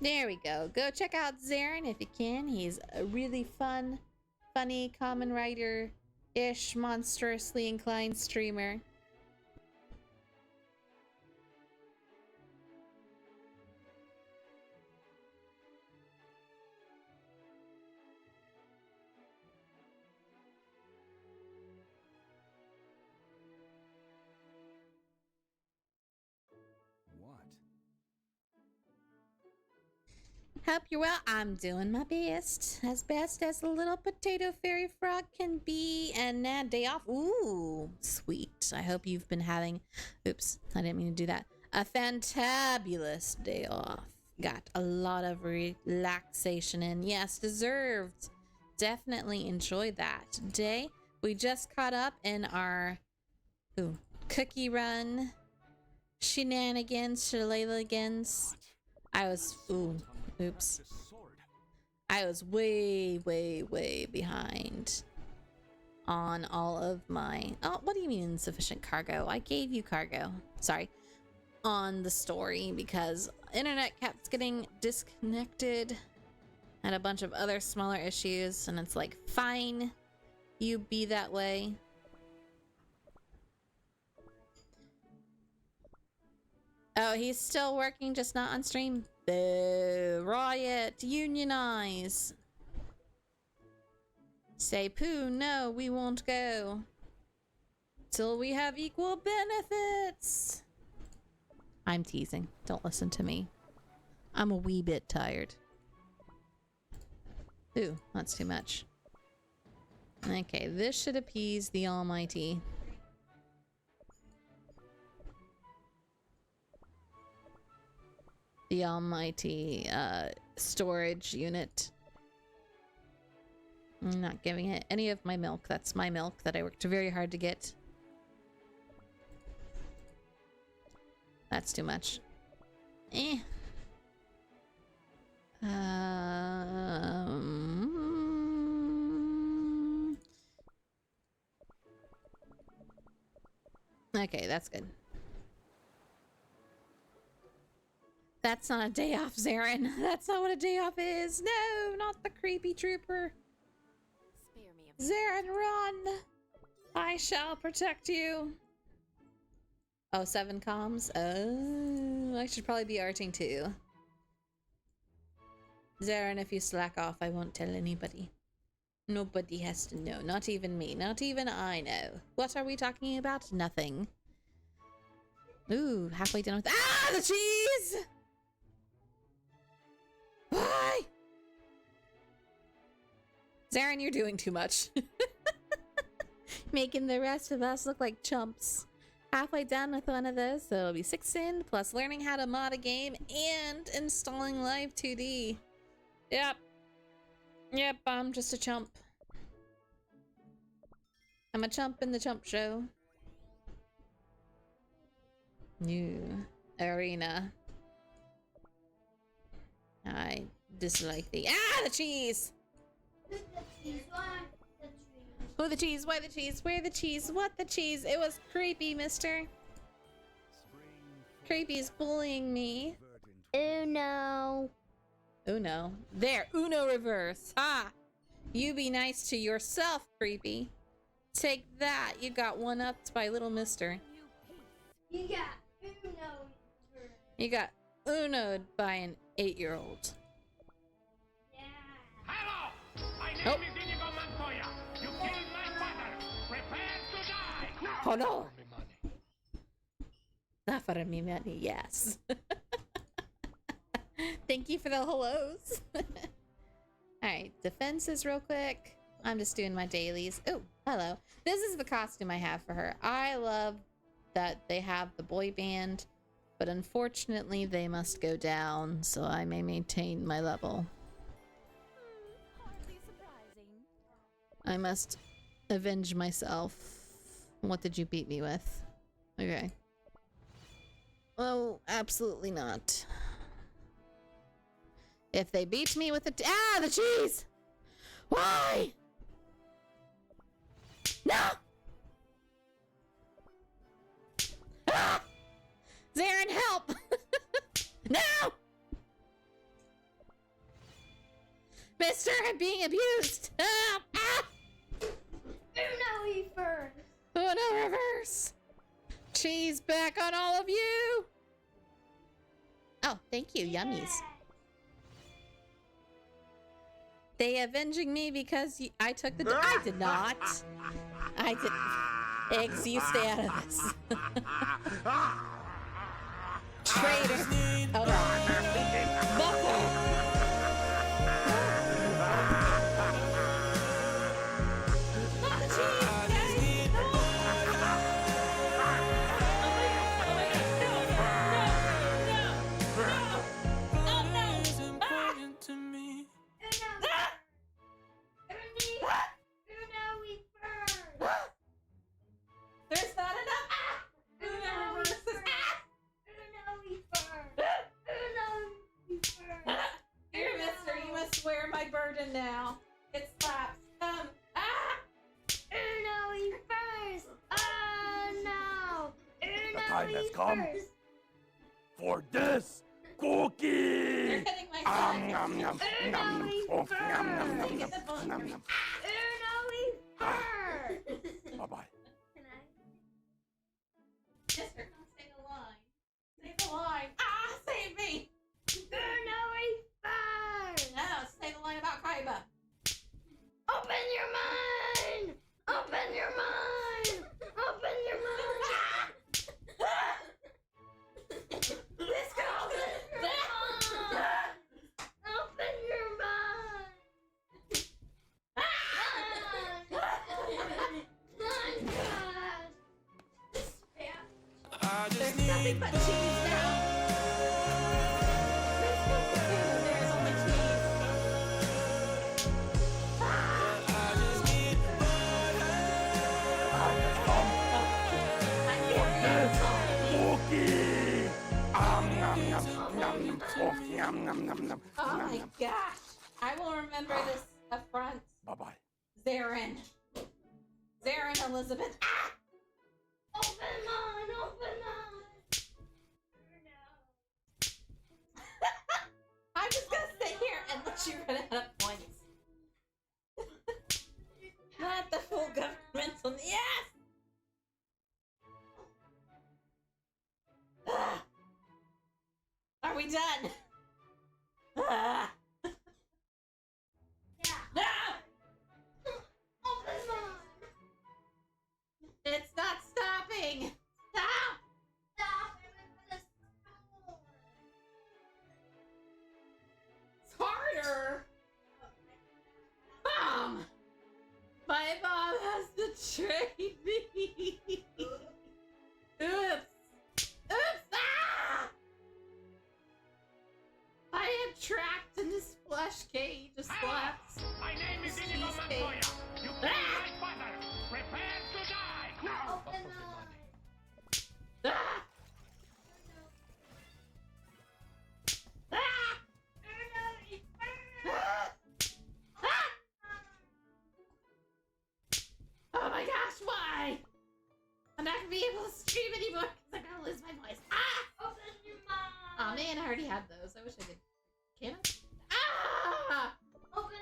There we go. Go check out Zarin if you can. He's a really fun, funny, common writer-ish, monstrously inclined streamer. Hope you're well. I'm doing my best. As best as a little potato fairy frog can be. And now day off. Ooh, sweet. I hope you've been having... Oops, I didn't mean to do that. A fantabulous day off. Got a lot of relaxation in. Yes, deserved. Definitely enjoyed that. Today, we just caught up in our cookie run shenanigans, shillelaghans. I was... Oops. I was way behind on all of my... Oh, what do you mean insufficient cargo? I gave you cargo. Sorry. On the story because internet kept getting disconnected and a bunch of other smaller issues, and it's like, fine, you be that way. Oh, he's still working, just not on stream. Boo. Riot. Unionize. Say poo. No, we won't go. Till we have equal benefits. I'm teasing. Don't listen to me. I'm a wee bit tired. Ooh, that's too much. Okay, this should appease the almighty. The almighty storage unit. I'm not giving it any of my milk. That's my milk that I worked very hard to get. That's too much. Eh. Okay, that's good. That's not a day off, Zarin. That's not what a day off is. No, not the creepy trooper. Zarin, run! I shall protect you. Oh, 7 comms? Oh, I should probably be arting too. Zarin, if you slack off, I won't tell anybody. Nobody has to know. Not even me. Not even I know. What are we talking about? Nothing. Ooh, halfway done with... Ah, the cheese! Why? Zarin, you're doing too much. Making the rest of us look like chumps. Halfway done with one of those, so it'll be 6 in, plus learning how to mod a game and installing Live 2D. Yep. Yep, I'm just a chump. I'm a chump in the chump show. New arena. I dislike the... Ah, the cheese! Oh, the cheese, why the cheese, where the cheese, what the cheese? It was creepy, mister. Creepy's bullying me. Uno. Uno. There, Uno reverse. Ha! You be nice to yourself, creepy. Take that, you got one-upped by little mister. You got Uno. You got Uno'd by an 8-year-old. Yeah. Hello! My name Oh. is Inigo Montoya. You killed my father. Prepare to die. Now. Oh no! Not for me money, yes. Thank you for the hellos. Alright, defenses real quick. I'm just doing my dailies. Oh, Hello. This is the costume I have for her. I love that they have the boy band, but unfortunately they must go down, so I may maintain my level. Hardly surprising. I must avenge myself. What did you beat me with? Okay. Oh, absolutely not. If they beat me with the cheese! Why? No! Ah! Zarin, help! No! Mister, I'm being abused! Ah! Ah! Uno eat first. Uno reverse! Cheese back on all of you! Oh, thank you, yummies. They avenging me because I took the. I did not. I did. Eggs, you stay out of this. Traitor. Hold on. Buckle. There's not enough. Ah! Uno reverses. Ah! Uno eat first. Uno eat first. Here, mister, you must wear my burden now. It slaps. Ah! Uno eat first. Oh no. Uno The time has eat come first. for this cookie. You're hitting my side. Nom, nom, nom, eat oh, first. nom, nom, nom, Get the book. nom, nom. Uno eat first. Bye-bye. Can I? Mister, come save the line. Save the line. Ah, save me. Uno eat first. No, save the line about Kaiba. Open your mind. Open your mind. Open your mind. Let's go. Open your mind. There's nothing but cheese now. There's no food. There's only cheese. Cookie. Nom, nom, nom, oh, nom, nom, nom, nom, Oh nom, my nom. gosh. I will remember this affront. Bye-bye. Zarin. Zarin Elizabeth. Ah! Open mine. Open mine. I'm just gonna sit here and let you run out of points. Not the full governmental. Yes! Ah! Are we done? Ah! Yeah. No! Open mine. It's not stopping! Stop! Stop it with the sword. It's harder! Mom! My mom has betrayed me! Oops! Oops! Ah! I am trapped in this plush cage of slaps. My name is Inigo Cheesecake. Montoya. You killed Ah! my father. Prepare to die. Now. Open mine. Ah! Ah! Uno eat first. Ah! Ah! Oh my gosh, why? I'm not gonna be able to stream anymore because I'm gonna lose my voice. Ah! Open your mind. Oh man, I already had those. I wish I did. Can I? Ah! Open.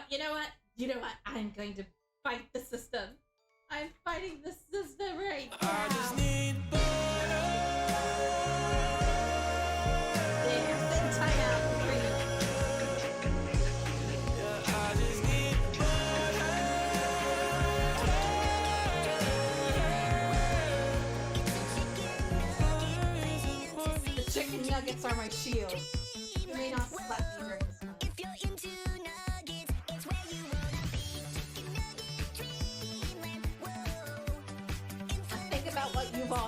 You know what? You know what? I'm going to fight the system. I'm fighting the system right now. I just need butter. There's the timeout for you. Yeah, I just need butter. The chicken nuggets are my shield. You may not slap me during this one. If you're into nuggets.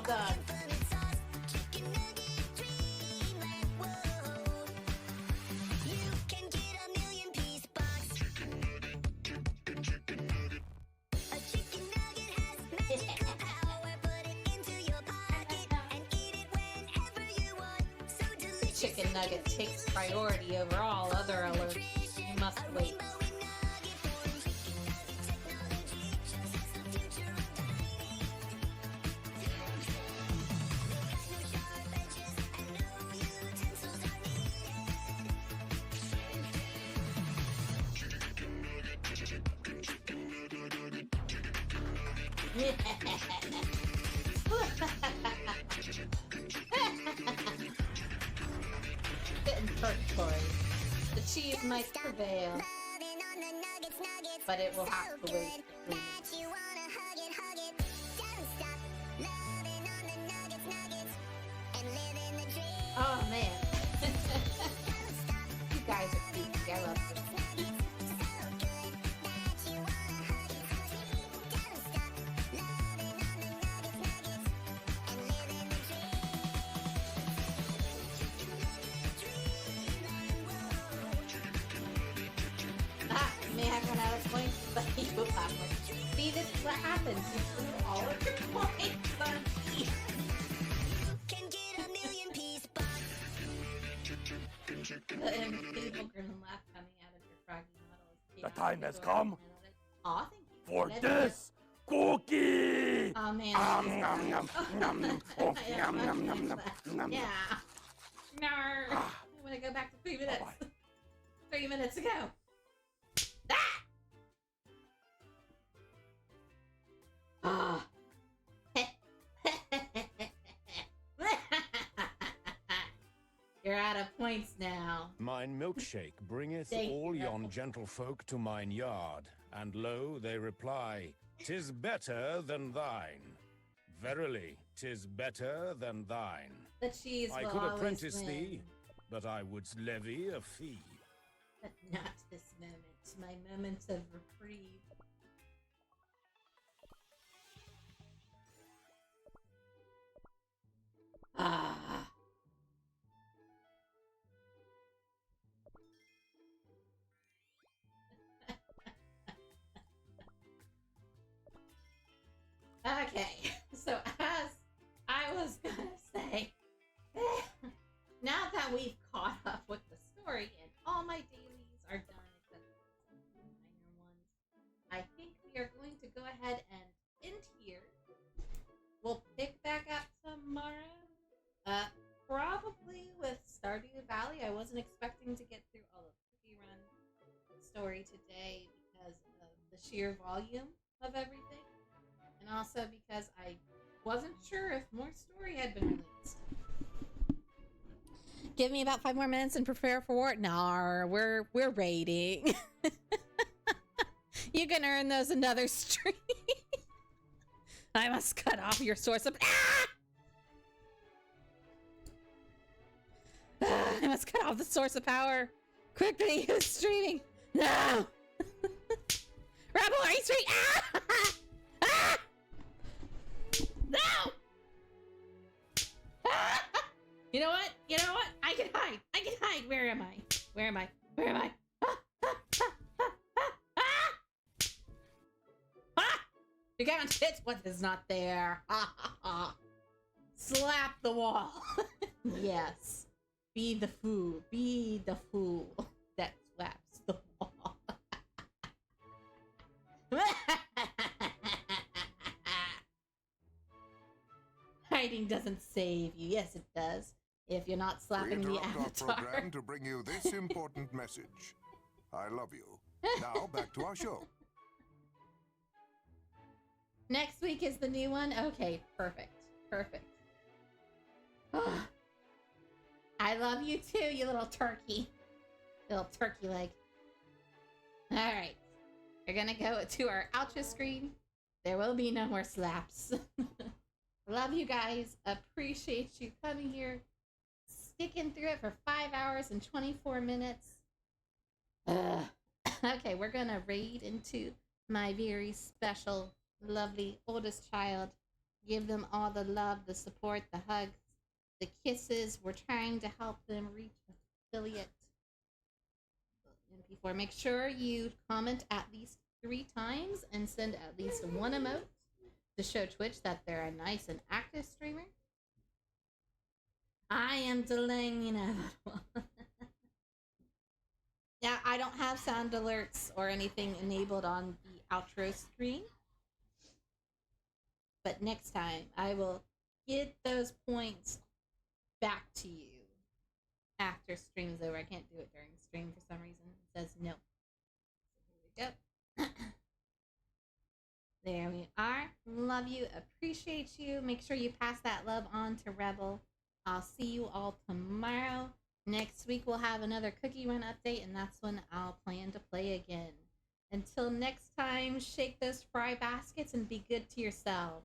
done. Chicken nugget takes priority over all other alerts. You must wait. Fit in purgatory. The cheese might prevail, but it will have to wait for 3 minutes. Oh man. You guys are cute. I love this. May have run out of points, but you will have one. See, this is what happens. You threw all of your points on me. The invisible gremlin laugh coming out of your froggy model is The time has come Aw, thank you. for That's this cookie. Oh man. Nom nom nom. Oh, nom nom nom nom nom. Yeah. No. I want to go back to 3 minutes. 3 minutes ago. Ah. You're out of points now. Mine milkshake bringeth Thank all you. yon gentlefolk to mine yard, and lo, they reply, "'Tis better than thine. Verily, 'tis better than thine. The cheese I will could always apprentice win. thee, but I would levy a fee." But not this moment. My moment of reprieve. Ah. Okay, so as I was gonna say, now that we've caught up with the story and all my dailies are done except for some minor ones, I think we are going to go ahead and end here. We'll pick back up tomorrow. Probably with Stardew Valley. I wasn't expecting to get through all of Cookie Run story today because of the sheer volume of everything. And also because I wasn't sure if more story had been released. Give me about 5 more minutes and prepare for war. Nah, we're raiding. You can earn those another stream. I must cut off your source of I must cut off the source of power. Quickly, who's streaming? No! Rebel, are you streaming? No! You know what? You know what? I can hide. I can hide. Where am I? Where am I? Where am I? You can't hit what is not there. Slap the wall. Yes. Be the fool. Be the fool that slaps the wall. Hiding doesn't save you. Yes, it does. If you're not slapping the avatar. Our program to bring you this important message. I love you. Now back to our show. Next week is the new one? Okay, perfect. Perfect. I love you too, you little turkey. Little turkey leg. Alright. We're gonna go to our outro screen. There will be no more slaps. Love you guys. Appreciate you coming here. Sticking through it for 5 hours and 24 minutes. Okay, we're gonna raid into my very special, lovely oldest child. Give them all the love, the support, the hugs, the kisses. We're trying to help them reach affiliate MP4. Make sure you comment at least 3 times and send at least 1 emote to show Twitch that they're a nice and active streamer. I am delaying inevitable. Yeah, I don't have sound alerts or anything enabled on the outro screen. But next time, I will get those points back to you after stream's over. I can't do it during stream for some reason. It says no. So here we go. There we are. Love you. Appreciate you. Make sure you pass that love on to Rebel. I'll see you all tomorrow. Next week, we'll have another cookie run update, and that's when I'll plan to play again. Until next time, shake those fry baskets and be good to yourselves.